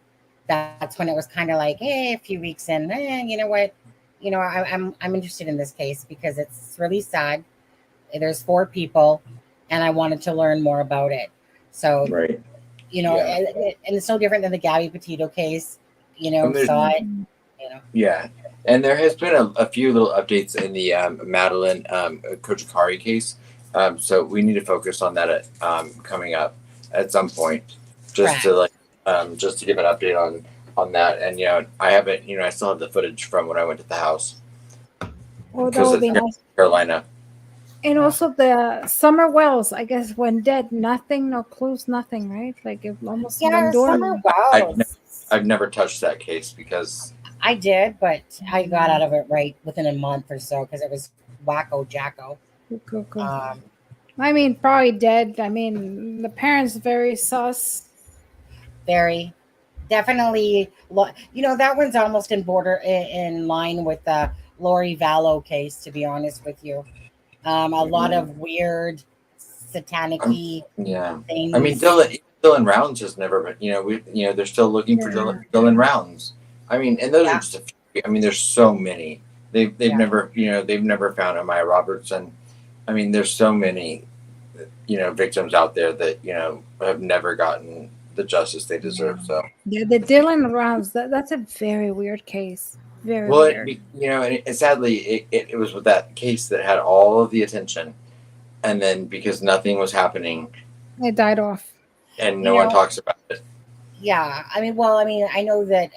That's when it was kind of like, hey, a few weeks in, you know what? I'm interested in this case because it's really sad. There's 4 people, and I wanted to learn more about it. So, and it's no different than the Gabby Petito case. Saw it. Yeah, and there has been a few little updates in the Madeline Kochikari case. So we need to focus on that coming up at some point, just to give an update on that. And I haven't, I still have the footage from when I went to the house. Oh, that would be nice. Carolina. And also the Summer Wells, I guess, when dead, nothing, no clues, nothing, right? Like it almost went dormant. Summer Wells. I've never touched that case because I did, but I got out of it right within a month or so because it was wacko jacko. Cool. I mean, probably dead. I mean, the parents very sus. Very. definitely, that one's almost in line with the Lori Vallow case, to be honest with you. A lot of weird satanic-y Yeah. things. I mean, Dylan Rounds has never been, they're still looking for Dylan Rounds. I mean, and those are just a few. I mean, there's so many. They've never, they've never found Amaya Robertson. I mean, there's so many, victims out there that, have never gotten the justice they deserve. So, Yeah, the Dylan Rounds, that's a very weird case. Very well, weird. and sadly, it was with that case that had all of the attention. And then because nothing was happening It died off. and no one talks about it. Yeah. I mean, I know that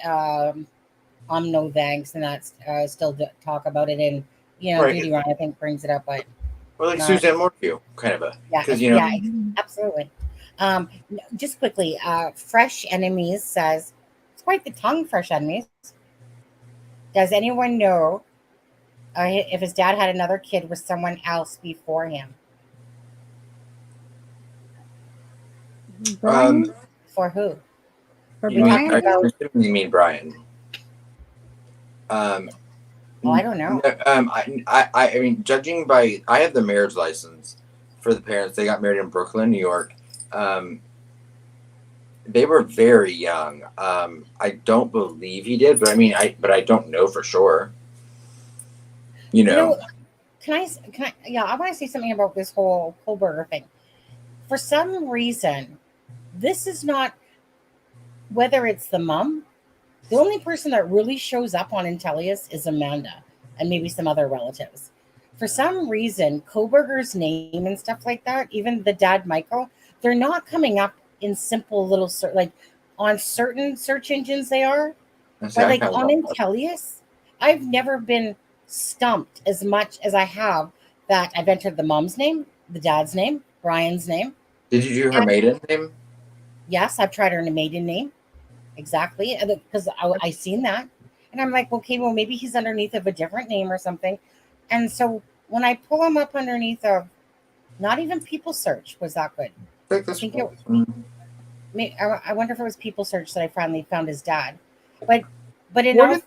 no thanks, and that's still talk about it. And, Right. Duty Run, I think, brings it up. But Well, like Suzanne Morphew, kind of a. yeah, absolutely. Just quickly, Fresh Enemies says, it's quite the tongue, Fresh Enemies. Does anyone know if his dad had another kid with someone else before him? For who? For Brian? I assume you mean Brian. I don't know. I mean, judging by, I have the marriage license for the parents. They got married in Brooklyn, New York. They were very young. I don't believe he did, but I don't know for sure. Can I? Yeah, I want to say something about this whole Kohberger thing. For some reason, this is not, whether it's the mom, the only person that really shows up on Intellius is Amanda and maybe some other relatives. For some reason, Kohberger's name and stuff like that, even the dad, Michael, they're not coming up in simple little like on certain search engines they are. But like on Intellius, I've never been stumped as much as I have that I've entered the mom's name, the dad's name, Brian's name. Did you do her maiden name? Yes, I've tried her in a maiden name. Exactly. Because I seen that. And I'm like, okay, well, maybe he's underneath of a different name or something. And so when I pull him up underneath of, not even People Search was that good. I wonder if it was People Search that I finally found his dad. But in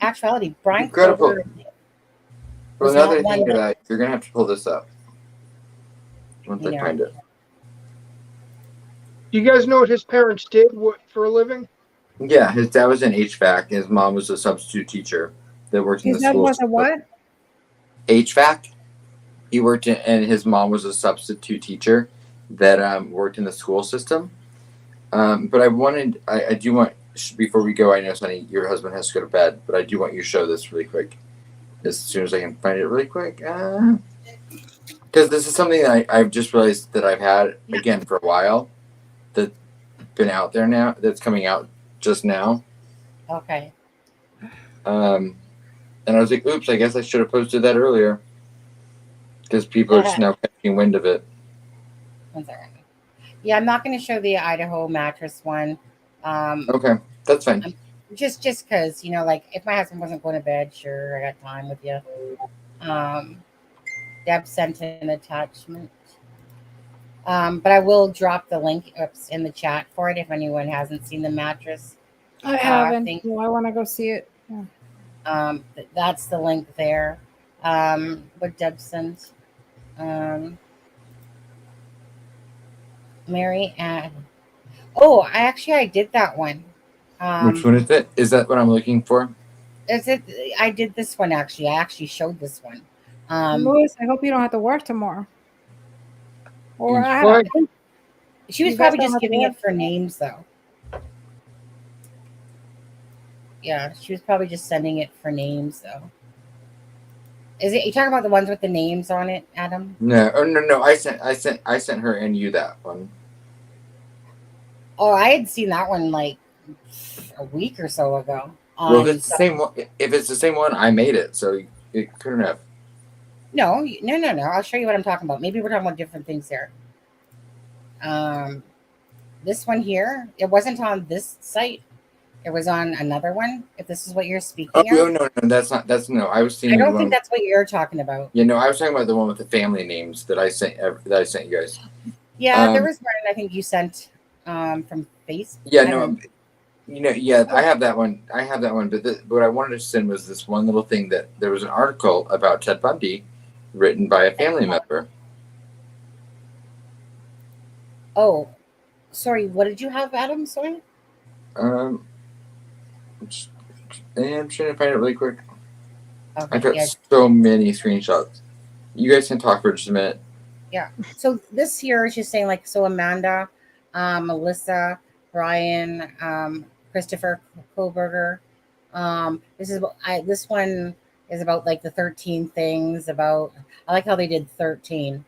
actuality, Bryan Kohberger. Well, another thing that you're gonna have to pull this up once I find it. You guys know what his parents did for a living? Yeah, his dad was in HVAC. His mom was a substitute teacher that worked in the school. His dad was a what? HVAC. He worked in, and his mom was a substitute teacher that worked in the school system. But I do want, before we go, I know, Sonny, your husband has to go to bed, but I do want you to show this really quick, as soon as I can find it really quick. Because this is something that I've just realized that I've had, again, for a while, that's been out there now, that's coming out just now. Okay. And I was like, oops, I guess I should have posted that earlier. Because people are just now catching wind of it. One second. Yeah, I'm not going to show the Idaho mattress one. Okay, that's fine. Just because, like, if my husband wasn't going to bed, sure, I got time with you. Deb sent an attachment. But I will drop the link in the chat for it if anyone hasn't seen the mattress. I haven't. Well, I want to go see it. Yeah. That's the link there. What Deb sent. Mary Ann. Oh, I did that one. Which one is it? Is that what I'm looking for? Is it? I did this one actually. I actually showed this one. Louis, I hope you don't have to work tomorrow. Or she was probably just giving it for names, though. Yeah, she was probably just sending it for names, though. Is it? You talking about the ones with the names on it, Adam? No, no. I sent her and you that one. Oh, I had seen that one like a week or so ago. Well, if it's the same one, if it's the same one, I made it, so it couldn't have. No. I'll show you what I'm talking about. Maybe we're talking about different things here. This one here, it wasn't on this site. It was on another one. If this is what you're speaking of. No, that's not. No. I was seeing. I don't think that's what you're talking about. Yeah, no, I was talking about the one with the family names that I sent you guys. Yeah, there was one I think you sent from Facebook. Yeah, no. Yeah, I have that one. But what I wanted to send was this one little thing that there was an article about Ted Bundy written by a family member. Oh, sorry. What did you have, Adam? Sorry. I'm trying to find it really quick. Okay, I've got yeah. so many screenshots. You guys can talk for just a minute. Yeah. So this here is just saying like, so Amanda, Melissa, Bryan, Christopher Kohberger. This one is about like the 13 things about. I like how they did 13.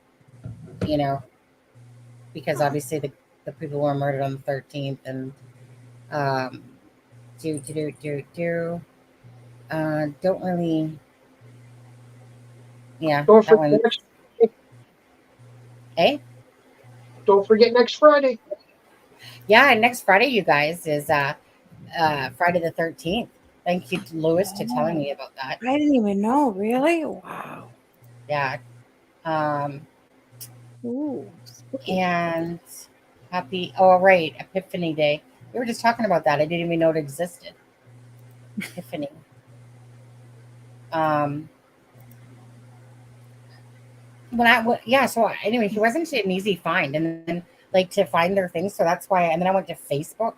Because obviously the people were murdered on the 13th, and don't really. Yeah, Don't that forget one. Hey. Don't forget next Friday. Yeah, and next Friday, you guys, is Friday the 13th. Thank you to Lewis to telling me about that. I didn't even know. Really? Wow. Yeah. Ooh. And happy. Oh, right, Epiphany Day. We were just talking about that. I didn't even know it existed. Epiphany. So anyway, he wasn't an easy find, and then like to find their things. So that's why. And then I went to Facebook,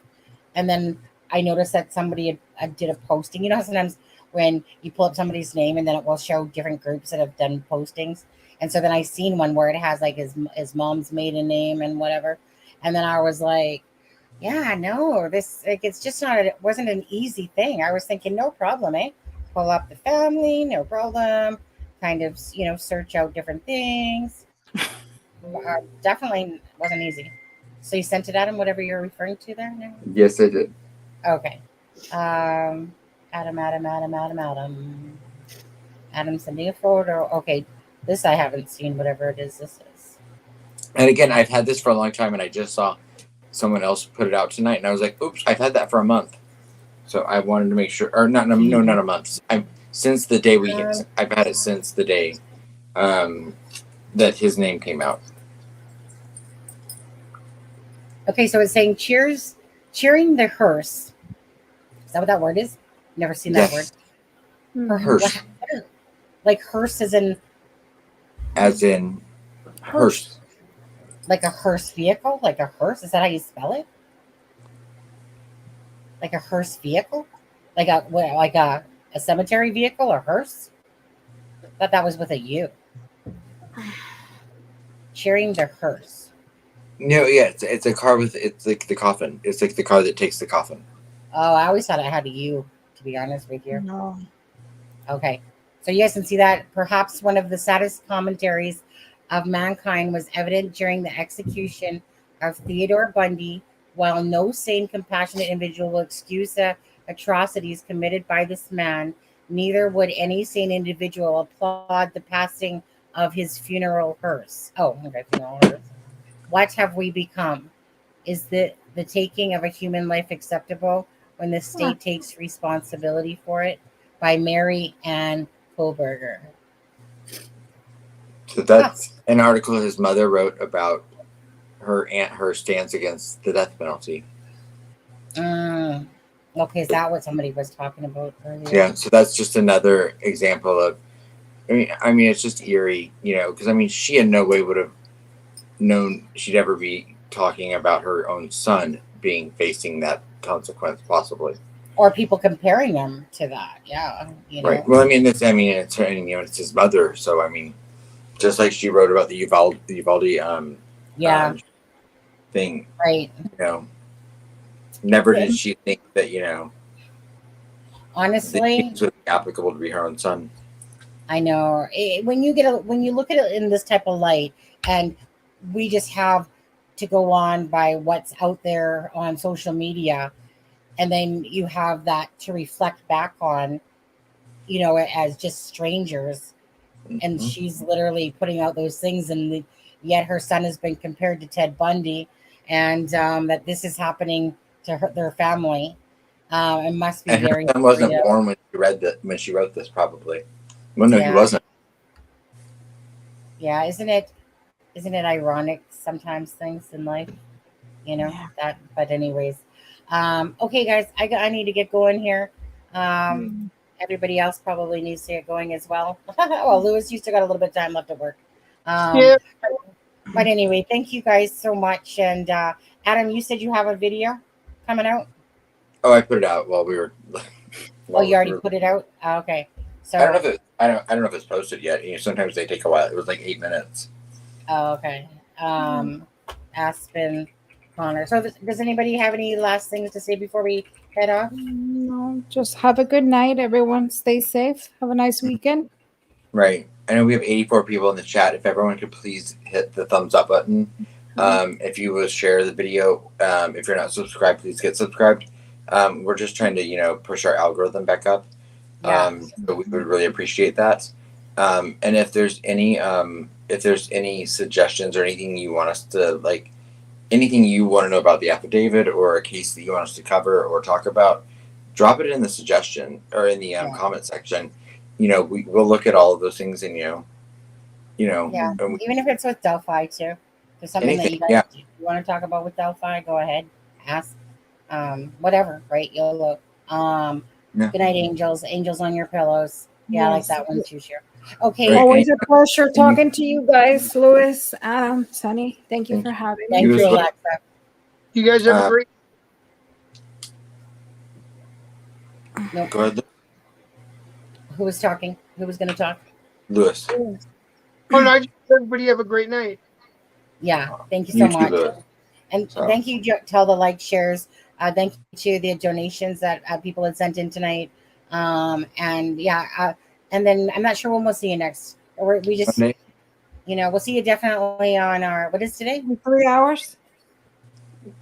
and then I noticed that somebody did a posting. You know how sometimes when you pull up somebody's name and then it will show different groups that have done postings. And so then I seen one where it has like his mom's maiden name and whatever. And then I was like, yeah, no, this like it's just not. It wasn't an easy thing. I was thinking, no problem, eh? Pull up the family, no problem. Kind of, search out different things. Definitely wasn't easy. So you sent it at him, whatever you're referring to there now? Yes, I did. Okay. Adam sending a photo. Okay. This I haven't seen, whatever it is this is. And again, I've had this for a long time, and I just saw someone else put it out tonight, and I was like, oops, I've had that for a month. So I wanted to make sure, or not a month. Since the day I've had it since the day that his name came out. Okay, so it's saying cheering the hearse. Is that what that word is? Never seen that word. Hearse. Like hearse as in hearse. Like a hearse vehicle? Like a hearse? Is that how you spell it? Like a hearse vehicle? Like a cemetery vehicle or hearse? I thought that was with a U. Cheering the hearse. No, yeah, it's a car it's like the coffin. It's like the car that takes the coffin. Oh, I always thought it had a U, to be honest with you. No. Okay. So you guys can see that perhaps one of the saddest commentaries of mankind was evident during the execution of Theodore Bundy. While no sane, compassionate individual will excuse the atrocities committed by this man, neither would any sane individual applaud the passing of his funeral hearse. Oh, okay, funeral hearse. What have we become? Is the taking of a human life acceptable when the state takes responsibility for it? By Mary Ann Kohberger. So that's an article his mother wrote about her stance against the death penalty. Okay, is that what somebody was talking about earlier? Yeah, so that's just another example of. I mean, it's just eerie, because she in no way would have known she'd ever be talking about her own son facing that consequence, possibly. Or people comparing them to that, yeah. Right. Well, it's his mother, so just like she wrote about the Uvalde thing. Right. Never did she think that honestly it would be applicable to be her own son. I know. When you look at it in this type of light, and we just have to go on by what's out there on social media, and then you have that to reflect back on, as just strangers. And she's literally putting out those things, and yet her son has been compared to Ted Bundy, and that this is happening to their family. It must be and very. Her son wasn't born when she wrote this, probably. Well, no, he wasn't. Yeah, isn't it ironic sometimes things in life, that? But anyways, Okay, guys, I need to get going here. Everybody else probably needs to get going as well. Well, Lewis, you still got a little bit of time left at work. Yeah. But anyway, thank you guys so much. And Adam, you said you have a video coming out? Oh, I put it out while we were. Oh, you already put it out? Okay. So I don't know if I don't know if it's posted yet. You know, sometimes they take a while. It was like 8 minutes. Oh, okay. Aspen, Connor. So does anybody have any last things to say before we head off? No, just have a good night. Everyone stay safe. Have a nice weekend. Right. I know we have 84 people in the chat. If everyone could please hit the thumbs up button. If you will share the video. If you're not subscribed, please get subscribed. We're just trying to, you know, push our algorithm back up. But we would really appreciate that. And if there's any suggestions or anything you want us to, like, anything you want to know about the affidavit or a case that you want us to cover or talk about, drop it in the suggestion or in the comment section. You know, we'll look at all of those things, and even if it's with Delphi too. There's something that you guys want to talk about with Delphi, go ahead, ask. Whatever, right? You'll look. Good night, angels. Angels on your pillows. Yeah, I like that one too, sure. Okay. Always a pleasure talking to you guys, Louis, Adam, Sunny. Thank you for having me. Thank you, Alexa. You guys have a great. Nope. Go ahead. Who was talking? Who was going to talk? Lewis. Oh, no, I just everybody have a great night. Yeah, thank you so You too, much. Lewis. And thank you to all the like shares. Thank you to the donations that people had sent in tonight. And then I'm not sure when we'll see you next. Or we just, Monday? we'll see you definitely on our, what is today? 3 hours.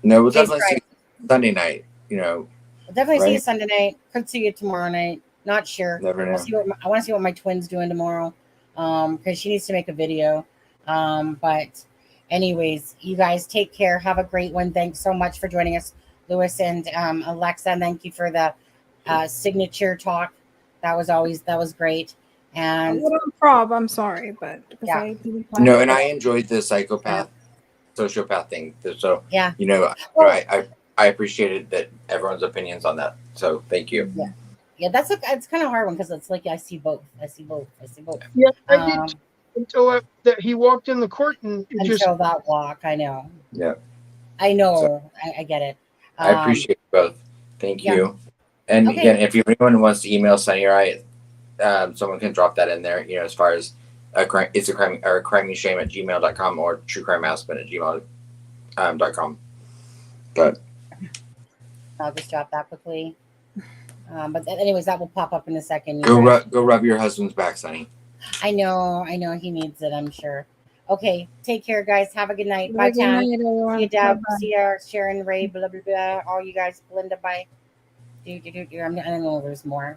No, we'll Today's definitely see you Sunday night. We'll definitely see you right? Sunday night. Could see you tomorrow night. Not sure. Never know. I want to see what my twin's doing tomorrow. Because she needs to make a video. But anyways, you guys take care. Have a great one. Thanks so much for joining us, Louis and Alexa. Thank you for the signature talk. That was great. And No problem. I'm sorry, but yeah. No, and I enjoyed the sociopath thing. So yeah, I appreciated that everyone's opinions on that. So thank you. Yeah, it's kind of hard one because it's like I see both. Yeah, I did until that he walked in the court and until that walk. I know. Yeah, I know. So, I get it. I appreciate both. Thank yeah. you. And Okay. again, if anyone wants to email Sunny or I, someone can drop that in there. As far as it's a crime or crimeyshame@gmail.com or truecrimeaspen@gmail.com. But I'll just drop that quickly. But anyways, that will pop up in a second. go rub your husband's back, Sonny. I know he needs it. I'm sure. Okay, take care, guys. Have a good night. Bye, Bye, Tan. good night, everyone. See you, Deb. Bye-bye. See you, Sharon, Ray, blah blah blah. All you guys, Belinda. Bye. I don't know. There's more.